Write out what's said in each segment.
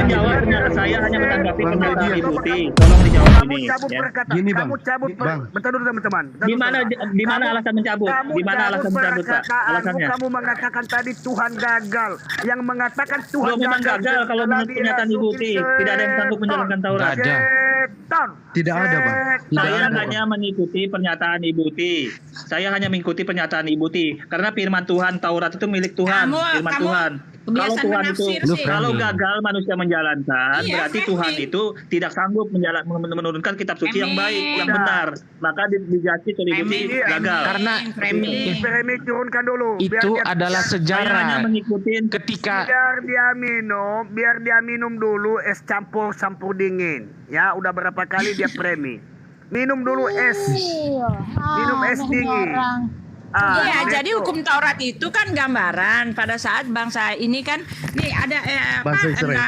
menjawab pernyataan saya, hanya menanggapi pernyataan Ibu Ti. Tolong dijawab Kamu ini. cabut Ya. perkataan. Gini, Bang. Kamu cabut. Bang. Bentar dulu teman-teman. Bentar Di dulu, mana saudara. di mana Kamu- alasan mencabut? Kamu Di mana alasan mencabut, Pak? perkataanmu, Alasannya? kamu mengatakan tadi Tuhan gagal. Yang mengatakan Tuhan Loh, memang gagal kalau menurut setelah pernyataan Ibu Ti. dirasukin Tidak ada yang sanggup menjalankan Taurat. Nggak ada. Setan. Tidak ada, Bang. Tidak Saya ada, hanya mengikuti pernyataan Ibu Ti. Saya hanya mengikuti pernyataan Ibu Ti. Karena firman Tuhan, Taurat itu milik Tuhan. Firman Tuhan. Kalau kebiasaan Tuhan itu, menafsir Lu sih. kalau Femi. gagal manusia menjalankan, Iya, berarti Femi. Tuhan itu tidak sanggup menurunkan kitab suci yang Femi. baik, yang Udah. benar. Maka dijudge oleh Ibu Ti Femi. gagal. Karena Premi turunkan dulu. Biar itu dia- adalah Saya hanya sejarah. mengikuti Ketika biar dia minum dulu es campur dingin. Ya, udah berapa kali dia premi. Minum dulu es. Minum es dingin. Iya, gitu. jadi hukum Taurat itu kan gambaran pada saat bangsa ini kan nih ada Bangsa Israel.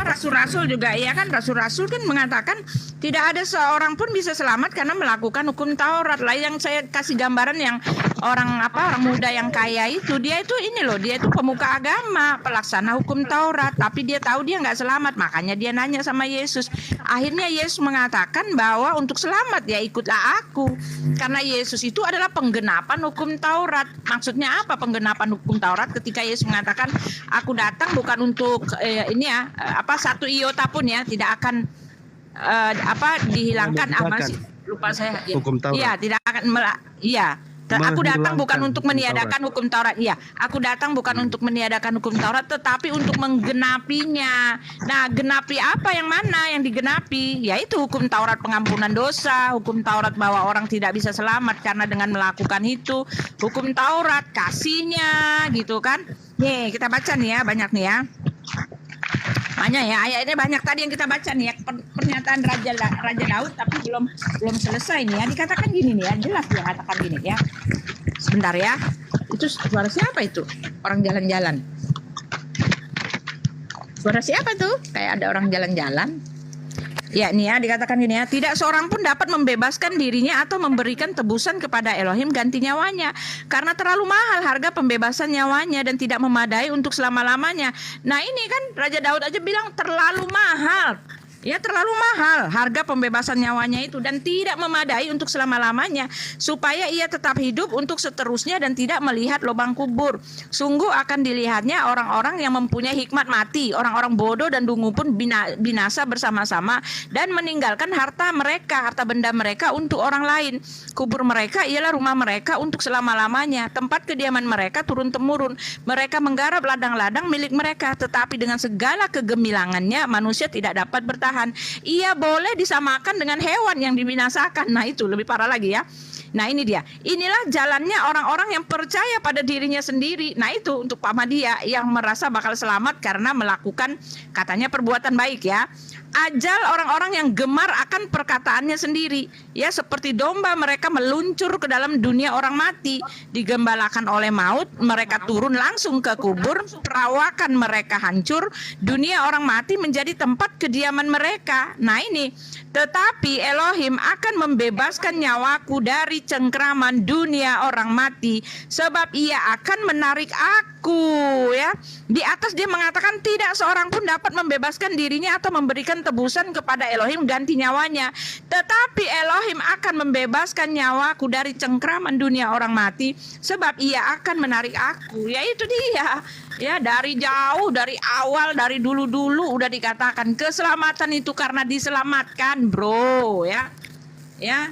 rasul-rasul juga ya kan, rasul-rasul kan mengatakan tidak ada seorang pun bisa selamat karena melakukan hukum Taurat. Lah yang saya kasih gambaran yang orang muda yang kaya itu, dia itu ini loh, dia itu pemuka agama, pelaksana hukum Taurat, tapi dia tahu dia nggak selamat, makanya dia nanya sama Yesus. Akhirnya Yesus mengatakan bahwa untuk selamat ya ikutlah aku, karena Yesus itu adalah penggenapan hukum Taurat. Maksudnya apa penggenapan hukum Taurat? Ketika Yesus mengatakan aku datang bukan untuk satu iota pun ya tidak akan dihilangkan masih lupa saya Hukum Taurat. iya tidak akan aku datang bukan Menghilangkan untuk hukum meniadakan hukum Taurat. Iya, aku datang bukan untuk meniadakan hukum Taurat, tetapi untuk menggenapinya. Nah, genapi apa yang mana yang digenapi? Yaitu hukum Taurat pengampunan dosa, hukum Taurat bahwa orang tidak bisa selamat karena dengan melakukan itu, hukum Taurat kasihnya, gitu kan? Nih, kita baca nih ya, banyak nih ya. Banyak ya, ayatnya banyak tadi yang kita baca nih ya, pernyataan Raja Daud, tapi belum selesai nih ya. Dikatakan gini nih ya, jelas dia katakan gini ya. Sebentar ya, itu suara siapa itu? Orang jalan-jalan. Suara siapa tuh? Kayak ada orang jalan-jalan. Ya nih ya, dikatakan gini ya, tidak seorang pun dapat membebaskan dirinya atau memberikan tebusan kepada Elohim ganti nyawanya, karena terlalu mahal harga pembebasan nyawanya dan tidak memadai untuk selama-lamanya. Nah ini kan Raja Daud aja bilang terlalu mahal. Ya terlalu mahal harga pembebasan nyawanya itu dan tidak memadai untuk selama-lamanya supaya ia tetap hidup untuk seterusnya dan tidak melihat lubang kubur. Sungguh akan dilihatnya orang-orang yang mempunyai hikmat mati, orang-orang bodoh dan dungu pun binasa bersama-sama dan meninggalkan harta benda mereka untuk orang lain. Kubur mereka ialah rumah mereka untuk selama-lamanya, tempat kediaman mereka turun-temurun. Mereka menggarap ladang-ladang milik mereka, tetapi dengan segala kegemilangannya manusia tidak dapat bertahan. Ia boleh disamakan dengan hewan yang dibinasakan. Nah itu lebih parah lagi ya. Nah ini dia. Inilah jalannya orang-orang yang percaya pada dirinya sendiri. Nah itu untuk Pak Madia yang merasa bakal selamat karena melakukan katanya perbuatan baik ya. Ajal orang-orang yang gemar akan perkataannya sendiri. Ya seperti domba mereka meluncur ke dalam dunia orang mati. Digembalakan oleh maut, mereka turun langsung ke kubur. Perawakan mereka hancur. Dunia orang mati menjadi tempat kediaman mereka. Nah ini. Tetapi Elohim akan membebaskan nyawaku dari cengkraman dunia orang mati, sebab ia akan menarik aku ya. Di atas dia mengatakan tidak seorang pun dapat membebaskan dirinya atau memberikan tebusan kepada Elohim ganti nyawanya. Tetapi Elohim akan membebaskan nyawaku dari cengkraman dunia orang mati, sebab ia akan menarik aku. Ya itu dia. Ya dari jauh, dari awal, dari dulu-dulu udah dikatakan keselamatan itu karena diselamatkan, bro, ya. Ya,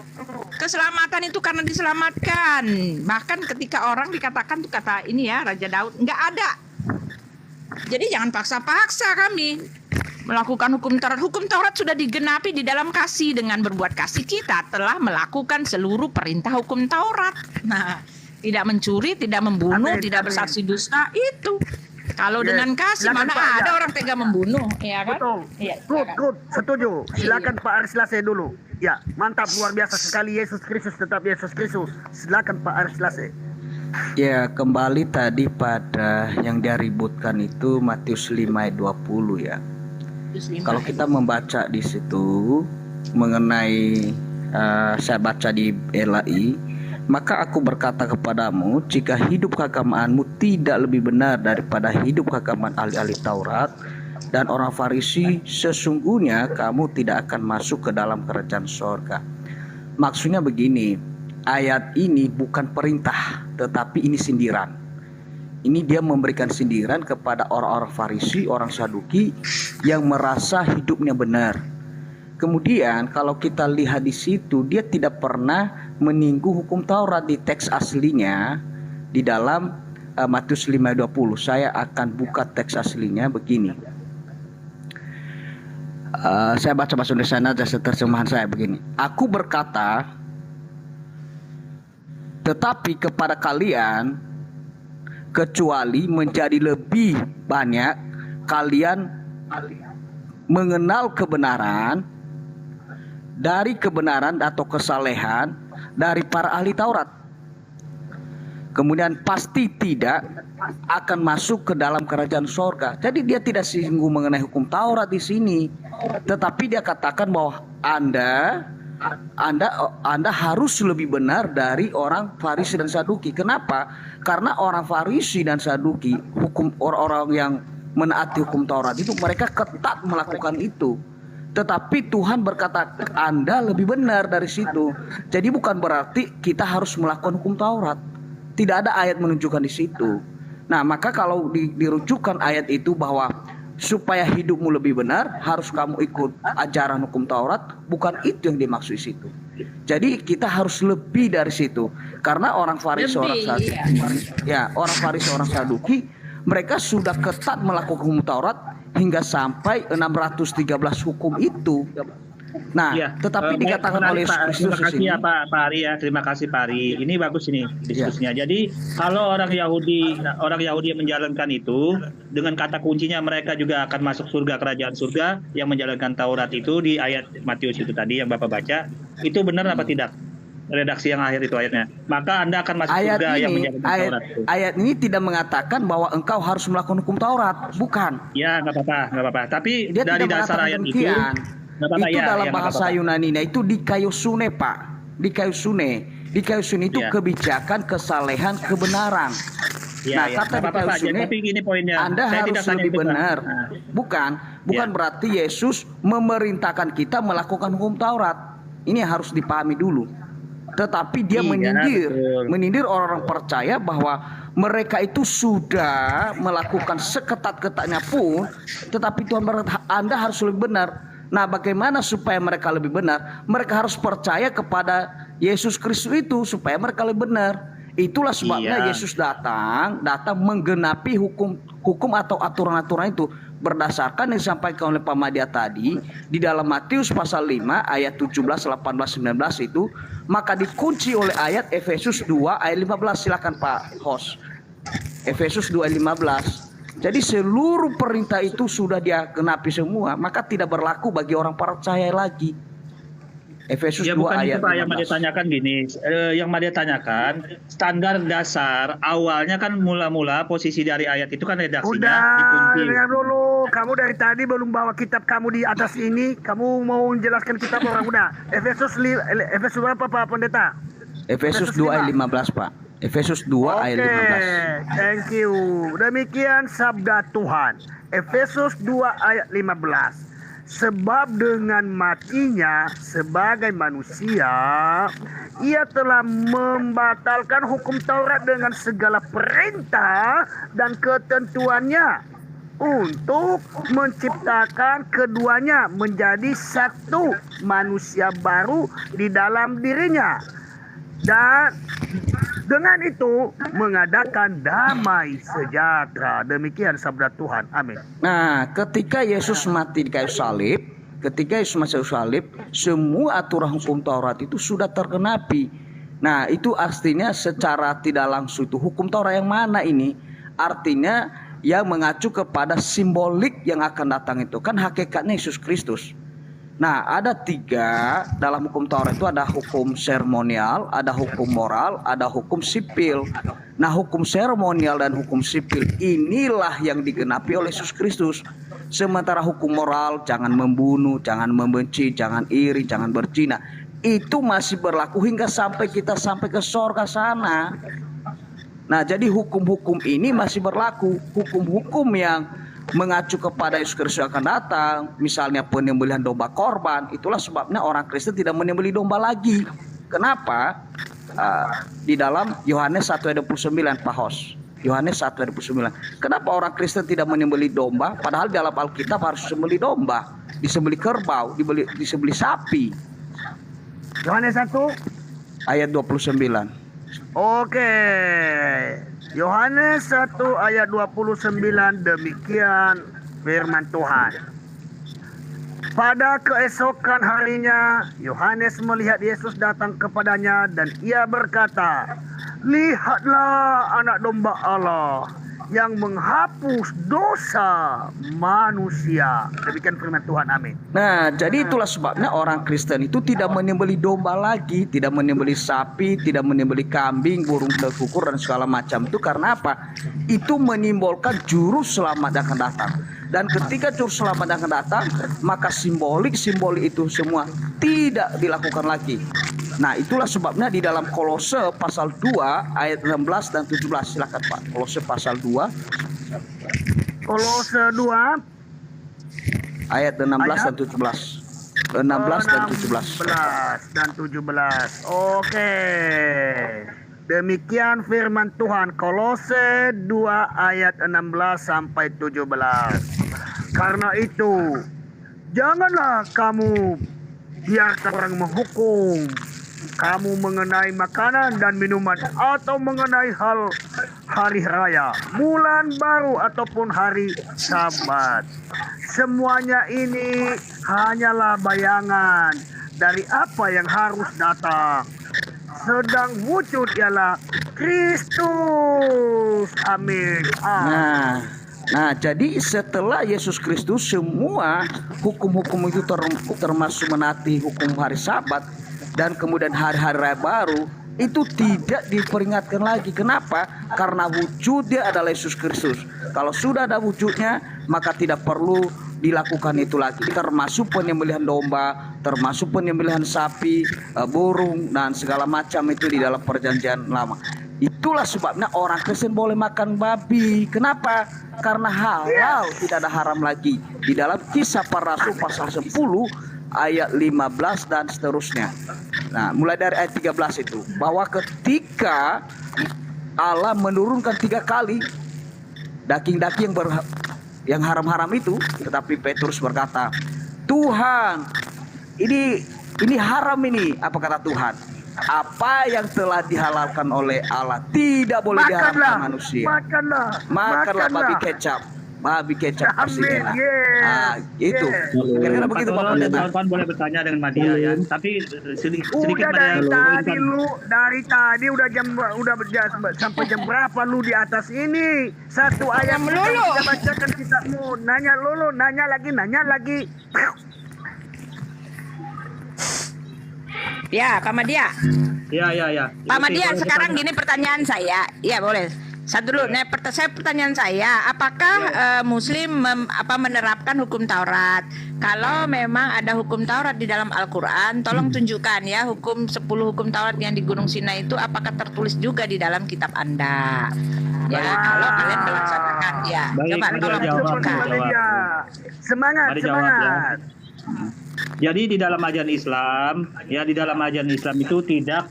keselamatan itu karena diselamatkan. Bahkan ketika orang dikatakan tuh kata ini ya Raja Daud nggak ada. Jadi jangan paksa-paksa kami melakukan hukum Taurat. Hukum Taurat sudah digenapi di dalam kasih. Dengan berbuat kasih kita telah melakukan seluruh perintah hukum Taurat. Nah, tidak mencuri, tidak membunuh, tidak bersaksi dusta itu. Kalau dengan kasih silakan, mana Pak, ada ya. orang tega membunuh, ya kan? Betul. Iya, Good, setuju. Silakan Pak Aris Lase dulu. Ya, mantap, luar biasa sekali. Yesus Kristus tetap Yesus Kristus. Silakan Pak Aris Lase. Ya, kembali tadi pada yang dia ributkan itu Matius 5 ayat 20 ya. Kalau kita membaca di situ mengenai saya baca di LAI, maka aku berkata kepadamu, jika hidup keagamaanmu tidak lebih benar daripada hidup keagamaan ahli-ahli Taurat, dan orang Farisi, sesungguhnya kamu tidak akan masuk ke dalam kerajaan sorga. Maksudnya begini, ayat ini bukan perintah, tetapi ini sindiran. Ini dia memberikan sindiran kepada orang-orang Farisi, orang Saduki yang merasa hidupnya benar. Kemudian kalau kita lihat di situ, dia tidak pernah meninggu hukum Taurat di teks aslinya di dalam Matius 5:20. Saya akan buka teks aslinya begini. Saya baca bahasa Indonesia saja, terjemahan saya begini. Aku berkata, tetapi kepada kalian, kecuali menjadi lebih banyak kalian mengenal kebenaran dari kebenaran atau kesalehan dari para ahli Taurat. Kemudian pasti tidak akan masuk ke dalam kerajaan sorga. Jadi dia tidak singgung mengenai hukum Taurat di sini, tetapi dia katakan bahwa Anda harus lebih benar dari orang Farisi dan Saduki. Kenapa? Karena orang Farisi dan Saduki, hukum orang-orang yang menaati hukum Taurat itu, mereka ketat melakukan itu. Tetapi Tuhan berkata Anda lebih benar dari situ. Jadi bukan berarti kita harus melakukan hukum Taurat. Tidak ada ayat menunjukkan di situ. Nah, maka kalau dirujukan ayat itu bahwa supaya hidupmu lebih benar harus kamu ikut ajaran hukum Taurat, bukan itu yang dimaksud di situ. Jadi kita harus lebih dari situ. Karena orang Farisi, orang Saduki, mereka sudah ketat melakukan hukum Taurat hingga sampai 613 hukum itu. Nah, ya, tetapi dikatakan oleh Yesus Kristus terima kasih ya Pak Ari ya, terima kasih Pak Ari. Ini bagus ini diskusinya. Jadi kalau orang Yahudi yang menjalankan itu, dengan kata kuncinya mereka juga akan masuk surga, kerajaan surga, yang menjalankan Taurat itu di ayat Matius itu tadi yang Bapak baca, itu benar apa tidak? Redaksi yang akhir itu ayatnya. Maka Anda akan masuk surga yang menjalankan Taurat itu. Ayat ini tidak mengatakan bahwa engkau harus melakukan hukum Taurat, bukan. Ya, nggak apa-apa. Tapi dia dari dasar ayat demikian. itu dalam bahasa Yunani, itu dikaiosune, Pak. Dikaiosune itu kebijakan, kesalehan, kebenaran. Nah, kata dikaiosune, Anda harus lebih benar. Bukan berarti Yesus memerintahkan kita melakukan hukum Taurat. Ini harus dipahami dulu. Tetapi dia menyindir orang-orang percaya bahwa mereka itu sudah melakukan seketat-ketatnya pun, tetapi Tuhan berkata Anda harus lebih benar. Nah, bagaimana supaya mereka lebih benar? Mereka harus percaya kepada Yesus Kristus itu supaya mereka lebih benar. Itulah sebabnya Yesus datang menggenapi hukum atau aturan-aturan itu berdasarkan yang disampaikan oleh Pak Madia tadi di dalam Matius pasal 5 ayat 17, 18, 19 itu, maka dikunci oleh ayat Efesus 2 ayat 15. Silakan Pak host. Efesus 2 ayat 15. Jadi seluruh perintah itu sudah dia genapi semua, maka tidak berlaku bagi orang percaya lagi. Efesus 2 ayat 15. Yang Madia tanyakan gini, yang Madia tanyakan standar dasar awalnya kan mula-mula posisi dari ayat itu kan redaksinya dikunci. Dengar dulu, kamu dari tadi belum bawa kitab kamu di atas ini, kamu mau menjelaskan kitab orang udah. Efesus berapa Pak Pendeta? Efesus 2 ayat 15 Pak. Efesus 2 ayat 15. Thank you. Demikian sabda Tuhan. Efesus 2 ayat 15. Sebab dengan matinya sebagai manusia, ia telah membatalkan hukum Taurat dengan segala perintah dan ketentuannya untuk menciptakan keduanya menjadi satu manusia baru di dalam dirinya. Dan dengan itu mengadakan damai sejahtera. Demikian sabda Tuhan. Amin. Nah, ketika Yesus mati di kayu salib, semua aturan hukum Taurat itu sudah tergenapi. Nah, itu artinya secara tidak langsung itu hukum Taurat yang mana ini? Artinya yang mengacu kepada simbolik yang akan datang itu kan hakikatnya Yesus Kristus. Nah, ada 3 dalam hukum Taurat itu, ada hukum seremonial, ada hukum moral, ada hukum sipil. Nah, hukum seremonial dan hukum sipil inilah yang digenapi oleh Yesus Kristus. Sementara hukum moral, jangan membunuh, jangan membenci, jangan iri, jangan berzina, itu masih berlaku hingga sampai kita sampai ke surga sana. Nah, jadi hukum-hukum ini masih berlaku. Hukum-hukum yang mengacu kepada Yesus Kristus akan datang, misalnya penyembelihan domba korban, itulah sebabnya orang Kristen tidak menyembelih domba lagi. Kenapa? Di dalam Yohanes 1 ayat 29, Pak Hos. Yohanes 1 ayat 29. Kenapa orang Kristen tidak menyembelih domba? Padahal di dalam Alkitab harus disembelih domba, disembelih kerbau, disembelih sapi. Yohanes 1 Ayat 29. Oke. Yohanes 1 ayat 29, demikian firman Tuhan. Pada keesokan harinya, Yohanes melihat Yesus datang kepadanya dan ia berkata, "Lihatlah anak domba Allah yang menghapus dosa manusia." Demikian firman Tuhan, amin. Nah, jadi itulah sebabnya orang Kristen itu tidak menyembelih domba lagi, tidak menyembelih sapi, tidak menyembelih kambing, burung tekukur dan segala macam itu. Karena apa? Itu menyimbolkan juru selamat yang akan datang. Dan ketika juru selamat akan datang, maka simbolik itu semua tidak dilakukan lagi. Nah, itulah sebabnya di dalam Kolose pasal 2 ayat 16 dan 17. Silakan Pak. Kolose pasal 2 Kolose 2 ayat 16 dan 17. 16 dan 17. 16 dan 17. Oke. Demikian firman Tuhan, Kolose 2 ayat 16 sampai 17. Karena itu, janganlah kamu biarkan orang menghukum kamu mengenai makanan dan minuman, atau mengenai hal hari raya, bulan baru, ataupun hari Sabat. Semuanya ini hanyalah bayangan dari apa yang harus datang. Sedang wujud ialah Kristus. Amin. Nah, jadi setelah Yesus Kristus, semua hukum-hukum itu termasuk menaati hukum hari Sabat dan kemudian hari-hari raya baru itu tidak diperingatkan lagi. Kenapa? Karena wujudnya adalah Yesus Kristus. Kalau sudah ada wujudnya, maka tidak perlu dilakukan itu lagi, termasuk penyembelihan domba, termasuk penyembelihan sapi, burung dan segala macam itu di dalam perjanjian lama. Itulah sebabnya orang Kristen boleh makan babi. Kenapa? Karena halal, tidak ada haram lagi. Di dalam Kisah Para Rasul pasal 10 ayat 15 dan seterusnya. Nah, mulai dari ayat 13 itu, bahwa ketika Allah menurunkan 3 kali daging-daging yang haram-haram itu, tetapi Petrus berkata, "Tuhan, ini haram ini." Apa kata Tuhan? Apa yang telah dihalalkan oleh Allah tidak boleh diharamkan manusia. Makanlah babi kecap. Babi kecap pastinya. Itu. Kira-kira begitu Pak Pendeta. Kawan boleh bertanya dengan Madia ya. Tapi sedikit dari Madia. tadi udah sampai jam berapa lu di atas ini? Satu ayat melulu. Kita bacakan kitabmu. Nanya lagi. Ya, Pak Madia. Ya. Pak Madia, sekarang gini pertanyaan saya. Ya, boleh. Satu dulu, pertanyaan saya, apakah Muslim menerapkan hukum Taurat? Kalau memang ada hukum Taurat di dalam Al-Quran, tolong tunjukkan ya, 10 hukum Taurat yang di Gunung Sinai itu apakah tertulis juga di dalam kitab Anda? Ya, kalau kalian melaksanakan, ya. Baik, Coba tolong tunjukkan. Semangat. Ya. Jadi di dalam ajaran Islam, itu tidak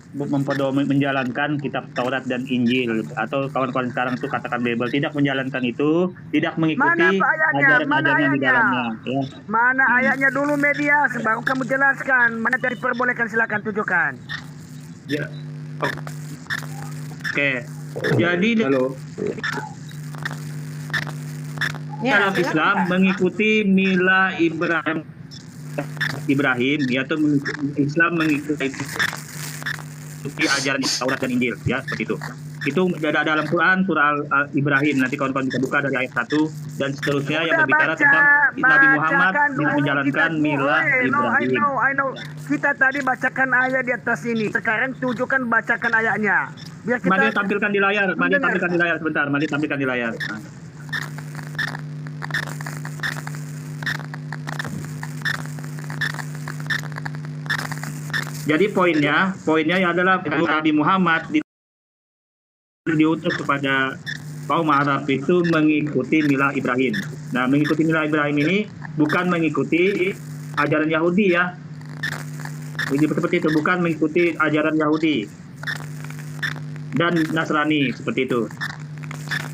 menjalankan kitab Taurat dan Injil, atau kawan-kawan sekarang itu katakan Bible, tidak menjalankan itu, tidak mengikuti ajaran-ajaran yang di dalamnya. Ya. Mana ayatnya dulu Media, baru kamu jelaskan. Mana diperbolehkan, silakan tunjukkan. Ya. Oke. Jadi dalam Islam mengikuti mila Ibrahim, yaitu Islam mengikuti ajaran Taurat dan Injil, ya, seperti itu. Itu ada dalam Quran surah Ibrahim, nanti kawan-kawan bisa buka dari ayat 1 dan seterusnya yang berbicara tentang Nabi Muhammad menjalankan mila Ibrahim. I know. Kita tadi bacakan ayat di atas ini. Sekarang tunjukkan, bacakan ayatnya. Biar kita Mari tampilkan di layar, sebentar, mari tampilkan di layar. Jadi poinnya adalah Nabi Muhammad diutus kepada kaum Arab itu mengikuti mila Ibrahim. Nah, mengikuti milah Ibrahim ini bukan mengikuti ajaran Yahudi ya. Ini seperti itu, bukan mengikuti ajaran Yahudi dan Nasrani seperti itu.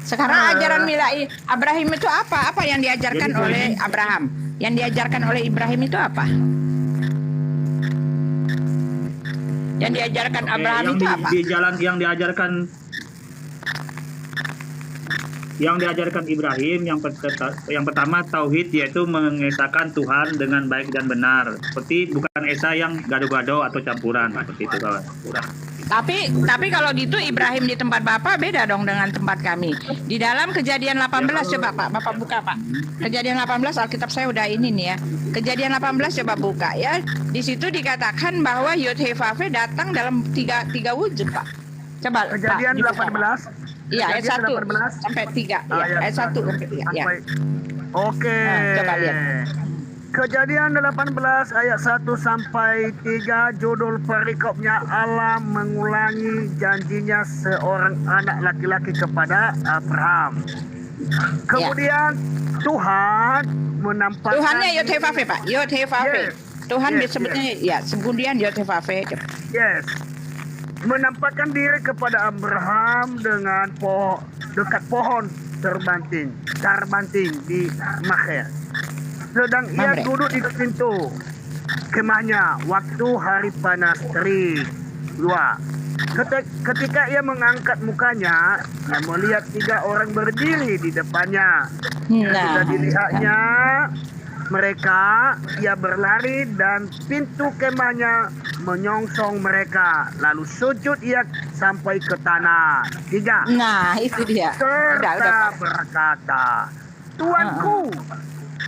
Sekarang ajaran milah Ibrahim itu apa? Apa yang diajarkan Jadi, oleh Abraham? Yang diajarkan oleh Ibrahim itu apa? Yang diajarkan Abraham yang itu di, apa? di jalan yang diajarkan Ibrahim yang pertama tauhid, yaitu mengesahkan Tuhan dengan baik dan benar, seperti bukan esa yang gado-gado atau campuran seperti itu kawan. Tapi kalau gitu Ibrahim di tempat Bapak beda dong dengan tempat kami. Di dalam Kejadian 18 coba Pak, Bapak buka Pak. Kejadian 18 Alkitab saya udah ini nih ya. Kejadian 18 coba buka ya. Di situ dikatakan bahwa Yod-Heh-Vav-He datang dalam tiga wujud Pak. Coba Kejadian Pak, dibuka, Pak. 18. Iya, ayat 1 Kejadian 18 sampai 3. Ya, ayat 1 sampai 3 ya. Oke. Nah, coba lihat. Kejadian 18 ayat 1 sampai 3, judul perikopnya Allah mengulangi janjinya seorang anak laki-laki kepada Abraham. Kemudian Tuhan menampakkan Tuhannya Yod-Heh-Vav-He Pak. Yod-Heh-Vav-He. Yes. Tuhan Yes, disebutnya ya, kemudian Yod-Heh-Vav-He. Yes. Menampakkan diri kepada Abraham dengan dekat pohon terbanting di Makher. Sedang ia duduk di pintu kemahnya waktu hari panas terik. 2. Ketika ia mengangkat mukanya, ia melihat 3 orang berdiri di depannya. Sudah dilihatnya mereka, ia berlari dan pintu kemahnya menyongsong mereka. Lalu sujud ia sampai ke tanah. 3. Nah, itu dia. Serta berkata, Tuanku,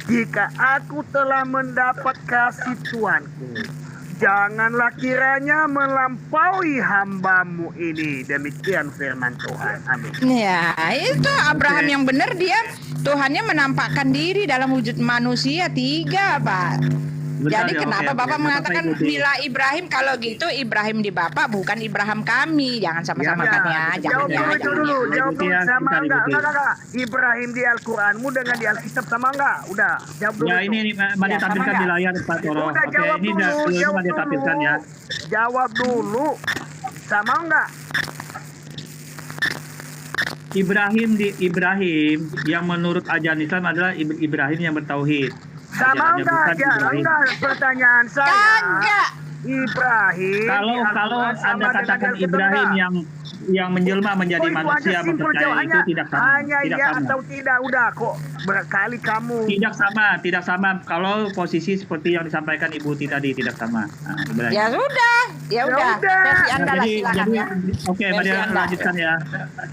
jika aku telah mendapat kasih Tuanku, janganlah kiranya melampaui hambamu ini. Demikian firman Tuhan. Amin. Ya, itu Abraham yang benar, dia Tuhannya menampakkan diri dalam wujud manusia 3, Pak. Bentar, Jadi ya, kenapa oke, Bapak mengatakan Bapak ikuti. milah Ibrahim? Kalau gitu Ibrahim di Bapak bukan Ibrahim kami. Jangan sama-sama Ya, kami ya. Jangan jawab ya. dulu, Jangan. dulu. ya. Jawab dulu, Ikuti ya, sama bentar, enggak? ikuti. Enggak. Ibrahim di Al-Quranmu dengan di Alkitab sama enggak? Udah, jawab dulu. Ya tuh. ini mari Ya, tampilkan sama di layar Pak Toro. Udah, Oke, jawab ini dulu, dulu jawab mari dulu. tampilkan ya. Jawab dulu. Sama enggak? Ibrahim yang menurut ajaran Islam adalah Ibrahim yang bertauhid. Sama Ajarannya enggak? bukan Ya, Ibrahim. enggak. Pertanyaan saya. Kagak. Ibrahim. Kalau di Al-Quran Anda sama dengan katakan Alkitab Ibrahim enggak? yang menjelma menjadi Oh, itu manusia aja simpel mempercayai jawabannya. itu tidak sama. Hanya Tidak iya sama. atau tidak. Udah kok berkali kamu. Tidak sama. Kalau posisi seperti yang disampaikan Ibu tadi tidak sama. Nah, Ibrahim. Ya sudah. Ya udah. udah. Versi Anda Nah, lah silakan ya. Oke, mari Versi Anda. lanjutkan ya.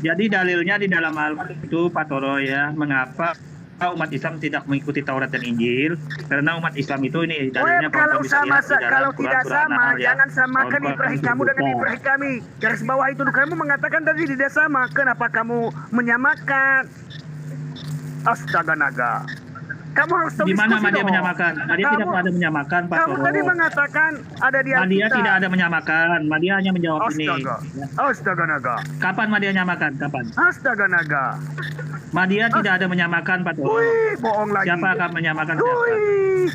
Jadi dalilnya di dalam Al-Quran itu Pak Toro ya, mengapa umat Islam tidak mengikuti Taurat dan Injil? Karena umat Islam itu ini dalilnya Kalau bisa sama, lihat di dalam kalau Quran tidak surah sama, An-Nahl, ya. jangan samakan Tahun Ibrahim kamu dengan 43. Ibrahim kami. Garis bawah itu kamu mengatakan tadi tidak sama. Kenapa kamu menyamakan? Astaga naga. Kamu harus tahu Di mana diskusi Madia dong. menyamakan? Madia tidak ada menyamakan, Pak Kamu Toro. tadi mengatakan ada di Madia Alkitab. tidak ada menyamakan. Madia hanya menjawab ini. Astaga. Astaga naga. Kapan Madia menyamakan? Kapan? Astaga naga. Madia tidak ada menyamakan, Pak Toro. Wih, bohong lagi. Siapa akan menyamakan siapa? Wih.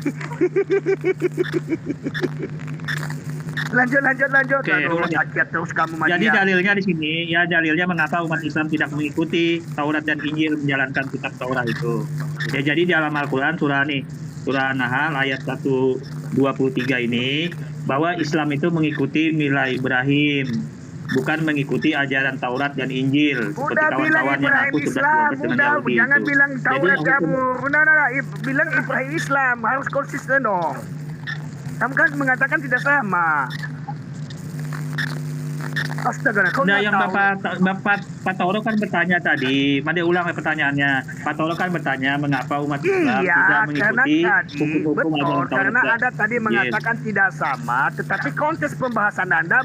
Lanjut. Oke, Aduh, ulang ya. kaget terus kamu Madia. Jadi dalilnya di sini, ya dalilnya mengapa umat Islam tidak mengikuti Taurat dan Injil, menjalankan kitab Taurat itu. Ya jadi di dalam Al-Quran surah An-Nahl ayat 123 ini, bahwa Islam itu mengikuti milah Ibrahim, bukan mengikuti ajaran Taurat dan Injil. Seperti Udah bilang kawan-kawan yang Ibrahim aku sudah Islam, diajar dengan udah Yahudi jangan itu. bilang Taurat Jadi, kamu. Udah, bilang Ibrahim Islam, harus konsisten dong. Kamu kan mengatakan tidak sama. Astaga, kau Nah, nggak yang tahu. Pak Toro kan bertanya tadi, Made ulang pertanyaannya. Pak Toro kan bertanya mengapa umat Islam Iya, tidak karena mengikuti tadi hukum-hukum betul, ajaran Taurat. karena dan ada tadi Injil. mengatakan tidak sama, tetapi konteks pembahasan Anda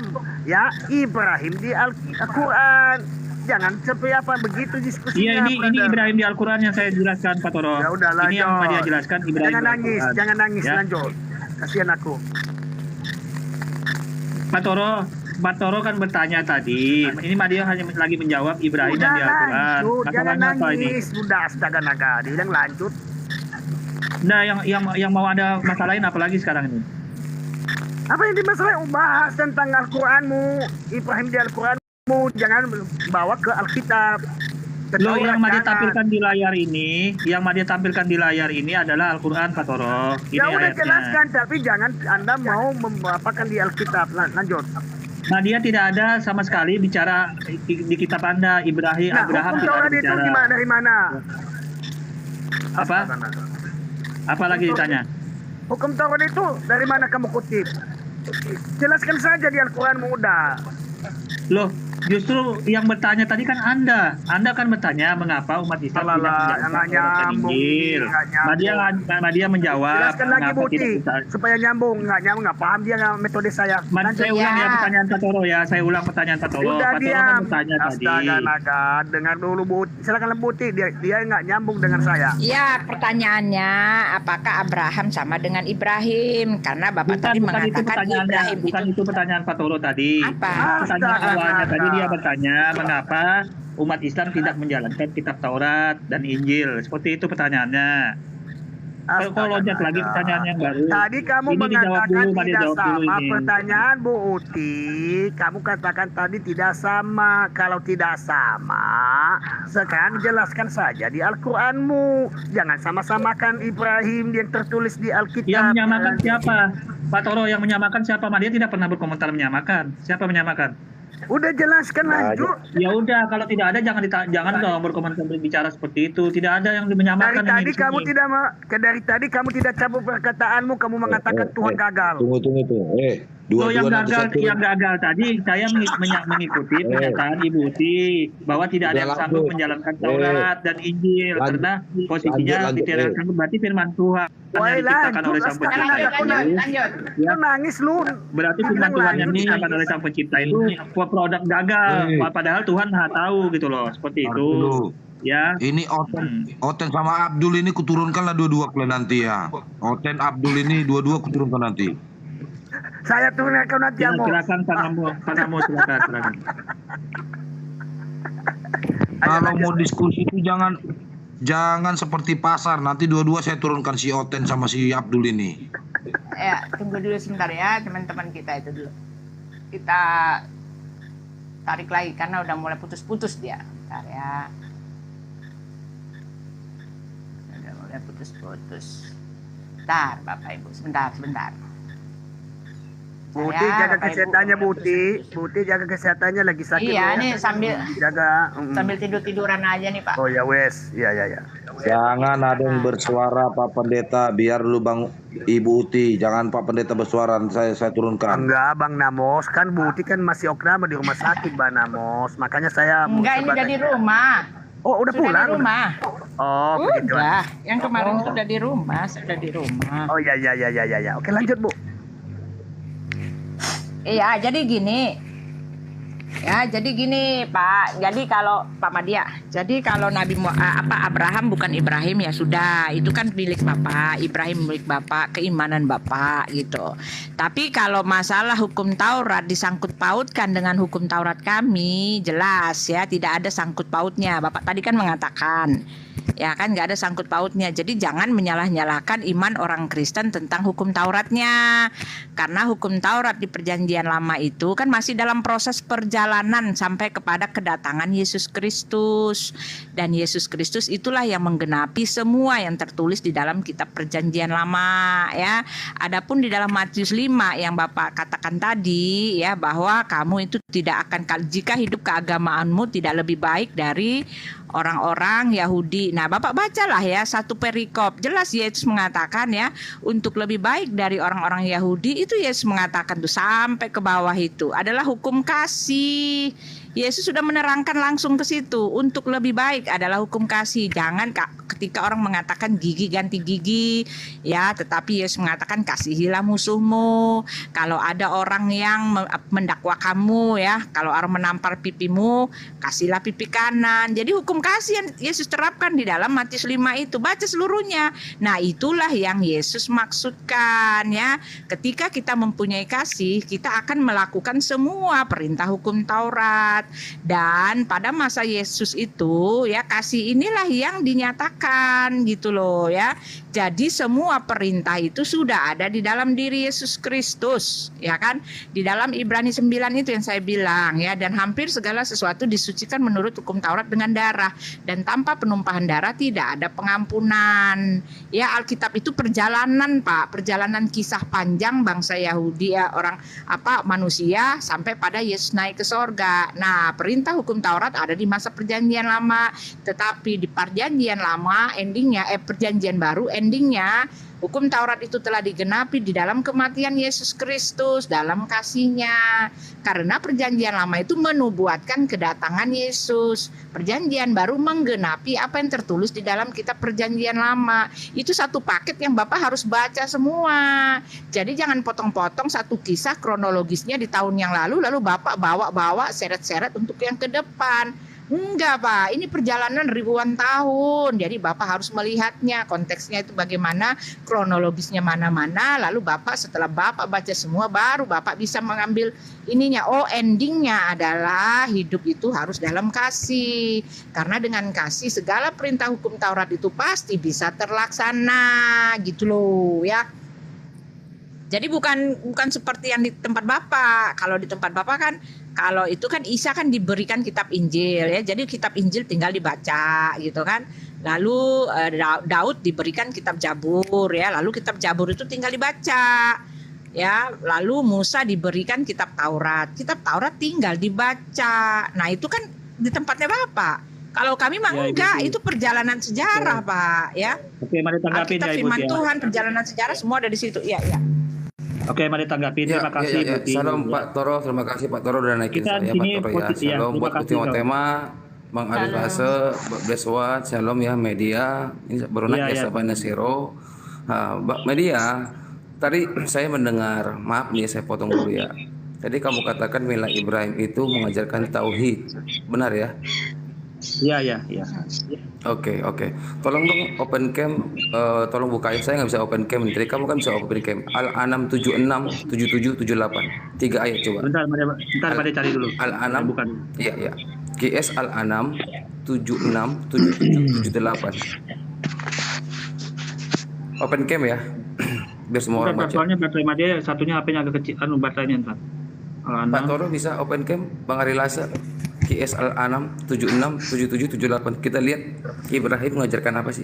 ya Ibrahim di Al-Quran. Jangan seperti apa begitu diskusinya. Iya, ini brother. Ibrahim di Al-Quran yang saya jelaskan, Pak Toro. Ya udah, Ini yang lanjut. dia jelaskan Ibrahim. Jangan di nangis, Al-Quran. jangan nangis, Ya. lanjut. Kasihan aku. Pak Toro kan bertanya tadi. Ini Madia hanya lagi menjawab Ibrahim Udah yang di Al-Quran. lanjut, jangan Masalahnya apa ini? nangis. Sudah astaga naga, dia bilang lanjut. Nah, yang mau ada masalahin apalagi sekarang ini? Apa yang dimasalahin? Bahas tentang Al-Quranmu, Ibrahim di Al-Quranmu, jangan bawa ke Alkitab. Loh, yang mau Jangan. ditampilkan di layar ini, adalah Al-Quran, Pak Toro. Ini Ya udah ayatnya. jelaskan, tapi jangan Anda mau membapakan di Alkitab. Lanjut. Nah, dia tidak ada sama sekali bicara di kitab Anda, Nah, Abraham hukum tidak ada Taurat itu bicara. gimana, dari mana? Apa? Apa lagi ditanya? Hukum Taurat itu dari mana kamu kutip? Jelaskan saja di Al-Quran mudah. Loh, justru yang bertanya tadi kan Anda. Anda kan bertanya mengapa umat Islam tidak Alah, menjalankan nggak Taurat dan nyambung Injil. ini, nggak nyambung. Nadia menjawab Jelaskan lagi mengapa Buti tidak bisa. supaya nyambung, nggak paham dia nggak metode saya. Saya ulang ya pertanyaan Pak Toro ya. Saya ulang pertanyaan Pak Toro. Udah Pak Toro kan diam. bertanya tadi. Astaga naga, dengar dulu Buti. Silakan Buti, dia nggak nyambung dengan saya. Ya, pertanyaannya apakah Abraham sama dengan Ibrahim? Karena Bapak tadi Bukan itu mengatakan pertanyaannya, Ibrahim bukan itu itu pertanyaan Pak Toro tadi. apa? Pertanyaan Astaga, awalnya naga. tadi dia bertanya mengapa umat Islam tidak menjalankan kitab Taurat dan Injil. Seperti itu pertanyaannya. Kalau loncat lagi pertanyaan yang baru. Tadi kamu Ini dijawab mengatakan dulu, Mari tidak jawab dulu sama ini. pertanyaan Bu Uti. Kamu katakan tadi tidak sama. Kalau tidak sama, sekarang jelaskan saja di Al-Quranmu. Jangan sama-samakan Ibrahim yang tertulis di Alkitab. Yang menyamakan siapa? Pak Toro, yang menyamakan siapa? Dia tidak pernah berkomentar menyamakan. Siapa menyamakan? Udah jelaskan lanjut. Ya udah, kalau tidak ada jangan dong berkomentar berbicara seperti itu. Tidak ada yang menyamakan Dari ini tadi di kamu sini. dari tadi kamu tidak cabut perkataanmu. Kamu mengatakan Tuhan gagal. Tunggu. Loh, yang Dua-dua nanti gagal satu. yang gagal tadi saya mengikuti pernyataan Ibu Uti bahwa tidak ada yang Udah, sanggup lanjut. menjalankan Taurat dan Injil karena posisinya lanjut, tidak sanggup, berarti firman Tuhan Woi, yang diciptakan lanjut, oleh Sang astaga, Pencipta naga, itu Lu nangis lu. berarti firman Tuhan yang diciptakan oleh Sang Pencipta itu produk gagal, padahal Tuhan Maha tahu gitu loh, seperti itu. Dulu. Ya. Ini Oten sama Abdul ini kuturunkanlah dua-dua kalian nanti ya. Oten Abdul ini dua-dua kuturunkan nanti. Saya turunkan nanti Ya, yang mau. silakan Panamu silakan. Kalau mau diskusi itu jangan seperti pasar. Nanti dua-dua saya turunkan si Oten sama si Abdul ini. Ya, tunggu dulu sebentar ya teman-teman kita itu dulu. Kita tarik lagi karena udah mulai putus-putus dia. Bentar ya. Udah mulai putus-putus. Bentar, Bapak Ibu, sebentar. Buti Ya, jaga Bapak Ibu. kesehatannya Buti jaga kesehatannya lagi sakit. Iya, loh. nih jaga. sambil tidur-tiduran aja nih, Pak. Oh ya wes, ya. Jangan ada yang bersuara Pak Pendeta, biar dulu Bang Ibu Uti, jangan Pak Pendeta bersuara, saya turunkan. Enggak Bang Namos, kan Buti kan masih okrama di rumah sakit Bang Namos, makanya saya. Enggak, ini udah di rumah. Oh udah Sudah pulang. di rumah. Oh begitu. Udah, yang kemarin sudah di rumah, sudah di rumah. Oh ya. Oke lanjut Bu. Iya, jadi gini. Pak. Jadi kalau Pak Madia, jadi kalau Abraham bukan Ibrahim ya sudah, itu kan milik Bapak, Ibrahim milik Bapak, keimanan Bapak gitu. Tapi kalau masalah hukum Taurat disangkut pautkan dengan hukum Taurat kami, jelas ya tidak ada sangkut pautnya. Bapak tadi kan mengatakan ya kan nggak ada sangkut pautnya. Jadi jangan menyalah-nyalahkan iman orang Kristen tentang hukum Tauratnya, karena hukum Taurat di Perjanjian Lama itu kan masih dalam proses perjalanan sampai kepada kedatangan Yesus Kristus, dan Yesus Kristus itulah yang menggenapi semua yang tertulis di dalam kitab Perjanjian Lama ya. Adapun di dalam Matius 5 yang Bapak katakan tadi ya, bahwa kamu itu tidak akan, jika hidup keagamaanmu tidak lebih baik dari orang-orang Yahudi. Nah, Bapak bacalah ya satu perikop. Jelas Yesus mengatakan ya, untuk lebih baik dari orang-orang Yahudi itu Yesus mengatakan tuh sampai ke bawah itu adalah hukum kasih. Yesus sudah menerangkan langsung ke situ. Untuk lebih baik adalah hukum kasih. Jangan ketika orang mengatakan gigi ganti gigi ya, tetapi Yesus mengatakan kasihilah musuhmu. Kalau ada orang yang mendakwa kamu ya, kalau orang menampar pipimu, kasihlah pipi kanan. Jadi hukum kasih yang Yesus terapkan di dalam Matius 5 itu, baca seluruhnya. Nah, itulah yang Yesus maksudkan ya. Ketika kita mempunyai kasih, kita akan melakukan semua perintah hukum Taurat. Dan pada masa Yesus itu ya kasih inilah yang dinyatakan gitu loh ya. Jadi semua perintah itu sudah ada di dalam diri Yesus Kristus, ya kan? Di dalam Ibrani 9 itu yang saya bilang ya, dan hampir segala sesuatu disucikan menurut hukum Taurat dengan darah, dan tanpa penumpahan darah tidak ada pengampunan. Ya, Alkitab itu perjalanan, Pak, perjalanan kisah panjang bangsa Yahudi ya, orang manusia sampai pada Yesus naik ke sorga. Nah, perintah hukum Taurat ada di masa perjanjian lama, tetapi di perjanjian lama endingnya perjanjian baru endingnya hukum Taurat itu telah digenapi di dalam kematian Yesus Kristus, dalam kasih-Nya. Karena perjanjian lama itu menubuatkan kedatangan Yesus. Perjanjian baru menggenapi apa yang tertulis di dalam kitab perjanjian lama. Itu satu paket yang Bapak harus baca semua. Jadi jangan potong-potong satu kisah kronologisnya di tahun yang lalu Bapak bawa-bawa seret-seret untuk yang ke depan. Enggak, Pak, ini perjalanan ribuan tahun. Jadi Bapak harus melihatnya, konteksnya itu bagaimana, kronologisnya mana-mana. Lalu Bapak setelah Bapak baca semua, baru Bapak bisa mengambil ininya. Oh, endingnya adalah hidup itu harus dalam kasih. Karena dengan kasih segala perintah hukum Taurat itu pasti bisa terlaksana, gitu loh ya. Jadi bukan seperti yang di tempat Bapak. Kalau di tempat Bapak kan, kalau itu kan Isa kan diberikan kitab Injil ya. Jadi kitab Injil tinggal dibaca gitu kan. Lalu Daud diberikan kitab Jabur ya. Lalu kitab Jabur itu tinggal dibaca. Ya, lalu Musa diberikan kitab Taurat. Kitab Taurat tinggal dibaca. Nah, itu kan di tempatnya Bapak. Kalau kami mah Ya, enggak, Ibu. itu perjalanan sejarah, Pak, ya. Oke, mari tanggapin Alkitab ya Ibu firman ya. Tuhan, perjalanan sejarah semua ada di situ. Iya, iya. Oke, mari tanggapin. Ya, Terima kasih. ya. Ibu. Salam Ya. Pak Toro, terima kasih Pak Toro udah naikin Kita saya di Pak sini Toro ya. posisi ya. Shalom Terima buat kasih, Ultima Bang. Tema, Bang Arif Ase, Bleswat, Shalom ya media. Ini baru Iya, naik iya. ya Pak Nasiro. Nah, Mbak media, tadi saya mendengar, maaf nih saya potong dulu ya. Tadi kamu katakan Mila Ibrahim itu mengajarkan tauhid, benar ya? Iya. Oke. Tolong dong open cam, tolong bukain. Saya nggak bisa open cam. Tadi kamu kan bisa open cam. Al-An'am 76, 77, 78. 3 ayat coba. Bentar, mari cari dulu. Al-An'am. Bukan. Iya. QS Al-An'am 76, 77, 78. Open cam ya. Biar semua orang baca. Soalnya baterai dia satunya HP-nya agak kecil, baterainya ntar. Pak Toro bisa open cam. Bang Ari Lasa. QS Al-An'am 76, 77, 78. Kita lihat Ibrahim mengajarkan apa sih?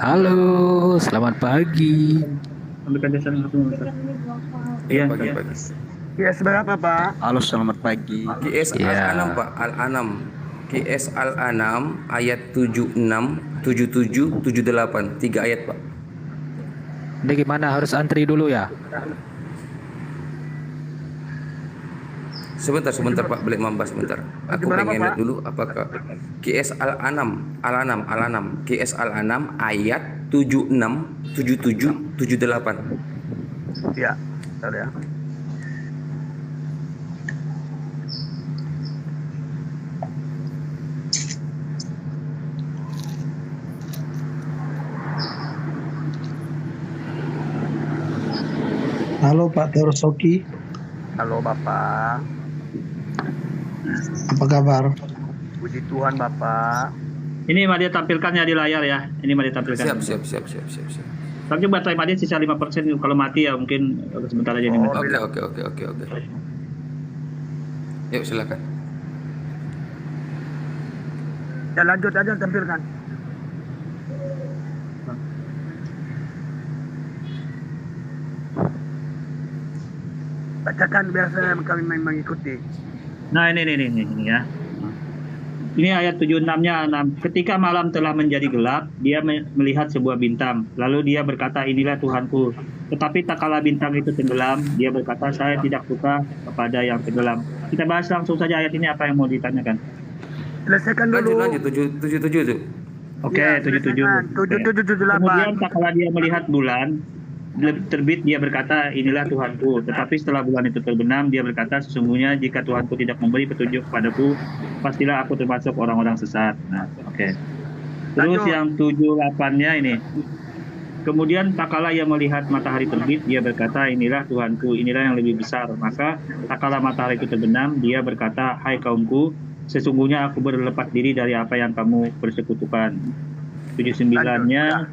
Halo, selamat pagi. Ambilkan jasa satu. Iya. Pagi-pagi. Ya, seberapa, Pak? Halo, selamat pagi. QS Ya. Al-An'am Pak, Al-An'am. QS Al-An'am ayat 76, 77, 78. 3 ayat Pak. Ini gimana? Harus antri dulu ya? Sebentar Pak, boleh membahas sebentar. Aku Gimana, pengen Pak? lihat dulu apakah QS Al-An'am QS Al-An'am ayat 76, 77, 78. Ya, bentar ya. Halo Pak Terosoki, Halo, Bapak. apa kabar? Puji Tuhan, Bapak. Ini mari tampilkannya di layar ya. Ini mari tampilkan. Siap. Tapi baterai dia sisa 5%, kalau mati ya mungkin sebentar aja ini. Oh, Oke. Yuk silakan. Ya, lanjut aja tampilkan. Bacakan biar kami mengikuti. Nah, ini ya. Ini ayat 76-nya. Ketika malam telah menjadi gelap, dia melihat sebuah bintang. Lalu dia berkata, inilah Tuhanku. Tetapi tak kala bintang itu tenggelam, dia berkata, saya tidak suka kepada yang tenggelam. Kita bahas langsung saja ayat ini, apa yang mau ditanyakan. Selesaikan dulu. Lanjut 77 tuh. Oke, Ya, 77. selesaikan. 7778. Kemudian tak kala dia melihat bulan terbit, dia berkata, inilah Tuhanku. Tetapi setelah bulan itu terbenam, dia berkata, sesungguhnya jika Tuhanku tidak memberi petunjuk kepadaku, pastilah aku termasuk orang-orang sesat. Nah, oke. Terus Lanjut. yang 78-nya ini. kemudian tak kala ia melihat matahari terbit, dia berkata, inilah Tuhanku, inilah yang lebih besar. Maka tak kala matahari itu terbenam, dia berkata, hai kaumku, sesungguhnya aku berlepas diri dari apa yang kamu persekutukan. 79-nya,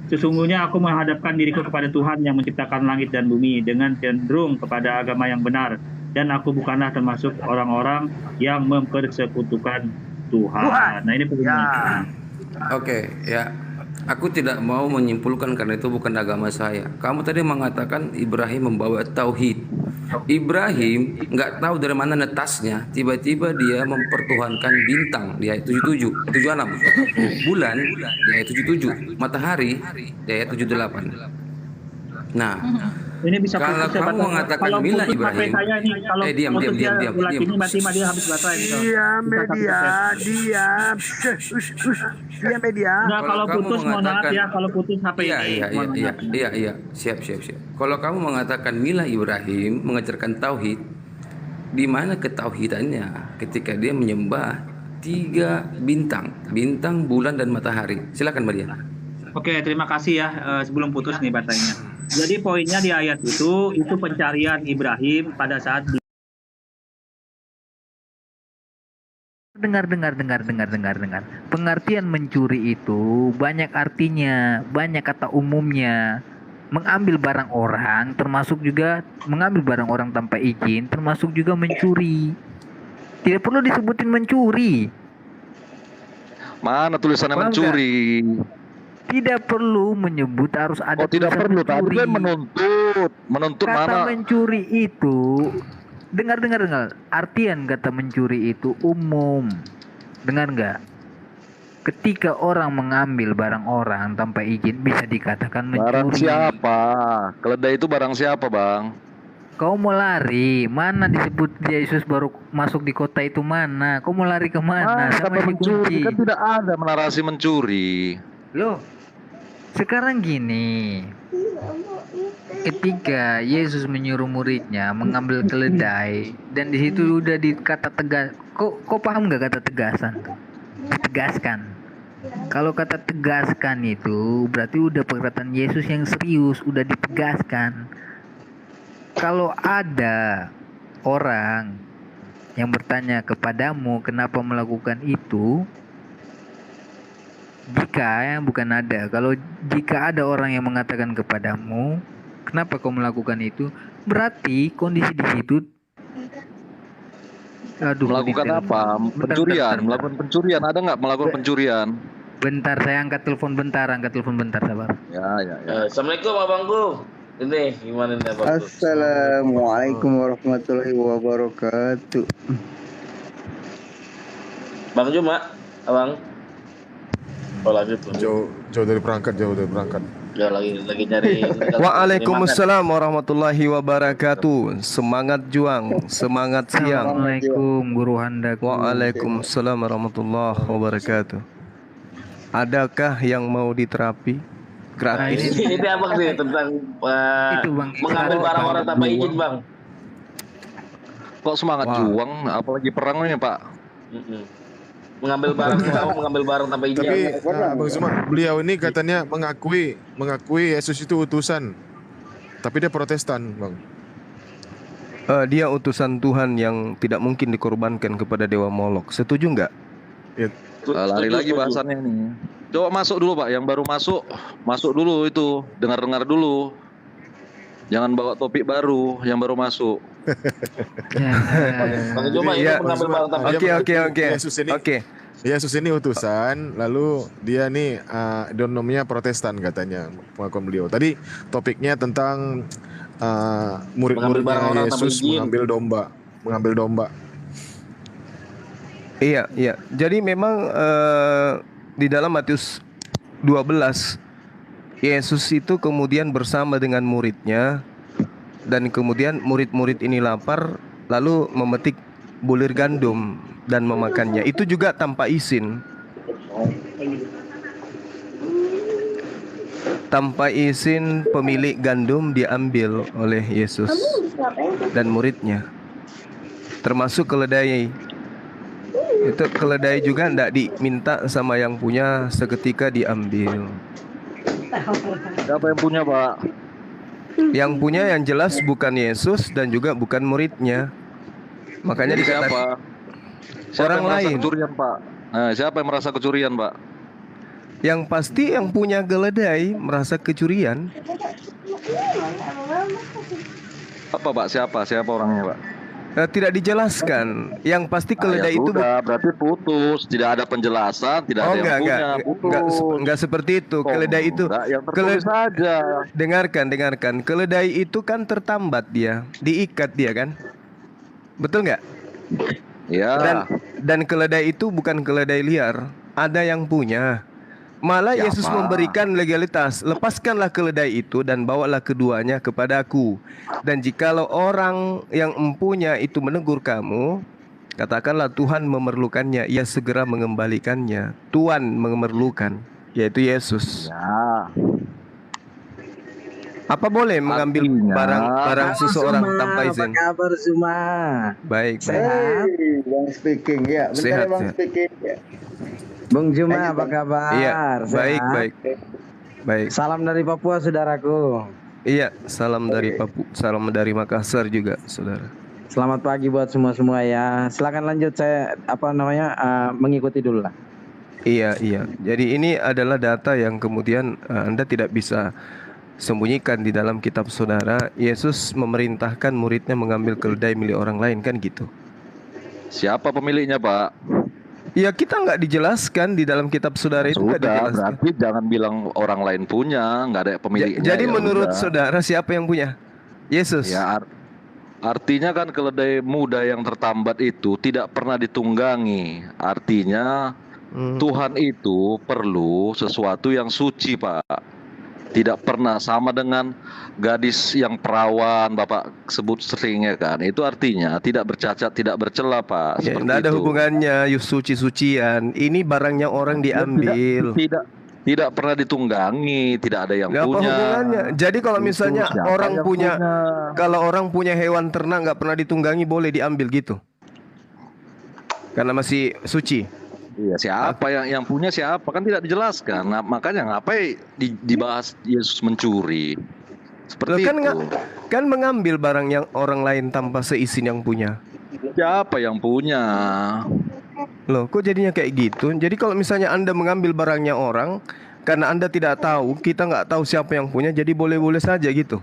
sesungguhnya aku menghadapkan diriku kepada Tuhan yang menciptakan langit dan bumi dengan cenderung kepada agama yang benar. Dan aku bukanlah termasuk orang-orang yang mempersekutukan Tuhan. Nah ini pentingnya. Oke, ya. Aku tidak mau menyimpulkan karena itu bukan agama saya. Kamu tadi mengatakan Ibrahim membawa tauhid. Ibrahim nggak tahu dari mana netasnya, tiba-tiba dia mempertuhankan bintang di ayat 77, 76. Bulan di ayat 77, matahari di ayat 78. Nah, ini bisa kalau putus ya, kamu Bapak. mengatakan Kalau mila putus Ibrahim, HP saya nih, kalau diam. putus ini mati dia habis baterai gitu. Diam Bisa satu media, putus. diam. Diam media. Nah, kalau kamu putus mohon maaf mengatakan- ya, kalau putus HP ini. mohon maaf. Iya. Siap. Kalau kamu mengatakan mila Ibrahim mengajarkan tauhid, di mana ketauhidannya ketika dia menyembah 3 bintang, bulan dan matahari? Silakan Mbak Dian. Oke, terima kasih ya. Sebelum putus nih baterainya. Jadi poinnya di ayat itu pencarian Ibrahim pada saat Dengar. Pengertian mencuri itu banyak artinya, banyak kata umumnya. Mengambil barang orang, termasuk juga mengambil barang orang tanpa izin, termasuk juga mencuri. Tidak perlu disebutin mencuri. Mana tulisannya Paham mencuri? Tidak perlu menyebut harus ada Oh tidak tulisan perlu, tadi mencuri. kan menuntut Kata mana? mencuri itu, dengar. Artian kata mencuri itu umum. Dengar nggak? Ketika orang mengambil barang orang tanpa izin bisa dikatakan mencuri. Barang siapa? Keledai itu barang siapa, Bang? Kau mau lari? Mana disebut Yesus baru masuk di kota itu mana? Kau mau lari kemana? Kata Sama si mencuri kunci. kan tidak ada narasi mencuri. Loh, sekarang gini. Ketika Yesus menyuruh muridnya mengambil keledai dan di situ udah dikata tegas. Kok paham nggak kata tegasan tuh? Tegaskan. Kalau kata tegaskan itu berarti udah perkataan Yesus yang serius, udah ditegaskan. Kalau ada orang yang bertanya kepadamu kenapa melakukan itu, jika ada orang yang mengatakan kepadamu kenapa kau melakukan itu, berarti kondisi di situ Melakukan apa? Pencurian. Melakukan pencurian. Ada nggak melakukan pencurian? Bentar, saya angkat telepon bentar, sabar. Ya. Assalamualaikum abangku. Ini gimana nih abangku? Assalamualaikum warahmatullahi wabarakatuh. Bang Juma, abang. Oh lagi tuh. Jauh dari perangkat. Ya lagi nyari. Waalaikumsalam warahmatullahi wabarakatuh. Semangat juang, semangat siang. Assalamualaikum guru Handaku. Waalaikumsalam warahmatullahi wabarakatuh. Adakah yang mau diterapi gratis? Ini abang sih tentang mengambil barang orang tanpa izin bang. Kok semangat juang, apalagi perang ini Pak? Mengambil barang tanpa izin. Tapi Bang Zuma, beliau ini katanya mengakui Yesus itu utusan, tapi dia Protestan, Bang. Dia utusan Tuhan yang tidak mungkin dikorbankan kepada dewa Molok. Setuju nggak? Ya. Lari lagi bahasannya nih. Coba masuk dulu Pak, yang baru masuk dulu itu, dengar dulu. Jangan bawa topik baru, yang baru masuk. Bang Juma ini mengambil barang tanpa izin. Oke. Yesus ini utusan, lalu dia nih donomnya Protestan katanya pengakuan beliau. Tadi topiknya tentang murid-muridnya Yesus mengambil domba. Iya. Jadi memang di dalam Matius 12 Yesus itu kemudian bersama dengan muridnya, dan kemudian murid-murid ini lapar lalu memetik bulir gandum dan memakannya. Itu juga tanpa izin. Tanpa izin pemilik gandum diambil oleh Yesus dan muridnya. Termasuk keledai. Itu keledai juga tidak diminta sama yang punya, seketika diambil. Siapa yang punya, Pak? Yang punya yang jelas bukan Yesus dan juga bukan muridnya. Makanya Jadi dikatakan siapa? Siapa orang yang merasa lain. kecurian, Pak? Nah, siapa yang merasa kecurian, Pak? Yang pasti yang punya keledai merasa kecurian. Apa, Pak? Siapa orangnya, Pak? Tidak dijelaskan. Yang pasti keledai itu sudah, berarti putus, tidak ada penjelasan, tidak ada yang punya, putus. enggak seperti itu. Keledai itu yang tertulis saja. Dengarkan. Keledai itu kan tertambat dia, diikat dia kan? Betul nggak? Ya. Dan keledai itu bukan keledai liar, ada yang punya. Malah Siapa? Yesus memberikan legalitas. Lepaskanlah keledai itu dan bawalah keduanya kepadaku. Dan jikalau orang yang empunya itu menegur kamu, katakanlah Tuhan memerlukannya, ia segera mengembalikannya. Tuhan memerlukan, yaitu Yesus. Ya. Apa boleh mengambil barang seseorang tanpa izin? Apa kabar semua? Baik. Sehat. Bang speaking ya. Bentar Sehat, ya, Bang sehat. speaking ya. Bung Juma, apa kabar? Iya, baik, Sehat? baik. Salam dari Papua, saudaraku. Iya, salam dari Papua, salam dari Makassar juga, saudara. Selamat pagi buat semua ya. Silakan lanjut, saya mengikuti dulu lah. Iya. Jadi ini adalah data yang kemudian Anda tidak bisa sembunyikan di dalam kitab saudara. Yesus memerintahkan muridnya mengambil keledai milik orang lain, kan gitu. Siapa pemiliknya, Pak? Ya kita nggak dijelaskan di dalam kitab saudara itu nggak Sudah, dijelaskan. berarti jangan bilang orang lain punya, nggak ada pemiliknya. Jadi ya menurut udah. saudara siapa yang punya? Yesus. Ya, artinya kan keledai muda yang tertambat itu tidak pernah ditunggangi. Artinya Tuhan itu perlu sesuatu yang suci, Pak. Tidak pernah sama dengan gadis yang perawan Bapak sebut seringnya kan. Itu artinya tidak bercacat, tidak bercela, Pak. Ya, Seperti nggak ada itu. hubungannya suci-sucian. Ini barangnya orang diambil. Tidak pernah ditunggangi, tidak ada yang Nggak apa punya. hubungannya. Jadi kalau Itu misalnya siapa orang yang punya, kalau orang punya hewan ternak nggak pernah ditunggangi boleh diambil gitu. Karena masih suci. Iya, siapa yang punya siapa kan tidak dijelaskan. Nah, makanya ngapain dibahas Yesus mencuri? Seperti Loh, itu. kan mengambil barang yang orang lain tanpa seizin yang punya. Siapa yang punya? Loh, kok jadinya kayak gitu? Jadi kalau misalnya Anda mengambil barangnya orang, karena Anda tidak tahu, kita nggak tahu siapa yang punya, jadi boleh-boleh saja gitu.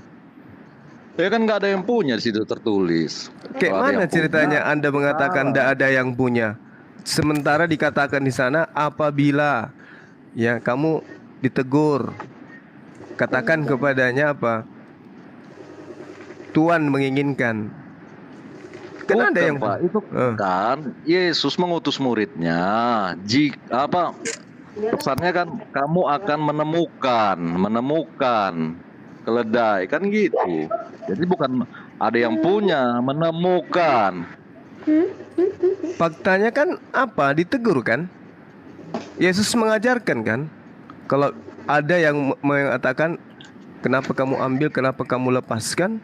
Ya kan nggak ada yang punya di situ tertulis. Kayak Kalau ada mana yang ceritanya punya, Anda mengatakan tidak ada yang punya? Sementara dikatakan di sana apabila ya kamu ditegur, katakan kepadanya apa? Tuhan menginginkan. Kan ada yang Pak, itu kan Yesus mengutus muridnya. Pesannya kan kamu akan menemukan keledai kan gitu. Jadi bukan ada yang punya, menemukan. Faktanya kan apa? Ditegur kan? Yesus mengajarkan kan? Kalau ada yang mengatakan kenapa kamu ambil, kenapa kamu lepaskan?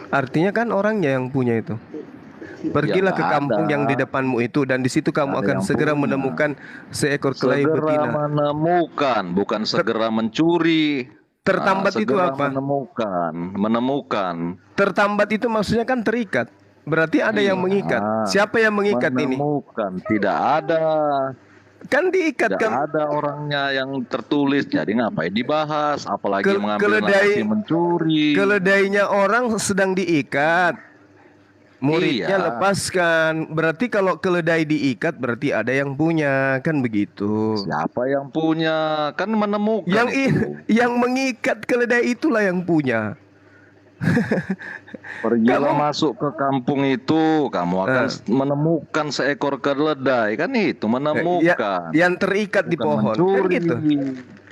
Artinya kan orangnya yang punya itu. Pergilah Ya, ke kampung ada. yang di depanmu itu dan di situ kamu Ada akan yang segera punya. menemukan seekor kelai Segera betina. menemukan, bukan segera mencuri. Tertambat itu segera apa? Menemukan. Tertambat itu maksudnya kan terikat. Berarti ada yang mengikat. Siapa yang mengikat ini? Menemukan, tidak ada. Kan diikat Tidak kan? ada orangnya yang tertulis. Jadi ngapain dibahas? Apalagi mengambil keledai- narasi mencuri. Keledainya orang sedang diikat. Muridnya Iya. lepaskan. Berarti kalau keledai diikat berarti ada yang punya, kan begitu. Siapa yang punya? Kan menemukan. Yang mengikat keledai itulah yang punya. Pergilah masuk ke kampung itu, kamu akan menemukan seekor keledai. Kan itu menemukan. Yang terikat di Bukan pohon. Kan mencuri. gitu.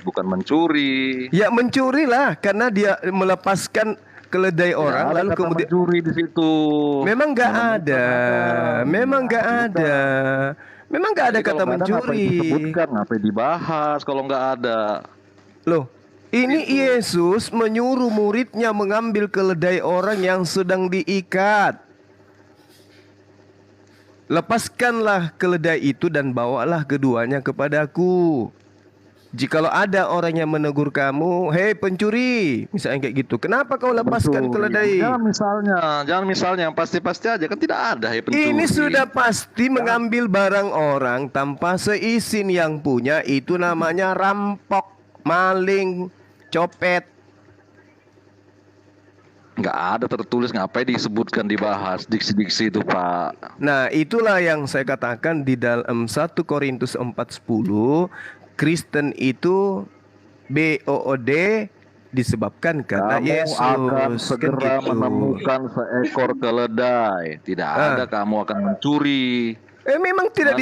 Bukan mencuri. Ya mencuri lah karena dia melepaskan keledai orang ada lalu kata kemudian mencuri di situ. Memang nggak ada. Memang nggak ada. Memang nggak ada Jadi kata kalau nggak ada, ngapain mencuri. disebutkan, ngapain dibahas kalau nggak ada. Loh, ini Yesus menyuruh muridnya mengambil keledai orang yang sedang diikat. Lepaskanlah keledai itu dan bawalah keduanya kepadaku. Jikalau ada orang yang menegur kamu, hei pencuri, misalnya kayak gitu, kenapa kau lepaskan keledai? Jangan misalnya, yang pasti-pasti aja kan tidak ada hei pencuri. Ini sudah pasti mengambil barang orang tanpa seizin yang punya, itu namanya rampok, maling, copet. Nggak ada tertulis, ngapain disebutkan, dibahas diksi-diksi itu Pak. Nah itulah yang saya katakan di dalam 1 Korintus 4:10, Kristen itu BOOD disebabkan karena Kamu Yesus. akan segera Kan gitu. menemukan seekor keledai. Tidak ada kamu akan mencuri. Memang tidak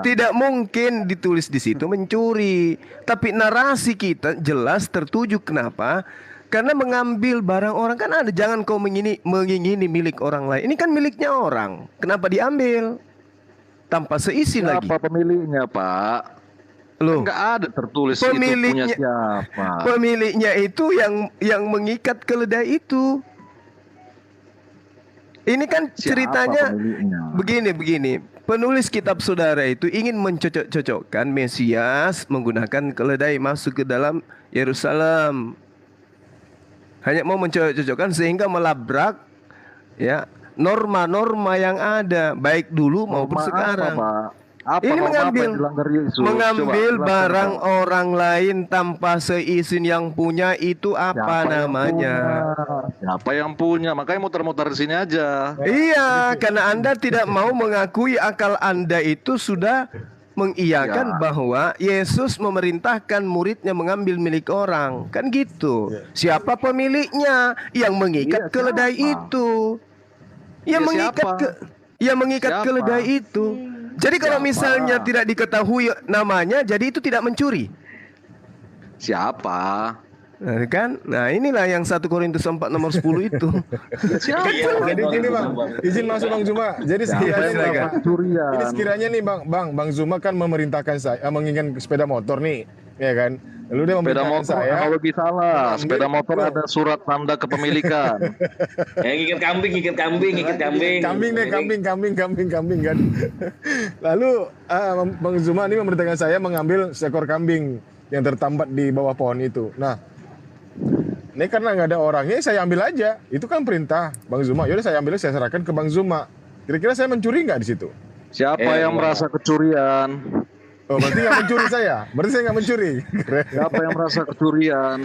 tidak mungkin ditulis di situ mencuri. Tapi narasi kita jelas tertuju kenapa? Karena mengambil barang orang kan ada. Jangan kau mengingini milik orang lain. Ini kan miliknya orang. Kenapa diambil? Tanpa seizin lagi. Siapa pemiliknya Pak? Loh, nggak ada tertulis itu punya siapa. Pemiliknya itu yang mengikat keledai itu. Ini kan ceritanya begini. Penulis kitab saudara itu ingin mencocok-cocokkan Mesias menggunakan keledai masuk ke dalam Yerusalem. Hanya mau mencocok-cocokkan sehingga melabrak ya norma-norma yang ada baik dulu maupun sekarang. Ini mengambil barang orang lain tanpa seizin yang punya itu apa namanya? Siapa yang punya? Makanya muter-muter di sini aja. Iya, karena Anda tidak mau mengakui akal Anda itu sudah mengiyakan bahwa Yesus memerintahkan muridnya mengambil milik orang. Kan gitu. Siapa pemiliknya? Yang mengikat keledai itu. Yang mengikat keledai itu. Jadi kalau misalnya tidak diketahui namanya, jadi itu tidak mencuri. Siapa? Nah, kan? Nah inilah yang 1 Korintus 4 nomor 10 itu. Jadi gini Bang, izin masuk Bang Zuma. Jadi sekiranya nih Bang Zuma kan memerintahkan saya menginginkan sepeda motor nih, ya kan? Lalu dia memerintahkan saya. Analogi salah. Sepeda motor ada surat tanda kepemilikan. Ngikit kambing. Kambing kan. Lalu Bang Zuma ini memerintahkan saya mengambil seekor kambing yang tertambat di bawah pohon itu. Nah, ini karena nggak ada orangnya, saya ambil aja. Itu kan perintah Bang Zuma. Yaudah saya ambil, saya serahkan ke Bang Zuma. Kira-kira saya mencuri nggak di situ? Siapa yang merasa kecurian? Oh, berarti nggak mencuri saya. Berarti saya nggak mencuri. Siapa yang merasa kecurian?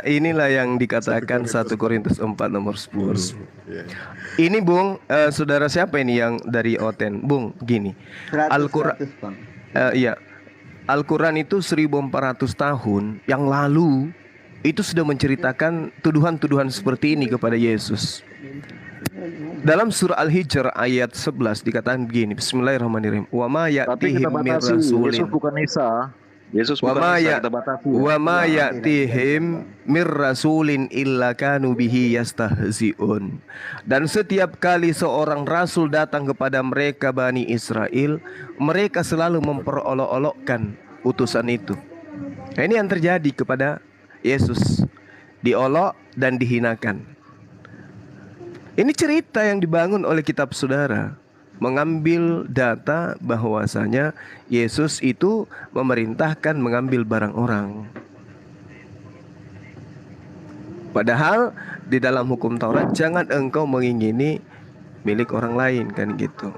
Inilah yang dikatakan 1 Korintus 4 nomor 10. Ini Bung, saudara siapa ini yang dari Oten? Bung, gini. Al-Quran. Iya. Al-Quran itu 1400 tahun yang lalu itu sudah menceritakan tuduhan-tuduhan seperti ini kepada Yesus. Dalam surah Al-Hijr ayat 11 dikatakan begini, Bismillahirrahmanirrahim. Wa ma ya'tihim min rasulin. Yesus bukan Isa. Yesus bukan Isa, kita batasi. Wa ma ya'tihim mir rasulin illa kanu bihi yastahzi'un. Dan setiap kali seorang rasul datang kepada mereka Bani Israel, mereka selalu memperolok-olokkan utusan itu. Nah, ini yang terjadi kepada Yesus, diolok dan dihinakan. Ini cerita yang dibangun oleh kitab saudara, mengambil data bahwasanya Yesus itu memerintahkan mengambil barang orang. Padahal di dalam hukum Taurat jangan engkau mengingini milik orang lain, kan gitu.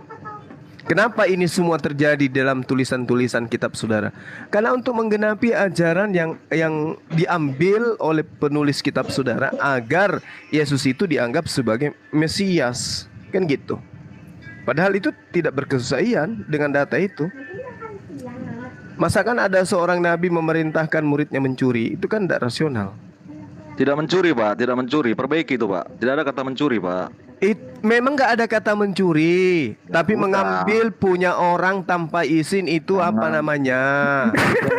Kenapa ini semua terjadi dalam tulisan-tulisan kitab saudara? Karena untuk menggenapi ajaran yang diambil oleh penulis kitab saudara agar Yesus itu dianggap sebagai Mesias, kan gitu. Padahal itu tidak berkesesuaian dengan data itu. Masakan ada seorang nabi memerintahkan muridnya mencuri, itu kan tidak rasional. Tidak mencuri Pak, tidak mencuri. Perbaiki itu Pak. Tidak ada kata mencuri Pak. Memang nggak ada kata mencuri, tapi mengambil punya orang tanpa izin itu apa namanya?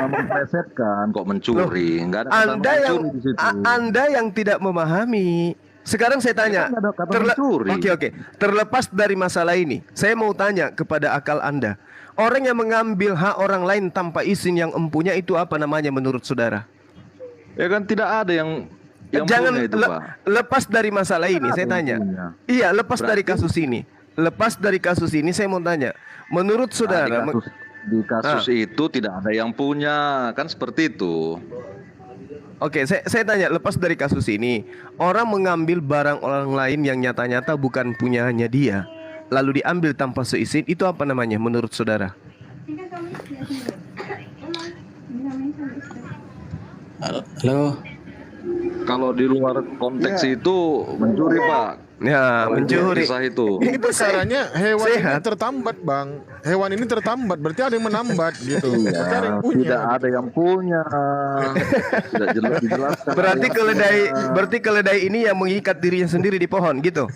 Memplesetkan kok mencuri. Nggak ada kata mencuri di situ. Anda yang tidak memahami. Sekarang saya tanya. Oke. Terlepas dari masalah ini, saya mau tanya kepada akal Anda. Orang yang mengambil hak orang lain tanpa izin yang empunya itu apa namanya menurut saudara? Ya kan tidak ada yang jangan punya itu, Pak. Lepas dari masalah ini, saya tanya. Iya, lepas dari kasus ini. Lepas dari kasus ini, saya mau tanya. Menurut saudara, Di kasus itu tidak ada yang punya, kan seperti itu. Oke, saya tanya, lepas dari kasus ini, orang mengambil barang orang lain yang nyata-nyata bukan punyanya dia, lalu diambil tanpa seizin, itu apa namanya menurut saudara? Halo. Kalau di luar konteks itu mencuri, Pak. Ya, mencuri. Kisah itu. Ini perkaranya hewan ini tertambat, Bang. Hewan ini tertambat, berarti ada yang menambat gitu. Berarti ada yang punya. Tidak ada yang punya. Tidak jelas dijelaskan. Berarti keledai ini yang mengikat dirinya sendiri di pohon gitu.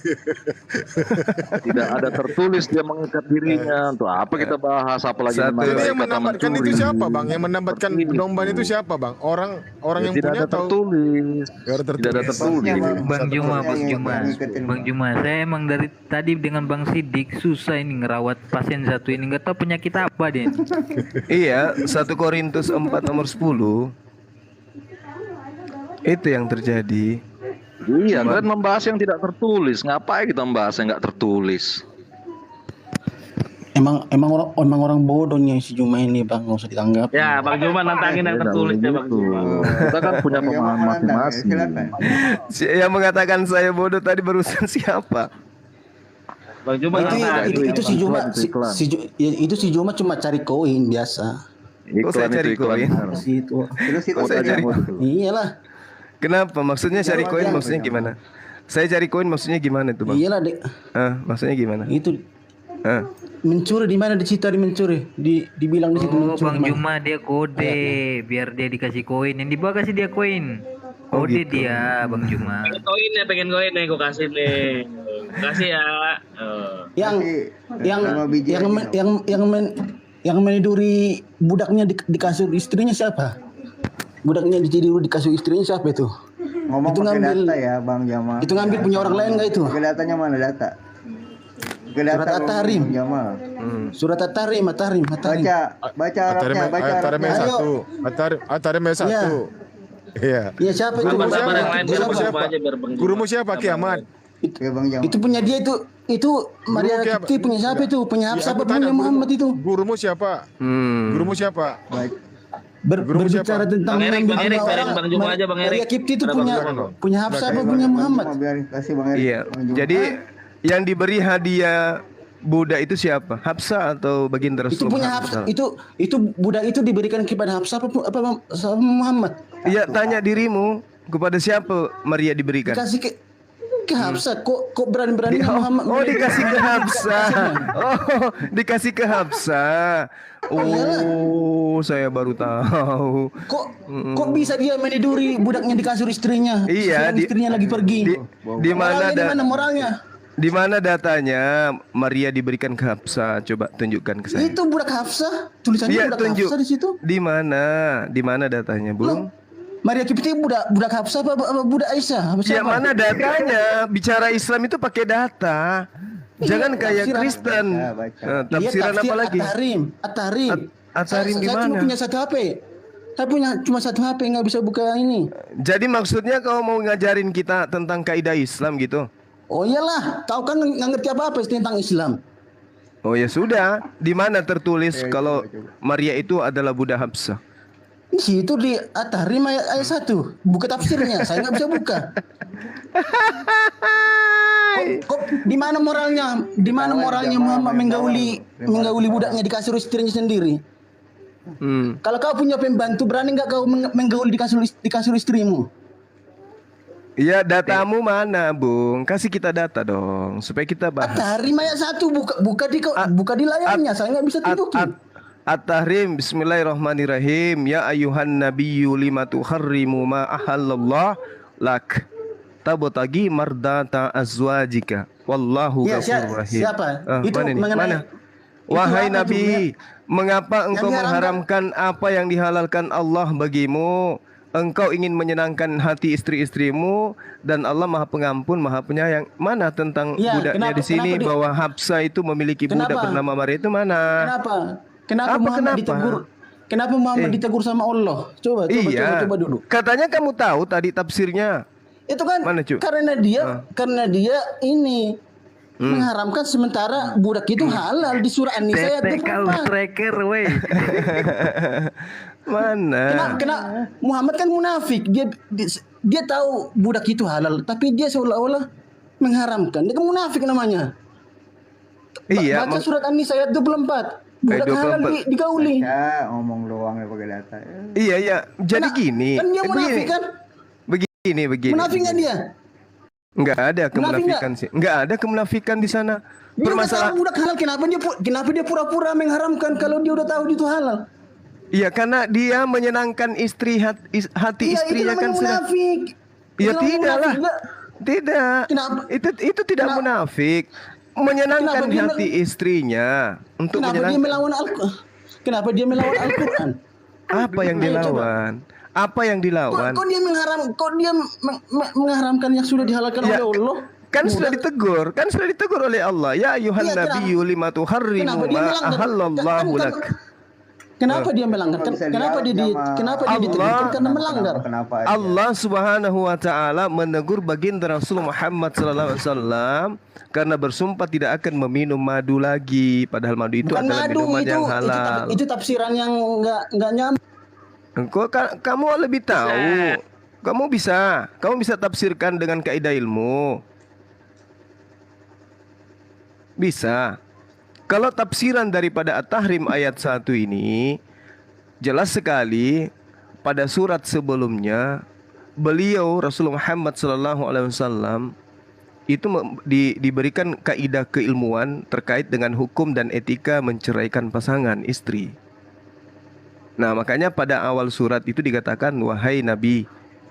Tidak ada tertulis dia mengikat dirinya. Untuk apa kita bahas, apalagi ini yang menambatkan itu siapa, Bang? Yang menambatkan domba itu siapa, Bang? Orang yang punya atau tertulis? Tidak ada tertulis. Bang Juma, saya emang dari tadi dengan Bang Sidik susah ini ngerawat pasien satu ini, nggak tahu penyakit apa deh. Iya, 1 Korintus 4 nomor 10. Itu yang terjadi. Iya, kan membahas yang tidak tertulis. Ngapain kita membahas yang nggak tertulis? Emang orang bodohnya si Juma ini, Bang, nggak usah ditanggap. Ya, Bang Juma nantangin yang tertulis ya, Bang Juma. Kita kan punya pemahaman masing-masing. Yang mengatakan saya bodoh tadi barusan siapa? Bang Juma itu si Juma itu si Juma cuma cari koin biasa. Saya cari koin. Terus saya cari. Iyalah. Kenapa? Maksudnya cari koin maksudnya gimana? Saya cari koin maksudnya gimana itu, Bang? Iyalah, Dek. Maksudnya gimana? Itu mencuri di mana, di situ ada mencuri, dibilang di situ mencuri. Bang Juma dia kode biar dia dikasih koin, yang dibawa kasih dia koin. Kode gitu. Dia Bang Juma. Pengen koin nih, gue kasih nih. Kasih ya. Yang meniduri budaknya di kasur istrinya siapa? Budaknya tidur di kasur istrinya siapa itu? Ngomong itu ngambil data ya, Bang Jamal. Itu ngambil punya orang lain nggak itu? Datanya mana data? Surat At-Tahrim. Surat At-Tahrim. Baca Arabnya, baca Arabnya. At-Tahrim 1. Iya. Iya, siapa itu? Gurumu siapa? Kiamat. Itu punya dia itu Maria Kipti punya siapa itu? Punya Hafsah apa punya Muhammad itu? Gurumu siapa? Gurumu siapa? Berbicara tentang Bang Erik, Bang Juma aja Bang Erik. Maria Kipti itu punya Hafsah apa punya Muhammad? Iya. Jadi yang diberi hadiah budak itu siapa? Hafsah atau baginda Rasulullah? Itu punya Hafsah. Itu budak itu diberikan kepada Hafsah apa Muhammad? Iya, tanya dirimu, kepada siapa Maria diberikan? Dikasih ke Hafsah. Kok berani-beraninya Muhammad? Oh, dikasih ke Hafsah. Oh, dikasih ke Hafsah. Oh, saya baru tahu. Kok bisa dia meniduri budaknya di kasur istrinya? Iya, istrinya lagi pergi. Di mana moralnya? Di mana datanya Maria diberikan ke Hafsah? Coba tunjukkan ke saya. Itu budak Hafsah. Tulisannya budak Hafsah di situ. Di mana? Di mana datanya, Bung? Maria Kipti budak Hafsah apa budak Aisyah? Ya mana datanya? Bicara Islam itu pakai data. Jangan kayak Kristen. Tafsiran apa lagi? At-Tahrim di mana? Saya cuma punya satu HP. Saya punya cuma satu HP, nggak bisa buka ini. Jadi maksudnya kau mau ngajarin kita tentang kaidah Islam gitu? Oh iyalah, kau kan nggak ngerti apa-apa tentang Islam. Oh ya sudah, di mana tertulis kalau Maria itu adalah budak Hafsah? Di situ di At-Tahrim ayat 1. Buka tafsirnya, saya nggak bisa buka. Kok di mana moralnya? Di mana moralnya Muhammad menggauli budaknya di kasur istrinya sendiri? Kalau kau punya pembantu, berani nggak kau menggauli di kasur istrimu? Iya, datamu mana, Bung? Kasih kita data dong, supaya kita bahas. At-Tahrim ayat 1, buka di layarnya, saya nggak bisa tunjukin. At-Tahrim, bismillahirrahmanirrahim. Ya ayuhan nabiyyu lima tuharrimu ma ahallallah lak. Tabotagi mardata azwajika. Wallahu ghafurur rahim. Siapa? Itu mana? Wahai Nabi, mengapa engkau mengharamkan apa yang dihalalkan Allah bagimu? Engkau ingin menyenangkan hati istri-istrimu dan Allah Maha Pengampun, Maha Penyayang. Mana tentang budaknya di sini bahwa Hafsah itu memiliki budak bernama Maria itu mana? Kenapa Muhammad ditegur? Kenapa Muhammad ditegur sama Allah? Coba dulu. Katanya kamu tahu tadi tafsirnya. Itu kan karena dia ini mengharamkan sementara budak itu halal di surah An-Nisa ayat 24. Striker, weh. Mana? Kena Muhammad kan munafik. Dia tahu budak itu halal, tapi dia seolah-olah mengharamkan. Dia kan munafik namanya. Iya. Baca surat An-Nisa ayat 24. Budak halal digauli. Ya, ngomong doang ya pakai data. Iya. Jadi gini. Kan dia munafik kan? Begini. Munafik nggak dia? Enggak ada kemunafikan sih. Enggak ada kemunafikan di sana. Bermasalah budak halal, kenapa dia pura-pura mengharamkan kalau dia udah tahu itu halal? Iya, karena dia menyenangkan hati istrinya kan sudah. Munafik. Iya tidaklah. Tidak. Kenapa? Itu tidak munafik. Menyenangkan hati istrinya untuk Kenapa dia melawan Al-Qur'an? Apa yang dilawan? Apa yang dilawan? Kok dia mengharamkan yang sudah dihalalkan oleh Allah? Kan sudah ditegur oleh Allah. Ya ayuhan nabiyyu lima tuharrimu ma ahallallahu lak. Kenapa dia melanggar? Kenapa dia ditegur? Karena melanggar. Allah Subhanahu wa taala menegur baginda Rasul Muhammad sallallahu alaihi wasallam karena bersumpah tidak akan meminum madu lagi, padahal madu itu adalah minuman yang halal. Itu tafsiran yang enggak nyambung. Kamu lebih tahu. Kamu bisa tafsirkan dengan kaidah ilmu. Bisa. Kalau tafsiran daripada At-Tahrim ayat 1 ini jelas sekali pada surat sebelumnya beliau Rasulullah Muhammad sallallahu alaihi wasallam itu diberikan kaidah keilmuan terkait dengan hukum dan etika menceraikan pasangan istri. Nah, makanya pada awal surat itu dikatakan, wahai Nabi,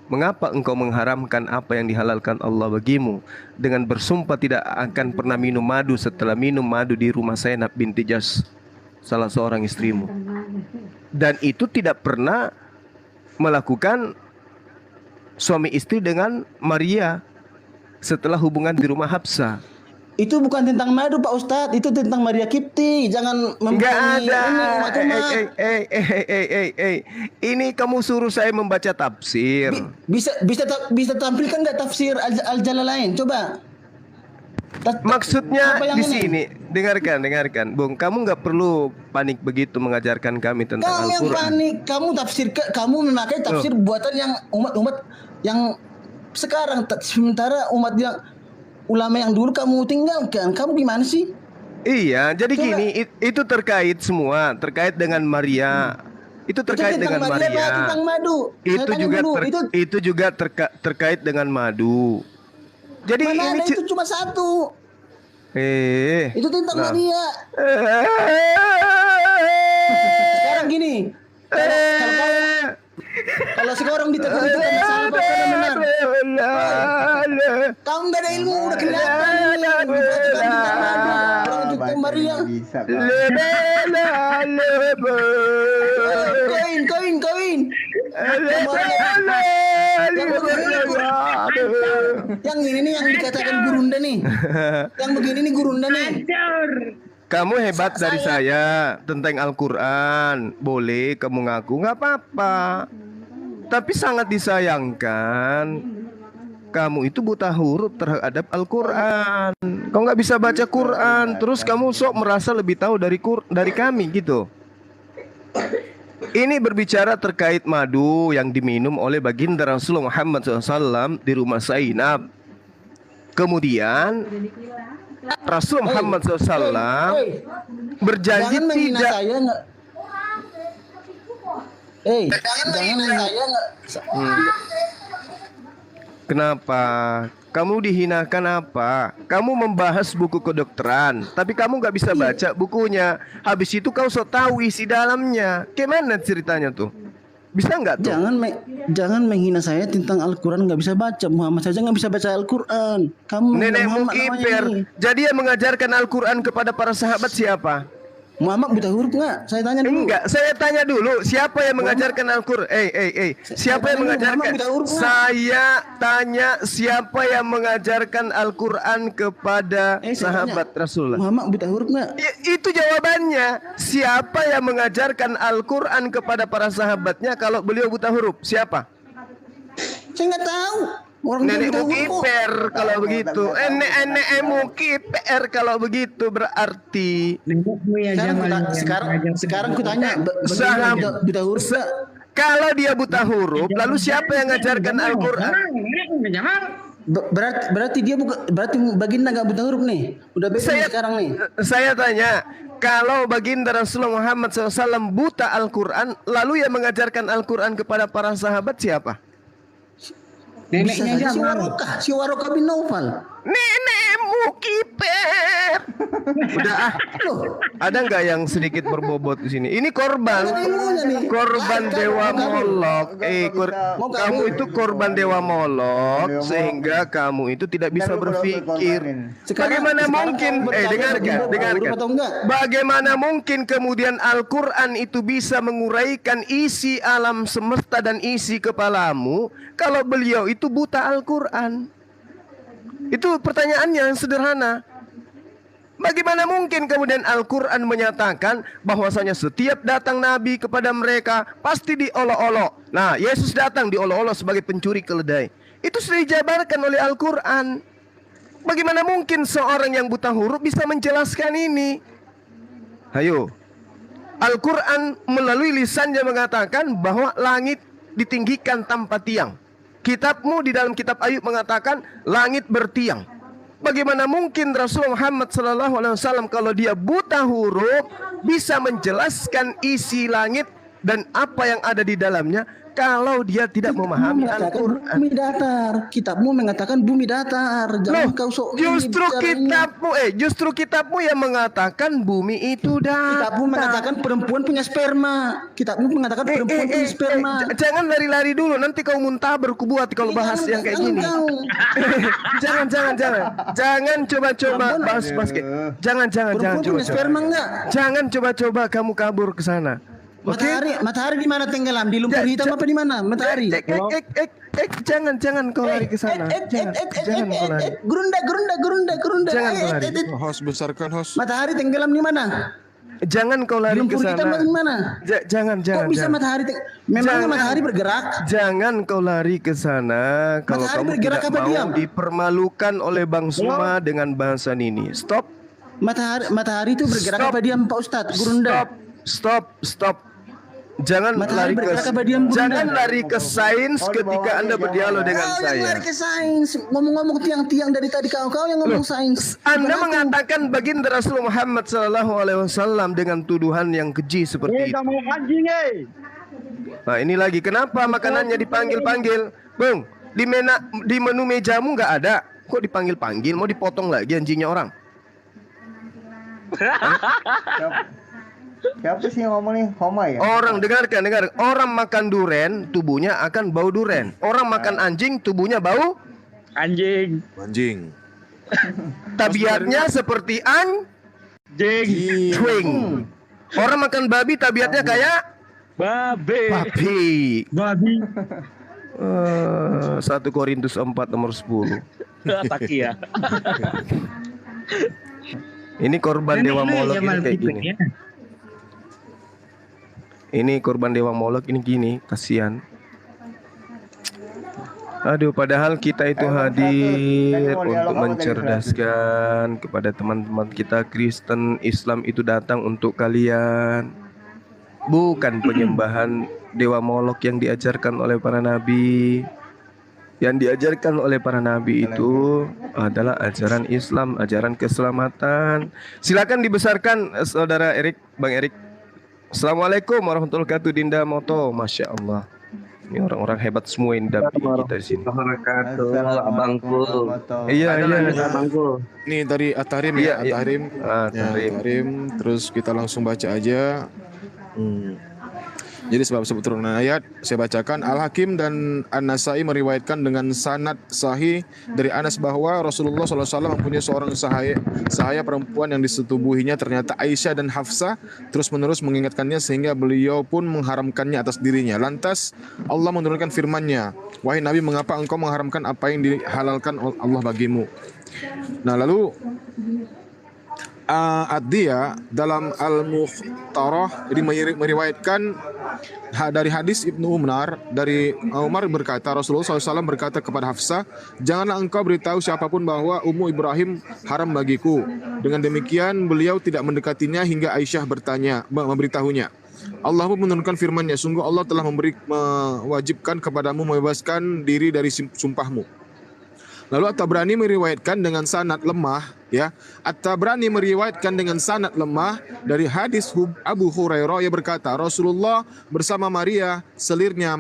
mengapa engkau mengharamkan apa yang dihalalkan Allah bagimu dengan bersumpah tidak akan pernah minum madu setelah minum madu di rumah Zainab binti Jahsh, salah seorang istrimu. Dan itu tidak pernah melakukan suami istri dengan Maria setelah hubungan di rumah Hafsah. Itu bukan tentang madu Pak Ustadz, itu tentang Maria Kipti. Jangan Enggak ada. Ini kamu suruh saya membaca tafsir. Bisa tampilkan nggak tafsir Al-Jalalain? Coba. Maksudnya di sini, dengarkan, Bung. Kamu nggak perlu panik begitu mengajarkan kami tentang Al-Quran. Kamu yang panik, kamu memakai tafsir buatan yang umat yang sekarang, sementara umat yang ulama yang dulu kamu tinggalkan. Kamu di mana sih? Iya, jadi gini, itu terkait semua, terkait dengan Maria. Itu terkait dengan Maria. Tentang madu. Itu juga terkait dengan madu. Jadi mana ini ada itu cuma satu. Itu tentang Maria. Sekarang gini. Kalau sekarang ditegur itu karena salah karena benar. Kamu nggak ada ilmu, udah kelihatan. Orang Maria. Koin. Yang ini nih yang dikatakan gurunda nih. Yang begini nih gurunda nih. Kamu hebat dari saya tentang Al-Quran. Boleh kamu ngaku, nggak apa-apa. Tapi sangat disayangkan kamu itu buta huruf terhadap Al-Quran. Kau nggak bisa baca Quran, terus kamu sok merasa lebih tahu dari kami gitu. Ini berbicara terkait madu yang diminum oleh baginda Rasulullah Muhammad SAW di rumah Zainab. Kemudian Rasul Muhammad SAW berjanji tidak. Kenapa? Kamu dihinakan apa? Kamu membahas buku kedokteran, tapi kamu nggak bisa baca bukunya. Habis itu kau sok tahu isi dalamnya. Gimana ceritanya tuh? Bisa nggak tuh? Jangan menghina saya tentang Al-Quran nggak bisa baca. Muhammad saja nggak bisa baca Al-Quran. Kamu nenekmu kiper. Jadi yang mengajarkan Al-Quran kepada para sahabat siapa? Muhammad buta huruf nggak? Saya tanya dulu. Enggak, saya tanya dulu. Siapa yang mengajarkan Al-Quran? Siapa yang mengajarkan? Saya tanya siapa yang mengajarkan Al-Quran kepada sahabat Rasulullah? Muhammad buta huruf nggak? Itu jawabannya. Siapa yang mengajarkan Al-Quran kepada para sahabatnya kalau beliau buta huruf? Siapa? Saya nggak tahu. Nenekmu kiper kalau begitu. Nenekmu kiper kalau begitu berarti. Sekarang ku tanya, buta huruf nggak? Kalau dia buta huruf, lalu siapa yang ngajarkan Al-Quran? Berarti dia berarti Baginda nggak buta huruf nih. Udah bebas sekarang nih. Saya tanya, kalau Baginda Rasulullah Muhammad SAW buta Al-Quran, lalu yang mengajarkan Al-Quran kepada para sahabat siapa? Neneknya si Warokah bin Naufal. Nenekmu kiper. Udah ada nggak yang sedikit berbobot di sini? Ini korban Dewa Molok. Kamu itu korban Dewa Molok sehingga kamu itu tidak bisa berpikir. Bagaimana mungkin? Dengarkan. Bagaimana mungkin kemudian Al-Quran itu bisa menguraikan isi alam semesta dan isi kepalamu kalau beliau itu buta Al-Quran? Itu pertanyaannya yang sederhana. Bagaimana mungkin kemudian Al-Quran menyatakan bahwasanya setiap datang Nabi kepada mereka pasti diolok-olok. Nah, Yesus datang diolok-olok sebagai pencuri keledai. Itu sudah dijabarkan oleh Al-Quran. Bagaimana mungkin seorang yang buta huruf bisa menjelaskan ini? Ayo. Al-Quran melalui lisannya mengatakan bahwa langit ditinggikan tanpa tiang. Kitabmu di dalam kitab Ayub mengatakan langit bertiang. Bagaimana mungkin Rasulullah Muhammad SAW kalau dia buta huruf bisa menjelaskan isi langit dan apa yang ada di dalamnya kalau dia tidak memahami Al-Quran? Bumi datar. Kitabmu mengatakan bumi datar. Jangan kau sok justru kitabmu yang mengatakan bumi itu datar. Kitabmu mengatakan perempuan punya sperma. Kitabmu mengatakan perempuan punya sperma. Jangan lari-lari dulu, nanti kau muntah berkubuat kalau bahas yang kayak gini. Jangan coba-coba bahas basket. Jangan coba. Jangan coba-coba kamu kabur ke sana. Matahari di mana tenggelam? Di lumpur hitam apa di mana? Matahari. Jangan kau lari ke sana. Jangan kau lari. Gerunda. Jangan kau lari. Host besarkan host. Matahari tenggelam di mana? Jangan kau lari ke sana. Lumpur hitam di mana? Jangan. Kok bisa matahari? Memangnya matahari bergerak? Jangan kau lari ke sana kalau kamu tidak mau dipermalukan oleh Bang Suma dengan bahasan ini. Stop. Matahari itu bergerak apa diam Pak Ustadz? Gerunda. Stop. Jangan lari ke sains ketika Anda berdialog dengan saya. Yang lari ke sains, ngomong-ngomong tiang-tiang dari tadi kau yang ngomong sains. Anda mengatakan Baginda Rasulullah Muhammad SAW dengan tuduhan yang keji seperti itu. Nah ini lagi, kenapa makanannya dipanggil-panggil? Bung, di menu mejamu nggak ada. Kok dipanggil-panggil? Mau dipotong lagi anjingnya orang? Siapa sih yang ngomong nih? Homa ya? Orang dengarkan. Orang makan duren, tubuhnya akan bau duren. Orang makan anjing, tubuhnya bau anjing. Tabiatnya seperti anjing. Orang makan babi, tabiatnya kayak babi. 1 Korintus 4 nomor 10. Taki ya. Ini korban Dewa Molok ini kayak gini. Ini korban Dewa Molok ini gini, kasihan. Aduh, padahal kita itu hadir untuk mencerdaskan kepada teman-teman kita Kristen. Islam itu datang untuk kalian, bukan penyembahan Dewa Molok yang diajarkan oleh para nabi. Yang diajarkan oleh para nabi itu adalah ajaran Islam, ajaran keselamatan. Silakan dibesarkan saudara Erik, Bang Erik. Assalamualaikum warahmatullahi wabarakatuh. Dinda Moto, Masya Allah. Ini orang-orang hebat semua yang dampingi kita di sini. Abangku. Iya. Abangku. Ini dari Atarim ya, Atarim. Terus kita langsung baca aja. Jadi sebab turunan ayat saya bacakan. Al-Hakim dan An-Nasai meriwayatkan dengan sanad sahih dari Anas bahwa Rasulullah SAW mempunyai seorang sahaya perempuan yang disetubuhinya ternyata Aisyah dan Hafsah, terus menerus mengingatkannya sehingga beliau pun mengharamkannya atas dirinya. Lantas Allah menurunkan firman-Nya, wahai Nabi, mengapa engkau mengharamkan apa yang dihalalkan Allah bagimu? Nah lalu Ad-Diya dalam Al-Mukhtarah meriwayatkan dari hadis Ibnu Umar dari Umar berkata, Rasulullah SAW berkata kepada Hafsah, janganlah engkau beritahu siapapun bahwa Ummu Ibrahim haram bagiku. Dengan demikian beliau tidak mendekatinya hingga Aisyah memberitahunya. Allah pun menurunkan firman-Nya, sungguh Allah telah mewajibkan kepadamu membebaskan diri dari sumpahmu. Lalu At-Tabrani meriwayatkan dengan sanad lemah, ya. At-Tabrani meriwayatkan dengan sanad lemah dari hadis Abu Hurairah, ia berkata, Rasulullah bersama Maria selirnya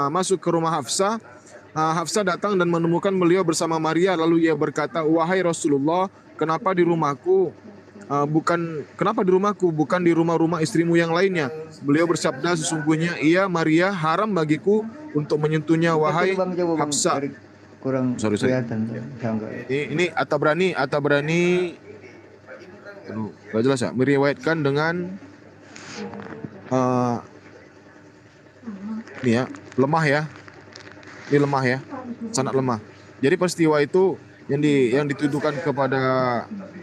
masuk ke rumah Hafsah. Hafsah datang dan menemukan beliau bersama Maria, lalu ia berkata, wahai Rasulullah, kenapa di rumahku bukan di rumah-rumah istrimu yang lainnya? Beliau bersabda, sesungguhnya ia Maria haram bagiku untuk menyentuhnya, wahai Hafsah. Kurang kelihatan. Ini At-Tabrani aduh, gak jelas ya, meriwayatkan dengan ini ya, lemah ya. Ini lemah ya, sangat lemah. Jadi peristiwa itu yang dituduhkan kepada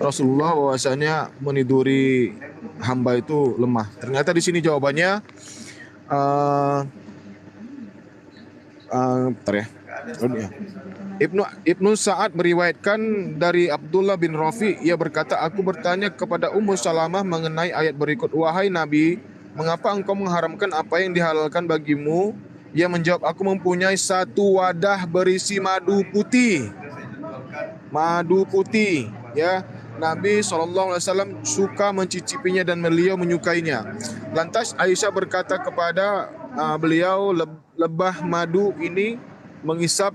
Rasulullah bahwasanya meniduri hamba itu lemah. Ternyata di sini jawabannya Ibnu Sa'ad meriwayatkan dari Abdullah bin Rafi, ia berkata, aku bertanya kepada Ummu Salamah mengenai ayat berikut, wahai Nabi, mengapa engkau mengharamkan apa yang dihalalkan bagimu? Ia menjawab, aku mempunyai satu wadah berisi madu putih, ya. Nabi SAW suka mencicipinya dan beliau menyukainya. Lantas Aisyah berkata kepada beliau, lebah madu ini mengisap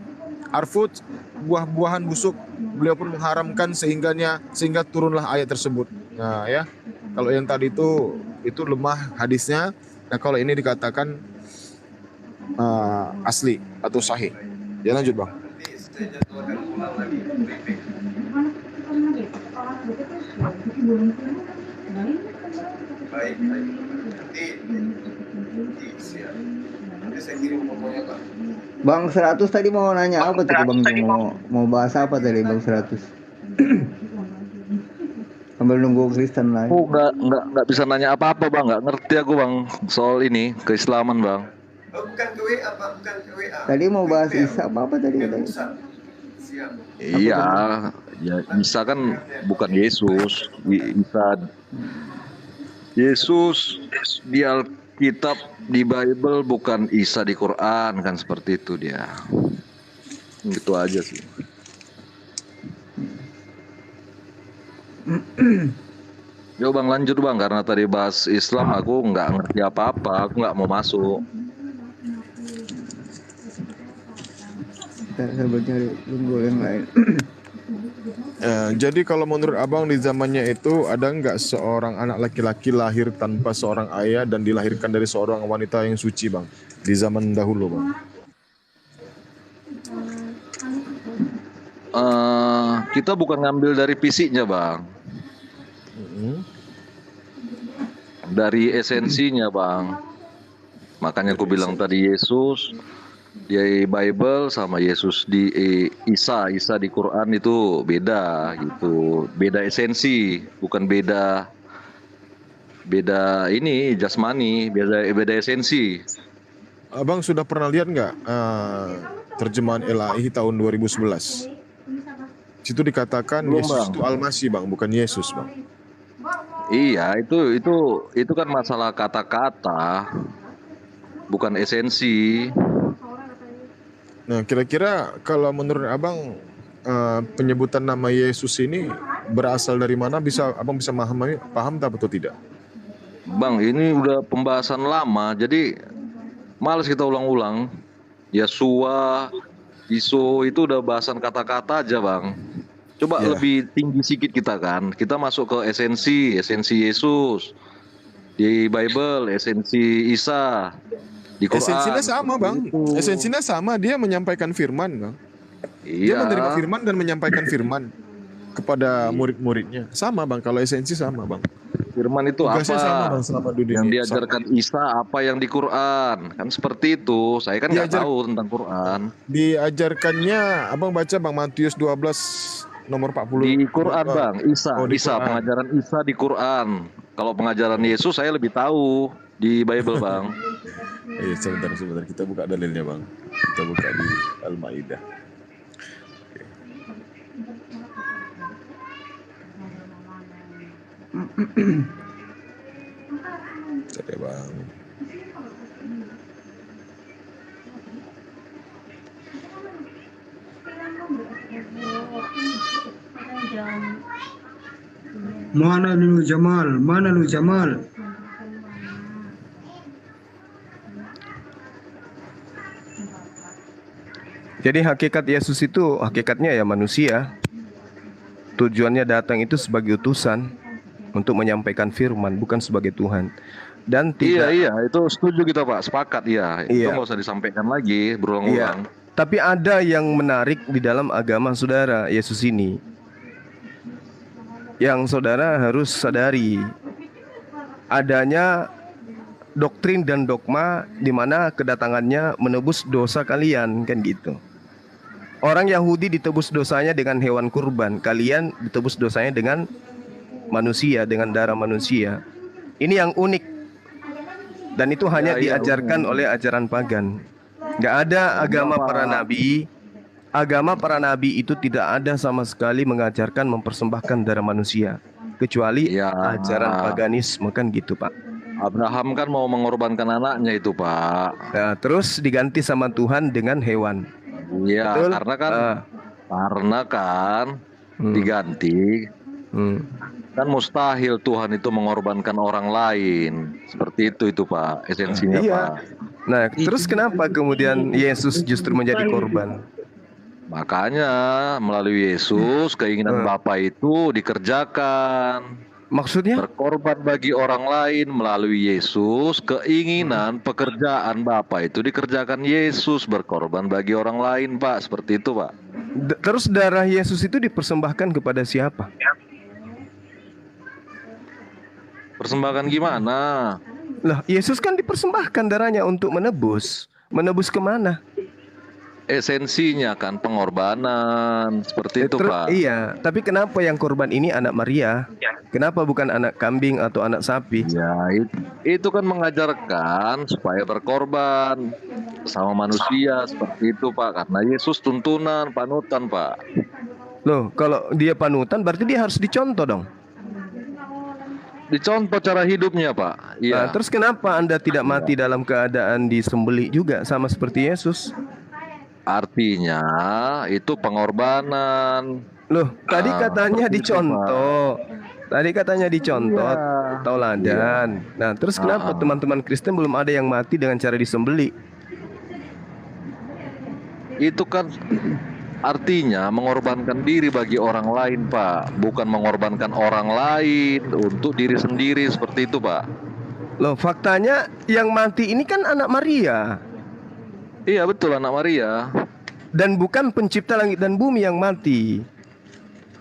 arfut, buah-buahan busuk. Beliau pun mengharamkan sehingga turunlah ayat tersebut. Nah ya, kalau yang tadi itu lemah hadisnya. Nah kalau ini dikatakan asli atau sahih. Ya lanjut bang. Bang 100 tadi mau nanya apa tuh Bang? Mau bahas apa tadi Bang 100? Sambil nunggu Kristen lain. Oh, nggak bisa nanya apa-apa bang, nggak ngerti aku bang soal ini keislaman bang. Tadi mau bahas Isa apa tadi katanya? Iya, ya Isa kan bukan Yesus. Yesus di Alkitab, di Bible, bukan Isa di Quran, kan seperti itu dia. Gitu aja sih. Yo bang lanjut bang, karena tadi bahas Islam aku nggak ngerti apa-apa, aku nggak mau masuk. Saya cari tunggu yang lain. Jadi kalau menurut abang di zamannya itu ada nggak seorang anak laki-laki lahir tanpa seorang ayah dan dilahirkan dari seorang wanita yang suci bang di zaman dahulu bang? Kita bukan ngambil dari fisiknya bang, dari esensinya bang. Makanya aku bilang tadi Yesus di Bible sama Yesus di Isa di Quran itu beda gitu, beda esensi, bukan beda ini jasmani, beda esensi. Abang sudah pernah lihat nggak terjemahan Ilahi tahun 2011? Situ dikatakan belum, Yesus bang. itu Al-Masih bang, bukan Yesus bang. Iya, itu kan masalah kata-kata, bukan esensi. Nah, kira-kira kalau menurut abang penyebutan nama Yesus ini berasal dari mana? Abang bisa paham tak atau tidak? Bang, ini udah pembahasan lama, jadi males kita ulang-ulang. Yesua, Iso itu udah bahasan kata-kata aja bang. Coba lebih tinggi sedikit kita kan. Kita masuk ke esensi Yesus di Bible, esensi Isa di Quran. Esensinya sama bang. Esensinya sama, dia menyampaikan firman bang. Dia Iya. menerima firman dan menyampaikan firman kepada murid-muridnya. Sama bang, kalau esensi sama bang. Firman itu Tugasnya apa? sama bang selama di dunia. Yang diajarkan Isa apa yang di Quran? Kan seperti itu. Saya kan nggak tahu tentang Quran. Diajarkannya, abang baca bang Matius 12 nomor 40. Di Quran, Bang. Isa, Oh, di Isa, Quran. pengajaran Isa di Quran. Kalau pengajaran Yesus saya lebih tahu di Bible, Bang. Sebentar, kita buka dalilnya, Bang. Kita buka di Al-Maidah. Oke, Bang. Mana lu Jamal? Mana lu Jamal? Jadi hakikat Yesus itu hakikatnya ya manusia. Tujuannya datang itu sebagai utusan untuk menyampaikan firman, bukan sebagai Tuhan. Dan tidak, Iya, itu setuju kita, Pak. Sepakat, ya. Itu Iya. nggak usah disampaikan lagi berulang-ulang. Tapi ada yang menarik di dalam agama saudara Yesus ini, yang saudara harus sadari. Adanya doktrin dan dogma di mana kedatangannya menebus dosa kalian, kan gitu. Orang Yahudi ditebus dosanya dengan hewan kurban, kalian ditebus dosanya dengan manusia, dengan darah manusia. Ini yang unik. Dan itu hanya diajarkan oleh ajaran pagan. Nggak ada agama para nabi. Agama para nabi itu tidak ada sama sekali mengajarkan mempersembahkan darah manusia, kecuali ajaran paganisme, kan gitu, Pak. Abraham kan mau mengorbankan anaknya itu, Pak. Nah, terus diganti sama Tuhan dengan hewan. Iya, Betul? karena kan diganti. Kan mustahil Tuhan itu mengorbankan orang lain. Seperti itu Pak, esensinya, Iya. Pak. Nah, terus kenapa kemudian Yesus justru menjadi korban? Makanya melalui Yesus keinginan Bapa itu dikerjakan. Maksudnya? Berkorban bagi orang lain melalui Yesus, keinginan pekerjaan Bapa itu dikerjakan Yesus, berkorban bagi orang lain, Pak. Seperti itu, Pak. Terus darah Yesus itu dipersembahkan kepada siapa? Persembahkan gimana? Lah, Yesus kan dipersembahkan darahnya untuk menebus. Menebus kemana? Esensinya kan pengorbanan, seperti itu, Pak. Iya, tapi kenapa yang korban ini anak Maria? Kenapa bukan anak kambing atau anak sapi? Ya, itu kan mengajarkan supaya berkorban sama manusia, seperti itu, Pak. Karena Yesus tuntunan, panutan, Pak. Loh, kalau dia panutan berarti dia harus dicontoh dong. Dicontoh cara hidupnya, Pak. Iya. Nah, terus kenapa Anda tidak mati dalam keadaan disembelih juga sama seperti Yesus? Artinya itu pengorbanan. Loh, tadi katanya dicontoh. Tadi katanya dicontoh, tauladan. Nah, terus kenapa teman-teman Kristen belum ada yang mati dengan cara disembelih? Itu kan artinya mengorbankan diri bagi orang lain, Pak. Bukan mengorbankan orang lain untuk diri sendiri, seperti itu, Pak. Loh, faktanya yang mati ini kan anak Maria. Iya, betul, anak Maria. Dan bukan pencipta langit dan bumi yang mati.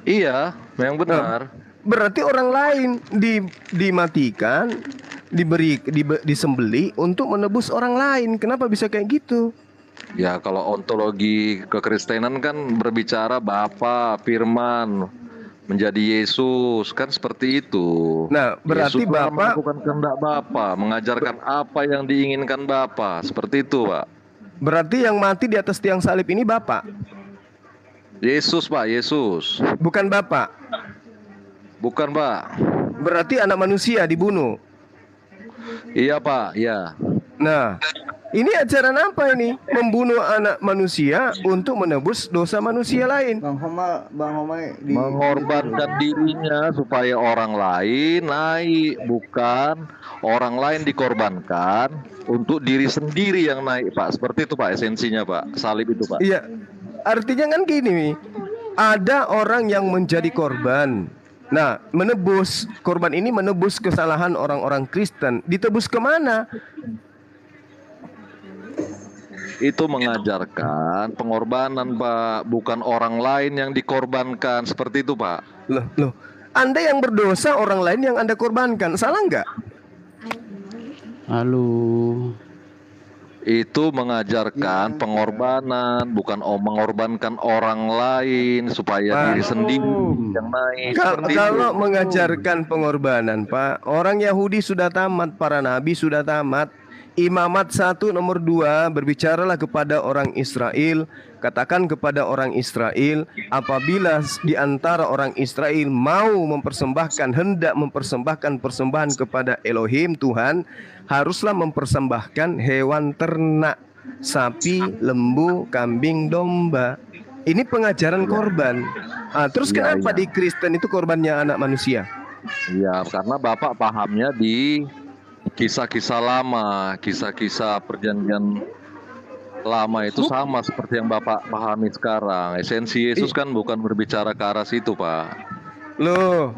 Iya, yang benar. Berarti orang lain dimatikan, disembelih untuk menebus orang lain. Kenapa bisa kayak gitu? Ya, kalau ontologi kekristenan kan berbicara Bapa, Firman menjadi Yesus, kan seperti itu. Nah, berarti Yesus telah Bapa melakukan kehendak Bapa, mengajarkan apa yang diinginkan Bapa, seperti itu, Pak. Berarti yang mati di atas tiang salib ini Bapak? Yesus, Pak, Yesus. Bukan Bapak? Bukan, Pak. Berarti anak manusia dibunuh? Iya, Pak, iya. Nah, ini ajaran apa ini? Membunuh anak manusia untuk menebus dosa manusia lain. Bang Homai Mengorbankan dirinya supaya orang lain naik, bukan orang lain dikorbankan untuk diri sendiri yang naik, Pak. Seperti itu, Pak, esensinya, Pak. Salib itu, Pak. Iya. Artinya kan gini, ada orang yang menjadi korban. Nah, korban ini menebus kesalahan orang-orang Kristen. Ditebus kemana? Itu mengajarkan pengorbanan, Pak, bukan orang lain yang dikorbankan, seperti itu, Pak. Loh, Anda yang berdosa, orang lain yang Anda korbankan, salah nggak? Halo. itu mengajarkan pengorbanan, bukan mengorbankan orang lain supaya diri sendiri yang naik. Kalau mengajarkan pengorbanan, Pak, orang Yahudi sudah tamat, para nabi sudah tamat. Imamat 1 nomor 2, berbicaralah kepada orang Israel, katakan kepada orang Israel, apabila di antara orang Israel mau mempersembahkan, hendak mempersembahkan persembahan kepada Elohim Tuhan, haruslah mempersembahkan hewan ternak, sapi, lembu, kambing, domba. Ini pengajaran korban. Terus kenapa di Kristen itu korbannya anak manusia? Ya, karena Bapak pahamnya di kisah-kisah lama, kisah-kisah perjanjian lama itu sama seperti yang Bapak pahami sekarang. Esensi Yesus kan bukan berbicara ke arah situ, Pak. Loh,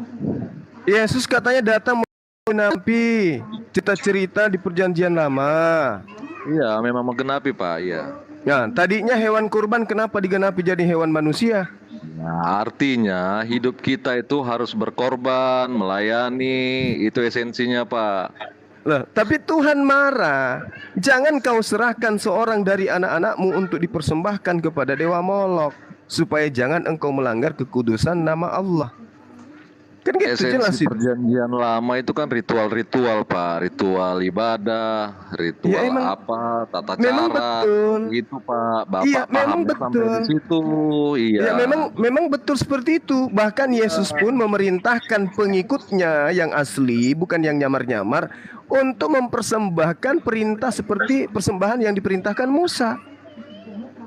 Yesus katanya datang menggenapi cerita-cerita di perjanjian lama. Iya, memang menggenapi, Pak. Iya. Nah, tadinya hewan kurban kenapa digenapi jadi hewan manusia? Nah, artinya hidup kita itu harus berkorban, melayani, itu esensinya, Pak. Loh, tapi Tuhan marah. Jangan kau serahkan seorang dari anak-anakmu untuk dipersembahkan kepada dewa Molok, supaya jangan engkau melanggar kekudusan nama Allah. Kan gitu jelas Esensi itu. perjanjian lama itu kan ritual-ritual, Pak. Ritual ibadah, ritual Ya, emang- tata memang cara, betul. gitu, Pak. Bapak Iya, memang pahamnya sampai betul. di situ. Iya. Ya memang betul seperti itu. Bahkan Yesus pun memerintahkan pengikutnya yang asli, bukan yang nyamar-nyamar, untuk mempersembahkan perintah seperti persembahan yang diperintahkan Musa.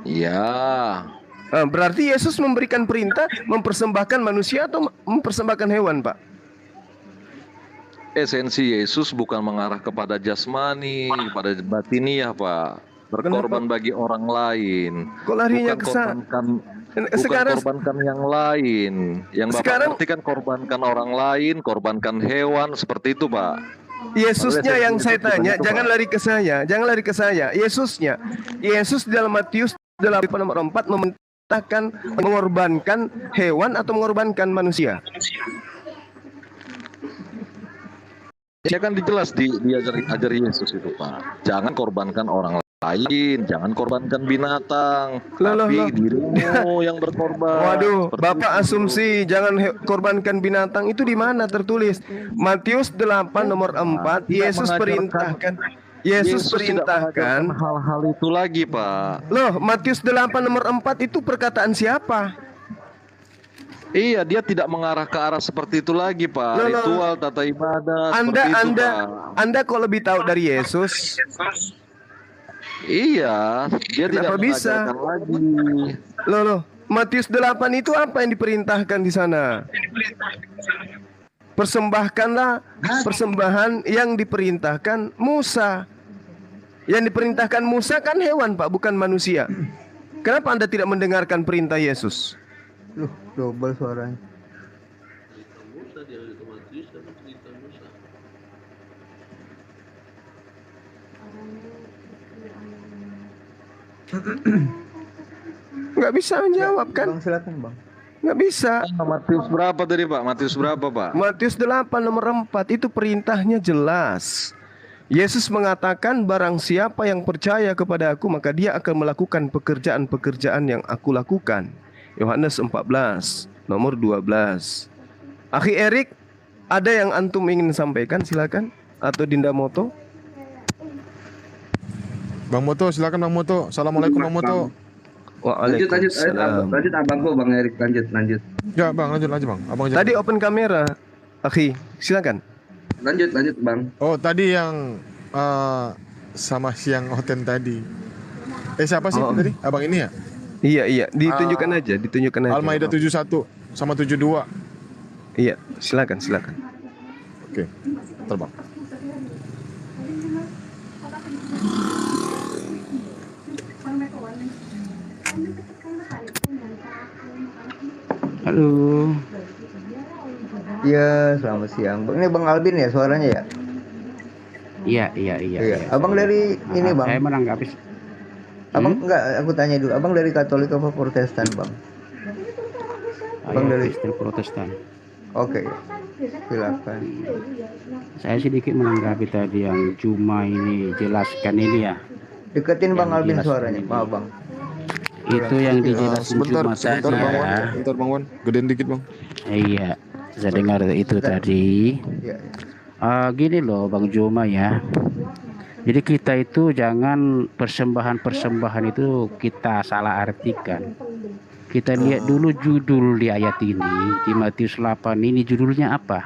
Iya. Berarti Yesus memberikan perintah mempersembahkan manusia atau mempersembahkan hewan, Pak? Esensi Yesus bukan mengarah kepada jasmani, kepada batiniah, Pak. Berkorban bagi orang lain. Kok larinya Bukan ke sana? bukan korbankan yang lain. Yang Bapak Sekarang- ngerti kan korbankan orang lain, korbankan hewan, seperti itu, Pak. Yesusnya Padahal yang esensi saya itu bukan tanya, itu, jangan Pak. lari ke saya, jangan lari ke saya. Yesusnya, Yesus di dalam Matius 8 nomor 4 memerintahkan mengorbankan hewan atau mengorbankan manusia. Ya kan dijelas diajar Yesus itu, Pak. Jangan korbankan orang lain, jangan korbankan binatang, tapi dirimu yang berkorban. Waduh, Bapak asumsi jangan korbankan binatang itu di mana tertulis? Matius 8 nomor 4, Yesus perintahkan. Yesus tidak perintahkan mengajarkan hal-hal itu lagi, Pak. Loh, Matius 8 nomor 4 itu perkataan siapa? Iya, dia tidak mengarah ke arah seperti itu lagi, Pak. Loh, Ritual, tata ibadah, Anda seperti itu, Anda Pak. Anda kok lebih tahu dari Yesus? Iya, dia Kenapa tidak bisa? mengajarkan lagi. Loh, Matius 8 itu apa yang diperintahkan di sana? Persembahkanlah persembahan yang diperintahkan Musa. Yang diperintahkan Musa kan hewan, Pak, bukan manusia. Kenapa Anda tidak mendengarkan perintah Yesus? Loh, double suaranya. Nggak bisa menjawab kan? Bang, silakan, Bang. Nggak bisa. Matius berapa tadi, Pak? Matius berapa, Pak? Matius 8 nomor 4 itu perintahnya jelas. Yesus mengatakan barang siapa yang percaya kepada aku maka dia akan melakukan pekerjaan-pekerjaan yang aku lakukan. Yohanes 14 nomor 12. Akhi Erik, ada yang antum ingin sampaikan silakan, atau Dinda Moto? Bang Moto, silakan Bang Moto. Assalamualaikum Bang Moto. Waalaikumsalam. Lanjut abangku Bang Erik, lanjut. Ya Bang, lanjut Bang. Abang aja. Tadi open kamera, Akhi, silakan. Lanjut Bang. Oh, tadi yang sama siang Oten tadi. Siapa sih tadi? Abang ini ya? Iya, ditunjukkan aja. Al-Maidah 71 sama 72. Iya, silakan. Oke, terbang. Halo. Iya, selamat siang. Ini Bang Albin ya suaranya ya? Iya. Abang dari ini, Bang. Saya menanggapi. Abang enggak, aku tanya dulu. Abang dari Katolik apa Protestan, Bang? Abang dari Kristen Protestan. Oke. Silakan. Saya sedikit menanggapi tadi yang Juma ini jelaskan ini ya. Deketin Bang Yang Albin jelas suaranya, ini. maaf Bang. Itu yang dijelasin Sebentar, cuma sebentar Bang Wan, saja. sebentar Bang Wan, gedein dikit Bang. Iya, saya dengar itu tadi. Iya. Gini loh Bang Juma ya. Jadi kita itu jangan persembahan-persembahan itu kita salah artikan. Kita lihat dulu judul di ayat ini, di Matius 8 ini judulnya apa?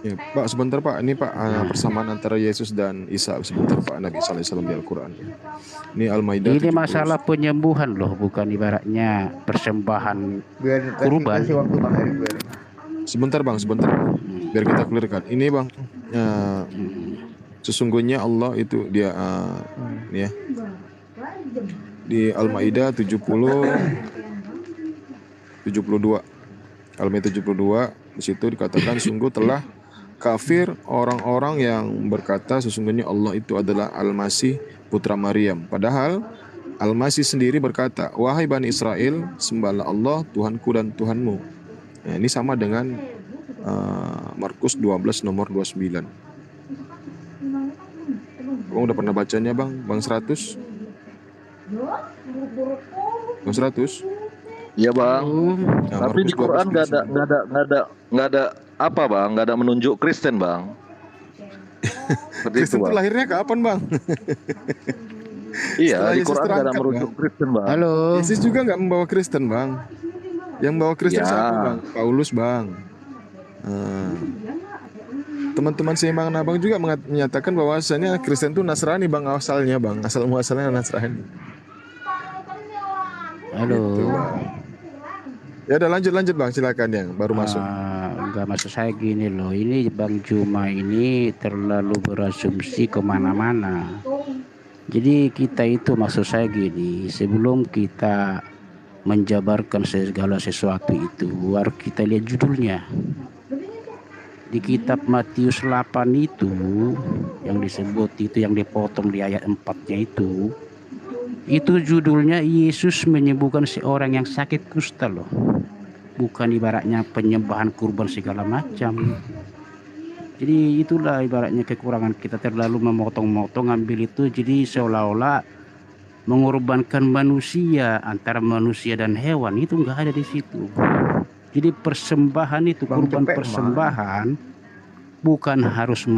Ya, Pak, sebentar Pak. Ini Pak persamaan antara Yesus dan Isa. Sebentar Pak, Nabi sallallahu alaihi wasallam di Al-Qur'an. Ini Al-Maidah. Ini 70. masalah penyembuhan loh, bukan ibaratnya persembahan kurban. Kasih waktu Bang Erik biar. Sebentar Bang, sebentar. Biar kita clearkan. Ini Bang, sesungguhnya Allah itu dia ini ya. Di Al-Maidah 72. Al-Maidah 72 di situ dikatakan sungguh telah kafir orang-orang yang berkata sesungguhnya Allah itu adalah Al-Masih putra Maryam. Padahal Al-Masih sendiri berkata, "Wahai Bani Israel, sembahlah Allah Tuhanku dan Tuhanmu." Nah, ini sama dengan Markus 12 nomor 29. Bang udah pernah bacanya Bang? Bang 100? Bang 100? Iya Bang. Nah, Tapi di Markus Quran 12, nggak ada apa Bang? Nggak ada menunjuk Kristen Bang. Seperti Kristen itu itu Bang. lahirnya kapan Bang? Iya, Setelah di Yesus Quran nggak ada terangkat, merujuk Bang. Kristen Bang. Halo. Yesus juga nggak membawa Kristen Bang. Yang bawa Kristen Ya. siapa Bang? Paulus Bang. Teman-teman seimbang Abang juga menyatakan bahwasanya Kristen itu Nasrani Bang asalnya Bang. Asal muasalnya Nasrani. Halo. Gitu, Bang. Ya udah lanjut Bang, silakan yang baru masuk. Enggak, maksud saya gini loh, ini Bang Juma ini terlalu berasumsi kemana-mana. Jadi kita itu maksud saya gini, sebelum kita menjabarkan segala sesuatu itu, harus kita lihat judulnya. Di kitab Matius 8 itu, yang disebut itu yang dipotong di ayat 4-nya itu judulnya Yesus menyembuhkan seorang yang sakit kusta loh. Bukan ibaratnya penyembahan kurban segala macam. Jadi itulah ibaratnya kekurangan kita, terlalu memotong-motong ambil itu, jadi seolah-olah mengorbankan manusia, antara manusia dan hewan itu enggak ada di situ. Jadi persembahan itu, kurban persembahan bukan harus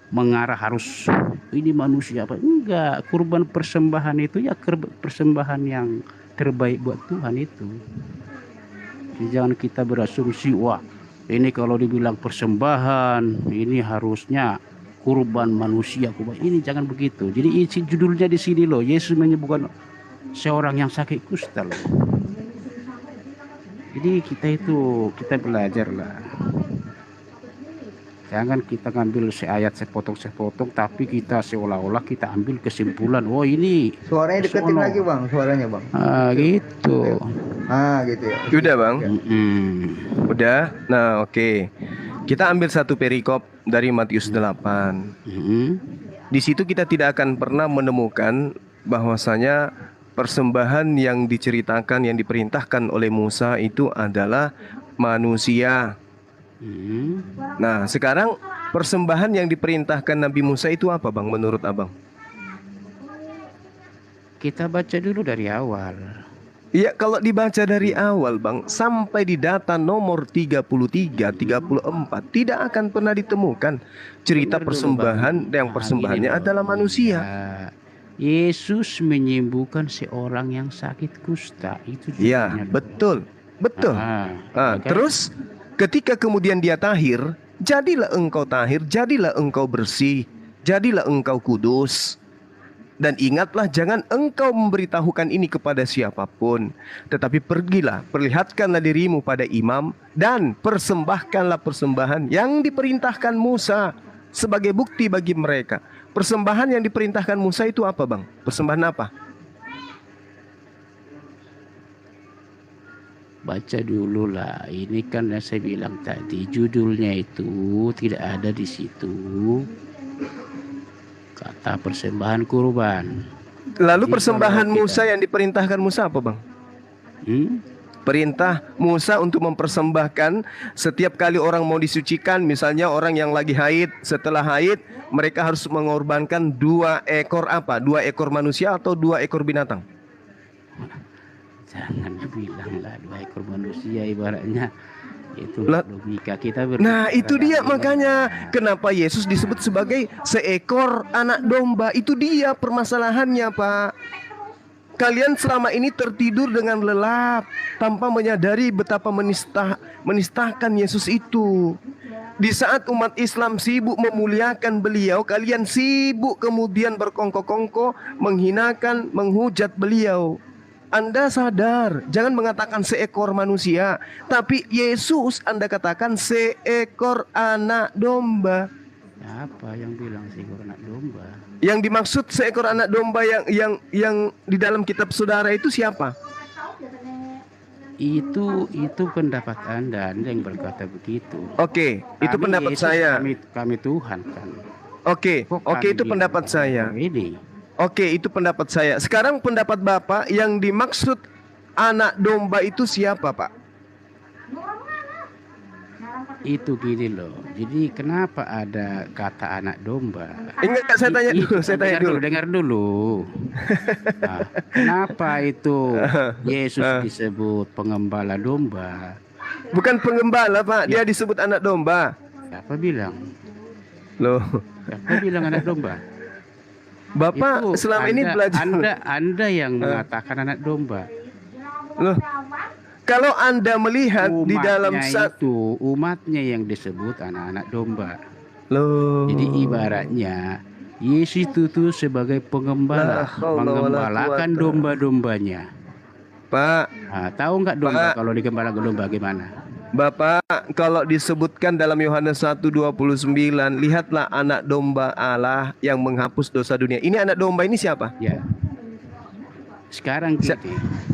mengarah harus ini manusia apa, enggak. Kurban persembahan itu ya persembahan yang terbaik buat Tuhan itu. Jadi jangan kita berasumsi wah ini kalau dibilang persembahan ini harusnya kurban manusia, kurban ini, jangan begitu. Jadi isi judulnya di sini loh, Yesus menyembuhkan seorang yang sakit kusta loh. Jadi kita belajar lah. Jangan kita ngambil seayat sepotong-sepotong, tapi kita seolah-olah kita ambil kesimpulan, oh ini Suaranya deketin lagi Bang, suaranya Bang. Gitu. Gitu ya. Udah Bang? Udah? Nah oke. Kita ambil satu perikop dari Matius 8. Di situ kita tidak akan pernah menemukan bahwasanya persembahan yang diceritakan, yang diperintahkan oleh Musa itu adalah manusia. Nah sekarang persembahan yang diperintahkan Nabi Musa itu apa Bang menurut Abang? Kita baca dulu dari awal. Iya, kalau dibaca dari awal Bang, sampai di data nomor 33, 34 tidak akan pernah ditemukan cerita persembahan yang persembahannya adalah manusia. Yesus menyembuhkan seorang yang sakit kusta, itu Iya, betul. Terus ketika kemudian dia tahir, jadilah engkau tahir, jadilah engkau bersih, jadilah engkau kudus. Dan ingatlah, jangan engkau memberitahukan ini kepada siapapun, tetapi pergilah, perlihatkanlah dirimu pada imam, dan persembahkanlah persembahan yang diperintahkan Musa sebagai bukti bagi mereka. Persembahan yang diperintahkan Musa itu apa Bang? Persembahan apa? Baca dulu lah. Ini kan yang saya bilang tadi, judulnya itu tidak ada di situ kata persembahan kurban. Lalu persembahan Musa yang diperintahkan Musa apa Bang? Perintah Musa untuk mempersembahkan setiap kali orang mau disucikan, misalnya orang yang lagi haid, setelah haid mereka harus mengorbankan 2 ekor apa? 2 ekor manusia atau 2 ekor binatang? Jangan dibilang lah 2 ekor manusia, ibaratnya itu logika kita. Nah itu dia makanya kenapa Yesus disebut sebagai seekor anak domba. Itu dia permasalahannya, Pak. Kalian selama ini tertidur dengan lelap tanpa menyadari betapa menistahkan Yesus itu. Di saat umat Islam sibuk memuliakan beliau, kalian sibuk kemudian berkongko-kongko menghinakan, menghujat beliau. Anda sadar, jangan mengatakan seekor manusia, tapi Yesus Anda katakan seekor anak domba. Apa yang bilang seekor anak domba? Yang dimaksud seekor anak domba yang di dalam kitab saudara itu siapa? Itu pendapat Anda yang berkata begitu. Oke, itu pendapat saya. Kami Tuhan kan. Oke, itu pendapat saya. Oke, itu pendapat saya. Sekarang pendapat Bapak, yang dimaksud anak domba itu siapa, Pak? Itu gini loh. Jadi kenapa ada kata anak domba? Enggak, saya tanya dulu. Dengar dulu. Nah, kenapa itu Yesus disebut pengembala domba? Bukan pengembala, Pak. Dia disebut anak domba. Siapa bilang? Loh. Siapa bilang anak domba? Bapak itu selama ini belajar. Anda yang mengatakan anak domba. Loh. Kalau Anda melihat di dalam satu umatnya yang disebut anak-anak domba. Loh. Jadi ibaratnya Yesus itu sebagai pengembala, mengembalakan domba-dombanya. Pak, nah, tahu nggak domba kalau digembala domba gimana? Bapak, kalau disebutkan dalam Yohanes 1:29, lihatlah anak domba Allah yang menghapus dosa dunia. Ini anak domba ini siapa? Ya. Sekarang gitu.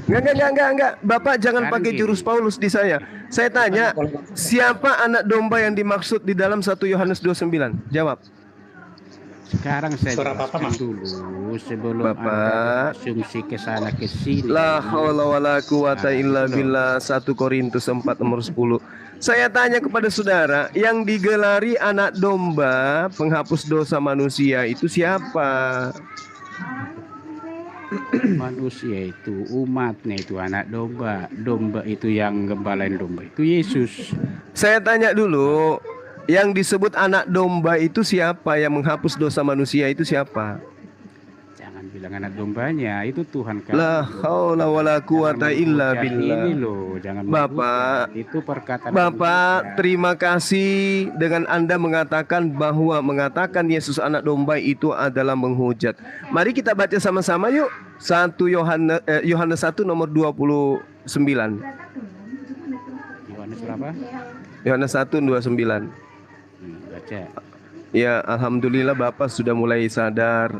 Enggak. Bapak jangan pakai jurus Paulus di saya. Saya tanya, siapa anak domba yang dimaksud di dalam 1 Yohanes 2:9? Jawab. Sekarang saya jelaskan dulu sebelum Anda asumsi ke sana ke sini. La haula wala quwata illa billah. 1 Korintus 4:10. Saya tanya kepada saudara, yang digelari anak domba penghapus dosa manusia itu siapa? Manusia itu umatnya itu anak domba. Domba itu yang gembalain domba itu Yesus. Saya tanya dulu, yang disebut anak domba itu siapa? Yang menghapus dosa manusia itu siapa? Jangan bilang anak dombanya, itu Tuhan kan. La haula wala quwata illa billah. Ini loh, jangan Bapak, itu perkataan Bapak, terima kasih dengan Anda mengatakan bahwa mengatakan Yesus anak domba itu adalah menghujat. Mari kita baca sama-sama yuk. 1 Yohanes 1 nomor 29. Yohanes berapa? Yohanes 1:29. Baca. Ya, alhamdulillah Bapak sudah mulai sadar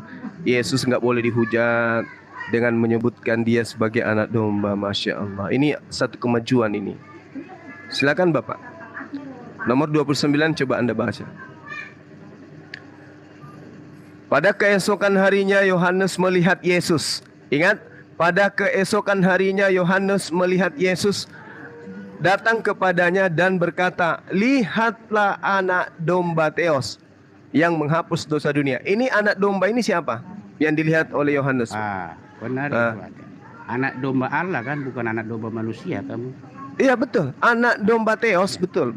Yesus nggak boleh dihujat dengan menyebutkan dia sebagai anak domba. Masya Allah, ini satu kemajuan ini. Silakan Bapak. Nomor 29 coba Anda baca. Pada keesokan harinya Yohanes melihat Yesus. Ingat, pada keesokan harinya Yohanes melihat Yesus datang kepadanya dan berkata, lihatlah anak domba Theos yang menghapus dosa dunia. Ini anak domba ini siapa yang dilihat oleh Yohanes? Benar itu. Anak domba Allah kan, bukan anak domba manusia kamu. Iya betul, anak domba Theos, betul.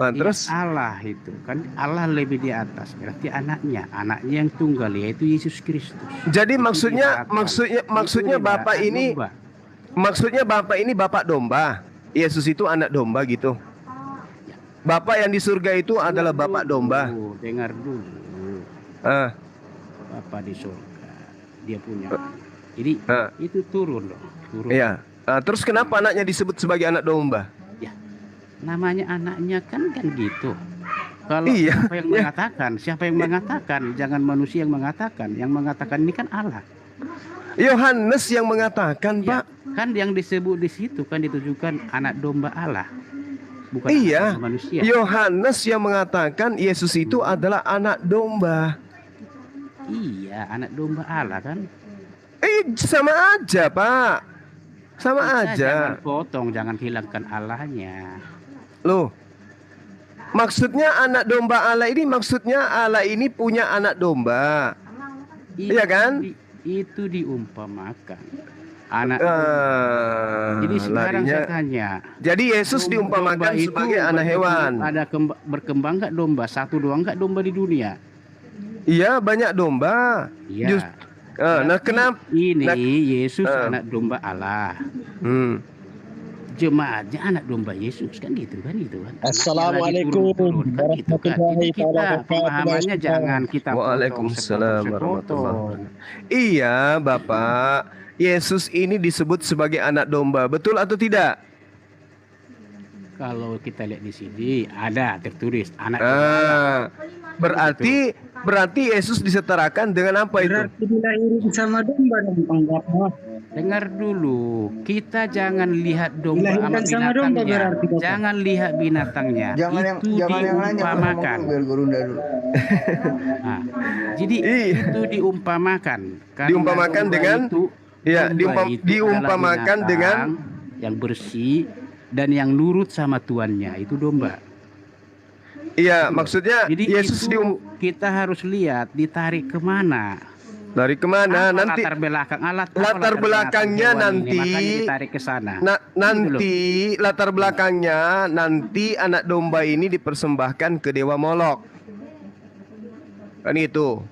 Nah, terus Allah itu kan, Allah lebih di atas, berarti anaknya yang tunggal yaitu Yesus Kristus. Jadi maksudnya Bapak ini domba. Maksudnya Bapak ini Bapak domba. Yesus itu anak domba gitu. Bapak yang di surga itu adalah Bapak domba. Dengar dulu. Bapak di surga, dia punya. Jadi itu turun loh. Iya. Terus kenapa anaknya disebut sebagai anak domba? Ya, namanya anaknya kan gitu. Kalau siapa yang mengatakan? Jangan manusia yang mengatakan. Yang mengatakan ini kan Allah. Yohanes yang mengatakan, Pak. Kan yang disebut di situ kan ditujukan anak domba Allah. Bukan manusia. Yohanes yang mengatakan Yesus itu adalah anak domba. Iya, anak domba Allah kan. Sama aja, Pak. Sama Kita aja. jangan potong, jangan hilangkan Allahnya. Loh, maksudnya anak domba Allah ini, maksudnya Allah ini punya anak domba. Iya kan? Itu diumpamakan. Anak domba. Jadi sekarang larinya. saya tanya. Jadi Yesus diumpamakan Domba sebagai itu anak hewan. Ada berkembang nggak domba? Satu doang nggak domba di dunia? Iya, banyak domba. Iya. Nah, kenapa? Ini Yesus anak domba Allah. Jemaatnya anak domba Yesus kan gitu kan. Assalamualaikum warahmatullahi Kita pemahamannya jangan kita Waalaikumsalam warahmatullahi wabarakatuh. Iya, Bapak. Yesus ini disebut sebagai anak domba, betul atau tidak? Kalau kita lihat di sini ada tertulis anak domba. Berarti Yesus disetarakan dengan apa itu? Berarti dilahirin sama domba dong, Bapak. Dengar dulu, kita jangan lihat domba sama Dilahirkan sama domba binatangnya. berarti, Bapak. Jangan lihat binatangnya. Jangan yang diumpamakan. biar Gurunda dulu. Nah, jadi itu diumpamakan. Karena Diumpamakan domba dengan itu, ya, domba itu diumpamakan adalah dengan binatang yang bersih dan yang nurut sama tuannya, itu domba. Iya, maksudnya Jadi Yesus itu kita harus lihat ditarik kemana. Dari kemana? Apa Nanti latar belakang latar belakangnya hewan ini? nanti Makanya ditarik ke sana. nanti latar belakangnya nanti anak domba ini dipersembahkan ke dewa Molok. Kan itu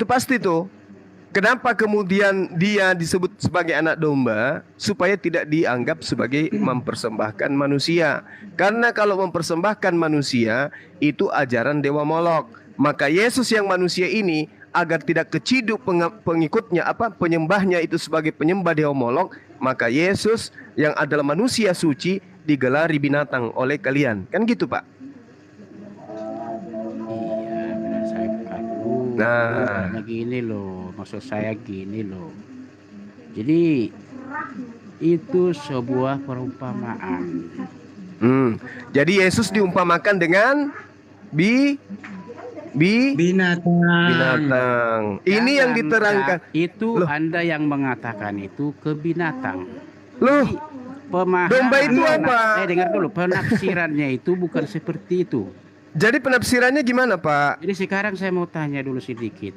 pasti tuh. Kenapa kemudian dia disebut sebagai anak domba? Supaya tidak dianggap sebagai mempersembahkan manusia. Karena kalau mempersembahkan manusia itu ajaran dewa Molok. Maka Yesus yang manusia ini agar tidak keciduk pengikutnya penyembahnya itu sebagai penyembah dewa Molok, maka Yesus yang adalah manusia suci digelari binatang oleh kalian. Kan gitu, Pak? Iya, benar saya aduh. Nah, Gini loh, maksud saya gini loh. Jadi itu sebuah perumpamaan. Jadi Yesus diumpamakan dengan binatang. Ini yang diterangkan. Itu Anda yang mengatakan itu ke binatang. Loh, pemahaman domba itu apa? Dengar dulu, penafsirannya itu bukan seperti itu. Jadi penafsirannya gimana, Pak? Jadi sekarang saya mau tanya dulu sedikit.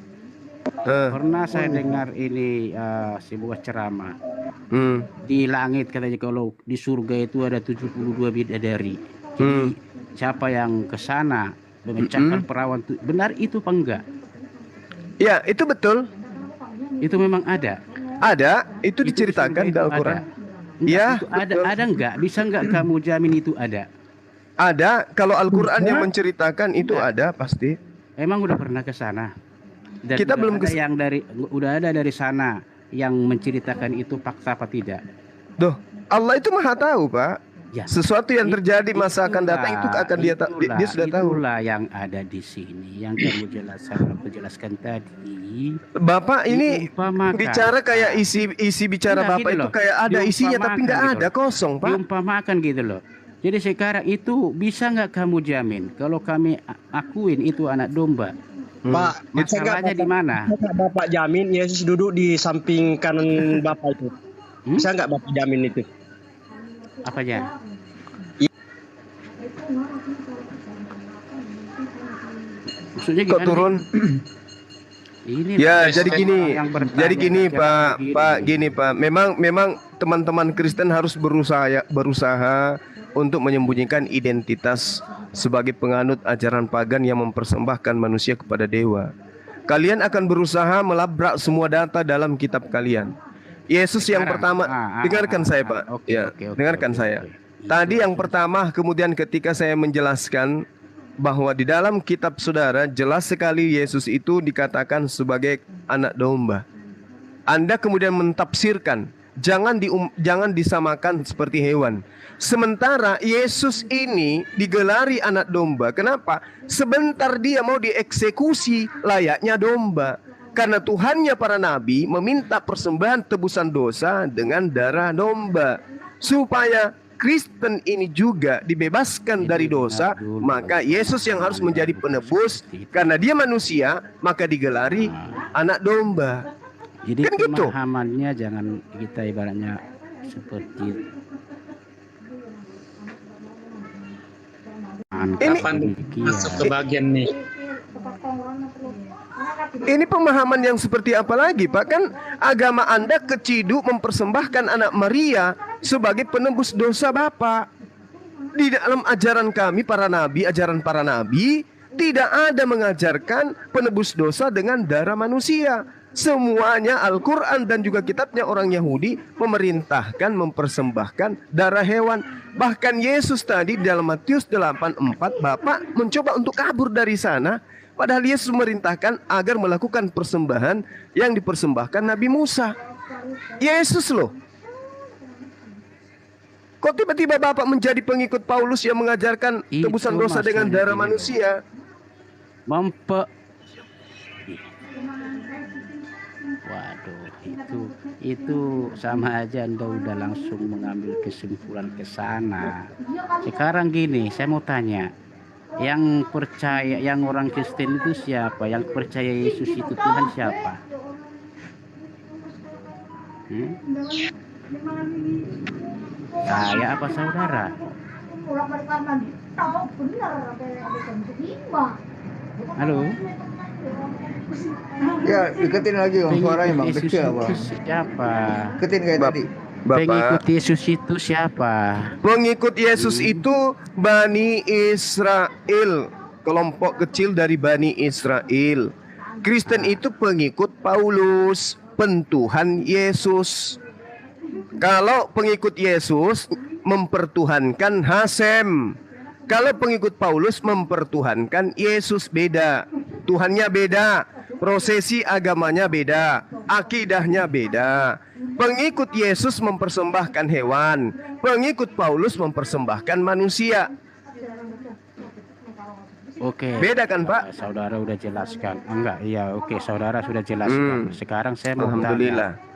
Pernah saya dengar ini sebuah ceramah. Di langit katanya kalau di surga itu ada 72 bidadari. Jadi siapa yang ke sana memecahkan perawan itu, benar itu apa enggak? Ya, itu betul. Itu memang ada. Ada, itu diceritakan di Al-Qur'an. Ya, ada enggak? Bisa enggak kamu jamin itu ada? Ada, kalau Al-Qur'an yang menceritakan itu ada pasti. Emang udah pernah ke sana? Dan Kita belum udah ada dari sana yang menceritakan itu fakta apa tidak? Duh, Allah itu Maha tahu, Pak. Ya, sesuatu yang terjadi masa akan datang itu akan dia sudah tahu. Itulah yang ada di sini yang kamu jelaskan tadi. Bapak ini bicara kayak isi bicara Bapak itu kayak ada isinya tapi nggak ada, kosong, Pak. Diumpamakan gitu loh. Jadi sekarang itu bisa nggak kamu jamin kalau kami akuin itu anak domba? Pak, masalahnya di mana? Bapak jamin Yesus duduk di samping kanan Bapak itu. Bisa nggak Bapak jamin itu? Apanya? Maksudnya kok turun? Ini ya, jadi gini Pak, Pak. Memang teman-teman Kristen harus berusaha untuk menyembunyikan identitas sebagai penganut ajaran pagan yang mempersembahkan manusia kepada dewa. Kalian akan berusaha melabrak semua data dalam kitab kalian. Yesus yang pertama, dengarkan saya, Pak. Dengarkan saya. Tadi yang pertama, kemudian ketika saya menjelaskan bahwa di dalam kitab saudara jelas sekali Yesus itu dikatakan sebagai anak domba. Anda kemudian mentafsirkan, jangan disamakan seperti hewan. Sementara Yesus ini digelari anak domba. Kenapa? Sebentar dia mau dieksekusi layaknya domba. Karena Tuhannya para nabi meminta persembahan tebusan dosa dengan darah domba. Supaya Kristen ini juga dibebaskan dari dosa, maka Yesus yang harus menjadi penebus. Karena dia manusia, maka digelari anak domba. Jadi Kan gitu. pemahamannya jangan kita ibaratnya seperti Ini Masuk ke bagian nih. Ini pemahaman yang seperti apa lagi, Pak? Kan agama Anda keciduk mempersembahkan anak Maria sebagai penebus dosa Bapak. Di dalam ajaran kami para nabi, ajaran para nabi tidak ada mengajarkan penebus dosa dengan darah manusia. Semuanya Al-Quran dan juga kitabnya orang Yahudi memerintahkan mempersembahkan darah hewan. Bahkan Yesus tadi dalam Matius 8:4 Bapak mencoba untuk kabur dari sana. Padahal Yesus memerintahkan agar melakukan persembahan yang dipersembahkan Nabi Musa. Yesus loh. Kok tiba-tiba Bapak menjadi pengikut Paulus yang mengajarkan tebusan dosa dengan darah manusia? Waduh, itu sama aja Anda udah langsung mengambil kesimpulan ke sana. Sekarang gini, saya mau tanya, yang percaya, yang orang Kristen itu siapa? Yang percaya Yesus itu Tuhan siapa? Saya apa saudara? Halo? Ya, deketin lagi Bang suaranya Bang, kecil Bang. Siapa? Deketin kayak tadi. Pengikut Yesus itu siapa? Pengikut Yesus itu Bani Israel, kelompok kecil dari Bani Israel. Kristen itu pengikut Paulus, pentuhan Yesus. Kalau pengikut Yesus mempertuhankan Hasem. Kalau pengikut Paulus mempertuhankan Yesus, beda. Tuhannya beda, prosesi agamanya beda, akidahnya beda. Pengikut Yesus mempersembahkan hewan, pengikut Paulus mempersembahkan manusia. Oke. Beda kan, Pak? Saudara udah jelaskan. Enggak, iya, oke, saudara sudah jelaskan. Sekarang saya mau Alhamdulillah. tanya.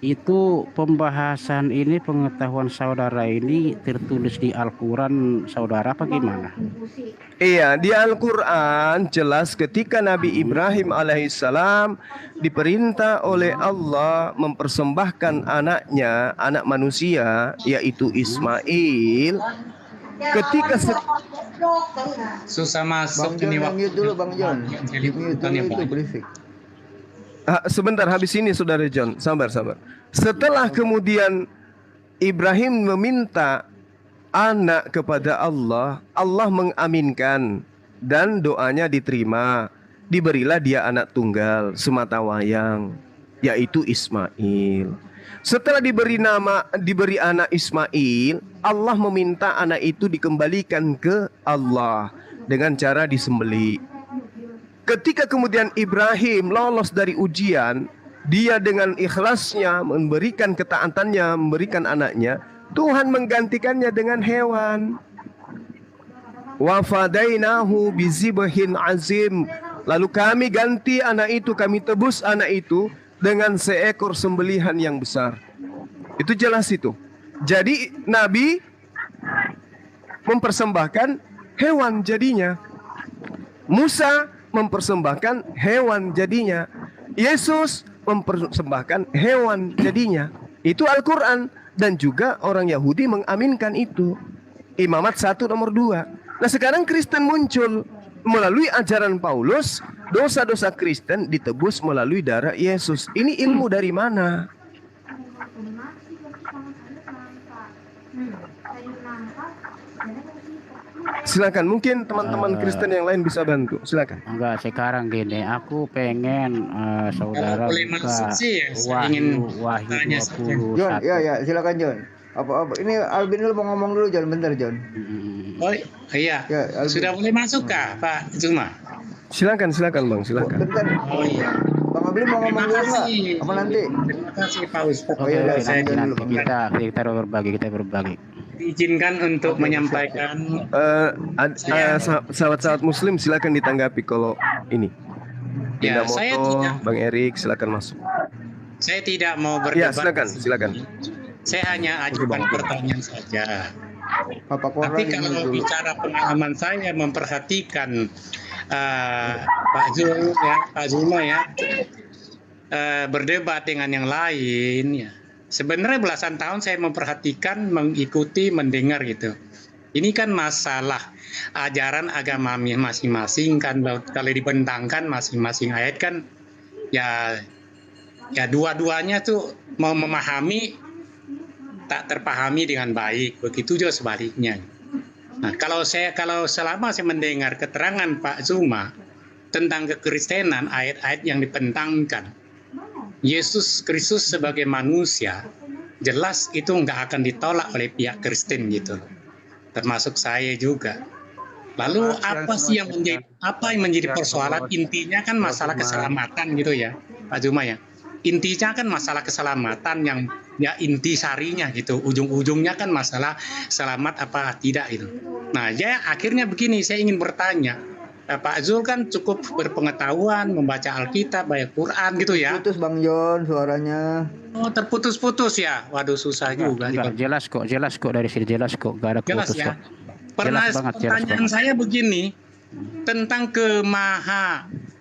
Itu pembahasan ini, pengetahuan saudara ini tertulis di Al-Quran saudara apa gimana? Iya, di Al-Quran jelas ketika Nabi Ibrahim alaihissalam diperintah oleh Allah mempersembahkan anaknya, anak manusia, yaitu Ismail. Ketika susah masuk Bang ini John, mute dulu Bang John. Mute dulu itu berisik. Sebentar, habis ini Saudara John, sabar. Setelah kemudian Ibrahim meminta anak kepada Allah, Allah mengaminkan dan doanya diterima. Diberilah dia anak tunggal sematawayang, yaitu Ismail. Setelah diberi anak Ismail, Allah meminta anak itu dikembalikan ke Allah dengan cara disembelih. Ketika kemudian Ibrahim lolos dari ujian, dia dengan ikhlasnya memberikan ketaatannya, memberikan anaknya, Tuhan menggantikannya dengan hewan. Wa fadainahu bizibhin azim. Lalu kami ganti anak itu, kami tebus anak itu dengan seekor sembelihan yang besar. Itu jelas itu. Jadi Nabi mempersembahkan hewan jadinya. Musa mempersembahkan hewan jadinya. Yesus mempersembahkan hewan jadinya. Itu Al-Quran. Dan juga orang Yahudi mengaminkan itu. Imamat 1 nomor 2. Nah sekarang Kristen muncul. Melalui ajaran Paulus, dosa-dosa Kristen ditebus melalui darah Yesus. Ini ilmu dari mana? Silakan, mungkin teman-teman Kristen yang lain bisa bantu. Silakan. Enggak, sekarang gini, aku pengen saudara buka Wahyu 20. John, ya, silakan John. Apa ini Albin dulu mau ngomong dulu John, bentar John. Oh iya. Ya, Sudah boleh masuk kah Pak Zuma? Silakan Bang, silakan. Bentar. Oh iya. Bang Albin mau ngomong dulu nggak? Apa nanti? Terima kasih Pak Ustaz. Oke, nanti kita berbagi. Diizinkan untuk menyampaikan sahabat-sahabat Muslim silakan ditanggapi kalau ini. Ya, Moto, saya tidak. Bang Erik silakan masuk. Saya tidak mau Ya, berdebat. silakan. Saya hanya ajukan pertanyaan saja. Apa Tapi kalau bicara pengalaman saya memperhatikan Pak Zul ya, Pak Zuma ya, berdebat dengan yang lain ya. Sebenarnya belasan tahun saya memperhatikan, mengikuti, mendengar gitu. Ini kan masalah ajaran agama masing-masing kan, kalau dibentangkan masing-masing ayat kan ya dua-duanya tuh mau memahami tak terpahami dengan baik, begitu juga sebaliknya. Nah, kalau selama saya mendengar keterangan Pak Zuma tentang kekristenan, ayat-ayat yang dibentangkan Yesus Kristus sebagai manusia, jelas itu nggak akan ditolak oleh pihak Kristen gitu, termasuk saya juga. Lalu apa sih yang menjadi persoalan? Intinya kan masalah keselamatan gitu ya, Pak Zuma ya. Intinya kan masalah keselamatan yang ya inti sarinya gitu. Ujung-ujungnya kan masalah selamat apa tidak itu. Nah, ya akhirnya begini, saya ingin bertanya. Pak Zul kan cukup berpengetahuan, membaca Alkitab, baca Quran gitu ya. Putus Bang John suaranya. Oh, terputus-putus ya. Waduh, susah juga. Jelas kok dari sini jelas kok, gak ada jelas putus ya. kok. Pertanyaan saya begini tentang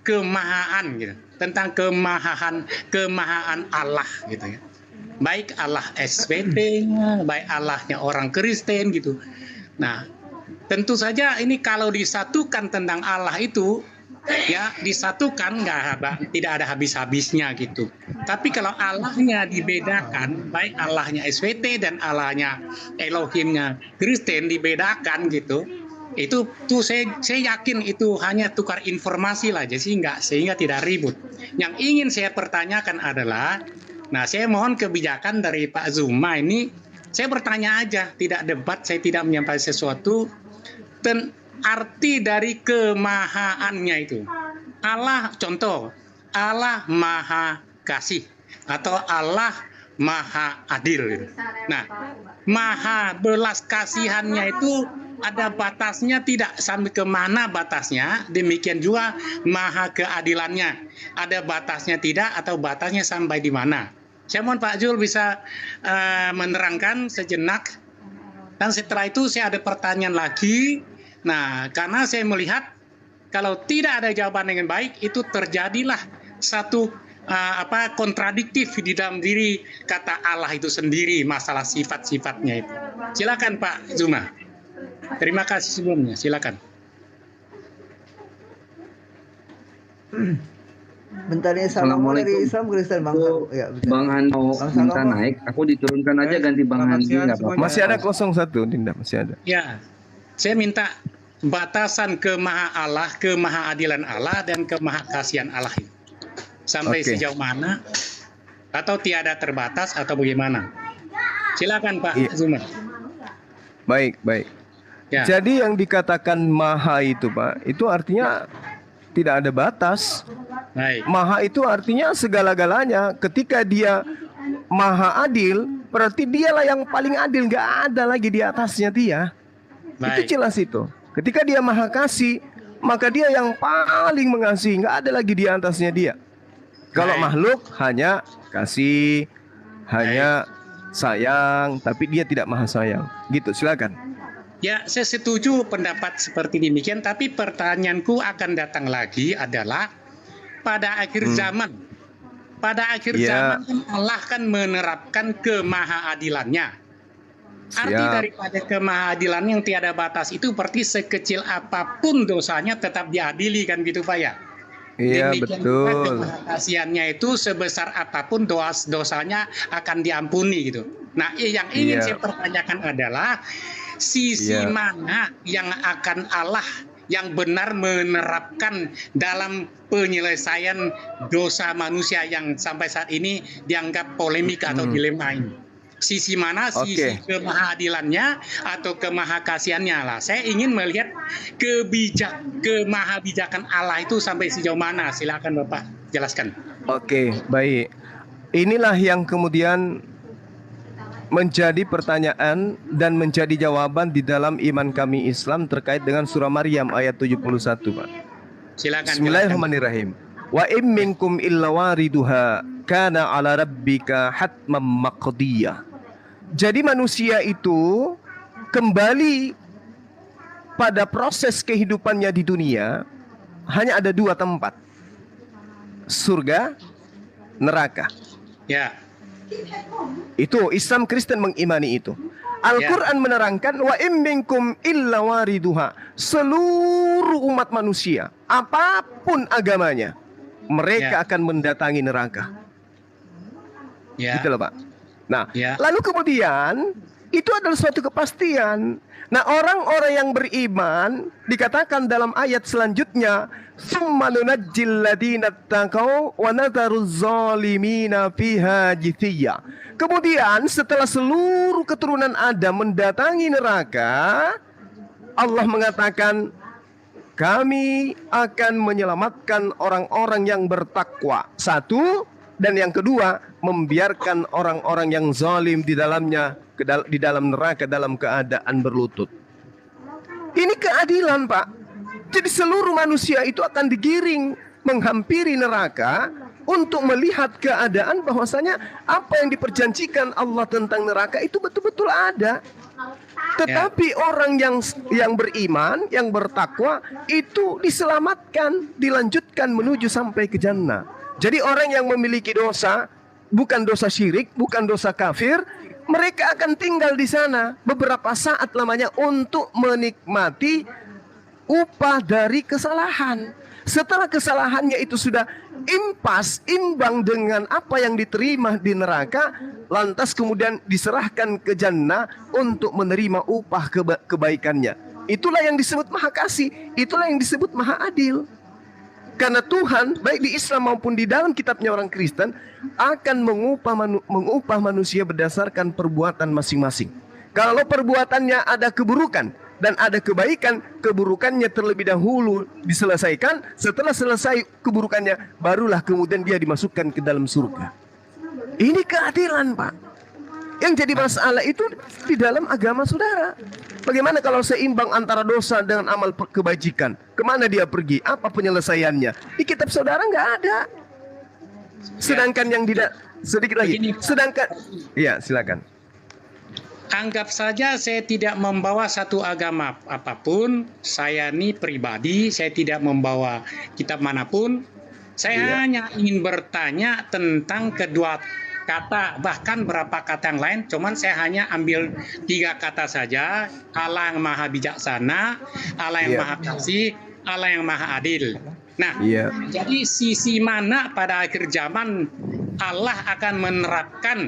kemahaan gitu, tentang kemahaan Allah gitu ya. Baik Allah SBT-nya, baik Allahnya orang Kristen gitu. Nah, tentu saja ini kalau disatukan tentang Allah itu ya disatukan tidak ada habis-habisnya gitu. Tapi kalau Allahnya dibedakan, baik Allahnya SWT dan Allahnya Elohimnya Kristen dibedakan gitu, itu tuh saya yakin itu hanya tukar informasi lah, sehingga tidak ribut. Yang ingin saya pertanyakan adalah, nah saya mohon kebijakan dari Pak Zuma ini, saya bertanya aja, tidak debat, saya tidak menyampaikan sesuatu. Arti dari kemahaannya itu, Allah contoh, Allah maha kasih atau Allah maha adil gitu. Nah, maha belas kasihannya itu ada batasnya tidak, sampai ke mana batasnya, demikian juga maha keadilannya ada batasnya tidak, atau batasnya sampai di mana. Saya mohon Pak Zul bisa menerangkan sejenak, dan setelah itu saya ada pertanyaan lagi. Nah, karena saya melihat kalau tidak ada jawaban dengan baik, itu terjadilah satu kontradiktif di dalam diri kata Allah itu sendiri, masalah sifat-sifatnya itu. Silakan Pak Zuma. Terima kasih sebelumnya. Silakan. Bentar ya, salam dari Islam Kristen Bang. Ya, Bang Hando minta naik, aku diturunkan aja ganti Bang Handi nggak apa-apa. Masih ada 01 Dinda, masih ada. Ya, saya minta batasan kemahaadilan Allah dan kemahakasihan Allah itu sampai sejauh mana, atau tiada terbatas atau bagaimana? Silakan Pak Zuma. Baik. Ya. Jadi yang dikatakan maha itu Pak, itu artinya tidak ada batas. Baik. Maha itu artinya segala-galanya. Ketika dia maha adil, berarti dialah yang paling adil, nggak ada lagi di atasnya dia. Baik. Itu jelas itu. Ketika dia maha kasih, maka dia yang paling mengasihi, nggak ada lagi di atasnya dia. Kalau makhluk hanya kasih, hanya sayang, tapi dia tidak maha sayang. Gitu, silakan. Ya, saya setuju pendapat seperti demikian, tapi pertanyaanku akan datang lagi adalah pada akhir zaman. Pada akhir zaman Allah kan menerapkan kemahaadilannya. Arti daripada kemahaadilan yang tiada batas itu berarti sekecil apapun dosanya tetap diadili kan gitu Pak ya. Iya, betul. Kemahakasihannya itu sebesar apapun dosanya akan diampuni gitu. Nah, yang ingin saya pertanyakan adalah sisi mana yang akan Allah yang benar menerapkan dalam penyelesaian dosa manusia yang sampai saat ini dianggap polemik atau dilema ini. Sisi mana, sisi kemahaadilannya atau kemahakasihannya lah. Saya ingin melihat kemahabijakan Allah itu sampai sejauh mana. Silakan Bapak jelaskan. Oke, baik. Inilah yang kemudian menjadi pertanyaan dan menjadi jawaban di dalam iman kami Islam terkait dengan surah Maryam ayat 71, Pak. Silakan. Bismillahirrahmanirrahim. Wa im minkum illa wariduha kana ala rabbika hatmam maqdiyah. Jadi manusia itu kembali pada proses kehidupannya di dunia hanya ada dua tempat. Surga neraka. Ya. Itu Islam, Kristen mengimani itu. Al-Quran menerangkan wa im minkum illa wariduha. Seluruh umat manusia, apapun agamanya, mereka akan mendatangi neraka. Gitu loh Pak. Nah, lalu kemudian itu adalah suatu kepastian. Nah, orang-orang yang beriman dikatakan dalam ayat selanjutnya, "Tsumma nunajjil ladina taqaw wa nadharuz zalimina fiha jithiya." Kemudian setelah seluruh keturunan Adam mendatangi neraka, Allah mengatakan, kami akan menyelamatkan orang-orang yang bertakwa. Satu, dan yang kedua, membiarkan orang-orang yang zalim di dalamnya, di dalam neraka dalam keadaan berlutut. Ini keadilan, Pak. Jadi seluruh manusia itu akan digiring menghampiri neraka untuk melihat keadaan bahwasanya apa yang diperjanjikan Allah tentang neraka itu betul-betul ada. Tetapi orang yang beriman, yang bertakwa itu diselamatkan, dilanjutkan menuju sampai ke jannah. Jadi orang yang memiliki dosa, bukan dosa syirik, bukan dosa kafir, mereka akan tinggal di sana beberapa saat lamanya untuk menikmati upah dari kesalahan. Setelah kesalahannya itu sudah imbang dengan apa yang diterima di neraka, lantas kemudian diserahkan ke jannah untuk menerima upah kebaikannya. Itulah yang disebut maha kasih, itulah yang disebut maha adil. Karena Tuhan, baik di Islam maupun di dalam kitabnya orang Kristen, akan mengupah manusia berdasarkan perbuatan masing-masing. Kalau perbuatannya ada keburukan dan ada kebaikan, keburukannya terlebih dahulu diselesaikan. Setelah selesai keburukannya, barulah kemudian dia dimasukkan ke dalam surga. Ini keadilan, Pak. Yang jadi masalah itu di dalam agama saudara. Bagaimana kalau seimbang antara dosa dengan amal kebajikan? Kemana dia pergi? Apa penyelesaiannya? Di kitab saudara nggak ada. Sedangkan yang tidak, sedikit lagi. Sedangkan, ya silakan. Anggap saja saya tidak membawa satu agama apapun, saya ini pribadi, saya tidak membawa kitab manapun. Saya hanya ingin bertanya tentang kedua kata, bahkan berapa kata yang lain, cuman saya hanya ambil 3 kata saja. Allah yang maha bijaksana, Allah yang maha kasih, Allah yang maha adil. Nah, jadi sisi mana pada akhir zaman Allah akan menerapkan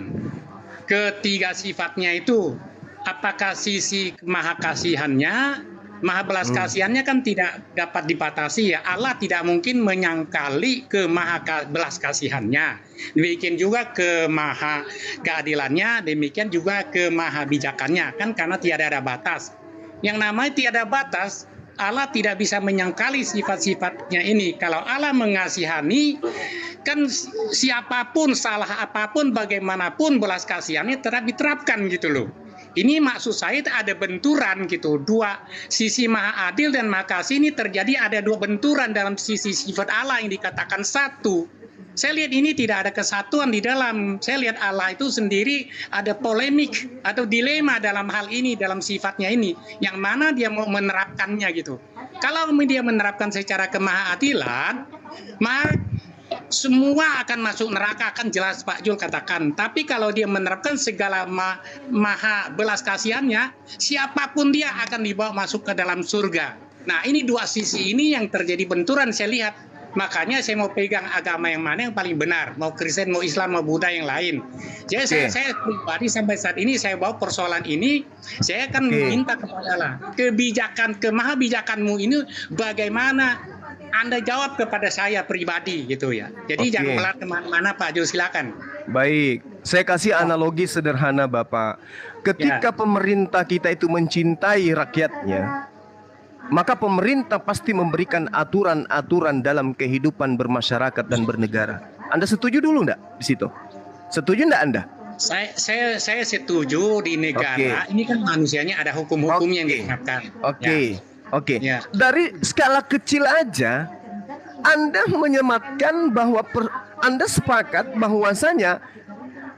ketiga sifatnya itu? Apakah sisi maha kasihannya, maha belas kasihannya kan tidak dapat dibatasi ya. Allah tidak mungkin menyangkali ke maha belas kasihannya. Demikian juga ke maha keadilannya, demikian juga ke maha bijakannya. Kan karena tidak ada batas. Yang namanya tiada batas, Allah tidak bisa menyangkali sifat-sifatnya ini. Kalau Allah mengasihani, kan siapapun, salah apapun, bagaimanapun belas kasihannya tetap diterapkan gitu loh. Ini maksud saya ada benturan gitu. Dua sisi maha adil dan maha kasih ini terjadi, ada dua benturan dalam sisi sifat Allah yang dikatakan satu. Saya lihat ini tidak ada kesatuan di dalam. Saya lihat Allah itu sendiri ada polemik atau dilema dalam hal ini, dalam sifatnya ini. Yang mana dia mau menerapkannya gitu. Kalau dia menerapkan secara kemahaadilan, maka semua akan masuk neraka, akan jelas Pak Jul katakan. Tapi kalau dia menerapkan segala maha belas kasihannya, siapapun dia akan dibawa masuk ke dalam surga. Nah, ini dua sisi ini yang terjadi benturan saya lihat. Makanya saya mau pegang agama yang mana yang paling benar, mau Kristen, mau Islam, mau Buddha yang lain. Jadi saya pribadi sampai saat ini saya bawa persoalan ini, saya akan minta kepada Allah, kebijakan, kemahabijakanmu ini bagaimana Anda jawab kepada saya pribadi gitu ya. Jadi jangan melar kemana-mana Pak Jo, silakan. Baik, saya kasih analogi sederhana Bapak. Ketika pemerintah kita itu mencintai rakyatnya, maka pemerintah pasti memberikan aturan-aturan dalam kehidupan bermasyarakat dan bernegara. Anda setuju dulu enggak di situ? Setuju enggak Anda? Saya setuju di negara. Ini kan manusianya ada hukum-hukumnya yang diterapkan. Oke. Dari skala kecil aja Anda menyematkan bahwa Anda sepakat bahwasanya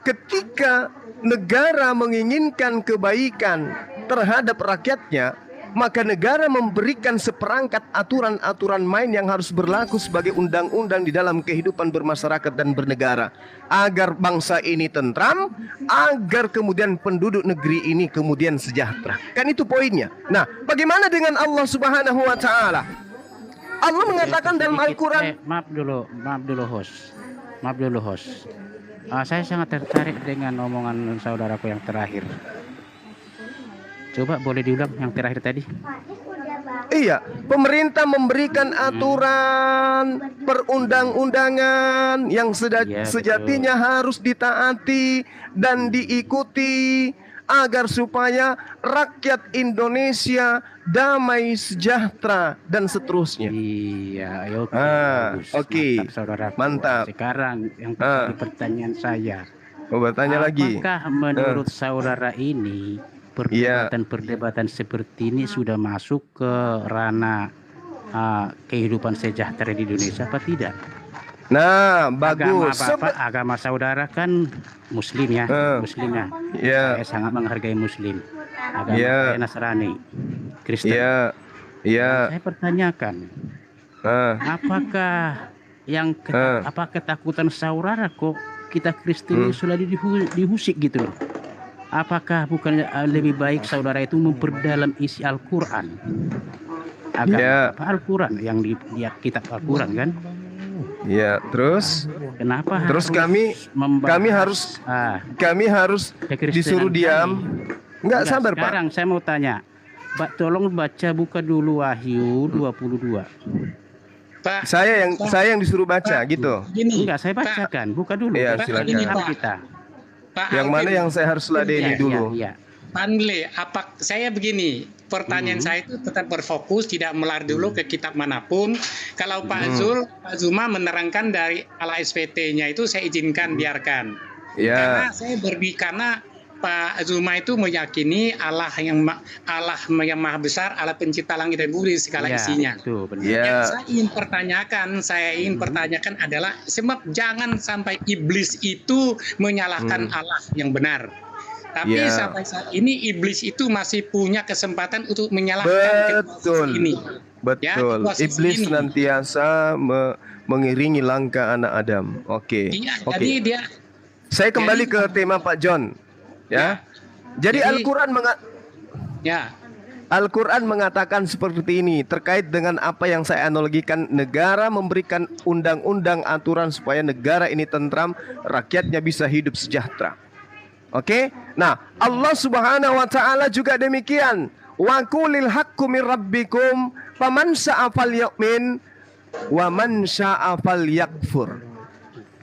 ketika negara menginginkan kebaikan terhadap rakyatnya, maka negara memberikan seperangkat aturan-aturan main yang harus berlaku sebagai undang-undang di dalam kehidupan bermasyarakat dan bernegara, agar bangsa ini tentram, agar kemudian penduduk negeri ini kemudian sejahtera. Kan itu poinnya. Nah, bagaimana dengan Allah Subhanahu wa taala? Allah mengatakan dalam Al-Quran. Maaf dulu host. Saya sangat tertarik dengan omongan saudaraku yang terakhir. Coba boleh diulang yang terakhir tadi? Iya, pemerintah memberikan aturan perundang-undangan yang sejatinya harus ditaati dan diikuti agar supaya rakyat Indonesia damai, sejahtera, dan seterusnya. Iya, ayo. Oke. Mantap. Sekarang yang tadi pertanyaan saya. Bertanya lagi. Apakah menurut saudara ini perdebatan seperti ini sudah masuk ke ranah kehidupan sejahtera di Indonesia apa tidak? Nah, bagus. Agama saudara kan Muslim ya, Muslimnya. Saya sangat menghargai Muslim. Agama saya Nasrani, Kristen. Saya pertanyakan, apakah apa ketakutan saudara kok kita Kristen sudah dihusik gitu loh? Apakah bukan lebih baik saudara itu memperdalam isi Al-Quran? Al-Quran yang di kitab Al-Quran kan? Ya, terus kenapa terus kami harus disuruh diam? Enggak, sabar, Pak. Sekarang saya mau tanya. Pak, tolong buka dulu Wahyu 22. Pak, saya yang disuruh baca gitu. Enggak, saya bacakan. Buka dulu. Ya, silakan. Kita. Pak yang mana yang saya harus ladeni dulu? Panle, saya begini, pertanyaan saya itu tetap berfokus, tidak melar dulu ke kitab manapun. Kalau Pak Zuma menerangkan dari ala SPT-nya itu saya izinkan biarkan. Karena saya karena Pak Zuma itu meyakini Allah yang maha besar, Allah pencipta langit dan bumi segala isinya. Yang saya ingin pertanyakan adalah sebab jangan sampai iblis itu menyalahkan Allah yang benar. Tapi sampai saat ini iblis itu masih punya kesempatan untuk menyalahkan ini. Betul. Iblis senantiasa mengiringi langkah anak Adam. Oke. Jadi saya kembali ke tema Pak John. Jadi Al-Quran mengatakan seperti ini terkait dengan apa yang saya analogikan, negara memberikan undang-undang aturan supaya negara ini tentram, rakyatnya bisa hidup sejahtera. Oke? Nah, Allah Subhanahu wa taala juga demikian. Wa qulil haqqu min rabbikum faman syaa'a falyu'min wa man syaa'a falyakfur.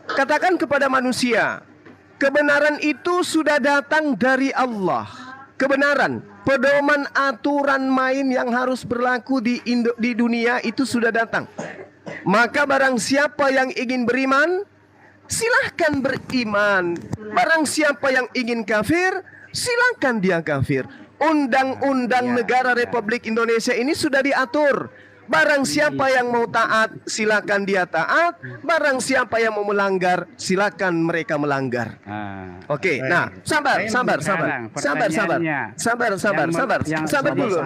Katakan kepada manusia, kebenaran itu sudah datang dari Allah. Kebenaran, pedoman aturan main yang harus berlaku di dunia itu sudah datang. Maka barang siapa yang ingin beriman, silahkan beriman. Barang siapa yang ingin kafir, silahkan dia kafir. Undang-undang negara Republik Indonesia ini sudah diatur. Barang siapa yang mau taat, silakan dia taat. Barang siapa yang mau melanggar, silakan mereka melanggar. Oke, nah, sabar dulu.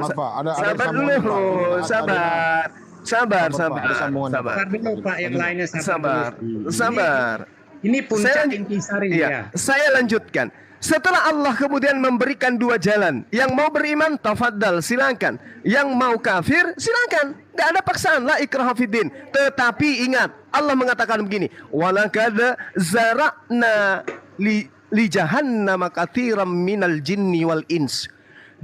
Sabar. Ini puncak intisari ya. Saya lanjutkan. Setelah Allah kemudian memberikan dua jalan. Yang mau beriman, tafadhal, silakan. Yang mau kafir, silakan. Gak ada paksaan, la ikraha fiddin. Tetapi ingat, Allah mengatakan begini, walaqad zara'na li jahannama katsiran minal jinni wal ins.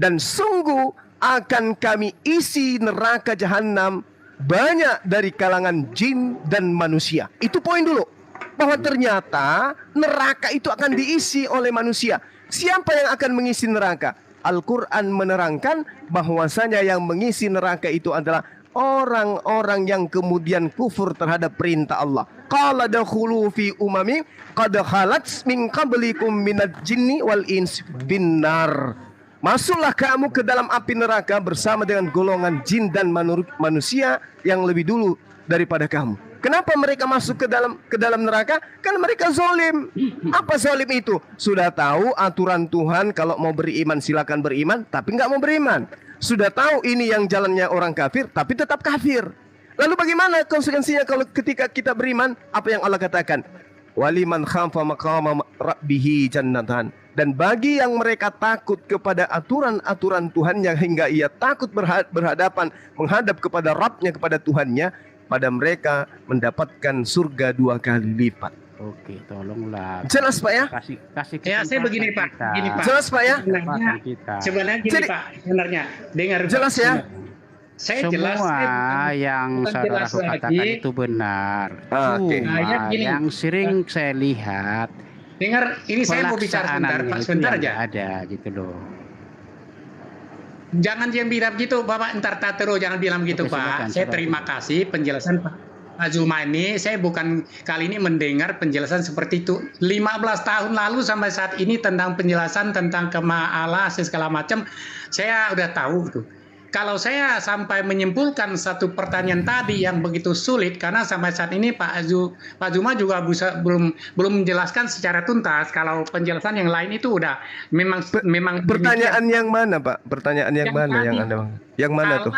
Dan sungguh akan kami isi neraka jahanam banyak dari kalangan jin dan manusia. Itu poin dulu. Bahwa ternyata neraka itu akan diisi oleh manusia. Siapa yang akan mengisi neraka? Al-Quran menerangkan bahwasanya yang mengisi neraka itu adalah orang-orang yang kemudian kufur terhadap perintah Allah. Qala dakhulu fi umami qad khalat min qablikum minal jinni wal ins binnar. Masuklah kamu ke dalam api neraka bersama dengan golongan jin dan manusia yang lebih dulu daripada kamu. Kenapa mereka masuk ke dalam neraka? Karena mereka zolim. Apa zolim itu? Sudah tahu aturan Tuhan, kalau mau beriman silakan beriman, tapi nggak mau beriman. Sudah tahu ini yang jalannya orang kafir, tapi tetap kafir. Lalu bagaimana konsekuensinya kalau ketika kita beriman? Apa yang Allah katakan? Waliman khafa maqama rabbihi jannatan. Dan bagi yang mereka takut kepada aturan-aturan Tuhannya hingga ia takut berhadapan, menghadap kepada Rabbnya, kepada Tuhannya, pada mereka mendapatkan surga 2 kali lipat. Oke, tolonglah. Jelas Pak ya? Kasih Ya, saya begini Pak. Gini Pak. Jelas Pak ya? Sebenarnya gini Pak. Sebenarnya dengar. Jelas ya? Saya semua jelas. yang saudaraku katakan itu benar. Oke. Cuma yang sering saya lihat, dengar, ini saya mau bicara sebentar, Pak, sebentar aja. Ada gitu loh. Jangan yang bilang gitu, Bapak entar terus jangan bilang gitu, Oke, Pak. silakan, Saya terima kasih penjelasan Pak Zuma ini. Saya bukan kali ini mendengar penjelasan seperti itu. 15 tahun lalu sampai saat ini tentang penjelasan tentang kema'ala segala macam, saya udah tahu tuh. Kalau saya sampai menyimpulkan satu pertanyaan tadi yang begitu sulit, karena sampai saat ini Pak Zuma juga belum menjelaskan secara tuntas. Kalau penjelasan yang lain itu udah memang Pertanyaan yang mana Pak? Pertanyaan yang mana tadi, yang Anda? Yang mana tuh?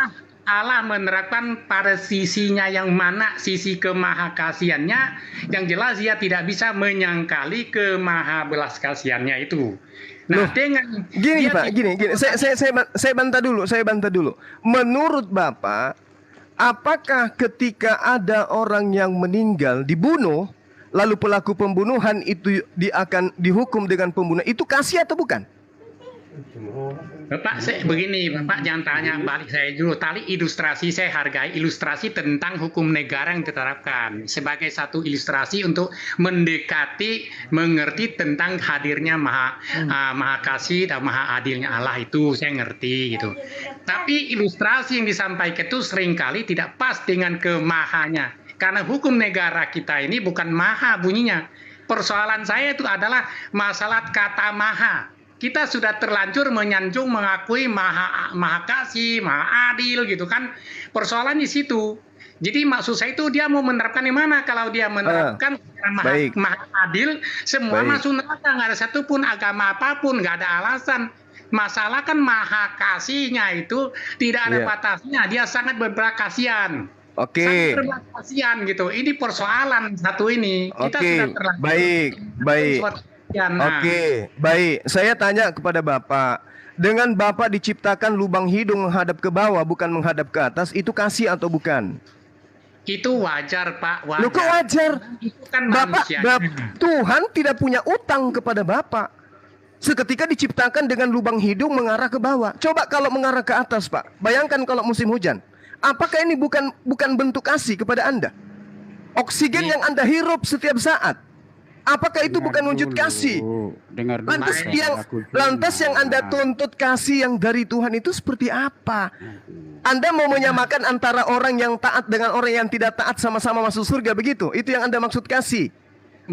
Allah menerapkan pada sisinya yang mana, sisi kemahakasiannya, yang jelas dia tidak bisa menyangkali kemahabelas kasihannya itu. Nah, dengan gini Pak, gini. Saya bantah dulu. Menurut Bapak, apakah ketika ada orang yang meninggal dibunuh, lalu pelaku pembunuhan itu akan dihukum dengan pembunuhan, itu kasih atau bukan? Bapak, begini, Bapak jangan tanya balik saya dulu. Tadi ilustrasi, saya hargai ilustrasi tentang hukum negara yang diterapkan sebagai satu ilustrasi untuk mendekati, mengerti tentang hadirnya maha kasih dan maha adilnya Allah itu, saya ngerti gitu. Tapi ilustrasi yang disampaikan itu seringkali tidak pas dengan kemahanya. Karena hukum negara kita ini bukan maha bunyinya. Persoalan saya itu adalah masalah kata maha. Kita sudah terlanjur menyanjung mengakui maha kasih, maha adil gitu kan. Persoalan di situ. Jadi maksud saya itu dia mau menerapkan di mana? Kalau dia menerapkan maha adil, semua masuk neraka, nggak ada satupun agama apapun, nggak ada alasan. Masalah kan maha kasihnya itu tidak ada batasnya, dia sangat berbelas kasihan. Sangat berbelas kasihan gitu. Ini persoalan satu ini. Kita sudah terlanjur. Baik. Oke, baik. Saya tanya kepada Bapak, dengan Bapak diciptakan lubang hidung menghadap ke bawah, bukan menghadap ke atas, itu kasih atau bukan? Itu wajar, Pak. Wajar. Loh, kok wajar? Itu kan Bapak, Tuhan tidak punya utang kepada Bapak. Seketika diciptakan dengan lubang hidung mengarah ke bawah. Coba kalau mengarah ke atas, Pak. Bayangkan kalau musim hujan. Apakah ini bukan bentuk kasih kepada Anda? Oksigen yang Anda hirup setiap saat. Apakah itu bukan wujud kasih? Lantas yang Anda tuntut kasih yang dari Tuhan itu seperti apa? Anda mau menyamakan antara orang yang taat dengan orang yang tidak taat sama-sama masuk surga, begitu? Itu yang Anda maksud kasih?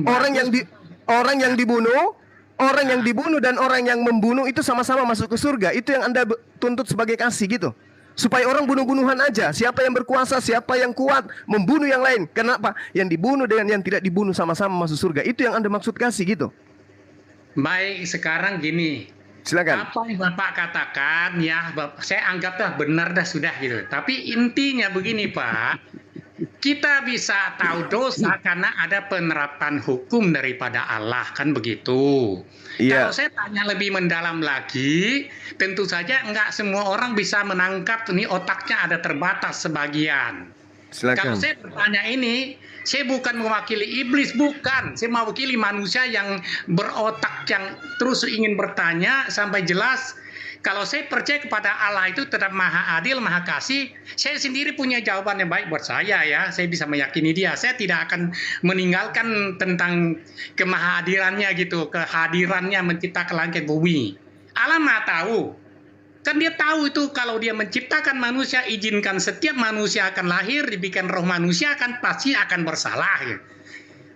Orang yang dibunuh dan orang yang membunuh itu sama-sama masuk ke surga. Itu yang Anda tuntut sebagai kasih gitu? Supaya orang bunuh-bunuhan aja. Siapa yang berkuasa, siapa yang kuat, membunuh yang lain. Kenapa? Yang dibunuh dengan yang tidak dibunuh sama-sama masuk surga. Itu yang Anda maksud kasih gitu. Baik, sekarang gini. Silakan. Apa yang Bapak katakan ya, saya anggaplah benar dah sudah gitu. Tapi intinya begini Pak. Kita bisa tahu dosa karena ada penerapan hukum daripada Allah, kan begitu. Kalau saya tanya lebih mendalam lagi, tentu saja enggak semua orang bisa menangkap, ini otaknya ada terbatas sebagian. Silakan. Kalau saya bertanya ini, saya bukan mewakili iblis, bukan. Saya mewakili manusia yang berotak, yang terus ingin bertanya sampai jelas. Kalau saya percaya kepada Allah itu tetap maha adil, maha kasih, saya sendiri punya jawaban yang baik buat saya ya. Saya bisa meyakini dia. Saya tidak akan meninggalkan tentang kemahadirannya gitu, kehadirannya menciptakan langit bumi. Allah maha tahu. Kan dia tahu itu kalau dia menciptakan manusia, izinkan setiap manusia akan lahir, dibikin roh manusia kan pasti akan bersalah. Ya.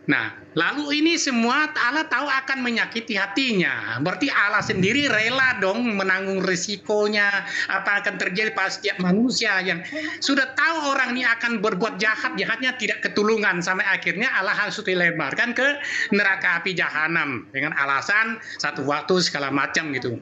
Nah, lalu ini semua Allah tahu akan menyakiti hatinya. Berarti Allah sendiri rela dong menanggung risikonya apa akan terjadi pada setiap manusia yang sudah tahu orang ini akan berbuat jahatnya tidak ketulungan sampai akhirnya Allah harus dilemparkan ke neraka api jahanam dengan alasan satu waktu segala macam gitu.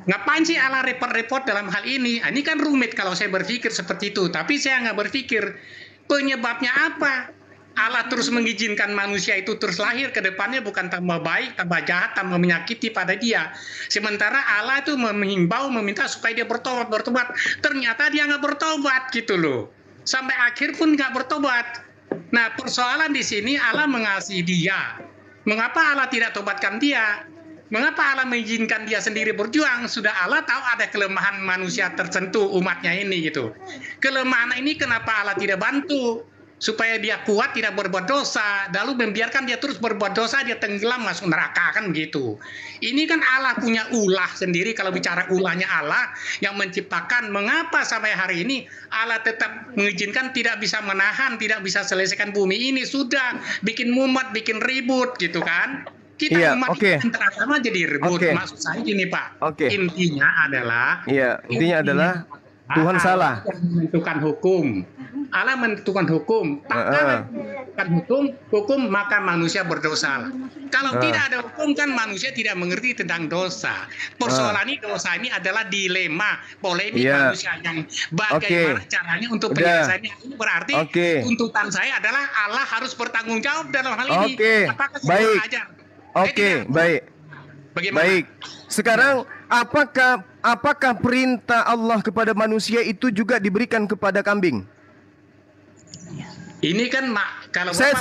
Ngapain sih Allah repot-repot dalam hal ini? Ini kan rumit kalau saya berpikir seperti itu. Tapi saya nggak berpikir penyebabnya apa. Allah terus mengizinkan manusia itu terus lahir ke depannya bukan tambah baik, tambah jahat, tambah menyakiti pada dia. Sementara Allah itu menghimbau, meminta supaya dia bertobat. Ternyata dia nggak bertobat gitu loh. Sampai akhir pun nggak bertobat. Nah, persoalan di sini Allah mengasihi dia. Mengapa Allah tidak tobatkan dia? Mengapa Allah mengizinkan dia sendiri berjuang? Sudah Allah tahu ada kelemahan manusia tertentu umatnya ini gitu. Kelemahan ini kenapa Allah tidak bantu? Supaya dia kuat tidak berbuat dosa, lalu membiarkan dia terus berbuat dosa, dia tenggelam masuk neraka kan gitu. Ini kan Allah punya ulah sendiri. Kalau bicara ulahnya Allah yang menciptakan, mengapa sampai hari ini Allah tetap mengizinkan tidak bisa menahan, tidak bisa selesaikan bumi ini, sudah bikin mumet, bikin ribut gitu kan. Kita umat antara jadi ribut. Maksud saya gini Pak, intinya adalah Tuhan salah. Menentukan hukum. Allah menentukan hukum. Tak menentukan hukum maka manusia berdosa. Kalau tidak ada hukum kan manusia tidak mengerti tentang dosa. Persoalan ini dosa ini adalah dilema polemik manusia yang bagaimana caranya untuk penyelesaiannya. Ini berarti tuntutan saya adalah Allah harus bertanggung jawab dalam hal ini. Apakah baik. Baik. Bagaimana? Baik. Sekarang apakah perintah Allah kepada manusia itu juga diberikan kepada kambing? Ini kan kalau saya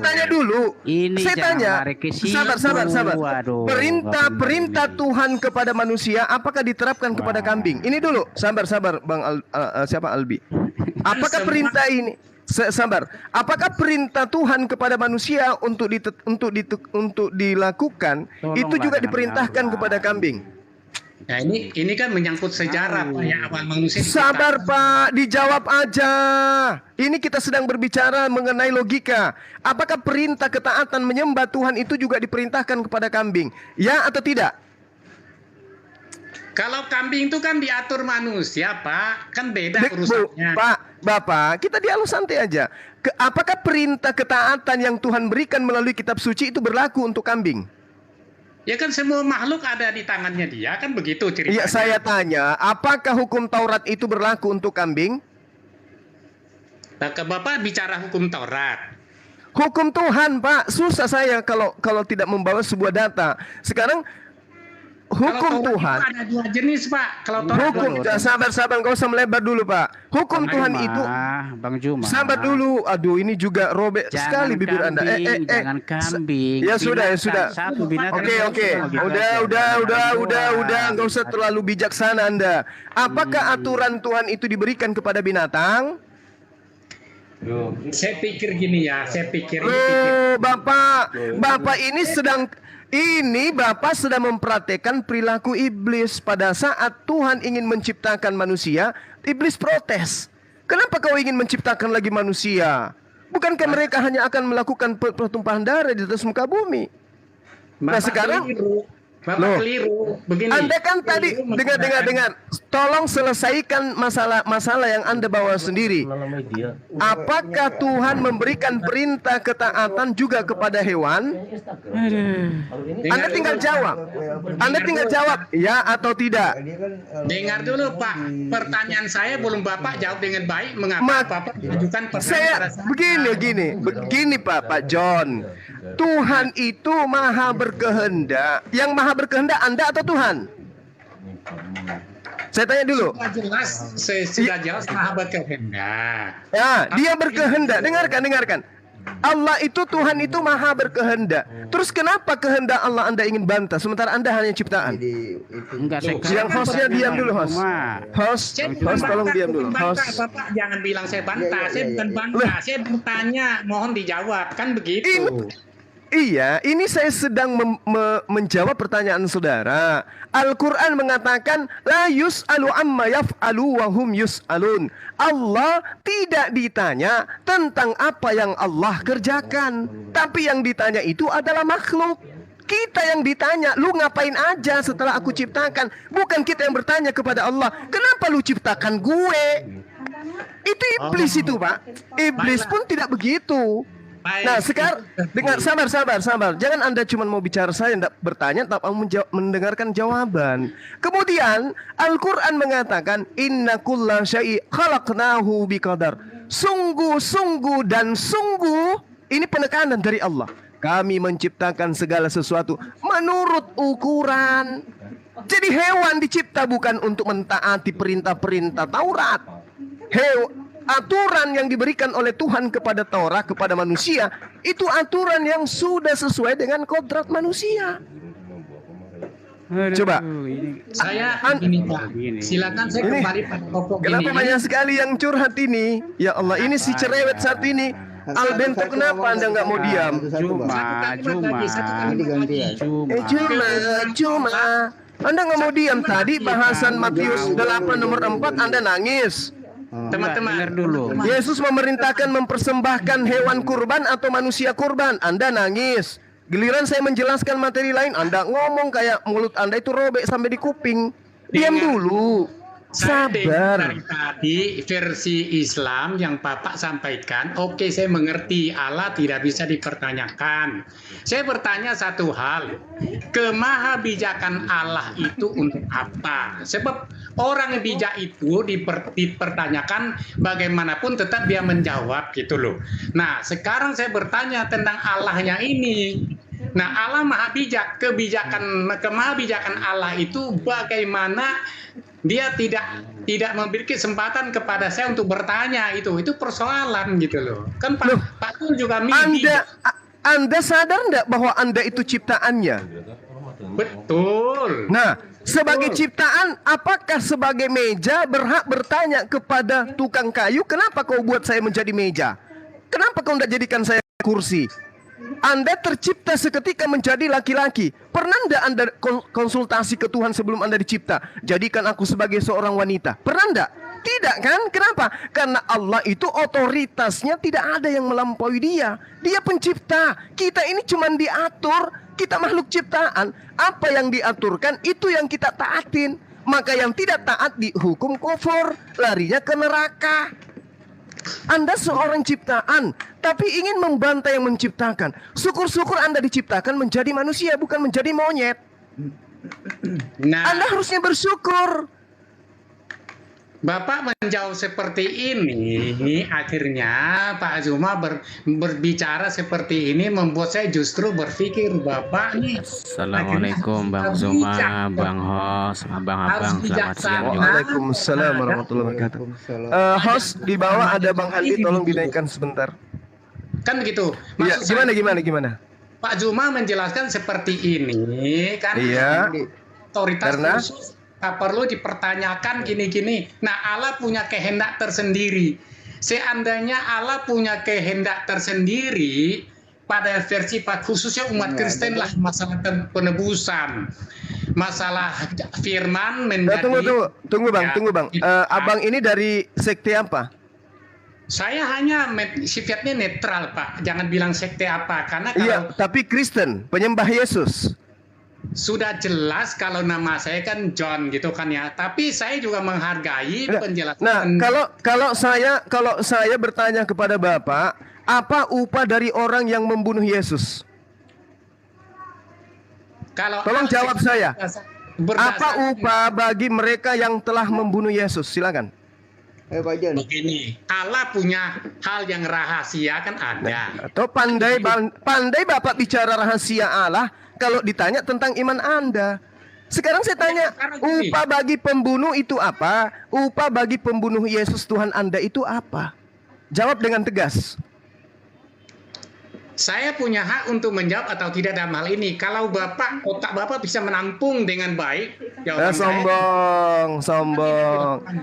tanya dulu. Saya tanya. Sabar. Perintah Tuhan kepada manusia apakah diterapkan kepada kambing? Ini dulu. Sabar Bang Albi. Apakah perintah ini apakah perintah Tuhan kepada manusia untuk dilakukan itu juga diperintahkan kepada kambing? Nah ini kan menyangkut sejarah Pak ya, awal manusia. Sabar Pak, dijawab aja. Ini kita sedang berbicara mengenai logika. Apakah perintah ketaatan menyembah Tuhan itu juga diperintahkan kepada kambing? Ya atau tidak? Kalau kambing itu kan diatur manusia Pak, kan beda urusannya. Bapak, kita dialog santai aja. Apakah perintah ketaatan yang Tuhan berikan melalui kitab suci itu berlaku untuk kambing? Ya kan semua makhluk ada di tangannya dia, kan begitu ceritanya. Iya, saya tanya, apakah hukum Taurat itu berlaku untuk kambing? Nah, Bapak bicara hukum Taurat. Hukum Tuhan, Pak. Susah saya kalau tidak membawa sebuah data. Sekarang hukum Tuhan ada dua jenis Pak. Kalau hukum sabar nggak usah melebar dulu Pak. Hukum Tuhan itu Bang Juma. Sabar dulu. Aduh ini juga robek sekali bibir Anda. Jangan kambing. Ya sudah. Oke. Udah nggak usah terlalu bijaksana Anda. Apakah aturan Tuhan itu diberikan kepada binatang? Saya pikir gini ya. Bapak Bapak sedang mempraktekkan perilaku iblis. Pada saat Tuhan ingin menciptakan manusia, iblis protes. Kenapa kau ingin menciptakan lagi manusia? Bukankah mereka hanya akan melakukan pertumpahan darah di atas muka bumi? Nah sekarang Bapak keliru. Begini. Anda kan tadi dengar. Tolong selesaikan masalah yang Anda bawa sendiri. Apakah Tuhan memberikan perintah ketaatan juga kepada hewan? Anda tinggal jawab. Ya atau tidak? Dengar dulu Pak. Pertanyaan saya belum Bapak jawab dengan baik. Mengapa Bapak mengajukan pertanyaan? Begini Pak John. Tuhan itu maha berkehendak. Yang maha berkehendak Anda atau Tuhan? Saya tanya dulu. Sudah jelas maha berkehendak. Ya, dia berkehendak. Dengarkan. Allah itu, Tuhan itu maha berkehendak. Terus kenapa kehendak Allah Anda ingin bantah sementara Anda hanya ciptaan? Yang hostnya diam dulu, host tolong diam dulu. Bapak jangan bilang saya bantah. Saya bukan bantah. Saya bertanya, mohon dijawab. Kan begitu. Iya, ini saya sedang menjawab pertanyaan saudara. Al-Quran mengatakan la yus'alu amma yaf'alu wa hum yus'alun. Allah tidak ditanya tentang apa yang Allah kerjakan, tapi yang ditanya itu adalah makhluk. Kita yang ditanya, lu ngapain aja setelah aku ciptakan? Bukan kita yang bertanya kepada Allah, kenapa lu ciptakan gue? Itu iblis itu, Pak. Iblis pun tidak begitu. Nah, sekarang dengar, sabar. Jangan Anda cuma mau bicara, saya tidak bertanya, tapi mendengarkan jawaban. Kemudian Al-Quran mengatakan inna kulla syai'in khalaqnahu biqadar. Sungguh dan sungguh, ini penekanan dari Allah. Kami menciptakan segala sesuatu menurut ukuran. Jadi hewan dicipta bukan untuk mentaati perintah-perintah Taurat. Aturan yang diberikan oleh Tuhan kepada Taurat, kepada manusia, itu aturan yang sudah sesuai dengan kodrat manusia. Coba. Saya ini Pak, silakan saya kembali pada pokok ini. Kenapa banyak sekali yang curhat ini? Ya Allah, ini si cerewet saat ini. Albento, kenapa Anda nggak mau diam? Cuma. Anda nggak mau diam. Tadi bahasan Matius 8 nomor 4 Anda nangis. Teman-teman dulu. Yesus memerintahkan mempersembahkan hewan kurban atau manusia kurban. Anda nangis. Giliran saya menjelaskan materi lain, Anda ngomong kayak mulut Anda itu robek sampai di kuping. Diam dulu. Sabar. Dari tadi versi Islam yang Bapak sampaikan, oke, saya mengerti Allah tidak bisa dipertanyakan. Saya bertanya satu hal, kemahabijakan Allah itu untuk apa? Sebab orang yang bijak itu dipertanyakan bagaimanapun tetap dia menjawab gitu loh. Nah, sekarang saya bertanya tentang Allahnya ini. Nah, Allah maha bijak. Kemahabijakan Allah itu bagaimana dia tidak memiliki kesempatan kepada saya untuk bertanya, itu persoalan gitu loh. Kan Pak Tul juga Anda sadar enggak bahwa Anda itu ciptaannya? Betul. Nah, sebagai ciptaan, apakah sebagai meja berhak bertanya kepada tukang kayu, kenapa kau buat saya menjadi meja? Kenapa kau tidak jadikan saya kursi? Anda tercipta seketika menjadi laki-laki. Pernah enggak Anda konsultasi ke Tuhan sebelum Anda dicipta? Jadikan aku sebagai seorang wanita. Pernah enggak? Tidak kan? Kenapa? Karena Allah itu otoritasnya tidak ada yang melampaui dia. Dia pencipta. Kita ini cuma diatur. Kita makhluk ciptaan. Apa yang diaturkan itu yang kita taatin. Maka yang tidak taat dihukum kufur, larinya ke neraka. Anda seorang ciptaan, tapi ingin membantai yang menciptakan. Syukur-syukur Anda diciptakan menjadi manusia, bukan menjadi monyet. Nah, Anda harusnya bersyukur. Bapak menjawab seperti ini, akhirnya Pak Zuma berbicara seperti ini membuat saya justru berpikir Bapak nih. Assalamualaikum Bang Zuma, Bang Hos, Abang-abang, selamat siang juga. Waalaikumsalam warahmatullahi wabarakatuh. Host di bawah ada Bang Andi, tolong dinaikkan sebentar. Kan begitu. Iya, gimana? Pak Zuma menjelaskan seperti ini kan. Iya. Otoritas Karena khusus tak perlu dipertanyakan gini-gini. Nah, Allah punya kehendak tersendiri. Seandainya Allah punya kehendak tersendiri pada versi khususnya umat Kristen lah, masalah penebusan, masalah firman menjadi. Tunggu bang. Abang ini dari sekte apa? Saya hanya sifatnya netral Pak. Jangan bilang sekte apa, karena kalau iya, tapi Kristen, penyembah Yesus. Sudah jelas kalau nama saya kan John gitu kan ya. Tapi saya juga menghargai penjelasan. Nah, kalau saya bertanya kepada Bapak, apa upah dari orang yang membunuh Yesus? Tolong jawab saya. Apa upah bagi mereka yang telah membunuh Yesus? Silakan. Begini, Allah punya hal yang rahasia kan ada. Atau pandai Bapak bicara rahasia Allah kalau ditanya tentang iman Anda. Sekarang saya tanya, upah bagi pembunuh itu apa? Upah bagi pembunuh Yesus Tuhan Anda itu apa? Jawab dengan tegas. Saya punya hak untuk menjawab atau tidak dalam hal ini. Kalau otak Bapak bisa menampung dengan baik, sombong.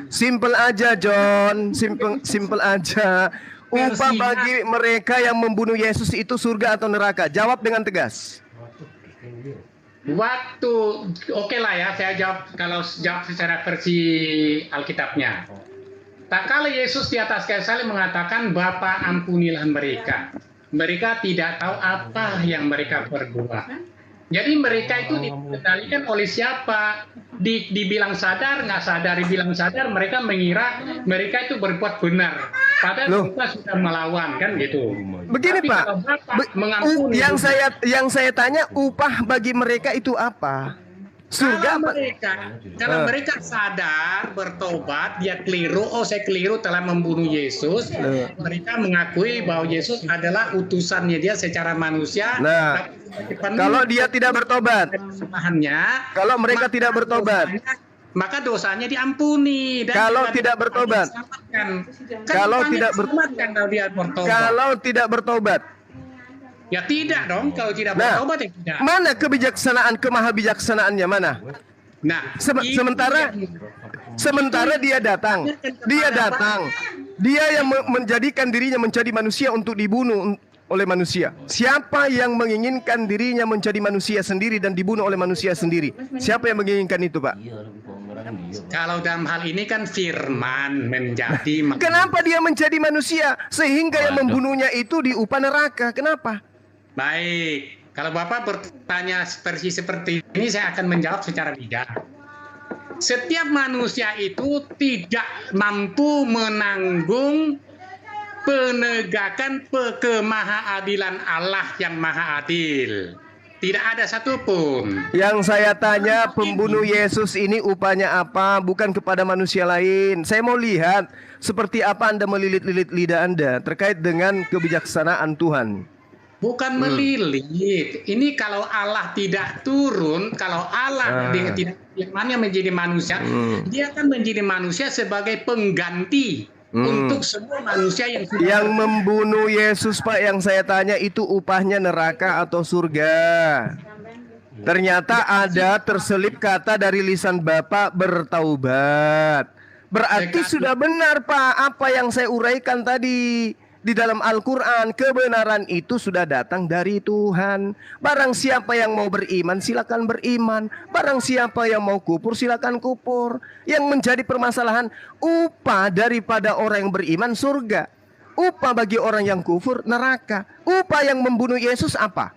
Simple aja, John. Simple aja. upah bagi mereka yang membunuh Yesus itu surga atau neraka? Jawab dengan tegas. Waktu, oke lah ya, saya jawab kalau jawab secara versi Alkitabnya. Tak kala Yesus di atas kayu salib mengatakan, Bapa ampunilah mereka. Mereka tidak tahu apa yang mereka perbuat. Jadi mereka itu dikendalikan oleh siapa? Dibilang sadar, nggak sadar, dibilang sadar, mereka mengira mereka itu berbuat benar. Padahal mereka sudah melawan, kan gitu. Begini tapi Pak, mengampuni yang saya tanya, upah bagi mereka itu apa? Surga apa? Karena mereka sadar, bertobat, dia keliru, oh saya keliru telah membunuh Yesus. Mereka mengakui bahwa Yesus adalah utusannya dia secara manusia. Nah, kalau dia tidak bertobat, kalau mereka tidak bertobat, maka dosanya diampuni. Dan kalau tidak bertobat, kalau tidak bertobat, ya tidak dong, kalau tidak bertobat ya tidak. Mana kebijaksanaan, kemahabijaksanaannya mana? Nah, sementara dia datang, dia yang menjadikan dirinya menjadi manusia untuk dibunuh oleh manusia. Siapa yang menginginkan dirinya menjadi manusia sendiri dan dibunuh oleh manusia sendiri? Siapa yang menginginkan itu, Pak? Kalau dalam hal ini kan firman menjadi. Kenapa dia menjadi manusia sehingga yang membunuhnya itu diupah neraka? Kenapa? Baik, kalau Bapak bertanya versi seperti ini, saya akan menjawab secara bijak. Setiap manusia itu tidak mampu menanggung penegakan kemahaadilan Allah yang maha adil. Tidak ada satupun. Yang saya tanya, pembunuh Yesus ini upahnya apa? Bukan kepada manusia lain. Saya mau lihat seperti apa Anda melilit-lilit lidah Anda terkait dengan kebijaksanaan Tuhan. Bukan melilit. Ini kalau Allah tidak turun, kalau Allah tidak firman-Nya menjadi manusia, dia akan menjadi manusia sebagai pengganti untuk semua manusia yang membunuh Yesus, Pak. Yang saya tanya itu upahnya neraka atau surga? Ternyata ada terselip kata dari lisan Bapak bertaubat. Berarti sudah benar, Pak, apa yang saya uraikan tadi. Di dalam Al-Quran, kebenaran itu sudah datang dari Tuhan. Barang siapa yang mau beriman, silakan beriman. Barang siapa yang mau kufur, silakan kufur. Yang menjadi permasalahan, upah daripada orang yang beriman surga. Upah bagi orang yang kufur neraka. Upah yang membunuh Yesus apa?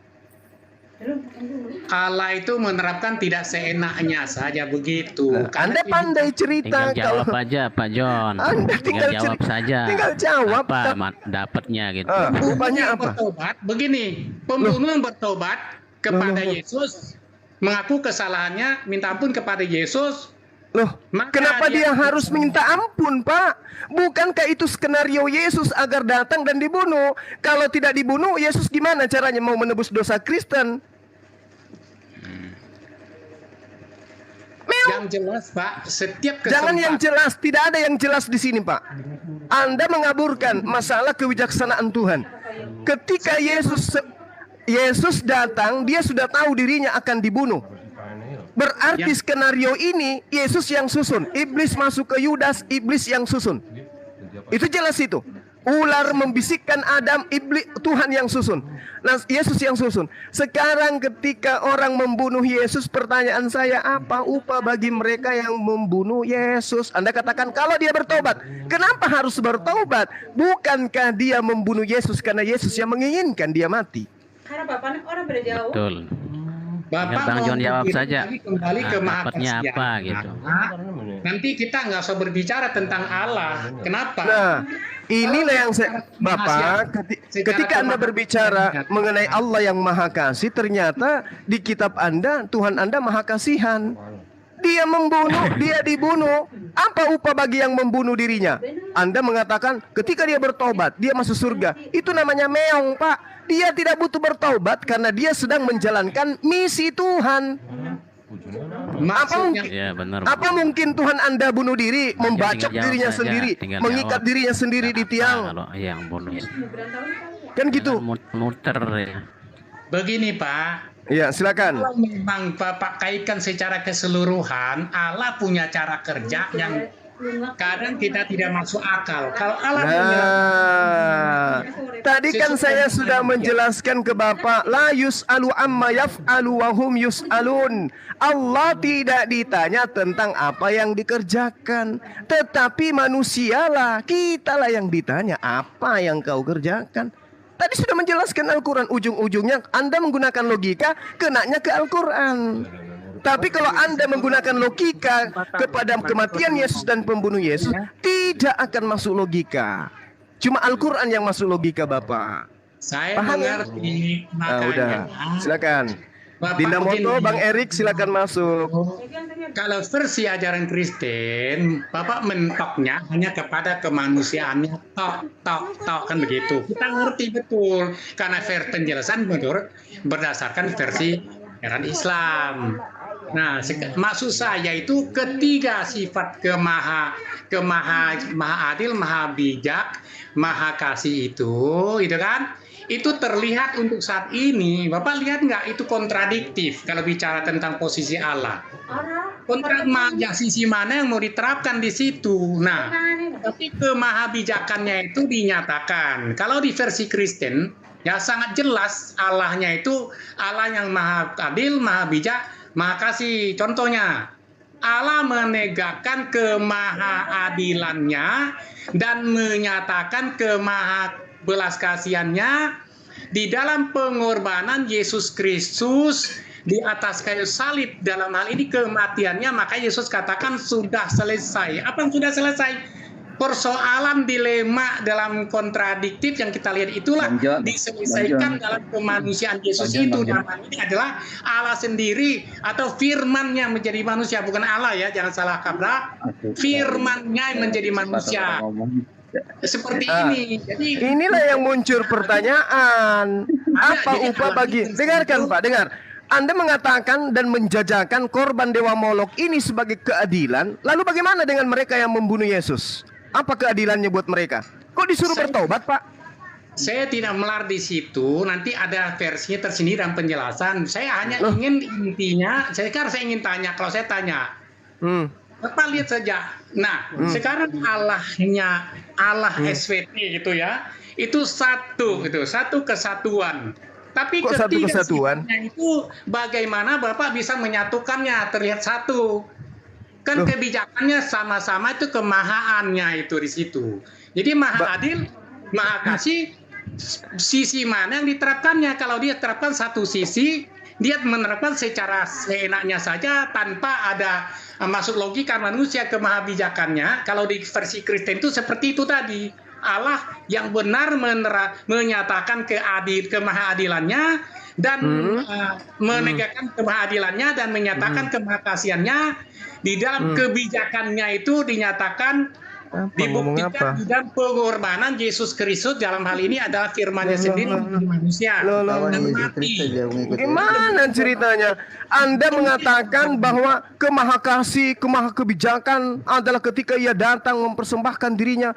Allah itu menerapkan tidak seenaknya saja begitu. Anda pandai cerita. Tinggal jawab aja Pak John. Anda tinggal jawab saja. Tinggal jawab. Apa dapatnya gitu. Upahnya apa? Bertobat, begini, pembunuh yang bertobat kepada Yesus, mengaku kesalahannya, minta ampun kepada Yesus. Kenapa dia harus minta ampun, Pak? Bukankah itu skenario Yesus agar datang dan dibunuh? Kalau tidak dibunuh, Yesus gimana caranya mau menebus dosa Kristen? Yang jelas, Pak, setiap kesempatan. Jangan yang jelas, tidak ada yang jelas di sini, Pak. Anda mengaburkan masalah kebijaksanaan Tuhan. Ketika Yesus datang, dia sudah tahu dirinya akan dibunuh. Berarti skenario ini Yesus yang susun. Iblis masuk ke Yudas, iblis yang susun. Itu jelas itu. Ular membisikkan Adam, iblis Tuhan yang susun. Nah, Yesus yang susun. Sekarang ketika orang membunuh Yesus, pertanyaan saya, apa upah bagi mereka yang membunuh Yesus? Anda katakan kalau dia bertobat. Kenapa harus bertobat? Bukankah dia membunuh Yesus karena Yesus yang menginginkan dia mati? Karena bapaknya orang beda jauh. Betul. Bapak Bang John jawab saja. Kembali ke dapatnya mahakasiaan. apa gitu. Nanti kita nggak usah berbicara tentang Allah. Kenapa? Nah, inilah yang saya, Bapak, ketika Anda berbicara mengenai Allah yang Maha Kasih, ternyata di kitab Anda, Tuhan Anda Maha Kasihan. Dia membunuh, dia dibunuh. Apa upah bagi yang membunuh dirinya? Anda mengatakan ketika dia bertobat, dia masuk surga. Itu namanya meong, Pak. Dia tidak butuh bertobat karena dia sedang menjalankan misi Tuhan. Apa mungkin Tuhan Anda bunuh diri, membacok dirinya sendiri, mengikat dirinya sendiri di tiang? Kalau yang bunuh. Kan gitu. Muter ya. Begini, Pak. Ya, silakan. Kalau memang Bapak kaitkan secara keseluruhan, Allah punya cara kerja yang kadang kita tidak masuk akal. Kalau Allah tadi kan saya sudah menjelaskan ke Bapak, la yus'alu amma yaf'alu wa hum yus'alun. Allah tidak ditanya tentang apa yang dikerjakan, tetapi manusialah, kitalah yang ditanya apa yang kau kerjakan. Tadi sudah menjelaskan Al-Quran, ujung-ujungnya Anda menggunakan logika, kenanya ke Al-Quran. Tapi kalau Anda menggunakan logika kepada kematian Yesus dan pembunuh Yesus, tidak akan masuk logika. Cuma Al-Quran yang masuk logika, Bapak. Saya paham mengerti, ya? makanya. Udah, silakan. Dinda Moto, Bang Erik, silakan masuk. Kalau versi ajaran Kristen, Bapak mentoknya hanya kepada kemanusiaannya, tok, kan begitu. Kita ngerti betul, karena penjelasan menurut berdasarkan versi ajaran Islam. Nah, maksud saya itu ketiga sifat maha adil, maha bijak, maha kasih itu kan? Itu terlihat untuk saat ini. Bapak lihat nggak itu kontradiktif kalau bicara tentang posisi Allah. Sisi mana yang mau diterapkan di situ? Nah, tapi kemahabijakannya itu dinyatakan. Kalau di versi Kristen, ya sangat jelas Allahnya itu Allah yang maha adil, maha bijak, maha kasih. Contohnya, Allah menegakkan kemahaadilannya dan menyatakan kemaha belas kasihannya di dalam pengorbanan Yesus Kristus di atas kayu salib. Dalam hal ini kematiannya, maka Yesus katakan sudah selesai. Apa yang sudah selesai? Persoalan dilema dalam kontradiktif yang kita lihat itulah diselesaikan dalam kemanusiaan Yesus itu. Dalam hal ini adalah Allah sendiri atau firman-Nya menjadi manusia, bukan Allah ya, jangan salah kaprah. Firman-Nya yang menjadi manusia. Seperti ini. Jadi inilah yang muncul pertanyaan. Apa upah bagi? Dengarkan Pak, dengar. Anda mengatakan dan menjajakan korban dewa Molok ini sebagai keadilan. Lalu bagaimana dengan mereka yang membunuh Yesus? Apa keadilannya buat mereka? Kok disuruh bertobat, Pak? Saya tidak melar di situ. Nanti ada versinya tersendiri dan penjelasan. Saya hanya ingin intinya. Saya ingin tanya. Kalau saya tanya, Bapak lihat saja. Nah, sekarang Allah SWT gitu ya, itu satu kesatuan. Tapi ketiga sifatnya itu bagaimana Bapak bisa menyatukannya terlihat satu? Kan kebijakannya sama-sama itu kemahaannya itu di situ. Jadi maha adil, maha kasih, sisi mana yang diterapkannya? Kalau dia terapkan satu sisi, dia menerapkan secara seenaknya saja tanpa ada masuk logika manusia kemahabijakannya. Kalau di versi Kristen itu seperti itu tadi. Allah yang benar menyatakan kemahaadilannya dan menegakkan kemahaadilannya dan menyatakan kemahakasihannya. Di dalam kebijakannya itu dinyatakan dibuktikan di dalam pengorbanan Yesus Kristus. Dalam hal ini adalah firman-Nya sendiri menjadi manusia dan mati. Gimana ceritanya? Anda mengatakan bahwa kemahakasih, kemahakebijakan adalah ketika ia datang mempersembahkan dirinya.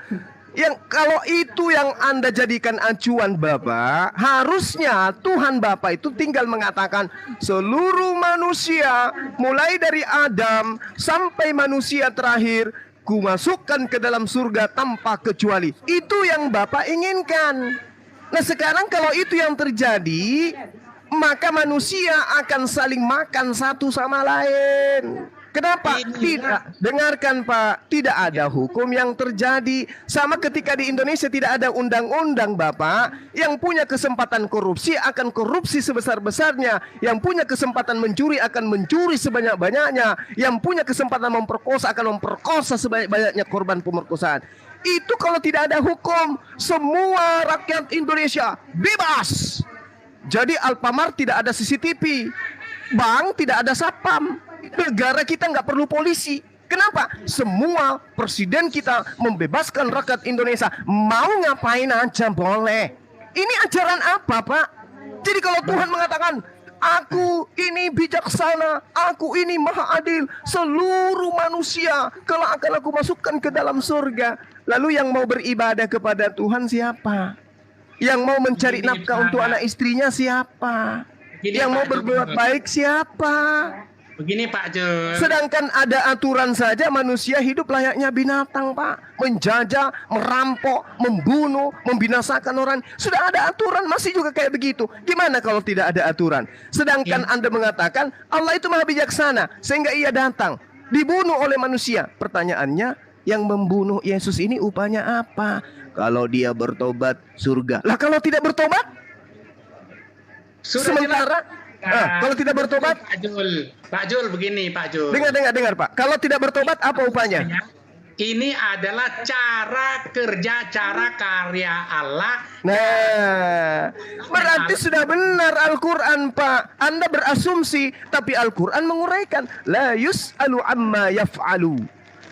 Yang kalau itu yang Anda jadikan acuan Bapak, harusnya Tuhan Bapak itu tinggal mengatakan seluruh manusia mulai dari Adam sampai manusia terakhir ku masukkan ke dalam surga tanpa kecuali. Itu yang Bapak inginkan. Nah sekarang kalau itu yang terjadi, maka manusia akan saling makan satu sama lain. Kenapa? Tidak. Dengarkan Pak, tidak ada hukum yang terjadi. Sama ketika di Indonesia tidak ada undang-undang Bapak. Yang punya kesempatan korupsi akan korupsi sebesar-besarnya. Yang punya kesempatan mencuri akan mencuri sebanyak-banyaknya. Yang punya kesempatan memperkosa akan memperkosa sebanyak-banyaknya korban pemerkosaan. Itu kalau tidak ada hukum, semua rakyat Indonesia bebas. Jadi Alfamart tidak ada CCTV, bank tidak ada satpam, negara kita nggak perlu polisi. Kenapa? Semua presiden kita membebaskan rakyat Indonesia, mau ngapain aja boleh. Ini ajaran apa Pak? Jadi kalau Tuhan mengatakan aku ini bijaksana, aku ini maha adil, seluruh manusia kalau akan aku masukkan ke dalam surga. Lalu yang mau beribadah kepada Tuhan siapa? Yang mau mencari nafkah untuk anak istrinya siapa? Yang mau berbuat baik siapa? Begini Pak Jun. Sedangkan ada aturan saja manusia hidup layaknya binatang, Pak. Menjajah, merampok, membunuh, membinasakan orang. Sudah ada aturan, masih juga kayak begitu. Gimana kalau tidak ada aturan? Sedangkan Anda mengatakan Allah itu maha bijaksana, sehingga ia datang, dibunuh oleh manusia. Pertanyaannya, yang membunuh Yesus ini upahnya apa? Kalau dia bertobat, surga. Lah kalau tidak bertobat? Sementara kalau tidak bertobat, Pak Jul begini Pak Jul. Dengar Pak. Kalau tidak bertobat apa upahnya? Ini adalah cara kerja, cara karya Allah. Nah, berarti sudah benar Al-Quran, Pak. Anda berasumsi, tapi Al-Quran menguraikan. La yus'alu amma yaf'alu.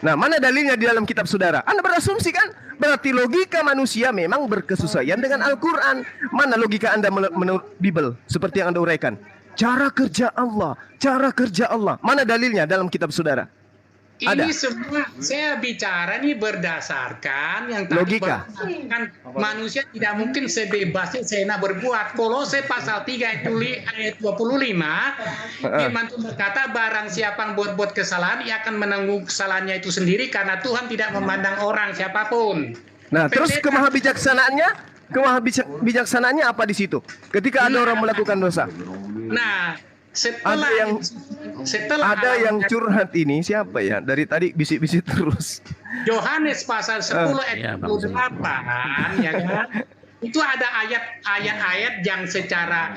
Nah, mana dalilnya di dalam kitab saudara? Anda berasumsi kan? Berarti logika manusia memang berkesesuaian dengan Al-Quran. Mana logika Anda menurut Bible seperti yang Anda uraikan? Cara kerja Allah. Mana dalilnya dalam kitab saudara? Ini semua saya bicara nih berdasarkan yang tadi logika. Kan manusia tidak mungkin sebebasnya seenak berbuat. Kolose pasal 3 ayat 25, firman Tuhan berkata, barang siapa yang buat kesalahan, ia akan menanggung kesalahannya itu sendiri karena Tuhan tidak memandang orang siapapun. Nah, terus kemahabijaksanaannya apa di situ? Ketika ada orang melakukan dosa. Nah, setelah ada yang curhat ini siapa ya? Dari tadi bisik-bisik terus. Yohanes pasal 10 ayat 28 ya kan? Itu ada ayat-ayat yang secara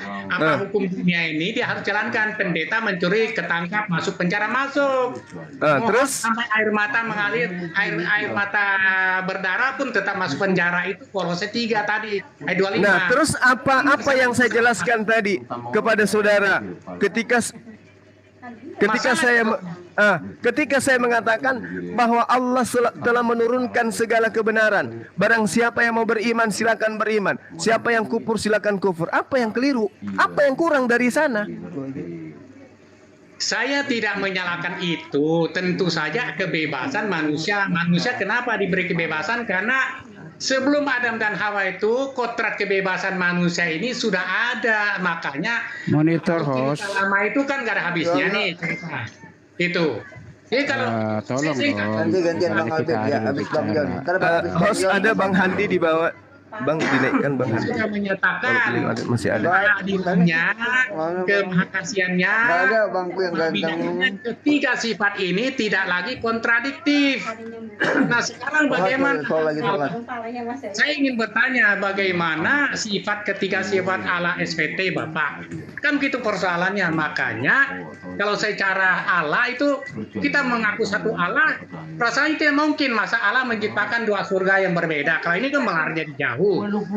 hukum dunia ini dia harus jalankan. Pendeta mencuri, ketangkap, masuk penjara, masuk. Terus sampai air mata mengalir, air mata berdarah pun tetap masuk penjara. Itu Kolose 3 tadi ayat 25. Nah, terus apa yang saya jelaskan tadi kepada saudara ketika saya mengatakan bahwa Allah telah menurunkan segala kebenaran. Barang siapa yang mau beriman silakan beriman. Siapa yang kufur silakan kufur. Apa yang keliru? Apa yang kurang dari sana? Saya tidak menyalahkan itu. Tentu saja kebebasan manusia. Manusia kenapa diberi kebebasan? Karena sebelum Adam dan Hawa itu kodrat kebebasan manusia ini sudah ada. Makanya monitor host lama itu kan gak ada habisnya nih. Itu. Jadi kalau tolong nanti gantian Bang Alvin ya, habis Bang John. Host ada Bang Handi di bawah. Bang dinaikkan Bang Handi. Sudah menyatakan masih ada. Adilnya, kemahakasiannya, ketiga sifat ini tidak lagi kontradiktif. Nah sekarang bagaimana? Saya ingin bertanya bagaimana ketiga sifat Allah SVT Bapak? Kan gitu persoalannya. Makanya kalau secara Allah itu kita mengaku satu Allah, rasanya tidak mungkin masa Allah menciptakan dua surga yang berbeda. Kalau ini kan melar jadi jauh.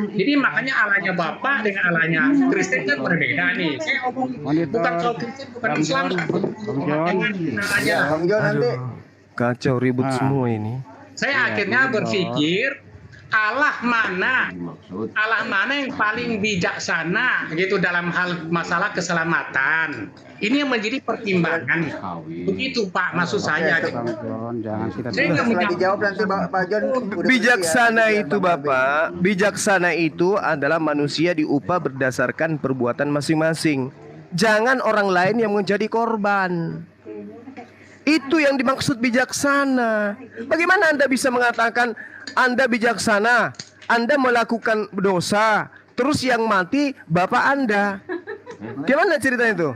Jadi makanya Allahnya Bapa dengan Allahnya Kristen kan berbeda nih. Saya ngomong bukan soal Kristen, bukan Islam. Bang John nanti kacau ribut semua ini. Saya akhirnya berpikir Allah mana yang paling bijaksana gitu dalam hal masalah keselamatan. Ini yang menjadi pertimbangan. Begitu Pak, maksud saya. Saya nggak dijawab nanti Pak John. Bijaksana itu Bapak, bijaksana itu adalah manusia diupah berdasarkan perbuatan masing-masing. Jangan orang lain yang menjadi korban. Itu yang dimaksud bijaksana. Bagaimana Anda bisa mengatakan Anda bijaksana, Anda melakukan dosa, terus yang mati bapak Anda? Gimana ceritanya itu?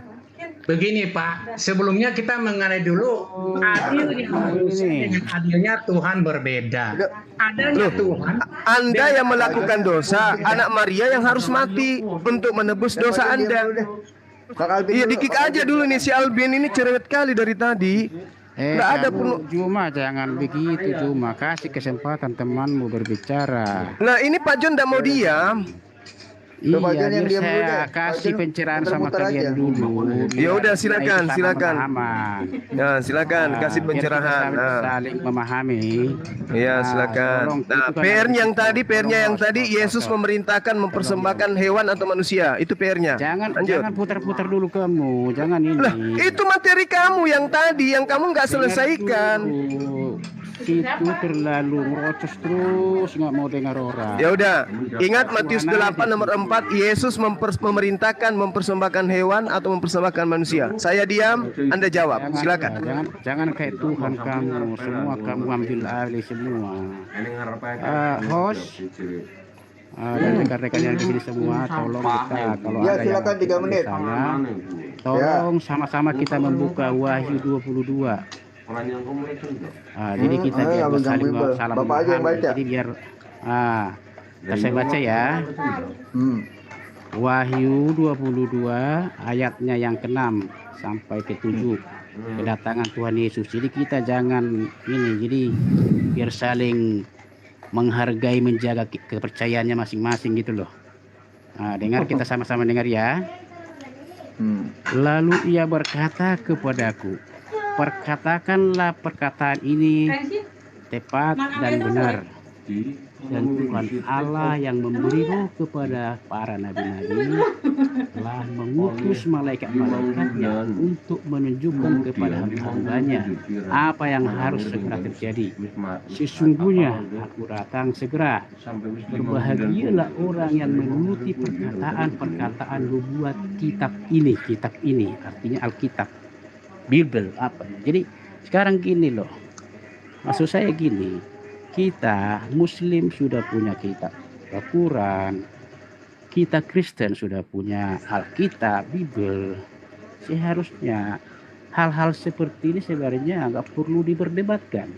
Begini Pak, sebelumnya kita mengenai dulu adilnya manusia dengan adilnya Tuhan berbeda. Adanya Tuhan. Anda yang melakukan dosa, anak Maria yang harus mati untuk menebus dosa Anda. Iya dikik aja dulu nih si Albin ini cerewet kali dari tadi. Nggak ada pun. Cuma jangan begitu, cuma kasih kesempatan temanmu berbicara. Nah ini Pak John tidak mau diam. Iya, biar saya kasih pencerahan sama kalian dulu. Ya udah silakan. Nah, silakan kasih pencerahan. Saling memahami. Iya, silakan. Nah, PR-nya yang tadi Yesus memerintahkan mempersembahkan hewan atau manusia. Itu PR-nya. Jangan putar-putar dulu kamu. Jangan ini. Lah, itu materi kamu yang tadi yang kamu nggak selesaikan. itu terlalu merocos terus, nggak mau dengar orang. Ya udah, ingat Matius 8 nomor 4, Yesus memerintahkan mempersembahkan hewan atau mempersembahkan manusia. Saya diam, Anda jawab. Silakan. Jangan kayak Tuhan kamu, semua kamu ambil alih semua. Host dan rekan-rekan yang di sini semua, tolong kita kalau Ya, ada silakan 3 menit. sana, tolong sama-sama kita membuka Wahyu 22. Jadi kita biar saling salam Bapak aja yang baca. Jadi biar saya baca ya. Wahyu 22 ayatnya yang ke-6 sampai ke-7. Kedatangan Tuhan Yesus. Jadi kita jangan ini, jadi biar saling menghargai, menjaga kepercayaannya masing-masing gitu loh. Dengar, kita sama-sama dengar ya. Lalu ia berkata kepadaku, perkatakanlah perkataan ini tepat dan benar. Dan Tuhan Allah yang memberi roh kepada para nabi-nabi telah mengutus malaikat-malaikatnya untuk menunjukkan kepada hamba-hambanya apa yang harus segera terjadi. Sesungguhnya aku datang segera. Berbahagialah orang yang menuruti perkataan-perkataan nubuat kitab ini artinya Alkitab, Bible apa. Jadi sekarang gini loh, maksud saya gini, kita Muslim sudah punya kitab Al-Quran, kita Kristen sudah punya Alkitab, Bible. Seharusnya hal-hal seperti ini sebenarnya nggak perlu diperdebatkan.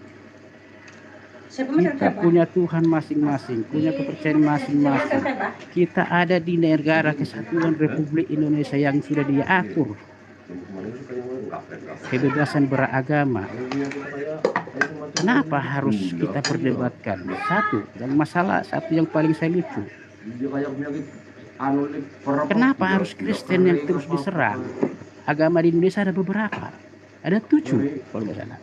Kita punya Tuhan masing-masing, punya kepercayaan masing-masing. Kita ada di negara kesatuan Republik Indonesia yang sudah diatur kebebasan beragama. Kenapa harus kita perdebatkan? Satu, yang masalah satu yang paling saya lucu. Kenapa harus Kristen yang terus diserang? Agama di Indonesia ada beberapa, ada 7 kalau nggak salah.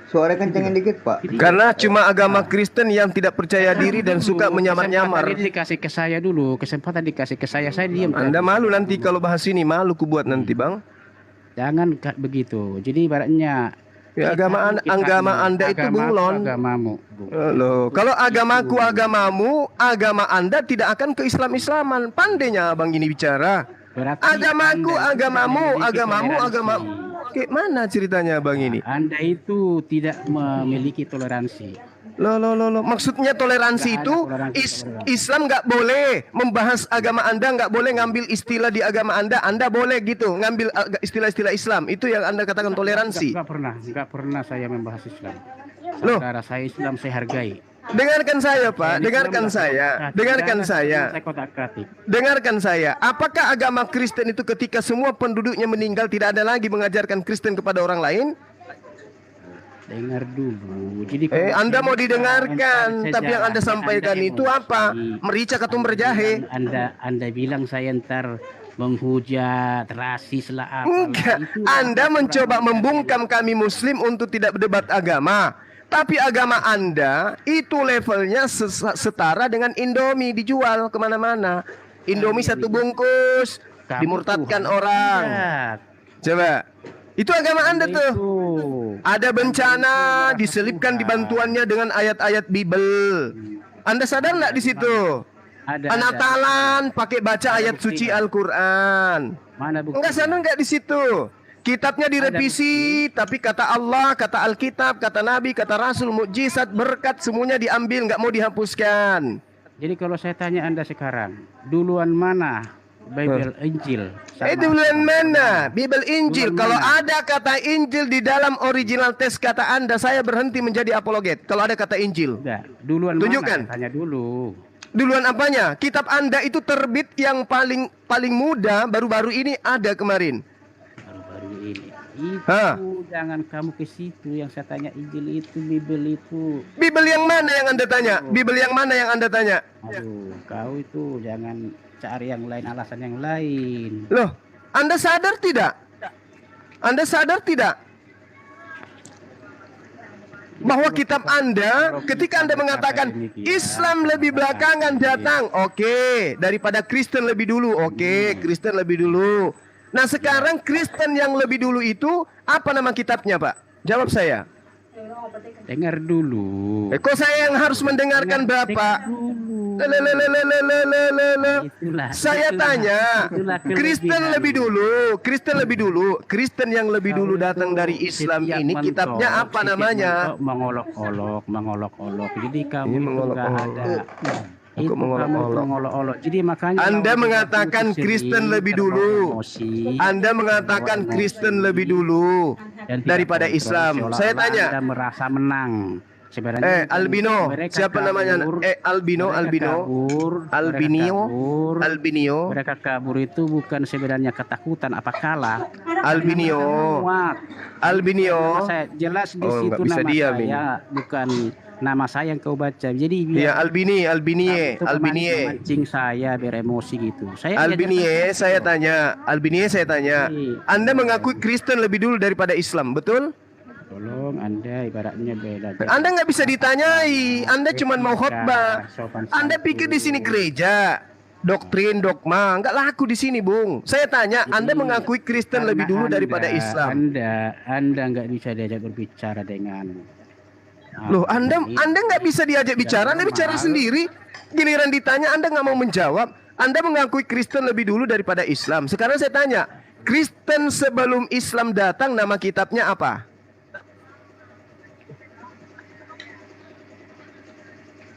Suara kencengin dikit, Pak. Karena cuma agama Kristen yang tidak percaya diri dan suka menyamar-nyamar. Kesempatan dikasih ke saya dulu, kesempatan dikasih ke saya diam. Anda malu nanti kalau bahas ini, malu ku buat nanti, Bang. Jangan begitu. Jadi ibaratnya ya, agama Anda itu bunglon. Agamamu. Loh, kalau agamaku agamamu, agama Anda tidak akan ke Islam-Islaman. Pandainya Abang ini bicara. Berarti agamaku agamamu, agamamu agamamu. Kayak mana ceritanya Bang ini? Anda itu tidak memiliki toleransi. Loh. Maksudnya toleransi itu Islam nggak boleh membahas agama Anda, nggak boleh ngambil istilah di agama Anda. Anda boleh gitu ngambil istilah-istilah Islam. Itu yang Anda katakan toleransi. Nggak pernah saya membahas Islam. Loh, saudara saya Islam saya hargai. Dengarkan saya, Pak. Dengarkan saya. Apakah agama Kristen itu ketika semua penduduknya meninggal tidak ada lagi mengajarkan Kristen kepada orang lain? Dengar dulu. Jadi Anda mau didengarkan, tapi yang Anda sampaikan itu apa? Merica ketum berjahe. Anda bilang saya ntar menghujat, rasis lah apa. Enggak. Anda mencoba membungkam kami Muslim untuk tidak berdebat agama. Tapi agama Anda itu levelnya setara dengan Indomie dijual kemana-mana. Indomie 1 bungkus dimurtadkan orang. Coba, itu agama Anda tuh. Ada bencana diselipkan di bantuannya dengan ayat-ayat Bible. Anda sadar nggak di situ? Natalan pakai baca ayat suci Al-Quran. Enggak sadar nggak di situ? Kitabnya direvisi, tapi kata Allah, kata Alkitab, kata Nabi, kata Rasul, mukjizat, berkat, semuanya diambil, nggak mau dihapuskan. Jadi kalau saya tanya Anda sekarang, duluan mana Bible, Injil? Duluan mana Bible, Injil? Kalau ada kata Injil di dalam original teks kata Anda, saya berhenti menjadi apologet. Kalau ada kata Injil, duluan tunjukkan. Mana? Tanya dulu. Duluan apanya? Kitab Anda itu terbit yang paling muda, baru-baru ini ada kemarin. Itu jangan kamu ke situ, yang saya tanya Injil itu, Bible itu. Bible yang mana yang Anda tanya? Bible yang mana yang Anda tanya? Aduh, kau itu jangan cari yang lain, alasan yang lain. Loh, Anda sadar tidak? Anda sadar tidak? Bahwa kitab Anda, ketika Anda mengatakan Islam lebih belakangan datang, oke, daripada Kristen lebih dulu, oke, Kristen lebih dulu. Nah sekarang Kristen yang lebih dulu itu apa nama kitabnya Pak? Jawab saya. Dengar dulu. Kok saya yang harus mendengarkan Bapak? Saya tanya, Kristen lebih dulu, Kristen yang lebih dulu datang dari Islam ini kitabnya apa namanya? Mengolok-olok. Jadi kamu nggak ada. Itu mengolok-olok. Jadi makanya Anda mengatakan Kristen lebih dulu. Anda mengatakan Kristen lebih dulu daripada Islam. Saya tanya. Anda merasa menang. Sebenarnya albino, siapa namanya? Albino. Mereka kabur itu bukan sebenarnya ketakutan apa kalah. Albino. Saya jelas di situ nama saya, bukan nama saya yang kau baca. Jadi ya Albinie. Mancing saya beremosi gitu. Albinie saya tanya. Anda mengakui Kristen lebih dulu daripada Islam, betul? Tolong Anda ibaratnya beda. Anda nggak bisa ditanyai. Anda cuma mau khotbah. Anda pikir di sini gereja, doktrin, dogma, nggak laku di sini, Bung. Saya tanya, Anda mengakui Kristen lebih dulu daripada Islam? Anda nggak bisa diajak berbicara dengan. Loh, Anda nggak bisa diajak bicara. Anda bicara sendiri. Giliran ditanya, Anda nggak mau menjawab. Anda mengakui Kristen lebih dulu daripada Islam. Sekarang saya tanya, Kristen sebelum Islam datang, nama kitabnya apa?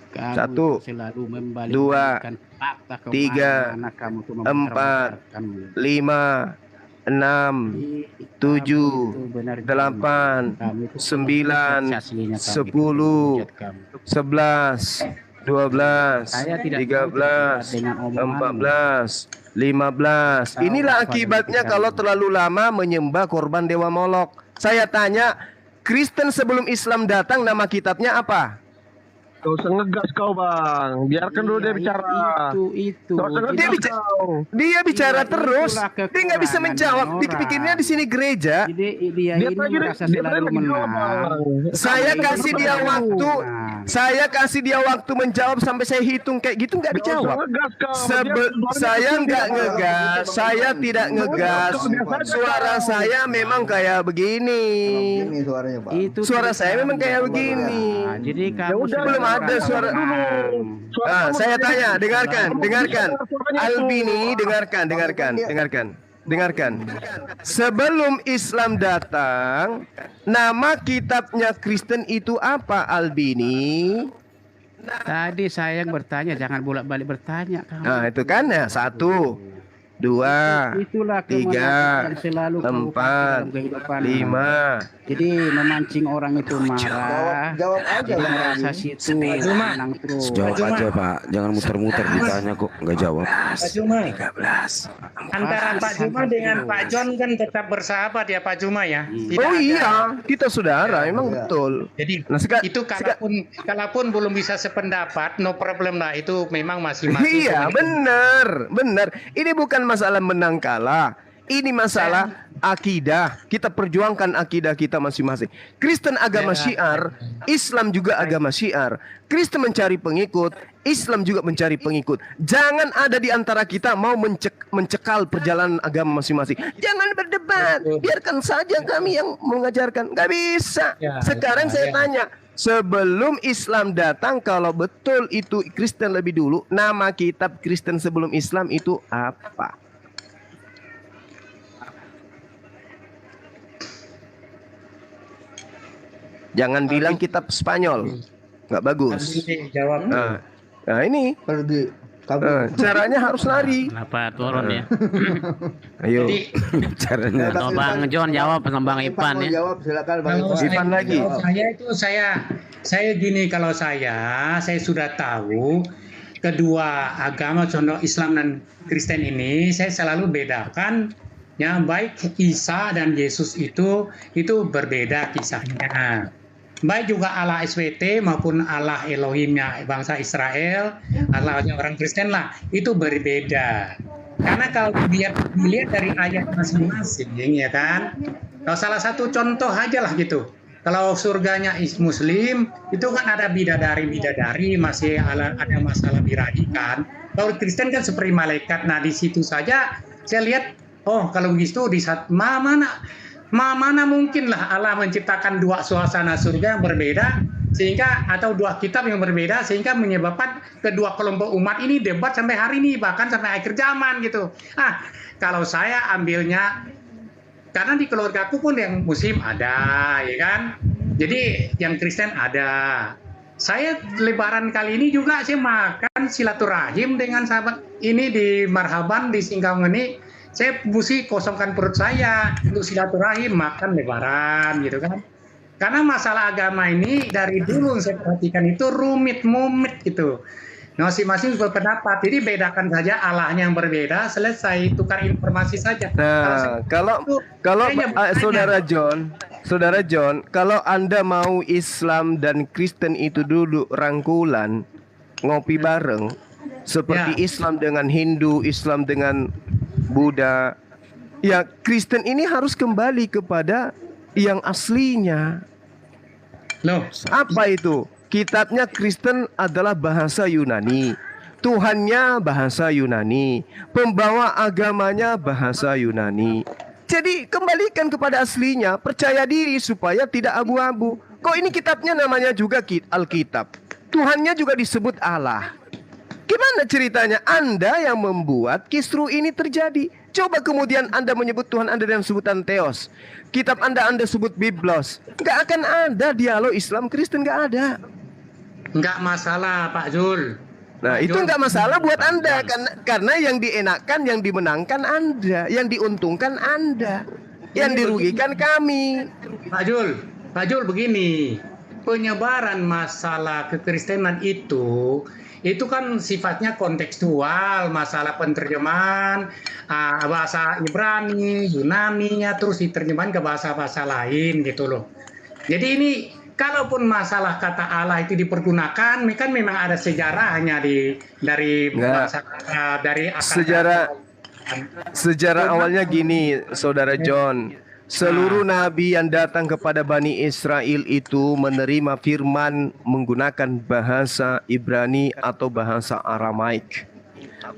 Kamu 1, 2, 3, 4, 5, 6, 7, 8, 9, 10, 11, 12, 13, 14, 15, 16, 17, 18, 19, 20, 15. Inilah akibatnya kalau terlalu lama menyembah korban dewa Molok. Saya tanya, Kristen sebelum Islam datang nama kitabnya apa? Gak usah ngegas kau, Bang. Biarkan dulu dia bicara. Dia bicara terus. Dia nggak bisa menjawab. Dipikirnya di sini gereja. Dia merasa selalu menang. Saya kasih dia waktu. Saya kasih dia waktu menjawab sampai saya hitung kayak gitu nggak dijawab. Saya nggak ngegas. Saya tidak ngegas. Suara saya memang kayak begini. Suara saya memang kayak begini. Jadi kamu belum ada suara. Saya tanya, dengarkan. Albini, dengarkan. Sebelum Islam datang, nama kitabnya Kristen itu apa, Albini? Tadi saya yang bertanya, jangan bolak-balik bertanya. Nah, itu kan ya 1, 2, 3, 4, 5. Jadi memancing orang itu marah. Jawab aja. Merasa situ menang terus. Jawab aja, Pak. Jangan muter-muter ditanya kok nggak jawab. Pak Juma. 13. Antara Pak Juma dengan Pak John kan tetap bersahabat ya Pak Juma ya. Oh iya, kita saudara, emang betul. Jadi itu kalaupun belum bisa sependapat, no problem lah. Itu memang masih masuk. Iya, benar. Ini bukan masalah menang kalah. Ini masalah akidah. Kita perjuangkan akidah kita masing-masing. Kristen agama Syiar, Islam juga agama Syiar. Kristen mencari pengikut, Islam juga mencari pengikut. Jangan ada di antara kita mau mencekal perjalanan agama masing-masing. Jangan berdebat. Biarkan saja kami yang mengajarkan. Gak bisa. Sekarang saya tanya, sebelum Islam datang, kalau betul itu Kristen lebih dulu, nama kitab Kristen sebelum Islam itu apa? Jangan bilang kitab Spanyol, nggak bagus. Nah ini caranya harus lari. Kenapa turun ya? Ayo. Caranya. Bang John jawab sama Bang Ipan ya. Jawab silakan Bang Ipan lagi. Saya gini, kalau saya sudah tahu kedua agama, contoh Islam dan Kristen ini, saya selalu bedakan. Ya, baik Isa dan Yesus itu berbeda kisahnya. Baik juga Allah SWT maupun Allah Elohimnya bangsa Israel, Allahnya orang Kristen lah, itu berbeda. Karena kalau dilihat dari ayat masing-masing, ya kan. Kalau salah satu contoh aja lah gitu. Kalau surganya Muslim, itu kan ada bidadari, masih ada masalah birahi kan. Kalau Kristen kan seperti malaikat. Nah, di situ saja saya lihat, oh kalau begitu di saat mana Mana mungkinlah Allah menciptakan dua suasana surga yang berbeda sehingga atau dua kitab yang berbeda sehingga menyebabkan kedua kelompok umat ini debat sampai hari ini bahkan sampai akhir zaman gitu. Kalau saya ambilnya karena di keluargaku pun yang Muslim ada, ya kan? Jadi yang Kristen ada. Saya Lebaran kali ini juga saya makan silaturahim dengan sahabat ini di Marhaban di Singkawang ini. Saya mesti kosongkan perut saya untuk silaturahim makan Lebaran gitu kan. Karena masalah agama ini dari dulu saya perhatikan itu rumit-mumit gitu. Masing-masing berpendapat. Jadi bedakan saja Allahnya yang berbeda, selesai, tukar informasi saja. Nah, kalau Saudara John, kalau Anda mau Islam dan Kristen itu duduk rangkulan, ngopi bareng, seperti Islam dengan Hindu, Islam dengan Buddha, ya Kristen ini harus kembali kepada yang aslinya. Loh, apa itu? Kitabnya Kristen adalah bahasa Yunani, Tuhannya bahasa Yunani, pembawa agamanya bahasa Yunani. Jadi kembalikan kepada aslinya, percaya diri supaya tidak abu-abu. Kok ini kitabnya namanya juga Alkitab, Tuhannya juga disebut Allah. Gimana ceritanya Anda yang membuat kisru ini terjadi? Coba kemudian Anda menyebut Tuhan Anda dengan sebutan Theos, kitab Anda sebut Biblos. Nggak akan ada dialog Islam Kristen, nggak ada. Nggak masalah Pak Zul. Nah itu nggak masalah buat Anda karena yang dienakkan, yang dimenangkan Anda, yang diuntungkan Anda, yang dirugikan kami. Pak Zul begini, penyebaran masalah kekristenan itu kan sifatnya kontekstual, masalah penerjemahan bahasa Ibrani, Yunani-nya terus diterjemahkan ke bahasa-bahasa lain gitu loh. Jadi ini kalaupun masalah kata Allah itu dipergunakan, kan memang ada sejarahnya dari bahasa dari akar. Sejarah awalnya gini, Saudara John. Seluruh nabi yang datang kepada Bani Israel itu menerima firman menggunakan bahasa Ibrani atau bahasa Aramaik.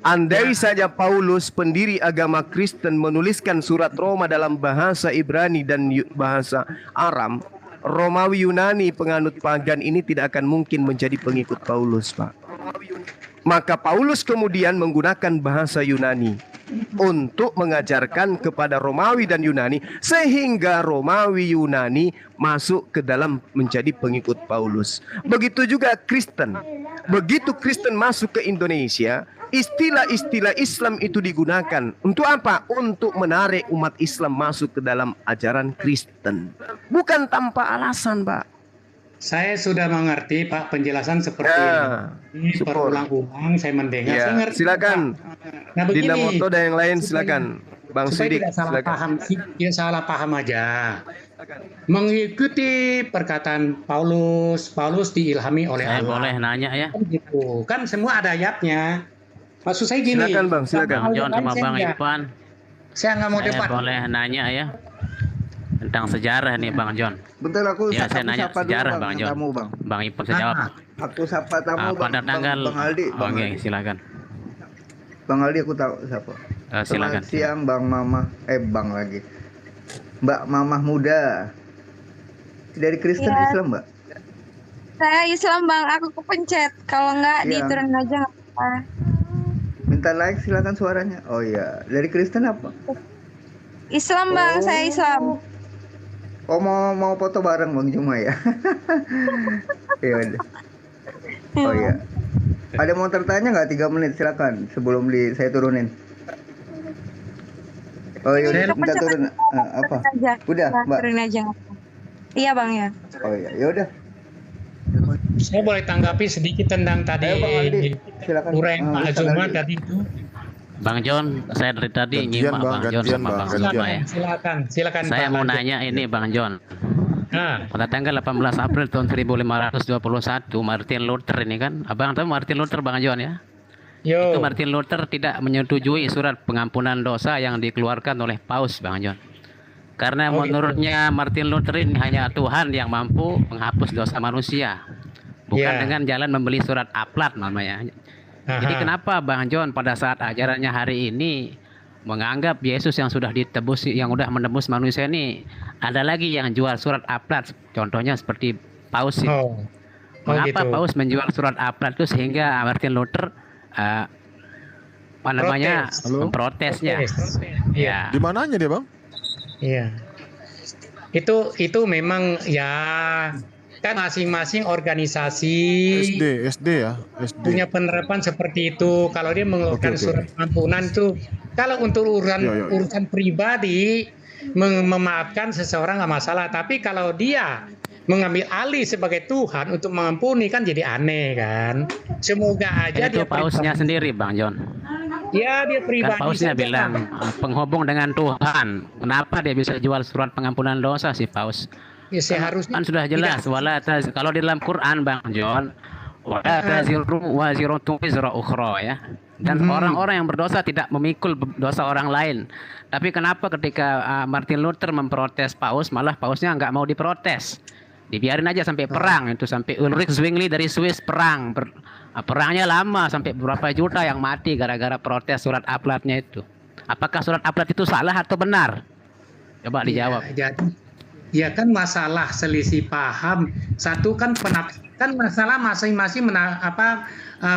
Andai saja Paulus, pendiri agama Kristen, menuliskan surat Roma dalam bahasa Ibrani dan bahasa Aram, Romawi Yunani penganut pagan ini tidak akan mungkin menjadi pengikut Paulus, Pak. Maka Paulus kemudian menggunakan bahasa Yunani untuk mengajarkan kepada Romawi dan Yunani, sehingga Romawi Yunani masuk ke dalam menjadi pengikut Paulus. Begitu juga Kristen. Begitu Kristen masuk ke Indonesia, istilah-istilah Islam itu digunakan untuk apa? Untuk menarik umat Islam masuk ke dalam ajaran Kristen. Bukan tanpa alasan, Pak. Saya sudah mengerti Pak penjelasan seperti ini berulang-ulang saya mendengar. Saya ngerti, silakan. Nah, begini, Dinamoto dan yang lain silakan. Bang Sidik, silakan. Tidak salah paham aja. Mengikuti perkataan Paulus diilhami oleh Allah. Saya boleh nanya ya? Gitu. Kan semua ada ayatnya. Maksud saya gini. Silakan Bang, silakan. Bang John sama Bang Ipan. Saya nggak mau debat. Saya boleh nanya ya? Tentang sejarah nih Bang John. Bentar aku saya nanya sapa sejarah dulu, Bang John. Tamu, Bang. Bang Ipon saya jawab. Aku sapa tamu pada tanggal Bang Aldi. Bang Aldi, silakan. Bang Aldi aku tahu siapa. Silakan. Selamat siang Bang Mama. Bang lagi. Mbak Mamah Muda. Dari Kristen Islam, Mbak? Saya Islam, Bang. Aku kepencet. Kalau enggak diturun aja nggak apa-apa. Minta like silakan suaranya. Oh iya, dari Kristen apa? Islam, Bang. Saya Islam. Oh mau foto bareng Bang Juma ya? Iya udah. Oh iya. Ada mau tertanya nggak 3 menit silakan sebelum saya turunin. Oh iya minta turun apa? Udah Mbak. Turunin aja. Iya Bang ya. Oh iya ya udah. Saya boleh tanggapi sedikit tentang tadi uraian Pak Juma tadi itu. Bang John, saya dari tadi nyimak Bang John sama Bang Zuma ya. Silakan. Saya mau nanya ini Bang John. Pada tanggal 18 April tahun 1521 Martin Luther ini kan, Abang tahu Martin Luther Bang John ya? Itu Martin Luther tidak menyetujui surat pengampunan dosa yang dikeluarkan oleh Paus Bang John. Karena menurutnya Martin Luther ini hanya Tuhan yang mampu menghapus dosa manusia, bukan dengan jalan membeli surat aplat namanya. Jadi kenapa Bang John pada saat ajarannya hari ini menganggap Yesus yang sudah ditebus, yang sudah menebus manusia ini, ada lagi yang jual surat aplat, contohnya seperti Paus. Mengapa gitu. Paus menjual surat aplat itu sehingga Martin Luther memprotesnya? Ya. Di mananya dia, Bang? Iya. Itu memang ya kan masing-masing organisasi SD ya, SD. punya penerapan seperti itu. Kalau dia mengeluarkan surat pengampunan itu, kalau untuk urusan pribadi memaafkan seseorang nggak masalah. Tapi kalau dia mengambil alih sebagai Tuhan untuk mengampuni kan jadi aneh kan. Semoga aja itu dia Pausnya sendiri, Bang John. Ya dia pribadi. Kan Pausnya saja, bilang penghubung dengan Tuhan. Kenapa dia bisa jual surat pengampunan dosa si Paus? Ya seharusnya kan sudah jelas kalau di dalam Quran, Bang John, wala taziru waziratun wizra ukhra ya. Dan orang-orang yang berdosa tidak memikul dosa orang lain. Tapi kenapa ketika Martin Luther memprotes Paus, malah Pausnya nggak mau diprotes? Dibiarin aja sampai perang itu, sampai Ulrich Zwingli dari Swiss perang. Perangnya lama sampai beberapa juta yang mati gara-gara protes surat aplatnya itu. Apakah surat aplat itu salah atau benar? Coba dijawab. Ya kan masalah selisih paham. Satu kan masalah masing-masing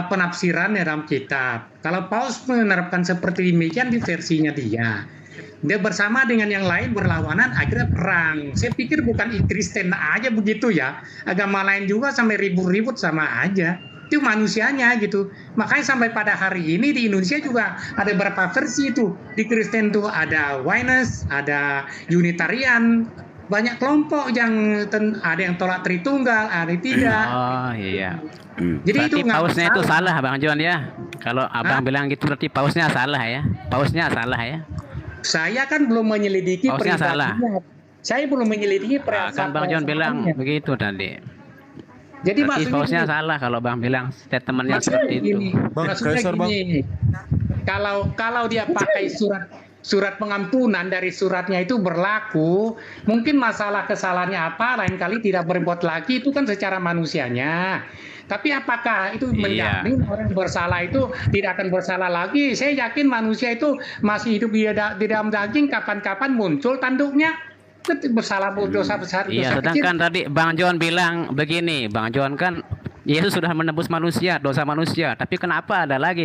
penafsiran dalam kitab. Kalau Paus menerapkan seperti demikian di versinya dia bersama dengan yang lain berlawanan, akhirnya perang. Saya pikir bukan Kristen aja begitu ya, agama lain juga sampai ribut-ribut sama aja. Itu manusianya gitu. Makanya sampai pada hari ini di Indonesia juga ada beberapa versi itu. Di Kristen tuh ada Oneness, ada Unitarian, banyak kelompok yang ada yang tolak Tritunggal, ada yang tidak. Oh iya. Jadi berarti itu Pausnya itu salah, Bang John ya. Kalau Abang bilang gitu berarti Pausnya salah ya. Pausnya salah ya. Saya kan belum menyelidiki Pausnya salah. Saya belum menyelidiki kan Bang John bilang begitu tadi. Jadi berarti maksudnya Pausnya salah kalau Bang bilang statementnya seperti itu. Maksudnya gini, kalau dia pakai surat pengampunan dari suratnya itu berlaku, mungkin masalah kesalahannya apa lain kali tidak berbuat lagi, itu kan secara manusianya. Tapi apakah itu menjamin orang bersalah itu tidak akan bersalah lagi? Saya yakin manusia itu masih hidup di dalam daging, kapan-kapan muncul tanduknya bersalah dosa besar. Iya, sedangkan tadi Bang John bilang begini, Bang John kan Yesus sudah menebus manusia, dosa manusia. Tapi kenapa ada lagi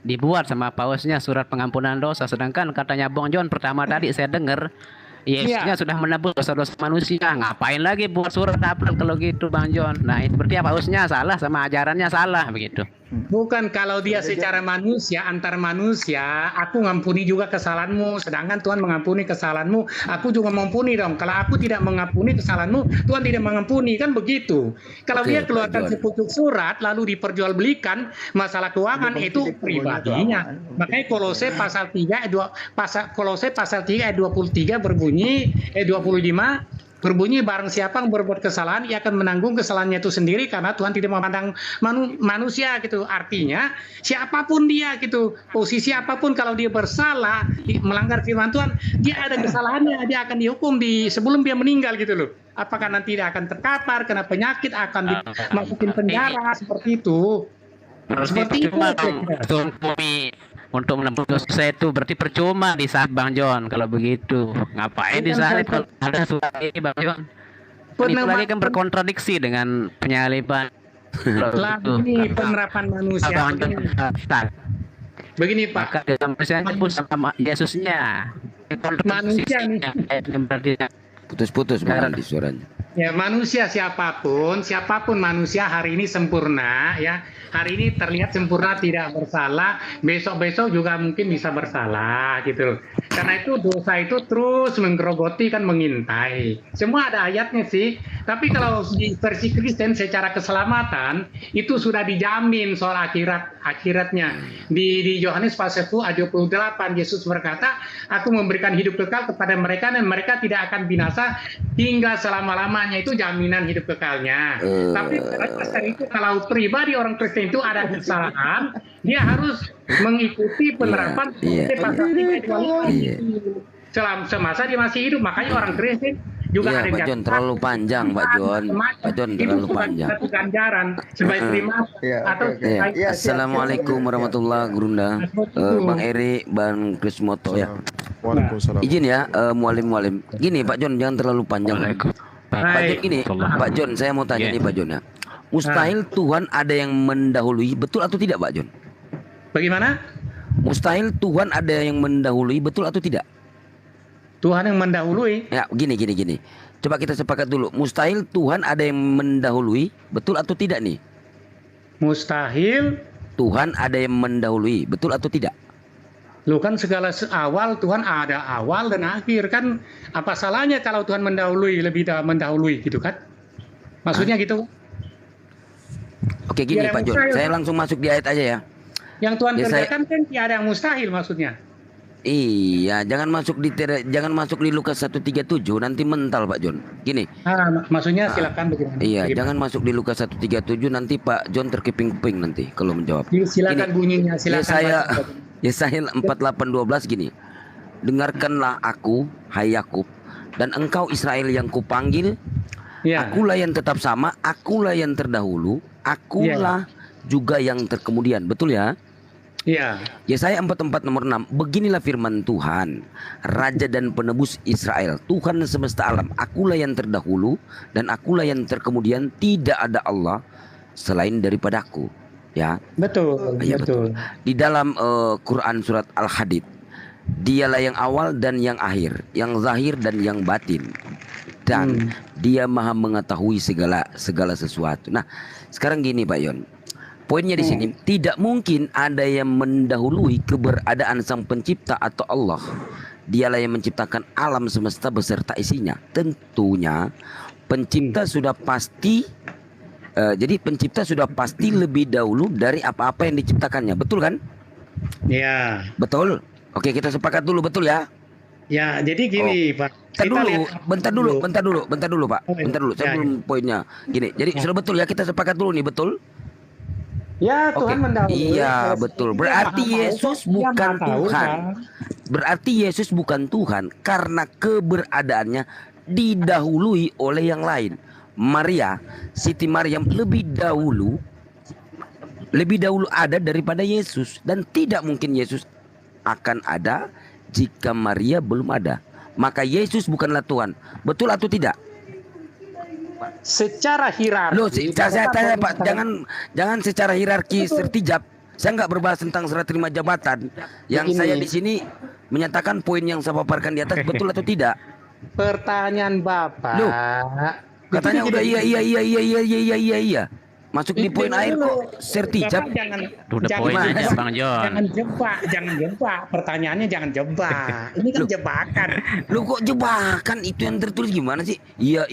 dibuat sama Pausnya surat pengampunan dosa? Sedangkan katanya Bang John pertama tadi saya dengar Yesusnya sudah menebus dosa-dosa manusia. Ngapain lagi buat surat aplat kalau gitu, Bang John? Nah, itu berarti Pausnya salah sama ajarannya salah begitu. Bukan, kalau dia secara manusia, antar manusia, aku ngampuni juga kesalahanmu, sedangkan Tuhan mengampuni kesalahanmu, aku juga mengampuni dong. Kalau aku tidak mengampuni kesalahanmu, Tuhan tidak mengampuni, kan begitu. Kalau dia keluarkan sepucuk surat lalu diperjualbelikan masalah keuangan, itu pribadinya. Makanya Kolose pasal 3 ayat 23 berbunyi 25 berbunyi, barang siapa yang berbuat kesalahan ia akan menanggung kesalahannya itu sendiri karena Tuhan tidak memandang manusia gitu. Artinya siapapun dia gitu, posisi apapun, kalau dia bersalah melanggar firman Tuhan, dia ada kesalahannya, dia akan dihukum sebelum dia meninggal gitu loh. Apakah nanti dia akan terkapar kena penyakit, akan dimasukin penjara seperti itu. Seperti itu. Untuk menembus dosa itu berarti percuma disalib, Bang John. Kalau begitu ngapain disalib kalau ada surat ini, Bang John? Itu lagi kan berkontradiksi dengan penyaliban. Ini penerapan manusia. Begini Pak, manusia itu sama Yesusnya. Manusia nih. Putus-putus di suaranya. Ya, manusia siapapun manusia hari ini sempurna ya. Hari ini terlihat sempurna, tidak bersalah, besok-besok juga mungkin bisa bersalah gitu. Karena itu dosa itu terus menggerogoti, kan mengintai. Semua ada ayatnya sih. Tapi kalau di versi Kristen secara keselamatan itu sudah dijamin soal akhiratnya. Di Yohanes pasal 1 ayat 28 Yesus berkata, aku memberikan hidup kekal kepada mereka dan mereka tidak akan binasa hingga selama-lamanya. Itu jaminan hidup kekalnya. Tapi pasal itu kalau pribadi orang Kristen itu ada kesalahan, dia harus mengikuti penerapan pasal 3 semasa dia masih hidup. Makanya orang Kristen juga Iya, ada Pak John terlalu panjang, Pak John. Pak John itu terlalu bukan panjang. satu ganjaran sebagai terima atau Iya. Assalamualaikum warahmatullahi wabarakatuh. Bang Eri, Bang Krismoto ya. Waalaikumsalam. Izin ya, mualim. Gini Pak John, jangan terlalu panjang. Pak John gini, Pak John, saya mau tanya nih Pak John ya. Mustahil Tuhan ada yang mendahului, betul atau tidak Pak John? Bagaimana? Mustahil Tuhan ada yang mendahului, betul atau tidak? Tuhan yang mendahului. Ya, gini. Coba kita sepakat dulu. Mustahil Tuhan ada yang mendahului, betul atau tidak nih? Mustahil Tuhan ada yang mendahului, betul atau tidak? Lu kan segala awal Tuhan ada awal dan akhir kan, apa salahnya kalau Tuhan mendahului mendahului gitu kan? Maksudnya gitu. Oke gini Tiada Pak John, mustahil, saya Pak. langsung masuk di ayat aja ya. Yang Tuhan Ya, kerjakan kan tiada yang mustahil maksudnya. Iya, jangan masuk di Lukas 1:37 nanti mental Pak John. Gini. Maksudnya silakan bagaimana? Iya, Bagaimana? jangan masuk di Lukas 1:37 nanti Pak John terkeping-keping nanti kalau menjawab. Silakan bunyinya, silakan. Yesaya 48:12 gini. Dengarkanlah aku, hai Yakub, dan engkau Israel yang kupanggil. Ya. Akulah yang tetap sama, akulah yang terdahulu, akulah juga yang terkemudian. Betul ya? Iya. Yesaya 44 nomor 6. Beginilah firman Tuhan, Raja dan Penebus Israel, Tuhan semesta alam. Akulah yang terdahulu dan akulah yang terkemudian. Tidak ada Allah selain daripadaku. Ya. Betul. Ya, betul. Di dalam Quran surat Al-Hadid, dialah yang awal dan yang akhir, yang zahir dan yang batin. Dan dia maha mengetahui segala sesuatu. Nah, sekarang gini Pak Yon. Poinnya di sini, tidak mungkin ada yang mendahului keberadaan Sang Pencipta atau Allah. Dialah yang menciptakan alam semesta beserta isinya. Tentunya Pencipta sudah pasti, jadi Pencipta sudah pasti lebih dahulu dari apa-apa yang diciptakannya. Betul kan? Iya. Betul. Oke, kita sepakat dulu, betul ya? Ya, jadi gini Pak. Bentar dulu Pak. Bentar dulu, saya belum poinnya. Gini, jadi sudah betul ya, kita sepakat dulu nih, betul? Ya, Tuhan mendahului. Iya, betul. Berarti Yesus bukan Tuhan. Berarti Yesus bukan Tuhan karena keberadaannya didahului oleh yang lain. Maria, Siti Maryam lebih dahulu ada daripada Yesus, dan tidak mungkin Yesus akan ada jika Maria belum ada. Maka Yesus bukanlah Tuhan. Betul atau tidak? Secara hierarki. Loh, saya tanya Pak, jangan secara hierarki sertijab. Saya nggak berbahas tentang serah terima jabatan. Yang saya di sini menyatakan poin yang saya paparkan di atas betul atau tidak. Pertanyaan Bapak. Loh, katanya udah iya. Masuk di poin air kok sertijab. Jangan jebak. Pertanyaannya jangan jebak. Ini kan jebakan. Lu kok jebakan? Itu yang tertulis gimana sih? Iya.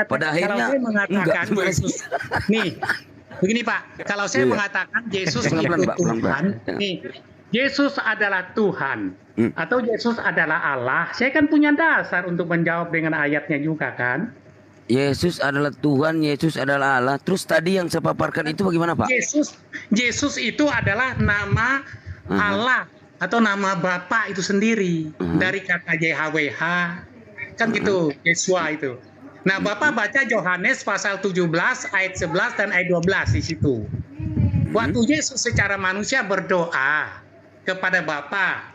Pada akhirnya enggak. Nih, begini Pak. Kalau saya mengatakan Yesus itu Tuhan, nih, Yesus adalah Tuhan atau Yesus adalah Allah. Saya kan punya dasar untuk menjawab dengan ayatnya juga kan. Yesus adalah Tuhan, Yesus adalah Allah. Terus tadi yang saya paparkan itu bagaimana Pak? Yesus itu adalah nama Allah atau nama Bapa itu sendiri dari kata YHWH kan gitu, Yesua itu. Nah, Bapak baca Yohanes pasal 17 ayat 11 dan ayat 12 di situ. Waktu Yesus secara manusia berdoa kepada Bapa,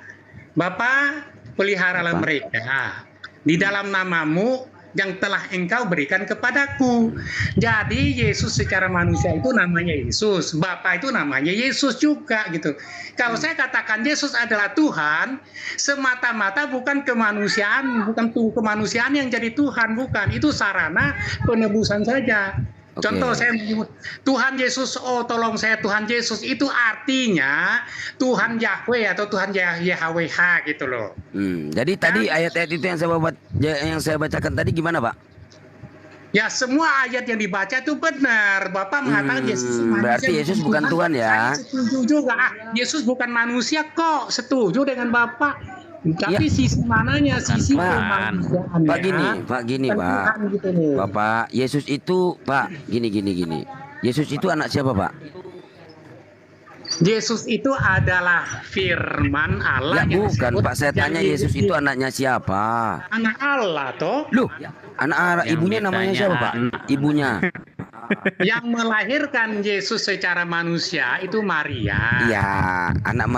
Bapa peliharalah mereka di dalam namamu yang telah engkau berikan kepadaku. Jadi Yesus secara manusia itu namanya Yesus, Bapa itu namanya Yesus juga gitu. Kalau saya katakan Yesus adalah Tuhan, semata-mata bukan kemanusiaan yang jadi Tuhan, bukan. Itu sarana penebusan saja. Contoh saya menyebut Tuhan Yesus, oh tolong saya Tuhan Yesus, itu artinya Tuhan Yahweh atau Tuhan YHWH gitu loh. Jadi tadi ayat-ayat itu yang saya bacakan tadi gimana Pak? Ya semua ayat yang dibaca itu benar. Bapak mengatakan Yesus manusia. Berarti Yesus bukan Tuhan ya? Saya setuju juga. Yesus bukan manusia kok. Setuju dengan Bapak. Tapi sisi mananya, sisi kemanusiaannya. Pak gini Pak. Bapak, Yesus itu Pak, gini. Yesus itu anak siapa Pak? Yesus itu adalah firman Allah. Ya bukan Pak, saya tanya Yesus itu anaknya siapa? Anak Allah toh. Loh, anak ibunya namanya siapa Pak? Ibunya. Yang melahirkan Yesus secara manusia itu Maria. Iya, anak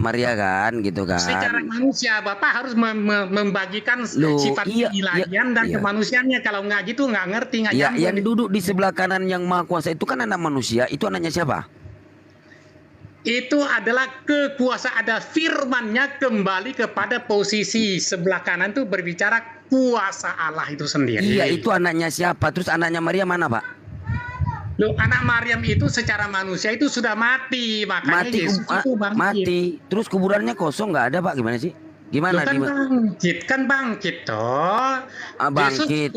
Maria kan, gitu kan. Secara manusia, Bapak harus membagikan sifat keilahian dan kemanusiaannya. Kalau nggak gitu nggak ngerti, nggak ya, nyambung. yang duduk di sebelah kanan yang Maha Kuasa itu kan anak manusia. Itu anaknya siapa? Itu adalah kekuasaan, ada firmannya kembali kepada posisi sebelah kanan itu berbicara kuasa Allah itu sendiri. Iya, itu anaknya siapa? Terus anaknya Maria mana Pak? Loh, anak Maryam itu secara manusia itu sudah mati, makanya Yesus itu bangkit. Mati. Terus kuburannya kosong, nggak ada Pak? Gimana sih? Gimana? Kan bangkit toh. Bangkit. Yesus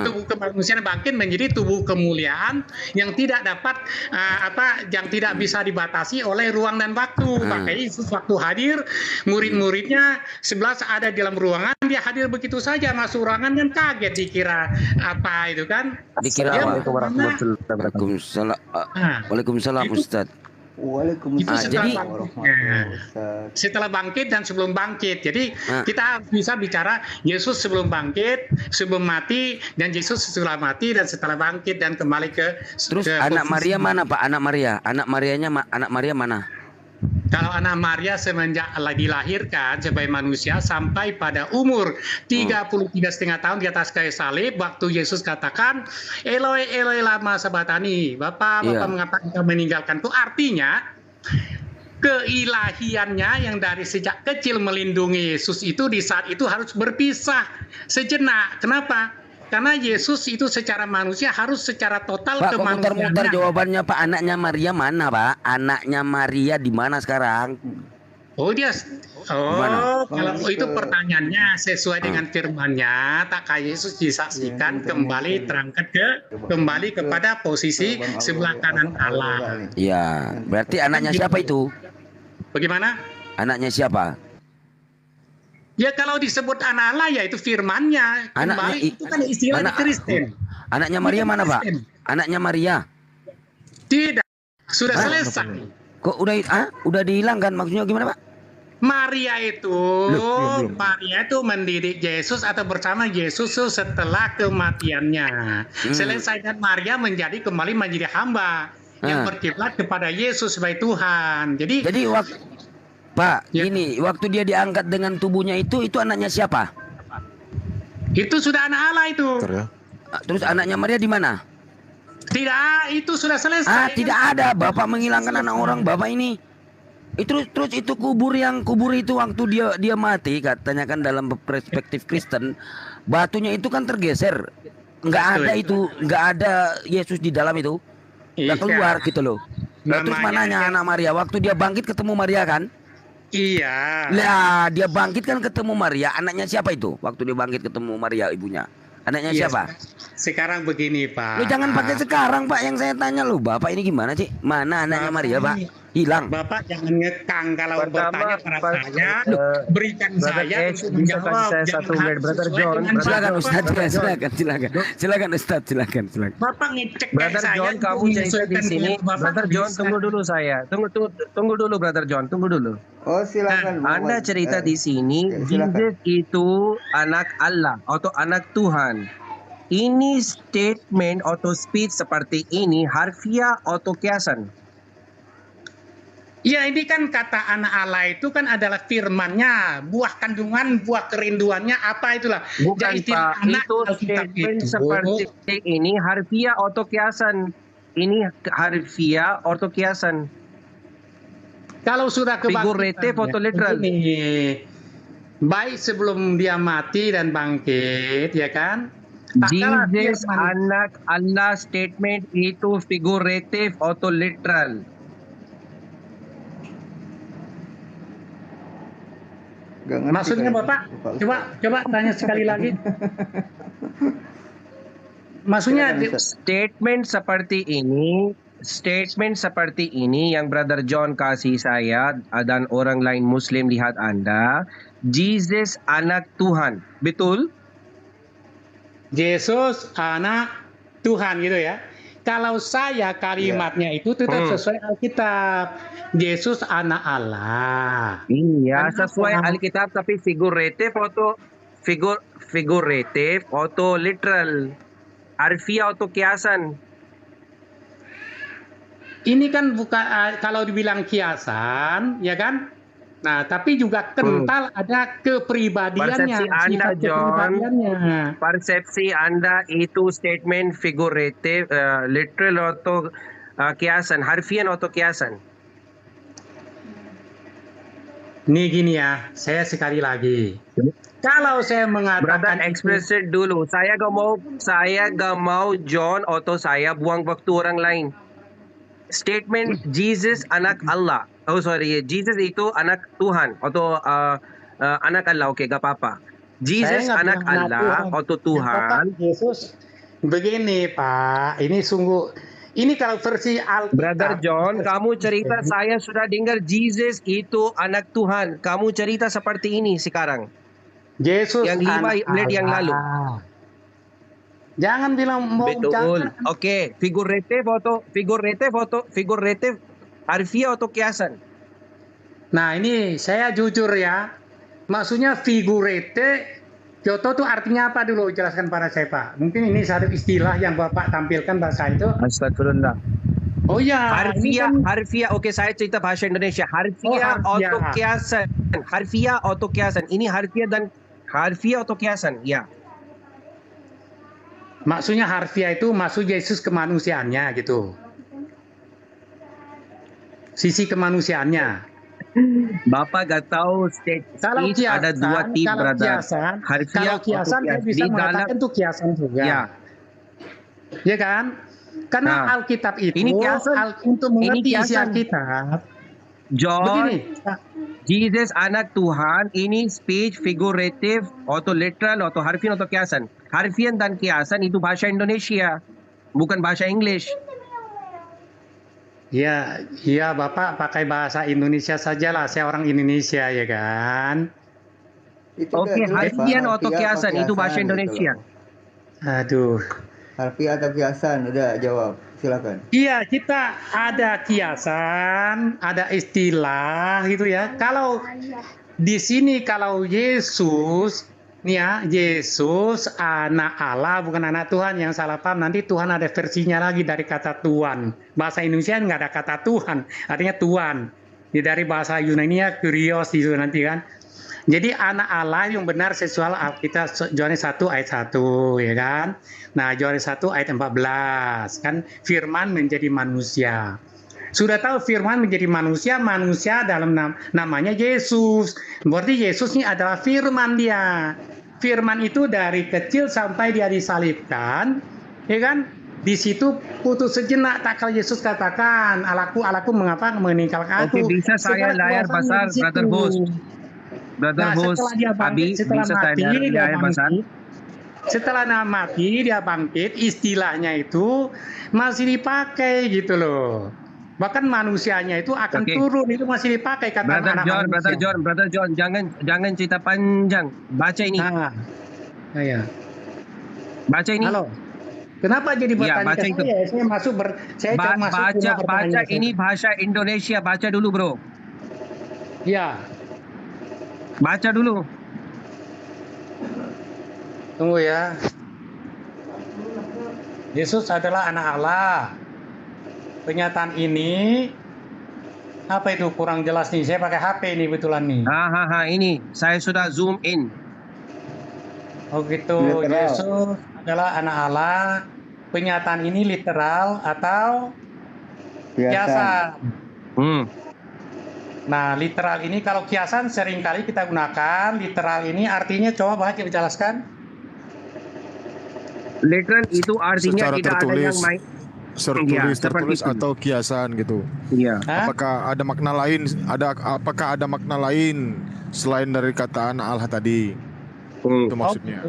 tubuh kemanusiaan bangkit menjadi tubuh kemuliaan yang tidak dapat yang tidak bisa dibatasi oleh ruang dan waktu. Makanya Yesus waktu hadir, murid-muridnya 11 ada di dalam ruangan, dia hadir begitu saja masuk ruangan kan kaget, dikira apa itu kan? Dikira apa? Waalaikumsalam Ustaz. Itu setelah bangkit dan sebelum bangkit. Jadi kita bisa bicara Yesus sebelum bangkit, sebelum mati, dan Yesus setelah mati dan setelah bangkit dan kembali ke. Terus anak Maria mana Pak? Anak Maria mana? Kalau anak Maria semenjak dilahirkan sebagai manusia sampai pada umur 33,5 tahun di atas kayu salib, waktu Yesus katakan Eloi Eloi lama sabatani, Bapak mengapa engkau meninggalkanku, artinya keilahiannya yang dari sejak kecil melindungi Yesus itu di saat itu harus berpisah sejenak. Kenapa? Karena Yesus itu secara manusia harus secara total Pak, kemanusiaannya. muter-muter jawabannya Pak. Anaknya Maria mana Pak? Anaknya Maria di mana sekarang? Oh kalau itu pertanyaannya sesuai dengan firman-Nya, tak kayak Yesus disaksikan kembali terangkat kembali kepada posisi sebelah kanan Allah. Iya, berarti anaknya siapa itu? Bagaimana? Anaknya siapa? Ya kalau disebut anak Allah ya itu firman-Nya. Kembali itu kan istilah di Kristen. Anaknya Maria mana Pak? Anaknya Maria? Tidak, sudah selesai. Kok udah dihilangkan, maksudnya gimana Pak? Maria itu mendidik Yesus atau bersama Yesus setelah kematiannya. Selesai dan Maria kembali menjadi hamba yang berkiblat kepada Yesus sebagai Tuhan. Jadi Pak, ini waktu dia diangkat dengan tubuhnya itu anaknya siapa? Itu sudah anak Allah itu. Terus anaknya Maria di mana? Tidak, itu sudah selesai. Tidak ada. Bapak menghilangkan anak orang, Bapak ini. Terus itu kubur itu waktu dia mati, katanya kan dalam perspektif Kristen, batunya itu kan tergeser. Nggak ada Yesus di dalam itu. Nggak keluar gitu loh. Terus mananya anak Maria? Waktu dia bangkit ketemu Maria kan? Iya. Lah, dia bangkit kan ketemu Maria. Anaknya siapa itu? Waktu dia bangkit ketemu Maria ibunya. Anaknya siapa? Sekarang begini, Pak. Lu jangan pakai sekarang, Pak. Yang saya tanya lu, Bapak ini gimana sih? Mana anaknya Maria, Pak? Hilang. Bapak jangan ngekang kalau bertanya pada saya. Berikan saya untuk menjawab. Saya satu menit, Brother John. Silakan Ustaz, silakan Ustaz, silakan. Bapak ngecek Brother saya. John, kamu cerita di sini. Brother John, tunggu dulu saya. Tunggu dulu, Brother John, tunggu dulu. Oh, silakan. Anda cerita di sini, Jesus itu anak Allah atau anak Tuhan. Ini statement atau speech seperti ini harfiah atau kiasan? Ya, ini kan kata anak Allah itu kan adalah firman-Nya, buah kandungan, buah kerinduannya apa itulah. Bukan Pak, itu statement seperti ini harfiah atau kiasan. Ini harfiah atau kiasan. Kalau sudah figuratif atau literal. Baik sebelum dia mati dan bangkit, ya kan? Jesus anak Allah statement itu figuratif atau literal. Maksudnya Bapak, coba tanya sekali lagi. Maksudnya statement seperti ini yang Brother John kasih saya dan orang lain Muslim lihat Anda, Jesus anak Tuhan, betul? Yesus anak Tuhan gitu ya. Kalau saya kalimatnya itu tetap sesuai Alkitab. Yesus anak Allah. Iya, sesuai Alkitab tapi figuratif atau literal. Harfiah atau kiasan. Ini kan bukan kalau dibilang kiasan, ya kan? Nah, tapi juga kental ada kepribadiannya. Persepsi Anda, sifat John. kepribadiannya. Persepsi Anda itu statement figuratif, literal atau kiasan, harfiah atau kiasan. Nih gini ya, saya sekali lagi. Kalau saya mengatakan Brother, express it dulu. Saya gak mau John atau saya buang waktu orang lain. Statement Jesus anak Allah. Oh sorry, Jesus itu anak Tuhan atau anak Allah. Oke, gak apa-apa. Jesus anak Allah atau Tuhan. Yesus begini Pak, ini sungguh. Ini kalau versi Alkitab. Brother John, kamu cerita saya sudah dengar Jesus itu anak Tuhan. Kamu cerita seperti ini sekarang. Yesus yang 5 menit yang lalu. Jangan bilang mau. Betul. Oke, figuratif, harfiah atau kiasan. Nah, ini saya jujur ya. Maksudnya figurete Kyoto itu artinya apa dulu? Jelaskan pada saya, Pak. Mungkin ini satu istilah yang Bapak tampilkan bahasa itu. Astagfirullah. Oh ya. Harfiah. Oke, saya cerita bahasa Indonesia. Harfiah atau kiasan. Harfiah atau kiasan. Ini harfiah atau kiasan, ya. Maksudnya harfiah itu maksud Yesus kemanusiaannya gitu. Sisi kemanusiaannya. Bapak gak tahu stage ada dua tim, brother. Kalau kiasan saya bisa mengatakan itu kiasan juga. Ya. Ya kan? Karena Alkitab itu ini kiasan, untuk mengerti isi Alkitab. John, begini. Jesus anak Tuhan ini speech figuratif atau literal atau harfiah atau kiasan. Harfiah dan kiasan itu bahasa Indonesia, bukan bahasa English. Ya, iya Bapak pakai bahasa Indonesia sajalah. Saya orang Indonesia ya kan. Oke, harfiah atau kiasan itu bahasa Indonesia. Aduh. Harfiah atau kiasan, udah jawab. Silakan. Iya, kita ada kiasan, ada istilah gitu ya. Kalau di sini kalau Yesus nih ya, Yesus anak Allah bukan anak Tuhan, yang salah paham nanti Tuhan ada versinya lagi dari kata Tuhan. Bahasa Indonesia nggak ada kata Tuhan, artinya Tuhan. Ini dari bahasa Yunani kurios itu nanti kan. Jadi anak Allah yang benar sesuai Alkitab Yohanes 1 ayat 1 ya kan. Nah, Yohanes 1 ayat 14 kan, firman menjadi manusia. Sudah tahu firman menjadi manusia, manusia dalam namanya Yesus. Berarti Yesus ini adalah firman dia. Firman itu dari kecil sampai dia disalibkan, ya kan? Di situ putus sejenak tak kalau Yesus katakan, Allahku mengapa meninggalkan aku. Oke, bisa saya layar besar, Brother Bos. Brother Bos, Abi, bisa saya layar besar. Setelah mati dia bangkit, istilahnya itu masih dipakai gitu loh. Bahkan manusianya itu akan turun, itu masih dipakai kata Brother John, jangan cerita panjang. Baca ini. Ya. Baca ini. Halo. Kenapa jadi bertanya ke saya? Saya masuk baca ini bahasa Indonesia. Baca dulu, bro. Ya. Baca dulu. Tunggu ya. Yesus adalah anak Allah. Pernyataan ini apa itu kurang jelas nih? Saya pakai HP ini betulan nih. Ini saya sudah zoom in. Oh gitu. Yesus adalah anak Allah. Pernyataan ini literal atau kiasan? Nah, literal ini kalau kiasan seringkali kita gunakan. Literal ini artinya coba Pak jelaskan. Literal itu artinya secara tidak tertulis, ada yang main. tertulis atau kiasan gitu. Iya. Apakah ada makna lain? Apakah ada makna lain selain dari kata anak Allah tadi? Itu maksudnya.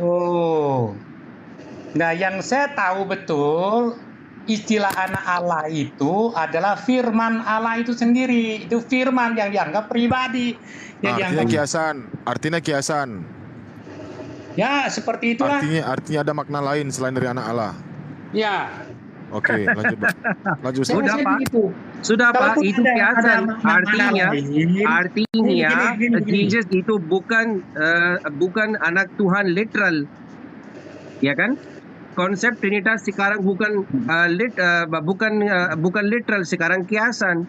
Nah, yang saya tahu betul istilah anak Allah itu adalah firman Allah itu sendiri. Itu firman yang dianggap pribadi. Artinya kiasan. Ya, seperti itulah. Artinya ada makna lain selain dari anak Allah. Ya. Oke, lanjut Pak. Lanjut. Sudah Pak. Sudah Pak, itu kiasan. Artinya Jesus itu bukan anak Tuhan literal. Ya kan? Konsep Trinitas sekarang bukan literal, sekarang kiasan.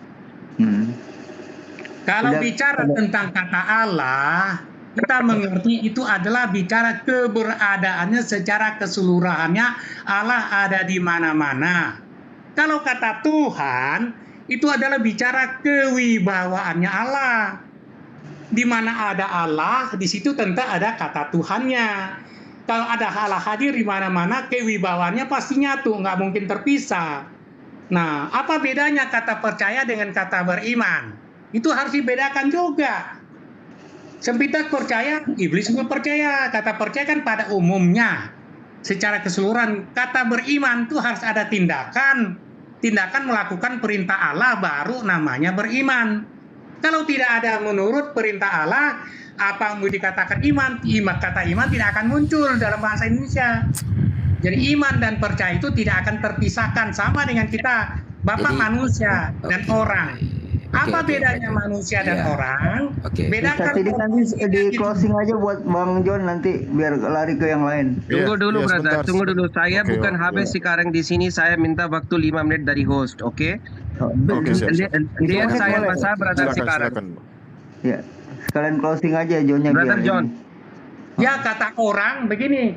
Kalau bicara tentang kata Allah, kita mengerti itu adalah bicara keberadaannya secara keseluruhannya. Allah ada di mana-mana. Kalau kata Tuhan, itu adalah bicara kewibawaannya Allah. Di mana ada Allah, di situ tentu ada kata Tuhannya. Kalau ada Allah hadir di mana-mana, kewibawaannya pasti nyatu, nggak mungkin terpisah. Nah, apa bedanya kata percaya dengan kata beriman? Itu harus dibedakan juga. Sempitak percaya, iblis juga percaya. Kata percaya kan pada umumnya. Secara keseluruhan, kata beriman itu harus ada tindakan. Tindakan melakukan perintah Allah baru namanya beriman. Kalau tidak ada menurut perintah Allah, apa yang mau dikatakan iman? Kata iman tidak akan muncul dalam bahasa Indonesia. Jadi iman dan percaya itu tidak akan terpisahkan, sama dengan kita, Bapak manusia dan orang. Apa bedanya manusia dan orang? Bedakan. Jadi nanti di closing aja buat Bang John nanti biar lari ke yang lain. Tunggu dulu, brother. Tunggu dulu. Saya bukan habis sekarang di sini. Saya minta waktu 5 menit dari host, oke? Lihat saya masa brother sekarang. Ya. Sekalian closing aja Johnnya. Brother John. Ya, kata orang begini.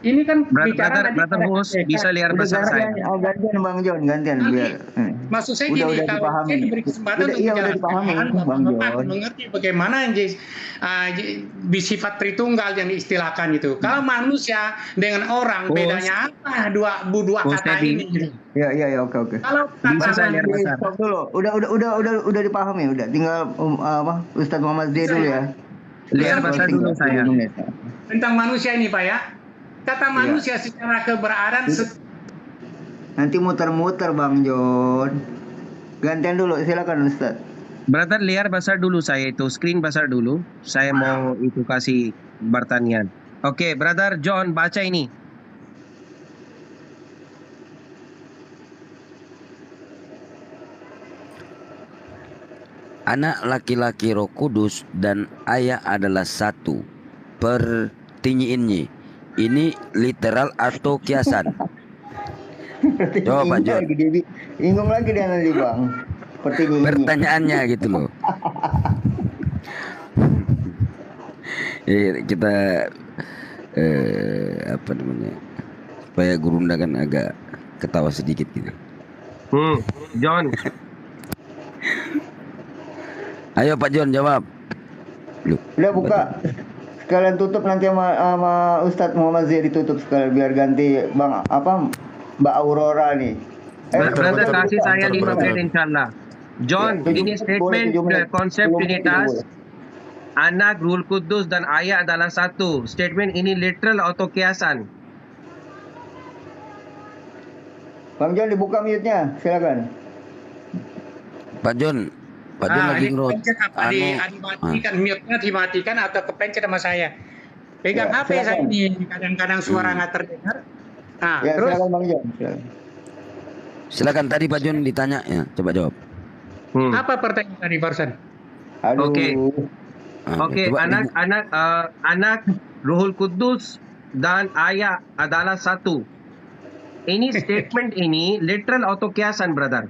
Ini kan bicara brother host bisa lihat bahasa saya. Gantian Bang John, gantian biar. Maksud saya gini, kalau saya diberi kesempatan untuk menjelaskan, Bapak mengerti bagaimana sifat Tritunggal yang diistilahkan itu. Kalau manusia dengan orang bedanya apa dua kata ini? Ya, oke. Kalau bisa saya lihat dulu. Udah dipahami, udah. Tinggal Ustadz Muhammad Z dulu ya. Lihat bahasa dulu saya. Tentang manusia ini Pak ya. Kata manusia secara keberadaan nanti muter-muter Bang John. Gantian dulu, silakan Ustaz. Brother lihat besar dulu saya itu, screen besar dulu. Saya mau itu kasih pertanyaan. Oke, Brother John baca ini. Anak laki-laki Roh Kudus dan Ayah adalah satu. Pertanyaannya, ini literal atau kiasan? Coba Pak John. Bingung lagi dia nanti Bang. Pertanyaannya gitu loh. Kita apa namanya? Supaya Gurunda kan agak ketawa sedikit gitu. John. Ayo Pak John jawab. Udah buka. Sekalian tutup nanti sama Ustadz Muhammad Z ditutup sekalian biar ganti Mbak Aurora nih. Brother kasih saya 5 menit insyaallah. John, ini statement konsep Trinitas. Anak, Ruhul Kudus dan Ayah adalah satu. Statement ini literal atau kiasan? Bang John dibuka mute-nya, silakan. Pak John lagi ngerot. Dimatikan, mute-nya dimatikan atau kepencet sama saya. Pegang HP saya ini, kadang-kadang suara nggak terdengar. Nah, terus silakan Bang John. Silakan tadi Pak John ditanya ya, coba jawab. Apa pertanyaan tadi barusan? Oke, anak Ruhul Kudus dan Ayah adalah satu. Ini statement ini literal atau kiasan, brother?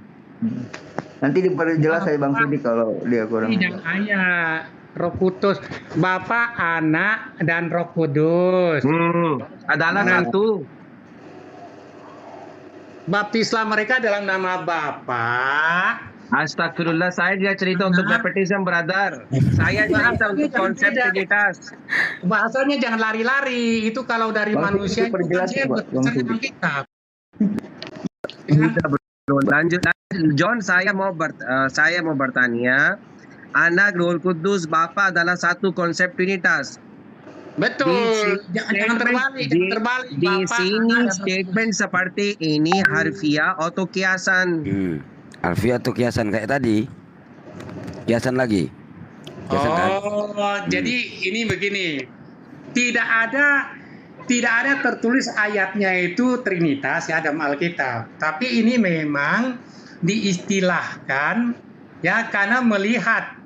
Nanti diperjelas saya Bang Sudi kalau dia kurang. Dan Ayah, Roh Kudus, Bapa, Anak, dan Roh Kudus. Adalah satu. Baptislah mereka dalam nama Bapa. Astagfirullah, saya dia cerita untuk baptism, brother. Saya cerita untuk konsep Trinitas. Bahasanya jangan lari-lari. Itu kalau dari manusia itu dengan kitab. Lanjut, John, saya mau bertanya. Anak, Ruhul Kudus, Bapa adalah satu konsep Trinitas. Betul. Jangan terbalik. Di sini statement seperti ini harfiah atau kiasan? Harfiah atau kiasan kayak tadi? Kiasan lagi. Jadi ini begini. Tidak ada tidak ada tertulis ayatnya itu Trinitas ya dalam Alkitab. Tapi ini memang diistilahkan ya karena melihat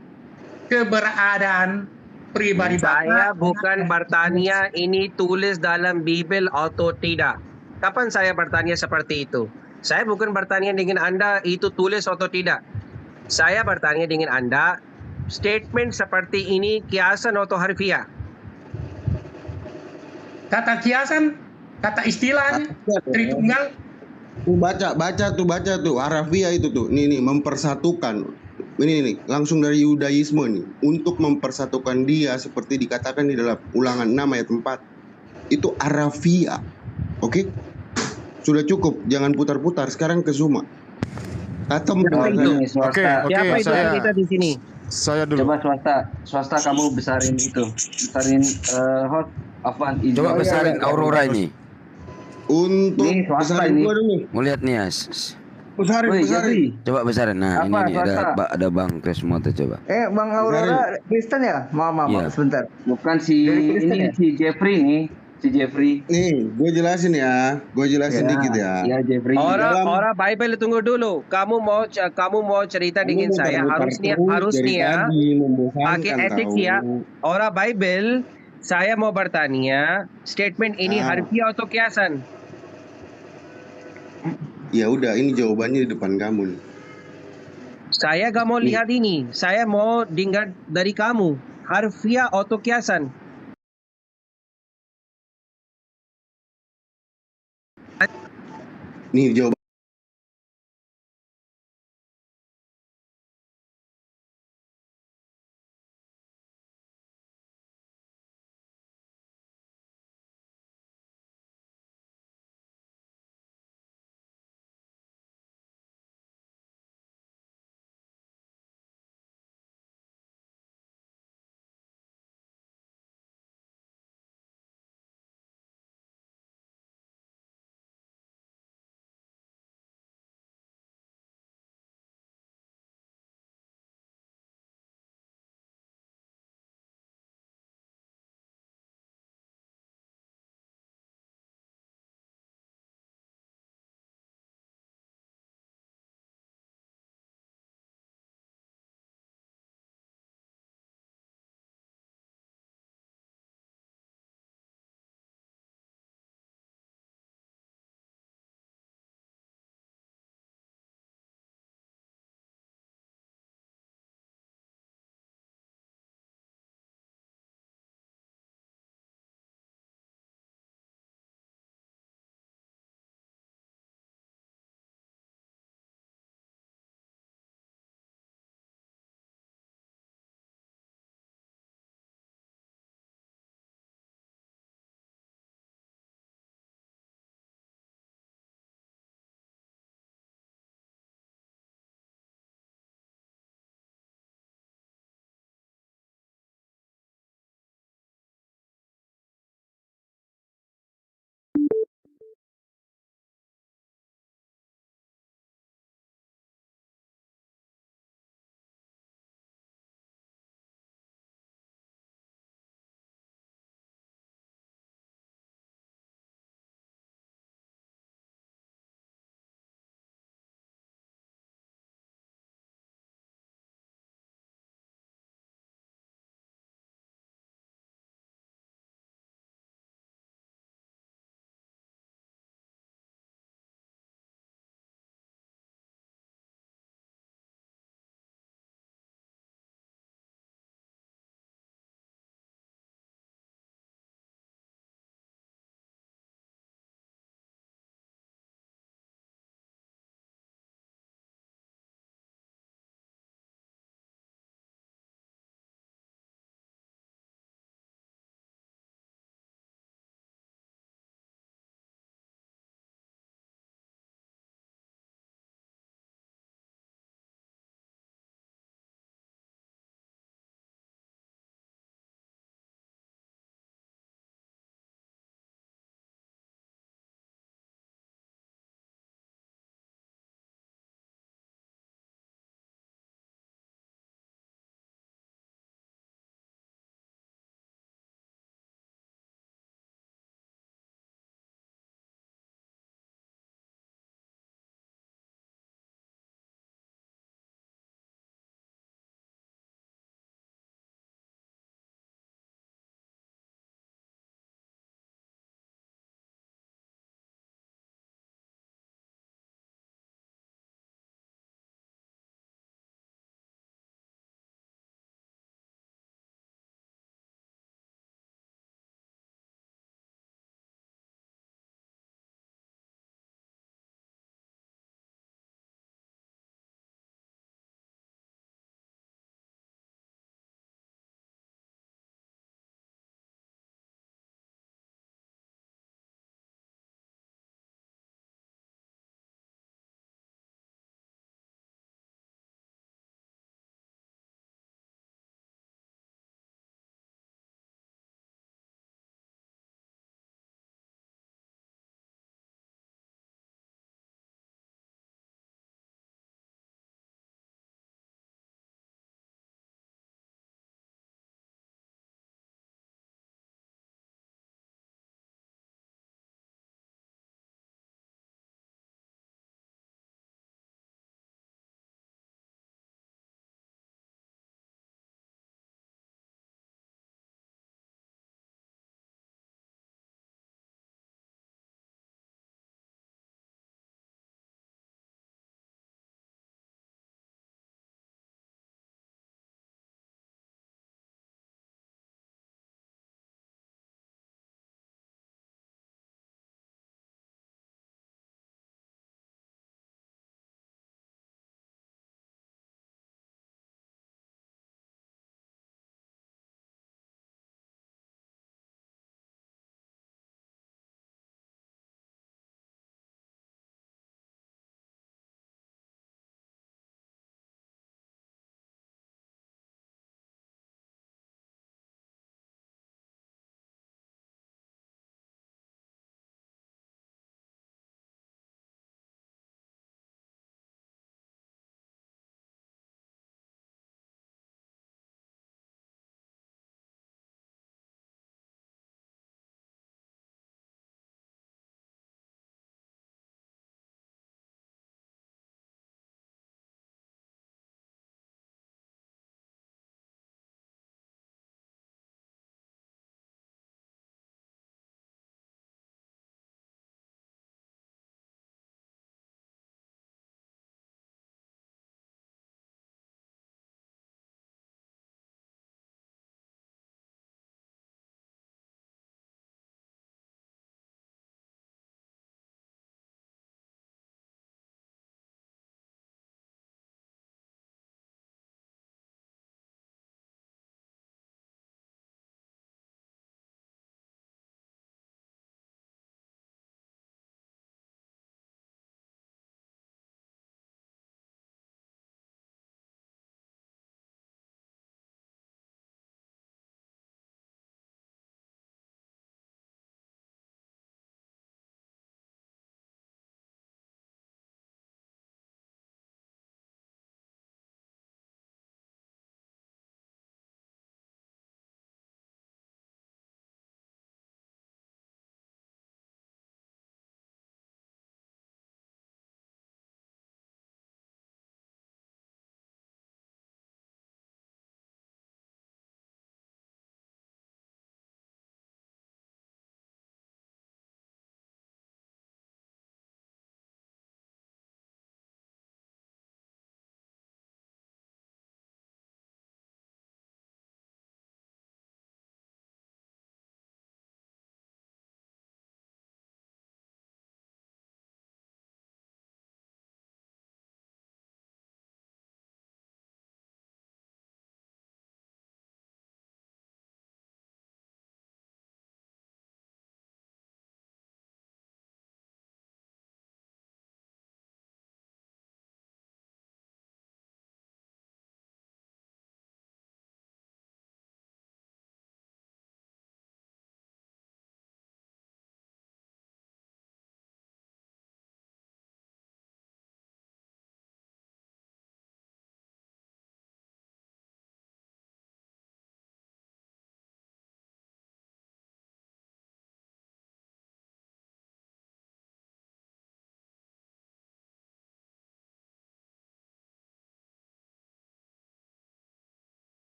keberadaan pribadi Saya Bapak. bukan bertanya ini tulis dalam Bible atau tidak. Kapan saya bertanya seperti itu? Saya bukan bertanya dengan Anda itu tulis atau tidak. Saya bertanya dengan Anda, statement seperti ini kiasan atau harfiah? Kata kiasan, kata istilahnya, Tritunggal. Baca tuh harafiah itu tuh. Nih mempersatukan. Ini langsung dari Yudaisme nih. Untuk mempersatukan dia seperti dikatakan di dalam Ulangan 6 ayat 4. Itu harafiah. Oke? Sudah cukup, jangan putar-putar. Sekarang ke Suma. Tatem. Oke, siapa itu kita di sini? Saya dulu. Coba swasta kamu besarin host Afwan. Coba besarin Aurora ini. Untuk besarin gua dulu. Mau lihat nih ya. Besarin. Coba besarin. Nah, Apa, ini ada Bang Krismoto coba. Bang Aurora Kristen ya? Maaf, Iya. sebentar. Bukan si Jeffrey nih. Si Jeffrey. Nih, gue jelasin ya. Gue jelasin dikit ya. Ya Jeffrey. Orang Bible tunggu dulu. Kamu mau cerita dengan saya harusnya pakai etik ya. Orang Bible saya mau bertanya, statement ini harfiah atau kiasan? Ya udah, ini jawabannya di depan kamu nih. Saya gak mau lihat ini. Saya mau dengar dari kamu. Harfiah atau kiasan? Nih jawaban.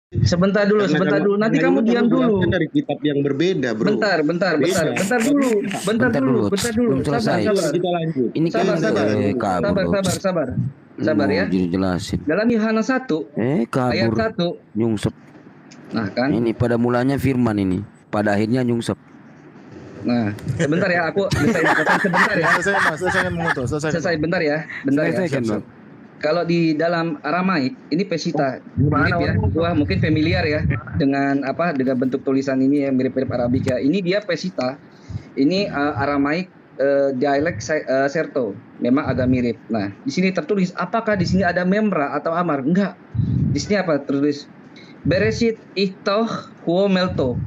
Sebentar dulu. Nanti kamu diam dulu. Dari kitab yang berbeda, bro. Bentar dulu. Belum selesai. Kita lanjut. Ini kan Sabar ya. Jelasin. Dalam Yohanes 1 ayat kabur 1. nyungsep. Nah kan. Ini pada mulanya firman ini, pada akhirnya nyungsep. Nah, sebentar ya, aku sebentar ya. Selesai bentar ya. Kalau di dalam Aramaik ini pesita, mirip ya. Gua mungkin familiar ya dengan bentuk tulisan ini yang mirip-mirip Arabik ya. Ini dia pesita. Ini Aramaik dialek Serto. Memang agak mirip. Nah, di sini tertulis apakah di sini ada memra atau amar? Enggak. Di sini apa tertulis? Bereshit itoh huo melto.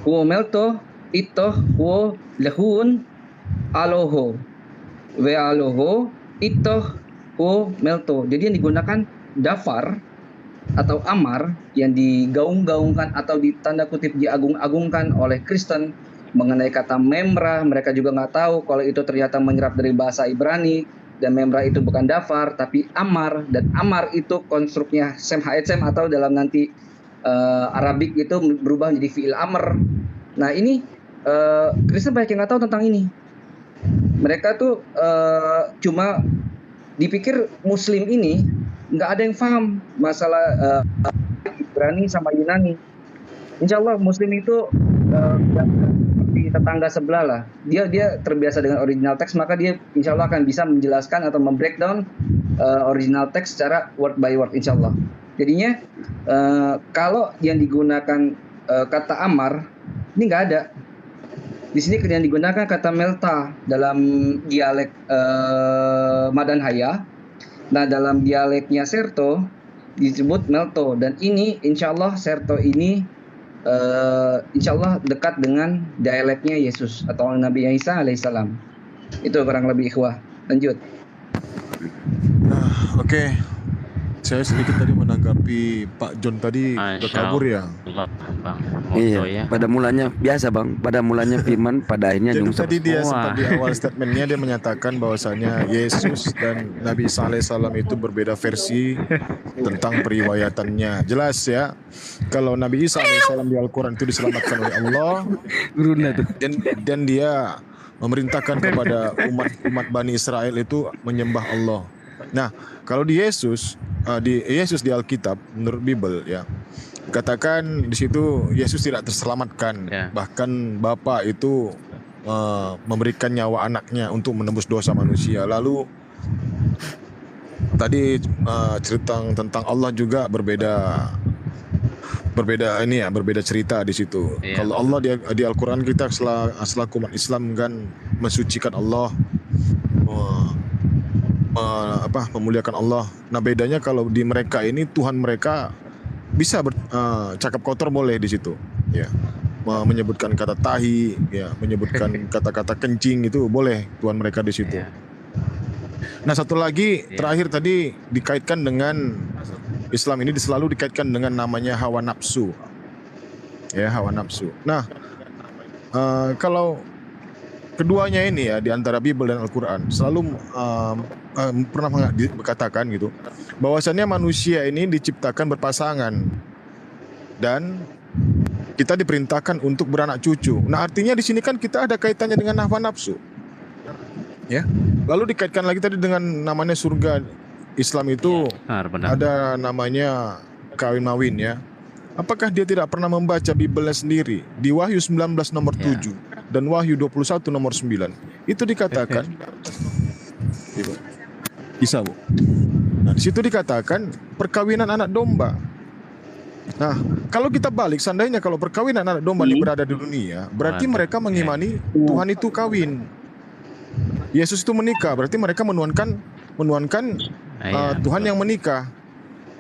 Huo melto itoh huo lehun aloho. We aloho itoh huo melto. Jadi yang digunakan dafar atau amar yang digaung-gaungkan atau ditanda kutip diagung-agungkan oleh Kristen mengenai kata memra. Mereka juga nggak tahu kalau itu ternyata menyerap dari bahasa Ibrani, dan memra itu bukan dafar tapi amar, dan amar itu konstruknya sem atau dalam nanti Arabik itu berubah menjadi fi'il amr. Nah ini Kristen banyak yang nggak tahu tentang ini. Mereka tuh cuma dipikir Muslim ini nggak ada yang paham masalah Ibrani sama Yunani. Insya Allah Muslim itu di tetangga sebelah lah. Dia terbiasa dengan original teks, maka dia insya Allah akan bisa menjelaskan atau membreakdown original teks secara word by word insya Allah. Jadinya kalau yang digunakan kata amar ini nggak ada. Di sini yang digunakan kata melta dalam dialek Madanhaya. Nah dalam dialeknya Serto disebut melto, dan ini insya Allah Serto ini insya Allah dekat dengan dialeknya Yesus atau Nabi Isa alaihissalam. Itu kurang lebih ikhwah. Lanjut. Oke. Saya sedikit tadi menanggapi Pak John tadi udah kabur ya. Iya. Pada mulanya biasa bang. Pada mulanya firman, pada akhirnya nyungsep. Tadi dia sempat di awal statementnya dia menyatakan bahwasanya Yesus dan Nabi Isa alaihissalam itu berbeda versi tentang periwayatannya. Jelas ya. Kalau Nabi Isa alaihissalam di Al-Quran itu diselamatkan oleh Allah, dan dia memerintahkan kepada umat Bani Israel itu menyembah Allah. Nah, kalau di Yesus di Alkitab menurut Bible ya, katakan di situ Yesus tidak terselamatkan. Bahkan Bapa itu memberikan nyawa anaknya untuk menebus dosa manusia. Lalu tadi cerita tentang Allah juga berbeda cerita di situ. Kalau Allah di Al-Quran kita selaku umat Islam kan mensucikan Allah, memuliakan Allah. Nah bedanya kalau di mereka ini Tuhan mereka bisa cakap kotor boleh di situ, ya, menyebutkan kata tahi, ya, menyebutkan kata-kata kencing itu boleh Tuhan mereka di situ. Nah satu lagi terakhir tadi dikaitkan dengan Islam ini selalu dikaitkan dengan namanya hawa nafsu, ya, hawa nafsu. Nah kalau keduanya ini ya di antara Bible dan Al-Quran selalu pernah dikatakan gitu bahwasannya manusia ini diciptakan berpasangan dan kita diperintahkan untuk beranak cucu. Nah artinya di sini kan kita ada kaitannya dengan hawa nafsu, ya. Lalu dikaitkan lagi tadi dengan namanya surga. Islam itu ada namanya kawin mawin ya. Apakah dia tidak pernah membaca Bible-nya sendiri? Di Wahyu 19 nomor 7 dan Wahyu 21 nomor 9 itu dikatakan bisa Bu. Nah, di situ dikatakan perkawinan anak domba. Nah, kalau kita balik, seandainya kalau perkawinan anak domba ini berada di dunia, berarti mereka mengimani Tuhan itu kawin. Yesus itu menikah, berarti mereka menuankan Tuhan yang menikah.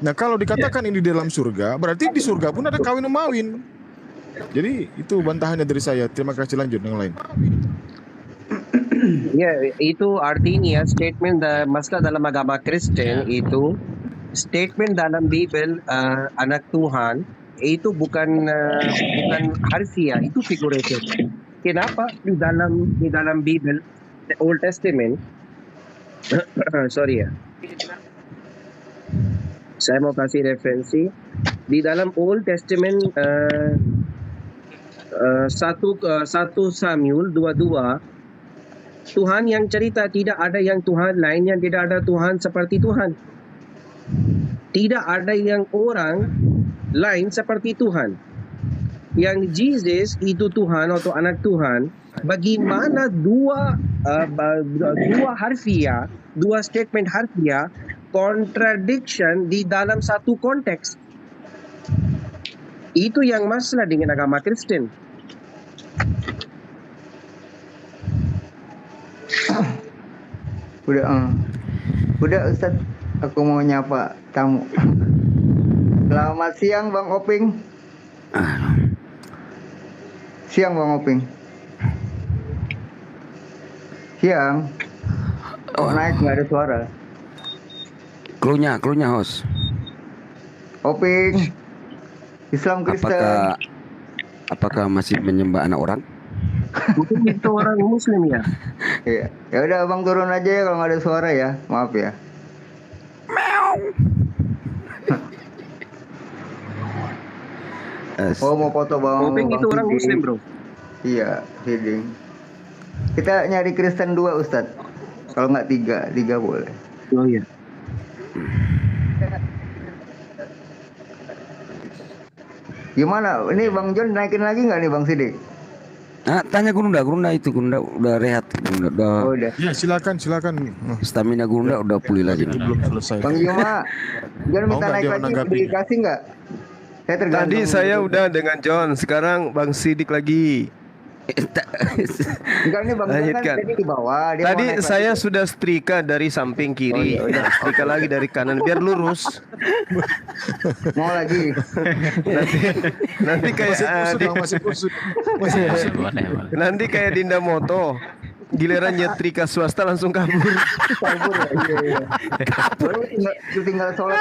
Nah, kalau dikatakan ini di dalam surga, berarti di surga pun ada kawin mawin. Jadi itu bantahannya dari saya. Terima kasih, lanjut yang lain. Ya, itu artinya statement masalah dalam agama Kristen itu statement dalam Bible anak Tuhan itu bukan harfiah, itu figuratif. Kenapa di dalam Bible Old Testament sorry ya. Saya mau kasih referensi di dalam Old Testament 1 Samuel 22. Tuhan yang cerita tidak ada yang Tuhan lain yang tidak ada Tuhan seperti Tuhan. Tidak ada yang orang lain seperti Tuhan. Yang Jesus itu Tuhan atau anak Tuhan. Bagaimana dua harfiah, dua statement harfiah contradiction di dalam satu konteks. Itu yang masalah dengan agama Kristen. Udah Ustaz, aku mau nyapa tamu. Selamat siang Bang Oping. Siang Bang Oping. Siang. Oh naik nggak ada suara. Cluenya host. Oping. Islam Kristen. Apakah masih menyembah anak orang? Mungkin itu orang Muslim ya. Iya. Ya udah Abang turun aja ya kalau nggak ada suara ya. Maaf ya. Oh mau foto Bang. Oping itu orang Muslim bro. Iya, Hiding. Kita nyari Kristen 2 Ustadz. Kalau nggak 3 boleh. Oh iya. Gimana? Ini Bang John naikin lagi nggak nih Bang Sidik? Tanya Gurunda udah rehat, Gurunda udah. Ya silakan. Stamina Gurunda udah pulih lagi. Belum selesai. Bang Juma, John minta naik lagi, dikasih nggak? Saya tergantung. Tadi saya udah dengan John, sekarang Bang Sidik lagi. Enggak nih Bang John kan tadi di bawah. Dia tadi saya sudah setrika dari samping kiri, setrika lagi dari kanan biar lurus. Mau lagi. nanti kayak masih kusut. Nanti kayak Dinda Moto. Giliran nyetrika swasta langsung kabur. Iya. Tinggal sholat.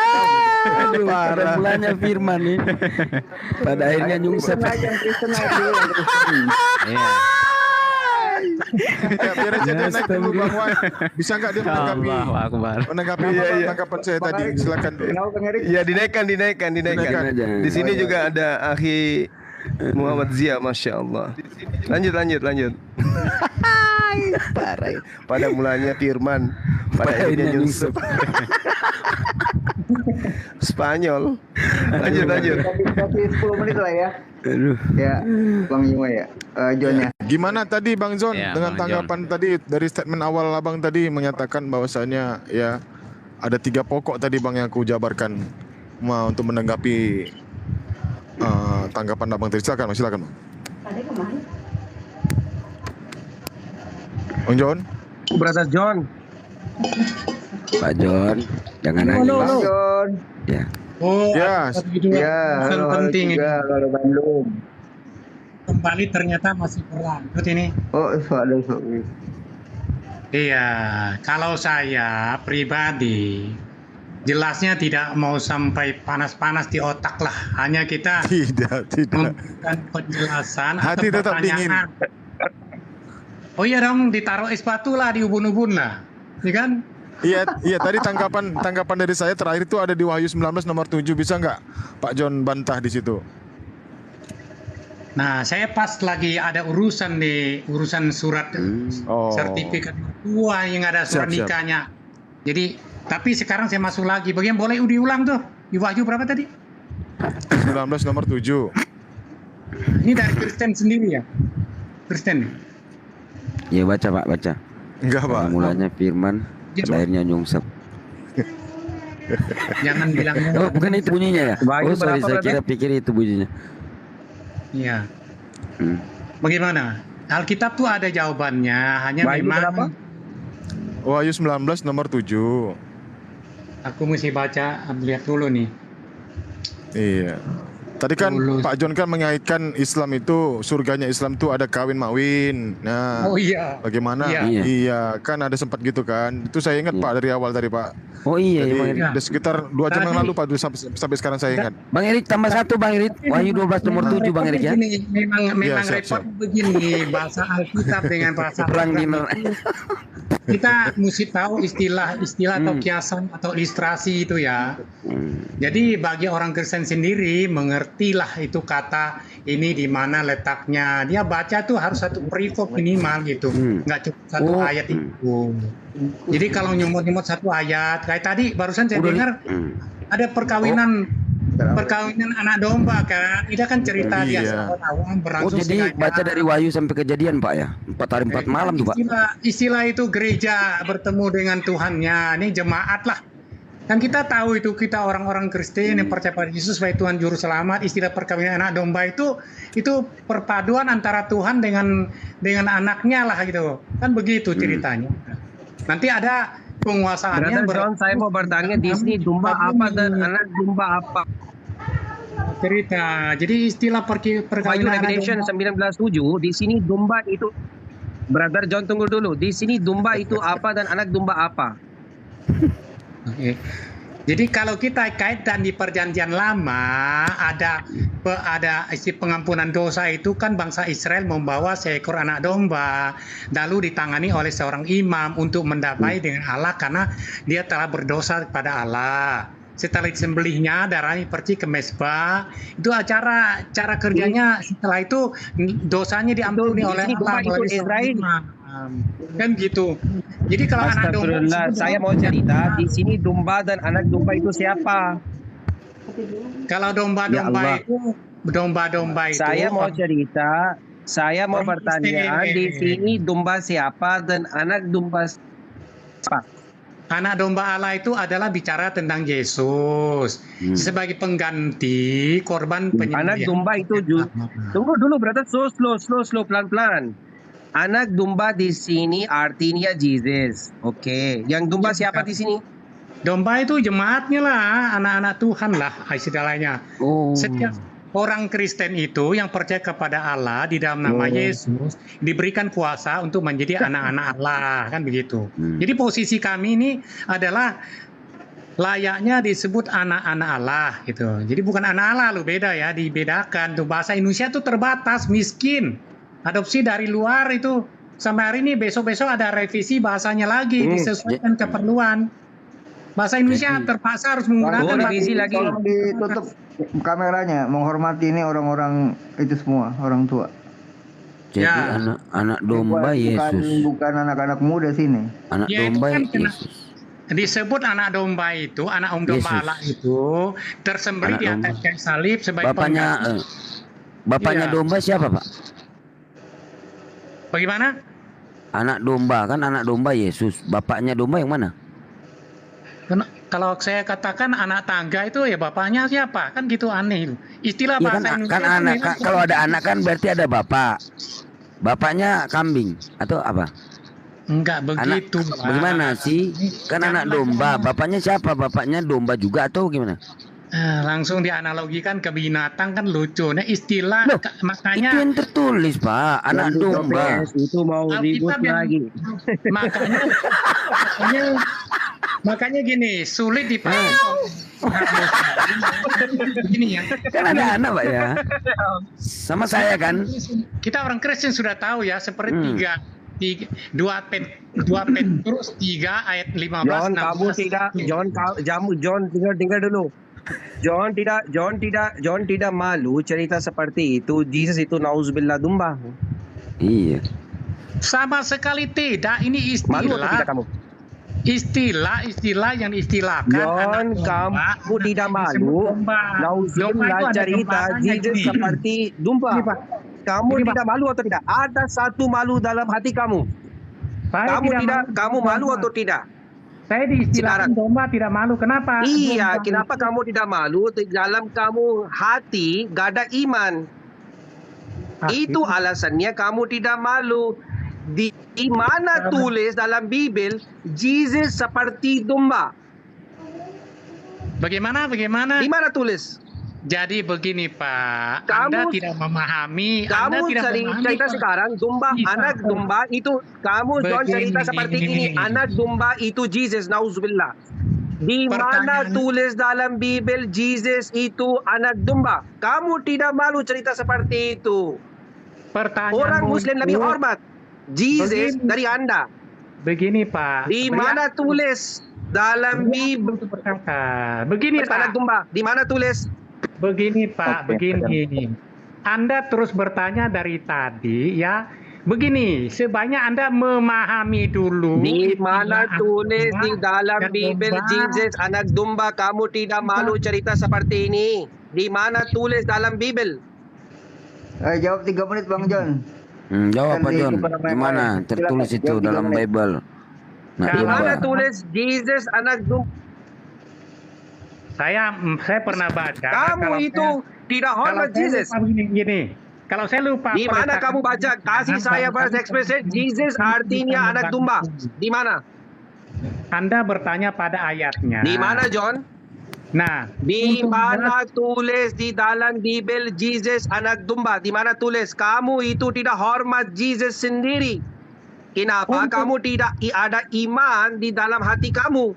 Aduh, pada mulanya Firman nih. Pada akhirnya nyungsep. Iya. Ya, biar aja dia naik dulu Bang Wan. Bisa nggak dia menanggapi tanggapan saya tadi? Silakan. Ya dinaikkan. Di sini juga ada Akhi Muhammad Zia, masya Allah. Lanjut. Parah. Pada mulanya Firman, pada akhirnya Yusuf. Spanyol. Lanjut. Kasih 10 menit lah ya. Ya, Bang Yuma ya. John ya. Gimana tadi Bang John dengan tanggapan tadi dari statement awal Abang tadi menyatakan bahwasanya ya ada 3 pokok tadi Bang yang aku jabarkan untuk menanggapi tanggapan Abang tadi. Silakan Bang. Bang John. Brother John. Pak John, jangan nangis. Bang John. Ya. Oh, ya. Halo penting juga, halo Bandung. Kembali ternyata masih berlanjut ini. Oh, ada. Iya, kalau saya pribadi jelasnya tidak mau sampai panas-panas di otak lah. Hanya kita tidak memberikan penjelasan hati atau tetap pertanyaan. dingin. Oh iya dong, ditaruh es batu lah di ubun-ubun lah, ya kan? Iya tadi tanggapan dari saya terakhir itu ada di Wahyu 19 nomor 7, bisa nggak Pak John bantah di situ? Nah, saya pas lagi ada urusan surat sertifikat tua yang ada surat nikahnya. Jadi, tapi sekarang saya masuk lagi. Bagian boleh diulang tuh di Wahyu berapa tadi? 19 nomor 7. Ini dari Kristen sendiri ya? Kristen. Ya baca Pak, baca. Enggak Pak. Mulanya Firman, akhirnya nyungsep. Jangan bilang. Oh bukan itu bunyinya ya? Oh sorry, saya pikir itu bunyinya. Iya. Bagaimana? Alkitab tuh ada jawabannya, hanya Wahyu memang. Berapa? Wahyu 19 nomor 7. Aku mesti baca, lihat dulu nih. Iya. Tadi kan Pak John kan mengaitkan Islam itu, surganya Islam itu ada kawin mawin. Nah, oh iya. Bagaimana? Iya, kan ada sempat gitu kan. Itu saya ingat Pak dari awal tadi Pak. Oh iya. Jadi ada sekitar 2 jam yang lalu Pak, sampai sekarang saya ingat. Bang Erik tambah 1 Bang Erik. Wahyu 12 nomor 7 Bang Erik ya. Memang repot begini bahasa Alkitab dengan bahasa perang di kita mesti tahu istilah-istilah atau kiasan atau ilustrasi itu ya. Jadi bagi orang Kristen sendiri mengertilah itu kata ini di mana letaknya. Dia baca tuh harus satu perikop minimal gitu, nggak cukup satu ayat itu. Jadi kalau nyomot-nyomot satu ayat, kayak tadi barusan saya dengar ada perkawinan anak domba kan, itu kan cerita dia awam berlangsung. Jadi baca dari Wahyu sampai Kejadian Pak ya, 4 hari 4 malam tuh Pak. Istilah itu gereja bertemu dengan Tuhannya, ini jemaat lah. Kan kita tahu itu, kita orang-orang Kristen yang percaya pada Yesus sebagai Tuhan Juru Selamat. Istilah perkawinan anak domba itu perpaduan antara Tuhan dengan anaknya lah gitu. Kan begitu ceritanya. Nanti ada penguasaannya. John, saya mau bertanya di sini domba apa dan anak domba apa? Cerita. Jadi istilah perkawinan Revelation 19:7 di sini domba itu. Brother John, tunggu dulu. Di sini domba itu apa dan anak domba apa? Oke. Jadi kalau kita kaitkan di Perjanjian Lama ada isi pengampunan dosa itu kan bangsa Israel membawa seekor anak domba lalu ditangani oleh seorang imam untuk mendamai dengan Allah karena dia telah berdosa kepada Allah. Setelah disembelihnya darahnya pergi ke mezbah. Itu cara kerjanya. Setelah itu dosanya diampuni oleh Allah melalui Israel. Kan gitu. Jadi kalau anak domba, saya mau cerita di sini domba dan anak domba itu siapa? Kalau domba-domba itu saya mau cerita, saya mau bertanya di sini domba siapa dan anak domba siapa? Anak domba Allah itu adalah bicara tentang Yesus sebagai pengganti korban penyembelihan. Anak domba itu tunggu dulu brother, slow pelan-pelan. Anak domba di sini artinya Jesus. Oke. Yang domba siapa di sini? Domba itu jemaatnya lah, anak-anak Tuhan lah istilahnya. Setiap orang Kristen itu yang percaya kepada Allah di dalam nama Yesus diberikan kuasa untuk menjadi anak-anak Allah, kan begitu. Jadi posisi kami ini adalah layaknya disebut anak-anak Allah gitu. Jadi bukan anak Allah, lu beda ya, dibedakan tuh. Bahasa Indonesia tuh terbatas, miskin. Adopsi dari luar itu sampai hari ini, besok-besok ada revisi bahasanya lagi disesuaikan keperluan. Bahasa Indonesia terpaksa harus menggunakan revisi lagi. Tolong ditutup kameranya, menghormati ini orang-orang itu semua, orang tua. Jadi anak domba Yesus. Bukan anak-anak muda sini. Anak domba Yesus. Disebut anak domba itu, anak domba Allah itu tersembelih di atas kayu salib sebagai bapaknya domba siapa Pak? Bagaimana? Anak domba kan anak domba Yesus. Bapaknya domba yang mana? Kalau saya katakan anak tangga itu ya bapaknya siapa? Kan gitu aneh. Istilah bahasa Indonesia kan anak kalau ada anak kan berarti ada bapak. Bapaknya kambing atau apa? Enggak begitu. Bagaimana sih? Kan anak domba. Bapaknya siapa? Bapaknya domba juga atau gimana? Langsung dianalogikan ke binatang kan lucu. Nah istilah makanya itu yang tertulis Pak, anak domba. Itu mau ribut lagi. Makanya gini, sulit dipahami. Gini ya. Kan ada anak Pak ya. Sama saya kan. Kita orang Kristen sudah tahu ya, seperti 2 Petrus 3 ayat 15. John, kamu tidak, John tinggal dulu. John tidak malu cerita seperti itu. Jesus itu nauzubillah domba. Iya. Sama sekali tidak. Ini istilah. Malu atau tidak kamu? Istilah yang diistilahkan. John, kamu tidak malu. Nauzubillah cerita Jesus seperti domba. Kamu tidak malu atau tidak? Ada satu malu dalam hati kamu. Kamu malu atau tidak? Saya diistilahkan domba tidak malu. Kenapa? Iya, kenapa kamu tidak malu? Dalam kamu hati gak ada iman. Itu alasannya kamu tidak malu. Di mana tulis dalam Bible Jesus seperti domba? Bagaimana? Di mana tulis? Jadi begini Pak, Anda tidak memahami. Kamu cerita sekarang domba, anak domba itu kamu John cerita seperti ini. Anak domba itu Jesus, nauzubillah. Di mana tulis dalam Bible Jesus itu anak domba? Kamu tidak malu cerita seperti itu. Orang Muslim lebih hormat Jesus dari Anda. Begini Pak. Di mana tulis dalam Bible berkata? Begini Pak. Anak domba. Di mana tulis? Begini Pak, begini. Anda terus bertanya dari tadi ya. Begini, sebanyak Anda memahami dulu. Di mana tulis di dalam Bible Jesus anak domba, kamu tidak malu cerita seperti ini? Di mana tulis dalam Bible? Jawab 3 menit Bang John. Jawab Pak John. Di mana tertulis itu dalam Bible? Di mana tulis Jesus anak domba? Saya pernah baca. Kamu itu tidak hormat Jesus. Gini. Kalau saya lupa. Di mana kamu baca? Kasih saya verse explicit. Jesus artinya anak domba. Di mana? Anda bertanya pada ayatnya. Di mana John? Nah, di mana tulis di dalam Bible Jesus anak domba? Di mana tulis? Kamu itu tidak hormat Jesus sendiri. Kenapa kamu tidak ada iman di dalam hati kamu?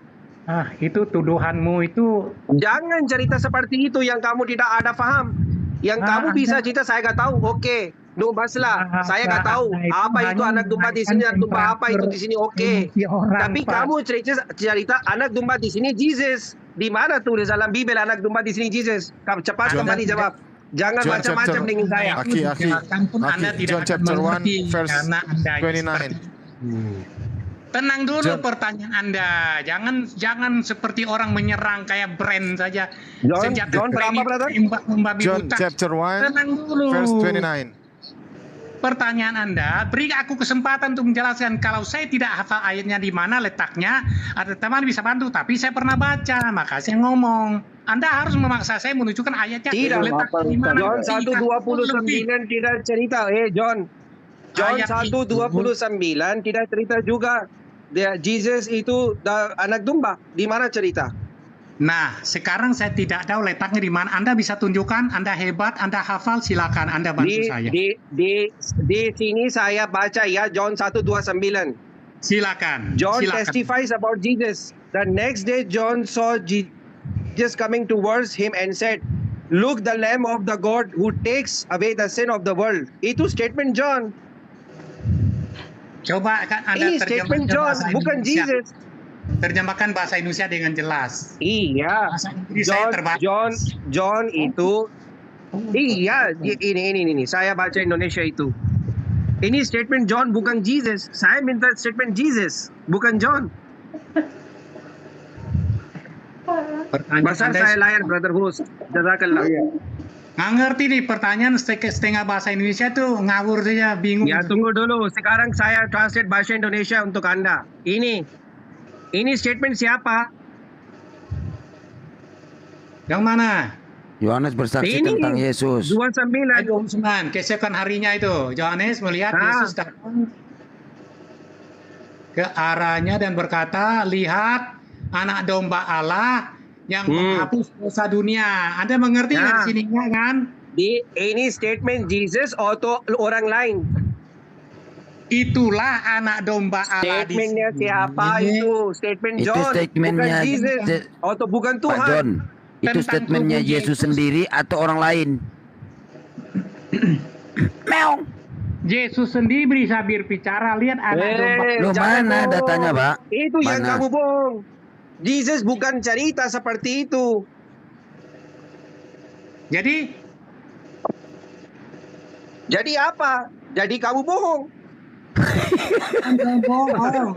Itu tuduhanmu itu. Jangan cerita seperti itu yang kamu tidak ada faham. Yang kamu bisa cerita saya nggak tahu. Oke, baslah. Saya nggak tahu apa itu anak domba di sini, anak domba apa itu di sini. Oke. Tapi kamu cerita anak domba di sini Jesus. Di mana tulis dalam Bible anak domba di sini Jesus? Kamu cepat kembali jawab. Jangan macam-macam dengan saya. John chapter 1 verse 29. Tenang dulu pertanyaan Anda. Jangan seperti orang menyerang kayak brand saja. John berapa, brother? John chapter 1 verse 29. Pertanyaan Anda, beri aku kesempatan untuk menjelaskan. Kalau saya tidak hafal ayatnya di mana letaknya, ada teman bisa bantu. Tapi saya pernah baca, maka saya ngomong. Anda harus memaksa saya menunjukkan ayatnya. Tidak, John 1:29 tidak cerita. John 1:29 tidak cerita juga. Jesus itu anak domba. Di mana cerita? Nah, sekarang saya tidak tahu letaknya di mana. Anda bisa tunjukkan. Anda hebat, Anda hafal, silakan Anda bantu saya. Di sini saya baca ya, John 1:29. Silakan. John testifies about Jesus. The next day John saw Jesus coming towards him and said, "Look, the Lamb of the God who takes away the sin of the world." Itu statement John. Coba kan Anda ini statement John, bukan Jesus. Terjemahkan bahasa Indonesia dengan jelas. Iya. John itu. Iya, ini saya baca Indonesia itu. Ini statement John bukan Jesus. Saya minta statement Jesus, bukan John. Masa saya layar brother host. Jazakallah. Nggak ngerti nih pertanyaan setengah bahasa Indonesia tuh ngawur saja, bingung. Ya tunggu dulu. Sekarang saya translate bahasa Indonesia untuk Anda. Ini statement siapa? Yang mana? Yohanes bersaksi tentang Yesus. 29. Keesokan harinya itu Yohanes melihat Yesus datang ke arahnya dan berkata, "Lihat anak domba Allah yang menghapus dosa dunia." Anda mengerti di sini kan? Ini statement Jesus atau orang lain? Itulah anak domba Allah. Statementnya siapa itu? Statement John. Itu statementnya bukan Jesus atau bukan Tuhan. Pak John, itu statementnya Yesus sendiri atau orang lain? Meong. Yesus sendiri bisa berbicara. Lihat anak domba. Loh, mana datanya, Pak? Itu yang kamu bohong. Jesus bukan cerita seperti itu. Jadi apa? Jadi kamu bohong. Anda bohong.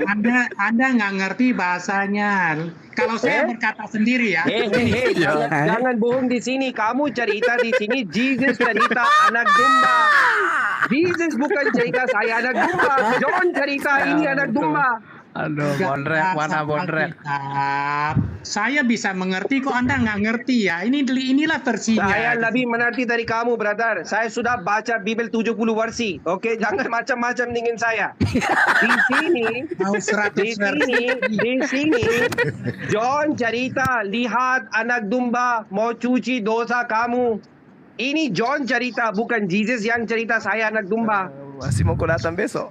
Anda nggak ngerti bahasanya. Kalau saya berkata sendiri ya. Jangan bohong di sini. Kamu cerita di sini. Jesus cerita anak domba. Jesus bukan cerita saya anak domba. John cerita ini anak domba. Aduh, bonrek, mana bonrek? Saya bisa mengerti kok Anda nggak ngerti ya. Inilah versinya. Saya lebih mengerti dari kamu, brother. Saya sudah baca Bible 70 versi. Oke, jangan macam-macam dengan saya. Di sini, John cerita, lihat anak domba mau cuci dosa kamu. Ini John cerita, bukan Jesus yang cerita saya anak domba. Masih mau datang besok.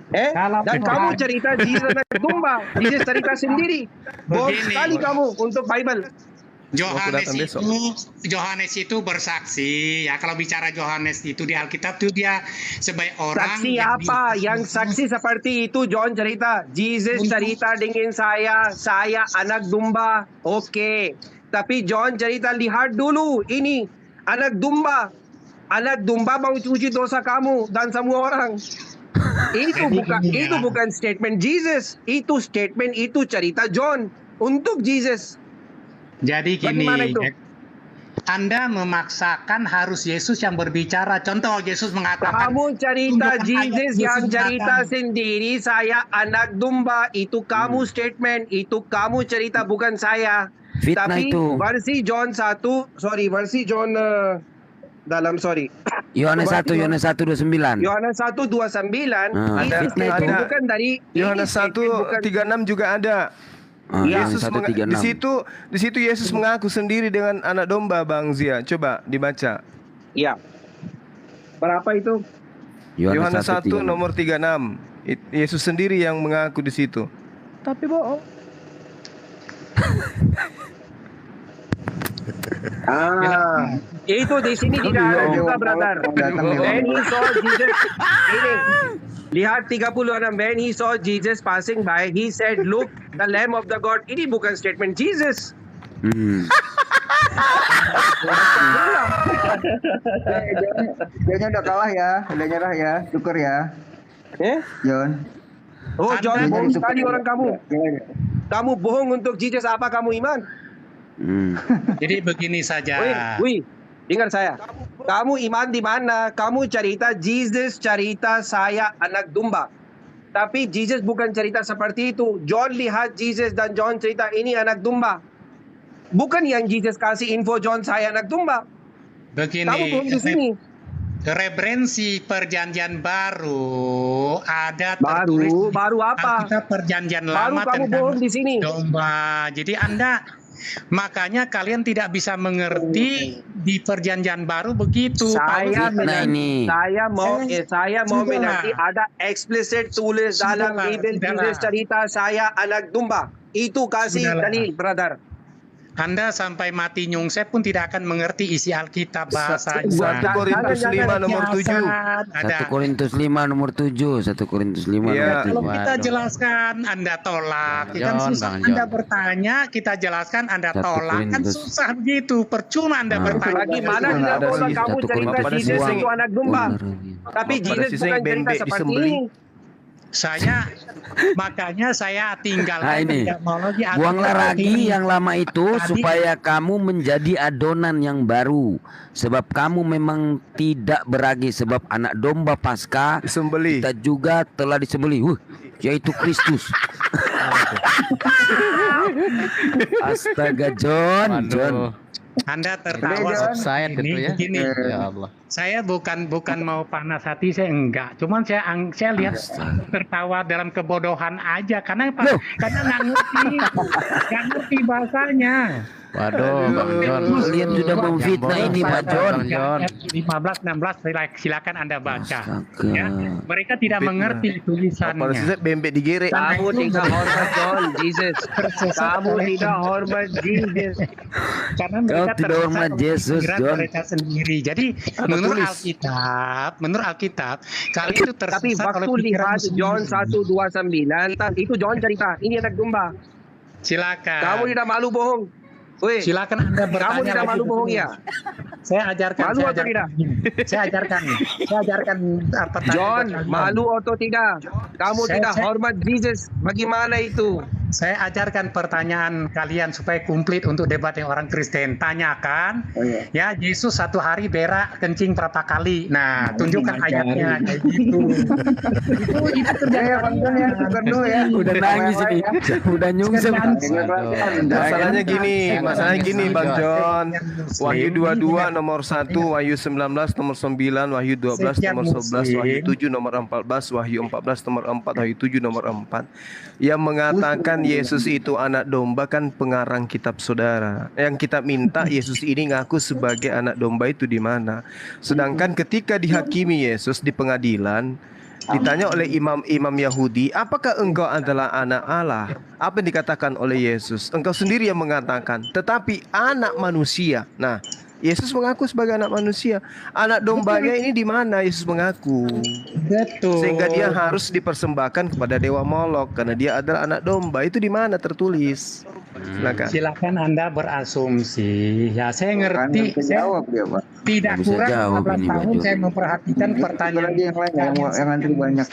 Dan kamu cerita Jesus anak domba. Jesus cerita sendiri. Bohong sekali kamu untuk Bible. Yohanes itu bersaksi ya. Kalau bicara Yohanes itu di Alkitab itu dia sebagai orang saksi apa? Yang saksi seperti itu John cerita. Jesus cerita dengan saya anak domba. Oke. Tapi John cerita, lihat dulu ini anak domba. Anak domba mau cuci dosa kamu dan semua orang. Itu bukan statement Jesus. Itu statement, itu cerita John untuk Jesus. Jadi gini, Anda memaksakan harus Yesus yang berbicara. Contoh, Yesus mengatakan, kamu cerita Jesus yang cerita sendiri, saya anak domba. Itu kamu statement, itu kamu cerita, bukan saya. Fitnah tapi itu. Versi John 1, versi John Yohanes 1:29. Yohanes 1:29 ada bukan dari Yohanes 1:36 juga ada. Yesus di situ Yesus mengaku sendiri dengan anak domba, Bang Zia. Coba dibaca. Iya. Berapa itu? Yohanes 1 nomor 36. Yesus sendiri yang mengaku di situ. Tapi bohong. Itu di sini tidak ada juga, brother. When he saw Jesus, lihat 36. When he saw Jesus passing by, he said, "Look, the Lamb of the God." Ini bukan statement Jesus. Dia udah kalah ya, udah nyerah ya, syukur ya. John. Oh, John, bohong sekali orang kamu. Kamu bohong untuk Jesus, apa kamu iman? Jadi begini saja. Wih, dengar saya. Kamu iman di mana? Kamu cerita Jesus cerita saya anak domba. Tapi Jesus bukan cerita seperti itu. John lihat Jesus dan John cerita ini anak domba. Bukan yang Jesus kasih info John saya anak domba. Begini. Kamu bohong di sini. Referensi perjanjian baru ada tertulis baru apa? Kita perjanjian baru lama kamu bohong di sini. Domba. Jadi makanya kalian tidak bisa mengerti di perjanjian baru begitu. Saya mau mengerti ada eksplisit tulis dalam Bible Jesus cerita saya anak domba. Itu kasih dalil, brother. Anda sampai mati nyungsep pun tidak akan mengerti isi Alkitab bahasanya. 1 Korintus 5 nomor 7. 1 Korintus 5 nomor 7. 1 Korintus 5 nomor 7. Kalau kita jelaskan Anda tolak, kan susah. Anda bertanya, kita jelaskan Anda tolak, kan susah begitu. Percuma Anda bertanya. Bagaimana tidak boleh kamu cerita Jesus itu anak domba? Tapi Jesus bukan cerita seperti ini. Makanya saya tinggalkan. Tidak mau lagi. Buanglah ragi yang lama itu supaya kamu menjadi adonan yang baru. Sebab kamu memang tidak beragi. Sebab anak domba Paskah kita juga telah disembelih, yaitu Kristus. Astaga, John. Anda tertawa begini. Ya Allah. Saya bukan mau panas hati, saya enggak. Cuman saya lihat tertawa dalam kebodohan aja karena nggak ngerti bahasanya. Waduh, Bang John. Kalian sudah memfitnah ini, Pak John. 15, 16, silakan Anda baca. Ya, mereka tidak mengerti tulisannya. Pada bembek digerek. Kamu tidak hormat John, Jesus. Kamu tidak hormat Jesus. Karena mereka tidak hormat Yesus, John. Mereka sendiri. Jadi menurut Alkitab, kalian itu tersesat. Tapi waktu lihat John 1:29, itu John cerita, ini anak domba. Silakan. Kamu tidak malu bohong. Silakan Anda bertanya. Kamu tidak malu bohong ya? Saya ajarkan. Malu atau tidak? Saya ajarkan pertanyaan. John, malu atau tidak? Kamu tidak hormat Jesus. Bagaimana itu? Saya ajarkan pertanyaan kalian supaya komplit untuk debat yang orang Kristen. Tanyakan, ya Yesus satu hari berak kencing berapa kali? Nah, tunjukkan ayatnya kayak gitu. itu terjadi. Udah nangis ini, udah nyungsep. Masalahnya gini, Bang John. Wahyu 22 nomor 1, Wahyu 19 nomor 9, Wahyu 12 nomor 11, Wahyu 7 nomor 14, Wahyu 14 nomor 4, Wahyu 7 nomor 4. Yang mengatakan Yesus itu anak domba kan pengarang kitab saudara. Yang kita minta Yesus ini ngaku sebagai anak domba itu di mana? Sedangkan ketika dihakimi Yesus di pengadilan, Ditanya oleh imam-imam Yahudi, apakah engkau adalah anak Allah? Apa yang dikatakan oleh Yesus? Engkau sendiri yang mengatakan, tetapi anak manusia. Nah, Yesus mengaku sebagai anak manusia. Anak dombanya ini di mana Yesus mengaku? Betul. Sehingga dia harus dipersembahkan kepada dewa Molok karena dia adalah anak domba. Itu di mana tertulis? Silakan Anda berasumsi. Ya, saya ngerti. Saya tidak kurang 14 tahun saya memperhatikan pertanyaan yang antri banyak.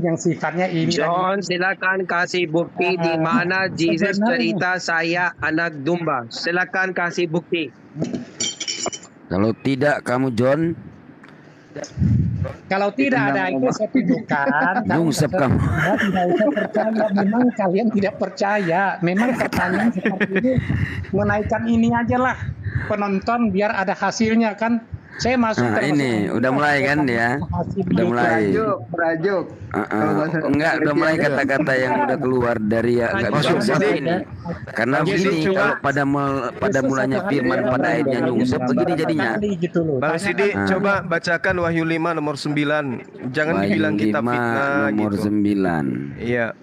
yang sifatnya ini. John, silakan kasih bukti di mana Jesus cerita saya anak domba. Silakan kasih bukti. Kalau tidak kamu John, kalau tidak ada itu saya tunjukkan. nyungsep kamu. Tidak usah percaya. Memang kalian tidak percaya. Memang pertanyaan seperti ini menaikkan ini aja lah penonton biar ada hasilnya kan. Saya masuk ini udah mulai kan ya, udah mulai. Merajuk. Enggak, udah mulai kata-kata yang udah keluar dari ya nggak bisa seperti ini. Karena begini, kalau pada mulanya firman pada ayatnya nyungsep begini jadinya. Bang Sidi, coba bacakan Wahyu 5 nomor 9. Jangan dibilang kita fitnah nomor gitu. 9. Iya.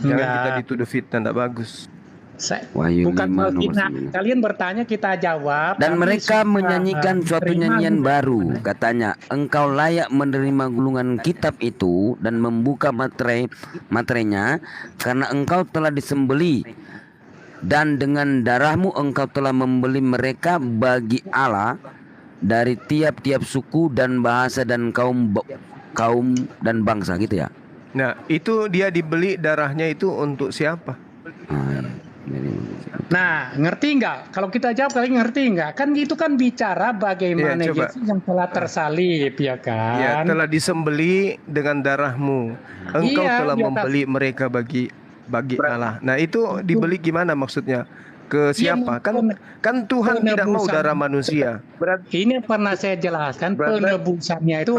Jangan kita dituduh fitnah, enggak bagus. Bukan fitnah. Kalian bertanya kita jawab. Dan mereka menyanyikan suatu nyanyian baru. Katanya, engkau layak menerima gulungan kitab itu dan membuka materainya karena engkau telah disembeli. Dan dengan darahmu engkau telah membeli mereka bagi Allah dari tiap-tiap suku dan bahasa dan kaum dan bangsa gitu ya. Nah, itu dia dibeli darahnya itu untuk siapa? Nah, ngerti nggak? Kalau kita jawab kalian ngerti nggak? Kan itu kan bicara bagaimana Yesus yang telah tersalib, ya kan? Ya, telah disembeli dengan darahmu. Engkau telah membeli mereka bagi Allah. Nah, itu dibeli gimana maksudnya? Ke siapa? Kan Tuhan tidak mau darah manusia. Ini pernah saya jelaskan, penebusannya itu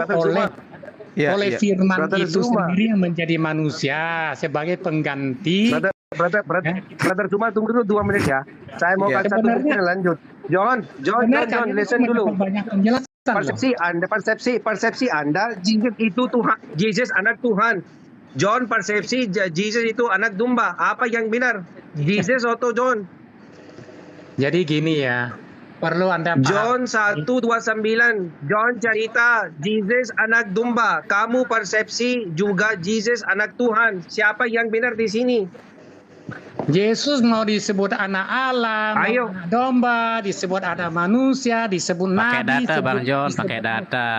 oleh firman itu sendiri yang menjadi manusia sebagai pengganti. Brother Zuma, tunggu dulu 2 menit ya. Saya mau kasih satu bukti dan lanjut. John, listen dulu. Persepsi Anda, Jesus itu Tuhan, Jesus anak Tuhan. John, persepsi Jesus itu anak domba. Apa yang benar? Jesus atau John? Jadi gini ya, perlu Anda paham. John 1:29. John cerita Jesus anak domba. Kamu persepsi juga Jesus anak Tuhan. Siapa yang benar di sini? Yesus mau disebut anak Allah, anak domba, disebut anak manusia, disebut nabi, pakai data Bang John, pakai data,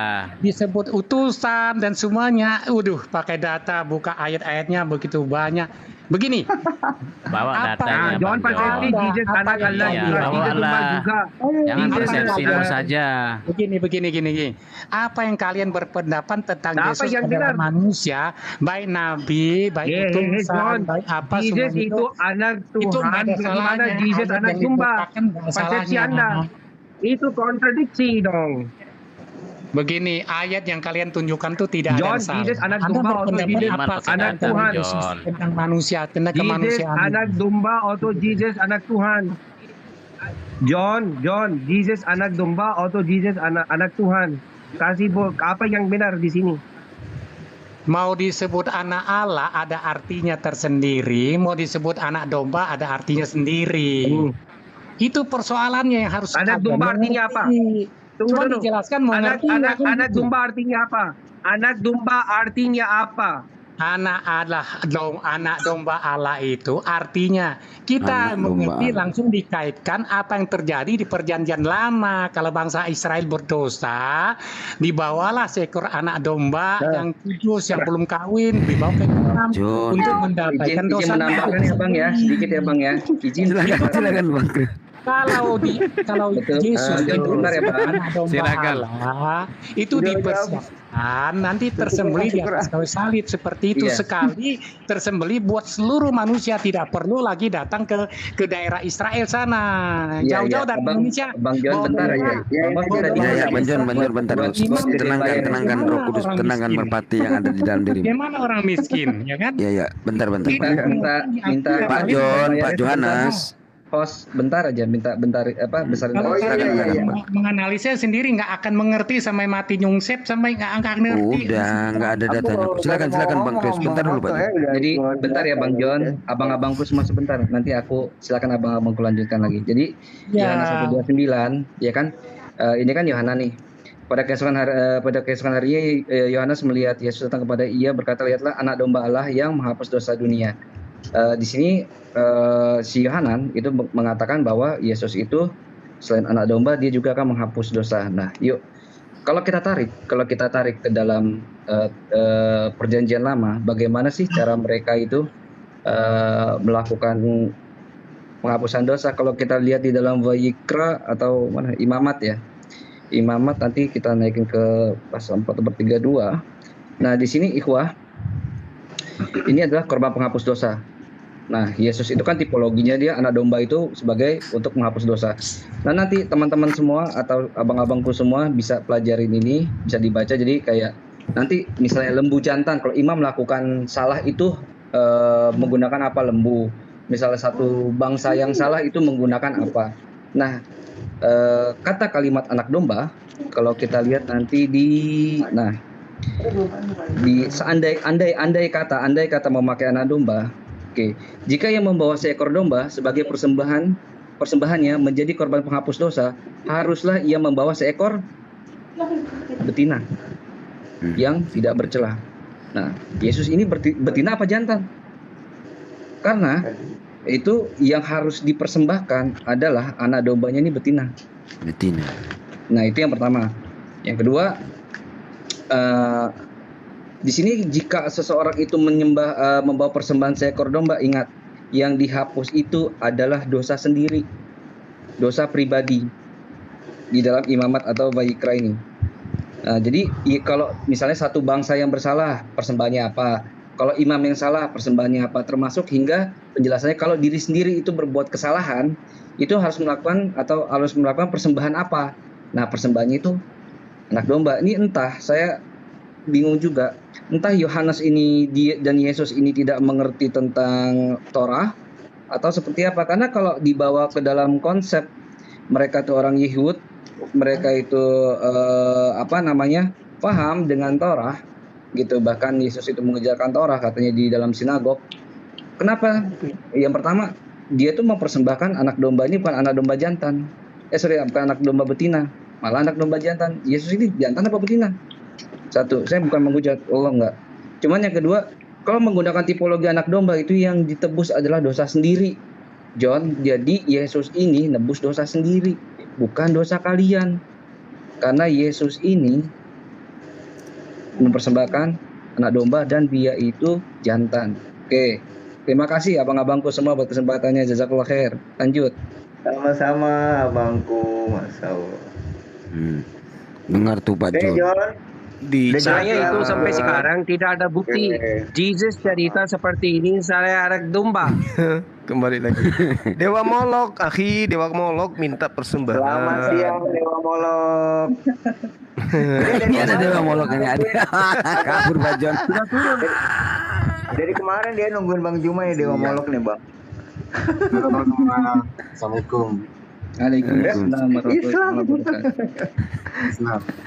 disebut utusan dan semuanya. Pakai data, buka ayat-ayatnya begitu banyak. Begini, bawa datanya. John persepsi Jesus anak Allah, bawa Allah juga. Jangan persepsimu saja. Begini. Apa yang kalian berpendapat tentang Yesus adalah manusia, baik nabi, baik utusan, baik apa Jesus semua itu anak Tuhan, bagaimana Jesus anak domba? Persepsi Anda itu kontradiksi dong. Begini, ayat yang kalian tunjukkan tuh tidak ada salah. Jesus anak domba atau Jesus anak Tuhan? Tentang manusia, tentang kemanusiaan. Jesus anak domba atau Jesus anak Tuhan? John, Jesus anak domba atau Jesus anak Tuhan? Kasih apa yang benar di sini? Mau disebut anak Allah ada artinya tersendiri, mau disebut anak domba ada artinya sendiri. Itu persoalannya yang harus anak domba artinya apa? Cuma dijelaskan anak domba artinya apa? Anak domba artinya apa? Anak domba Allah itu artinya kita mengerti langsung dikaitkan apa yang terjadi di perjanjian lama. Kalau bangsa Israel berdosa, dibawalah seekor anak domba yang kudus yang belum kawin dibawa ke Imam untuk mendapatkan dosa. Izin menambahkan ya Bang ya, sedikit ya Bang ya. Izin silakan Bang. Kalau Yesus itu anak domba Allah itu dipersiapkan nanti tersembeli di atas kayu salib seperti itu. Sekali tersembeli buat seluruh manusia, tidak perlu lagi datang ke daerah Israel sana, jauh-jauh dari Indonesia. Bang John bentar ya. Bang John bentar. Tenangkan Roh Kudus, tenangkan merpati yang ada di dalam diri. Bagaimana orang miskin, ya kan? Iya, bentar. Minta Pak John, Pak Johannes. host bentar aja, bentar besarin. Kalau iya. menganalisis sendiri nggak akan mengerti sampai mati nyungsep sampai nggak akan ngerti. Udah, nggak ada datanya. Silakan Bang Chris, bentar dulu Bang. Jadi bentar ya Bang John, abang-abangku semua sebentar. Nanti aku silakan abang-abangku lanjutkan lagi. Jadi Ya. Yohanes 1:29 ya kan, ini kan Yohanes nih. Pada keesokan harinya Yohanes melihat Yesus datang kepada ia berkata, lihatlah anak domba Allah yang menghapus dosa dunia. Di sini si Yohanan itu mengatakan bahwa Yesus itu selain anak domba dia juga akan menghapus dosa. Nah, yuk kalau kita tarik ke dalam perjanjian lama, bagaimana sih cara mereka itu melakukan penghapusan dosa? Kalau kita lihat di dalam Vayikra atau mana Imamat ya. Imamat nanti kita naikin ke pasal 4:32. Nah, di sini ikhwah ini adalah korban penghapus dosa. Nah, Yesus itu kan tipologinya dia anak domba itu sebagai untuk menghapus dosa. Nah, nanti teman-teman semua atau abang-abangku semua bisa pelajarin ini, bisa dibaca. Jadi kayak nanti misalnya lembu jantan, kalau imam melakukan salah itu menggunakan apa lembu. Misalnya satu bangsa yang salah itu menggunakan apa. Nah, kata kalimat anak domba, kalau kita lihat nanti di andai kata memakai anak domba. Oke, jika yang membawa seekor domba sebagai persembahannya menjadi korban penghapus dosa, haruslah ia membawa seekor betina yang tidak bercela. Nah, Yesus ini betina apa jantan? Karena itu yang harus dipersembahkan adalah anak dombanya ini betina. Nah, itu yang pertama. Yang kedua, di sini jika seseorang itu membawa persembahan seekor domba, ingat yang dihapus itu adalah dosa sendiri, dosa pribadi di dalam Imamat atau Vayikra ini. Jadi kalau misalnya satu bangsa yang bersalah, persembahannya apa? Kalau imam yang salah, persembahannya apa? Termasuk hingga penjelasannya kalau diri sendiri itu berbuat kesalahan, itu harus melakukan persembahan apa? Nah, persembahannya itu anak domba. Ini entah, saya bingung juga. Entah Yohanes ini dan Yesus ini tidak mengerti tentang Torah atau seperti apa. Karena kalau dibawa ke dalam konsep mereka itu orang Yehud, mereka itu paham dengan Torah gitu. Bahkan Yesus itu mengejarkan Torah katanya di dalam sinagog. Kenapa? Yang pertama, dia tuh mempersembahkan anak domba ini bukan anak domba jantan. Bukan anak domba betina, malah anak domba jantan. Yesus ini jantan apa betina? Satu, saya bukan menghujat Allah, enggak. Cuman yang kedua, kalau menggunakan tipologi anak domba itu yang ditebus adalah dosa sendiri. John, jadi Yesus ini nebus dosa sendiri, bukan dosa kalian. Karena Yesus ini mempersembahkan anak domba dan dia itu jantan. Oke, terima kasih abang-abangku semua buat kesempatannya. Jazakallah khair. Lanjut. Sama-sama abangku, Masya Allah. Dengar tuh Pak John. Saya itu sampai sekarang tidak ada bukti Jesus cerita seperti ini saya anak domba. Kembali lagi. Dewa Molok, Dewa Molok minta persembahan. Selamat siang Dewa Molok. Ini ada Dewa Molok ini ada. Kabur Pak John. Dari kemarin dia nungguin Bang Juma ya Dewa Molok nih Bang. Assalamualaikum. Waalaikumsalam warahmatullahi wabarakatuh.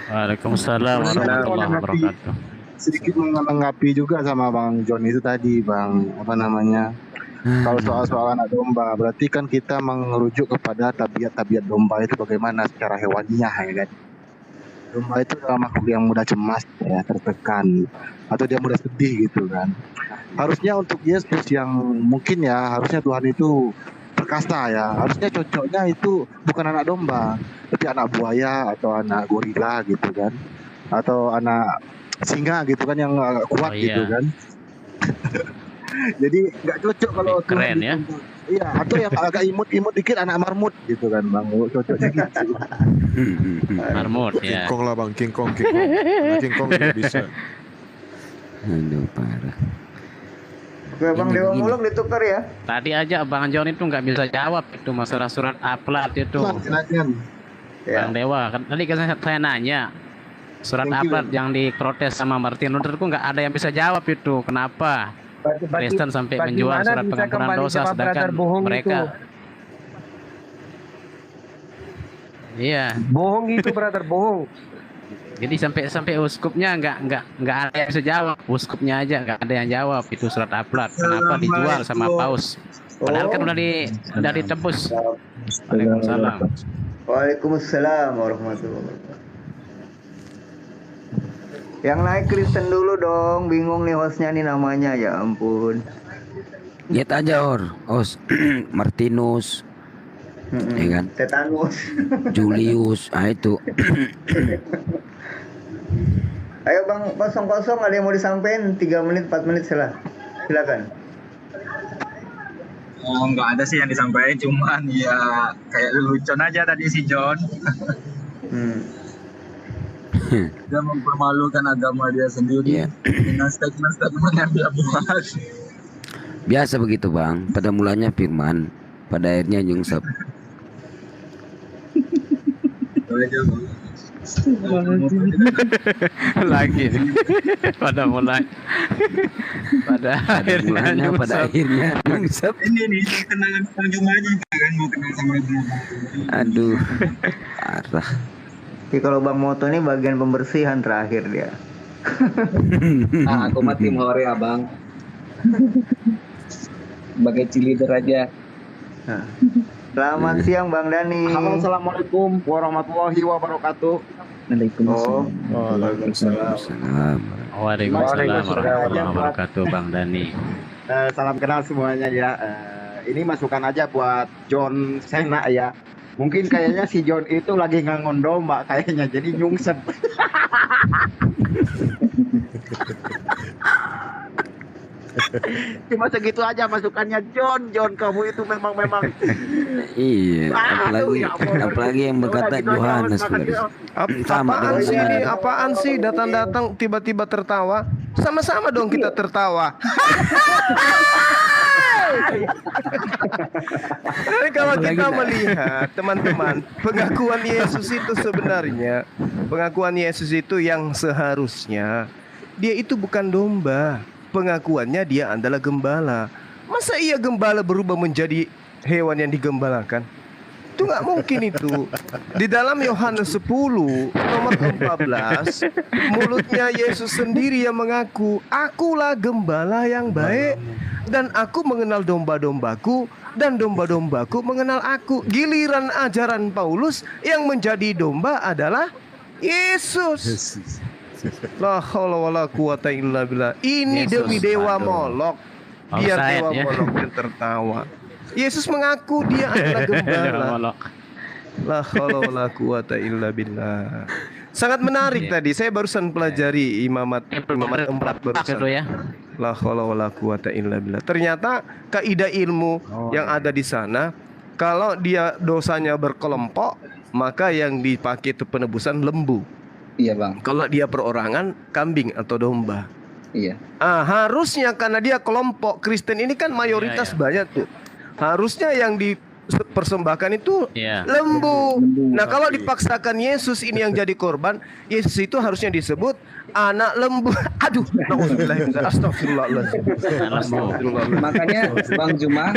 Waalaikumsalam warahmatullahi wabarakatuh. Sedikit menanggapi juga sama Bang John itu tadi, Bang. Kalau soal anak domba, berarti kan kita merujuk kepada tabiat domba itu bagaimana secara hewaniah ya kan. Domba itu adalah makhluk yang mudah cemas, ya, tertekan, atau dia mudah sedih gitu kan. Harusnya untuk Yesus yang mungkin ya, harusnya Tuhan itu perkasa ya, harusnya cocoknya itu bukan anak domba, tapi anak buaya atau anak gorila gitu kan, atau anak singa gitu kan yang kuat gitu kan. Jadi nggak cocok kalau keren ya. Iya, atau yang agak imut dikit anak marmut gitu kan Bang, cocoknya gitu. Marmut ya. King Kong lah Bang, King Kong. Nah, King Kong juga bisa. Aduh parah. Oke Bang Dewa Molok ditukar ya. Tadi aja Bang John itu nggak bisa jawab itu masalah surat Aplat itu. Bang Dewa, kan tadi kan saya nanya surat Aplat yang diprotes sama Martin Luther itu nggak ada yang bisa jawab itu. Kenapa Kristen sampai menjual surat pengampunan dosa sedangkan mereka Iya. Bohong itu brother, bohong. Jadi sampai uskupnya nggak ada yang bisa jawab. Uskupnya aja nggak ada yang jawab itu surat aplat. Kenapa dijual sama paus? Padahal kan udah ditebus. Waalaikumsalam. Waalaikumsalam warahmatullahi wabarakatuh. Yang naik Kristen dulu dong, bingung nih hostnya nih namanya, ya ampun. Lihat aja Martinus, ya kan? Tetanus. Julius, itu. Ayo Bang, kosong ada yang mau disampaikan 3 menit 4 menit silakan. Oh, nggak ada sih yang disampaikan, cuman ya kayak lelucon aja tadi si John. Dia mempermalukan agama dia sendiri dengan statement-statement yang dia buat. Biasa begitu Bang, pada mulanya firman, pada akhirnya nyungsep. Lagi pada akhirnya nyungsep. Ini nih kenangan pengunjung aja kan, mau kenal sama dia. Aduh, parah. Jadi kalau Bang Moto ini bagian pembersihan terakhir dia. Aku mah tim hore abang. Sebagai cheerleader aja. Selamat siang Bang Dani. Halo, assalamualaikum warahmatullahi wabarakatuh. Waalaikumsalam. Waalaikumsalam warahmatullahi wabarakatuh Bang Dani. Salam kenal semuanya ya. Ini masukan aja buat John Sena ya. Mungkin kayaknya si John itu lagi ngangon domba kayaknya, jadi nyungsep. Cuma segitu aja masukannya John. Kamu itu memang Iya, apalagi yang berkata Yohanes. Apaan sih datang-datang tiba-tiba tertawa? Sama-sama dong kita tertawa. Jadi kalau kita melihat teman-teman, pengakuan Yesus itu sebenarnya, pengakuan Yesus itu yang seharusnya dia itu bukan domba. Pengakuannya dia adalah gembala. Masa iya gembala berubah menjadi hewan yang digembalakan? Itu nggak mungkin itu. Di dalam Yohanes 10 nomor 14, mulutnya Yesus sendiri yang mengaku, "Akulah gembala yang baik, dan aku mengenal domba-dombaku, dan domba-dombaku mengenal aku." Giliran ajaran Paulus yang menjadi domba adalah Yesus. La haula wala quwata illa billah. Ini demi dewa Molok. Biar dewa Molok yang tertawa. Yesus mengaku dia adalah gembala. La haula wala quwata illa billah. Sangat menarik tadi. Saya barusan pelajari imamat 4 barusan. La haula wala quwata illa billah. Ternyata kaidah ilmu yang ada di sana, kalau dia dosanya berkelompok, maka yang dipakai itu penebusan lembu. Iya Bang. Kalau dia perorangan, kambing atau domba. Iya. Harusnya karena dia kelompok Kristen ini kan mayoritas banyak tuh. Harusnya yang dipersembahkan itu lembu. Nah kalau dipaksakan Yesus ini yang jadi korban, Yesus itu harusnya disebut anak lembu. Aduh, astagfirullahaladzim. Makanya Bang Juma,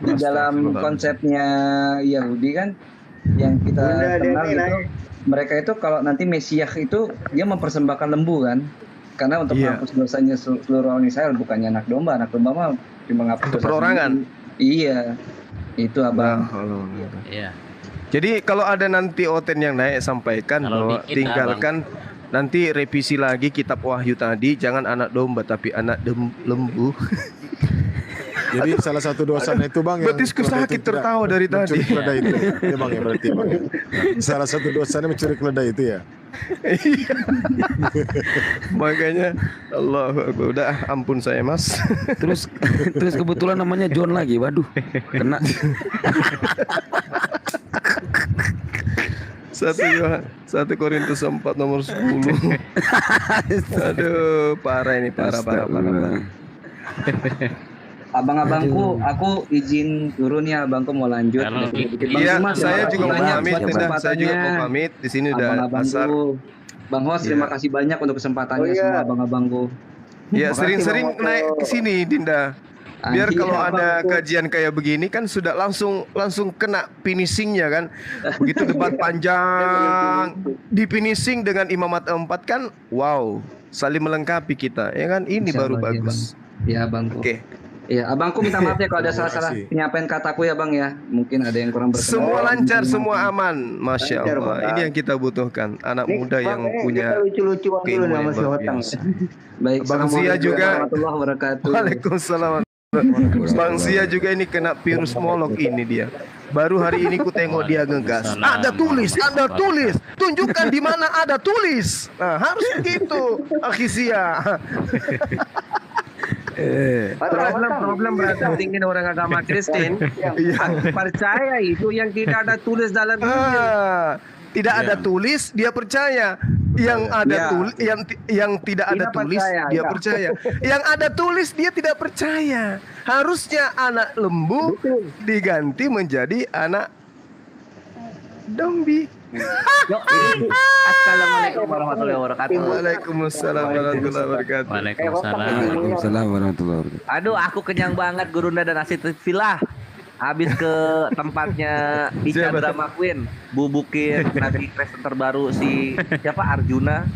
di dalam konsepnya Yahudi kan, yang kita kenal itu, mereka itu kalau nanti Mesias itu dia mempersembahkan lembu kan, karena untuk menghapus dosanya seluruh orang Israel, bukannya anak domba. Anak domba mah cuma menghapus perorangan. Iya, itu Abang. Iya. Jadi kalau ada nanti Oten yang naik, sampaikan bahwa tinggalkan nanti revisi lagi kitab Wahyu tadi, jangan anak domba tapi anak lembu. Jadi salah satu dosanya itu Bang, yang betisku sakit tertawa dari tadi. Mencuri keledai itu. Ya Bang ya berarti Bang. Salah satu dosanya mencuri keledai itu ya. Makanya Allah, udah ampun saya Mas. Terus kebetulan namanya John lagi. Waduh. Kena. 1 Korintus 4 nomor 10. Aduh, parah ini, parah. Abang-abangku, aku izin turun ya, abangku mau lanjut. Iya, saya juga mau pamit. Saya juga mau pamit. Di sini udah pasar. Bang Hos, terima kasih banyak untuk kesempatannya semua abang-abangku. Ya, sering-sering naik ke sini, Dinda. Biar kalau Iya, ada Bang. kajian kayak begini kan sudah langsung kena finishingnya kan. Begitu debat panjang, di finishing dengan imamat 4 kan, wow, saling melengkapi kita, ya kan? Ini Insya baru Allah, iya, bagus. Ya abangku. Oke. Iya, abangku minta maaf ya kalau ada Terima salah-salah kasih. penyampaian kataku ya bang ya. Mungkin ada yang kurang berkenan. Semua lancar, semua aman, masya Lancar, Allah. Bang. Ini yang kita butuhkan, anak Nih, muda Bang, yang kita punya lucu-lucuan dulu keilmuan nama yang si luar Hotang. biasa. Baik, Bang Zia Assalamualaikum juga. warahmatullahi wabarakatuh. Waalaikumsalam. Bang Zia juga ini kena virus molok ini dia. Baru hari ini ku tengok dia ngegas. Ada tulis, tunjukkan di mana ada tulis. Nah, harus begitu, Akhi Zia. Problem berarti ingin orang agama Kristen percaya itu yang tidak ada tulis dalam Injil. Tidak ada tulis, dia percaya. Yang ada tulis, yang tidak ada Tidak tulis, percaya, dia ya. percaya. Yang ada tulis, dia tidak percaya. Harusnya anak lembu diganti menjadi anak dombi. Assalamualaikum warahmatullahi wabarakatuh. Waalaikumsalam warahmatullahi wabarakatuh. Waalaikumsalam warahmatullahi wabarakatuh. Aduh, aku kenyang banget Gurunda dan Asyid Filah. Habis ke tempatnya Ica Drama Queen, bubukin nanti Kristen terbaru si siapa Arjuna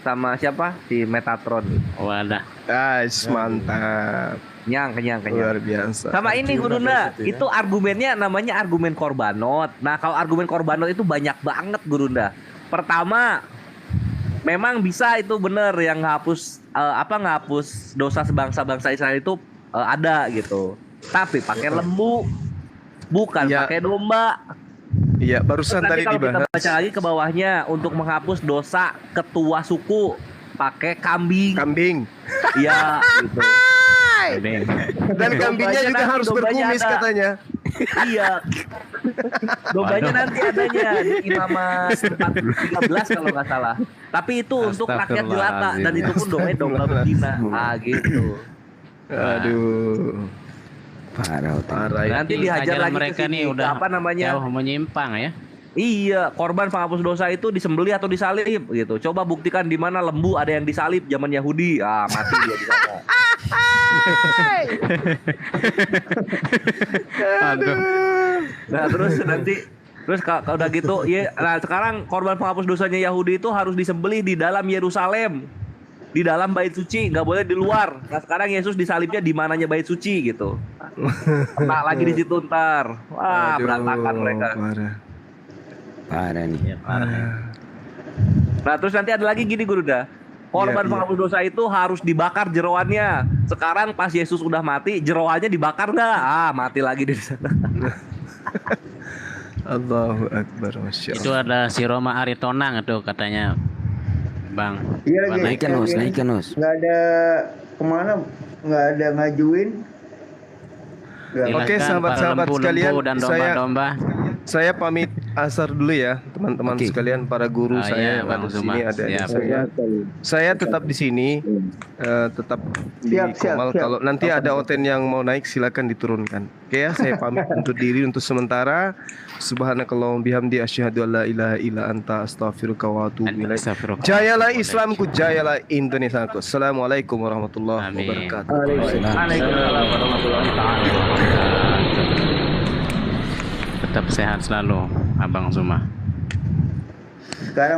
sama siapa si Metatron. Wadah. Guys, mantap. Kenyang. Luar biasa. Sama ini Gurunda, itu argumennya namanya argumen korbanot. Nah, kalau argumen korbanot itu banyak banget Gurunda. Pertama, memang bisa itu benar yang ngapus dosa sebangsa-bangsa Israel itu ada gitu. Tapi pakai lembu, bukan pakai domba. Iya, barusan tadi kalau kita dibahas. baca lagi ke bawahnya untuk menghapus dosa ketua suku pakai kambing. Iya, gitu. Dan kambingnya juga harus berkumis katanya. Iya. Dombanya nanti adanya di Imamat 13 kalau nggak salah. Tapi itu untuk rakyat jelata dan itu pun domba betina. Ah gitu. Aduh. Parah. Nanti dihajar lagi mereka ke sini, nih udah apa namanya? jauh menyimpang ya. Iya, korban penghapus dosa itu disembelih atau disalib gitu. Coba buktikan di mana lembu ada yang disalib zaman Yahudi. Ah, mati dia di sana. Aduh. Nah, terus kalau udah gitu, ya, nah sekarang korban penghapus dosanya Yahudi itu harus disembelih di dalam Yerusalem. Di dalam bait suci, nggak boleh di luar. Nah, sekarang Yesus disalibnya di mananya bait suci gitu. Nah, lagi di situ ntar. Wah, berantakan mereka. Parah nih. Nah, terus nanti ada lagi gini Guruda. Korban penghapus dosa itu harus dibakar jeroannya. Sekarang pas Yesus udah mati, jeroannya dibakar nggak? Ah, mati lagi di sana. Allahu Akbar, Masya Allah. Itu ada si Roma Aritonang itu katanya, Bang. Iya lagi. Naikkan nos. Nggak ada kemana, nggak ada ngajuin. Oke, sahabat-sahabat sekalian, dan domba-domba. Saya pamit asar dulu ya, teman-teman sekalian, para guru saya yang ada di sini, ada saya tetap di sini, tetap di Komal. Kalau nanti ada Oten yang mau naik, silakan diturunkan. Oke ya, saya pamit untuk diri untuk sementara. Subhanakallahumma bihamdi asyhadu alla ilaha illa anta astaghfiruka wa atubu ilaik. Jayalah Islamku, jayalah Indonesiaku. Assalamualaikum warahmatullahi wabarakatuh. Waalaikumsalam warahmatullahi wabarakatuh. Tetap sehat selalu, Abang Zuma. Sekarang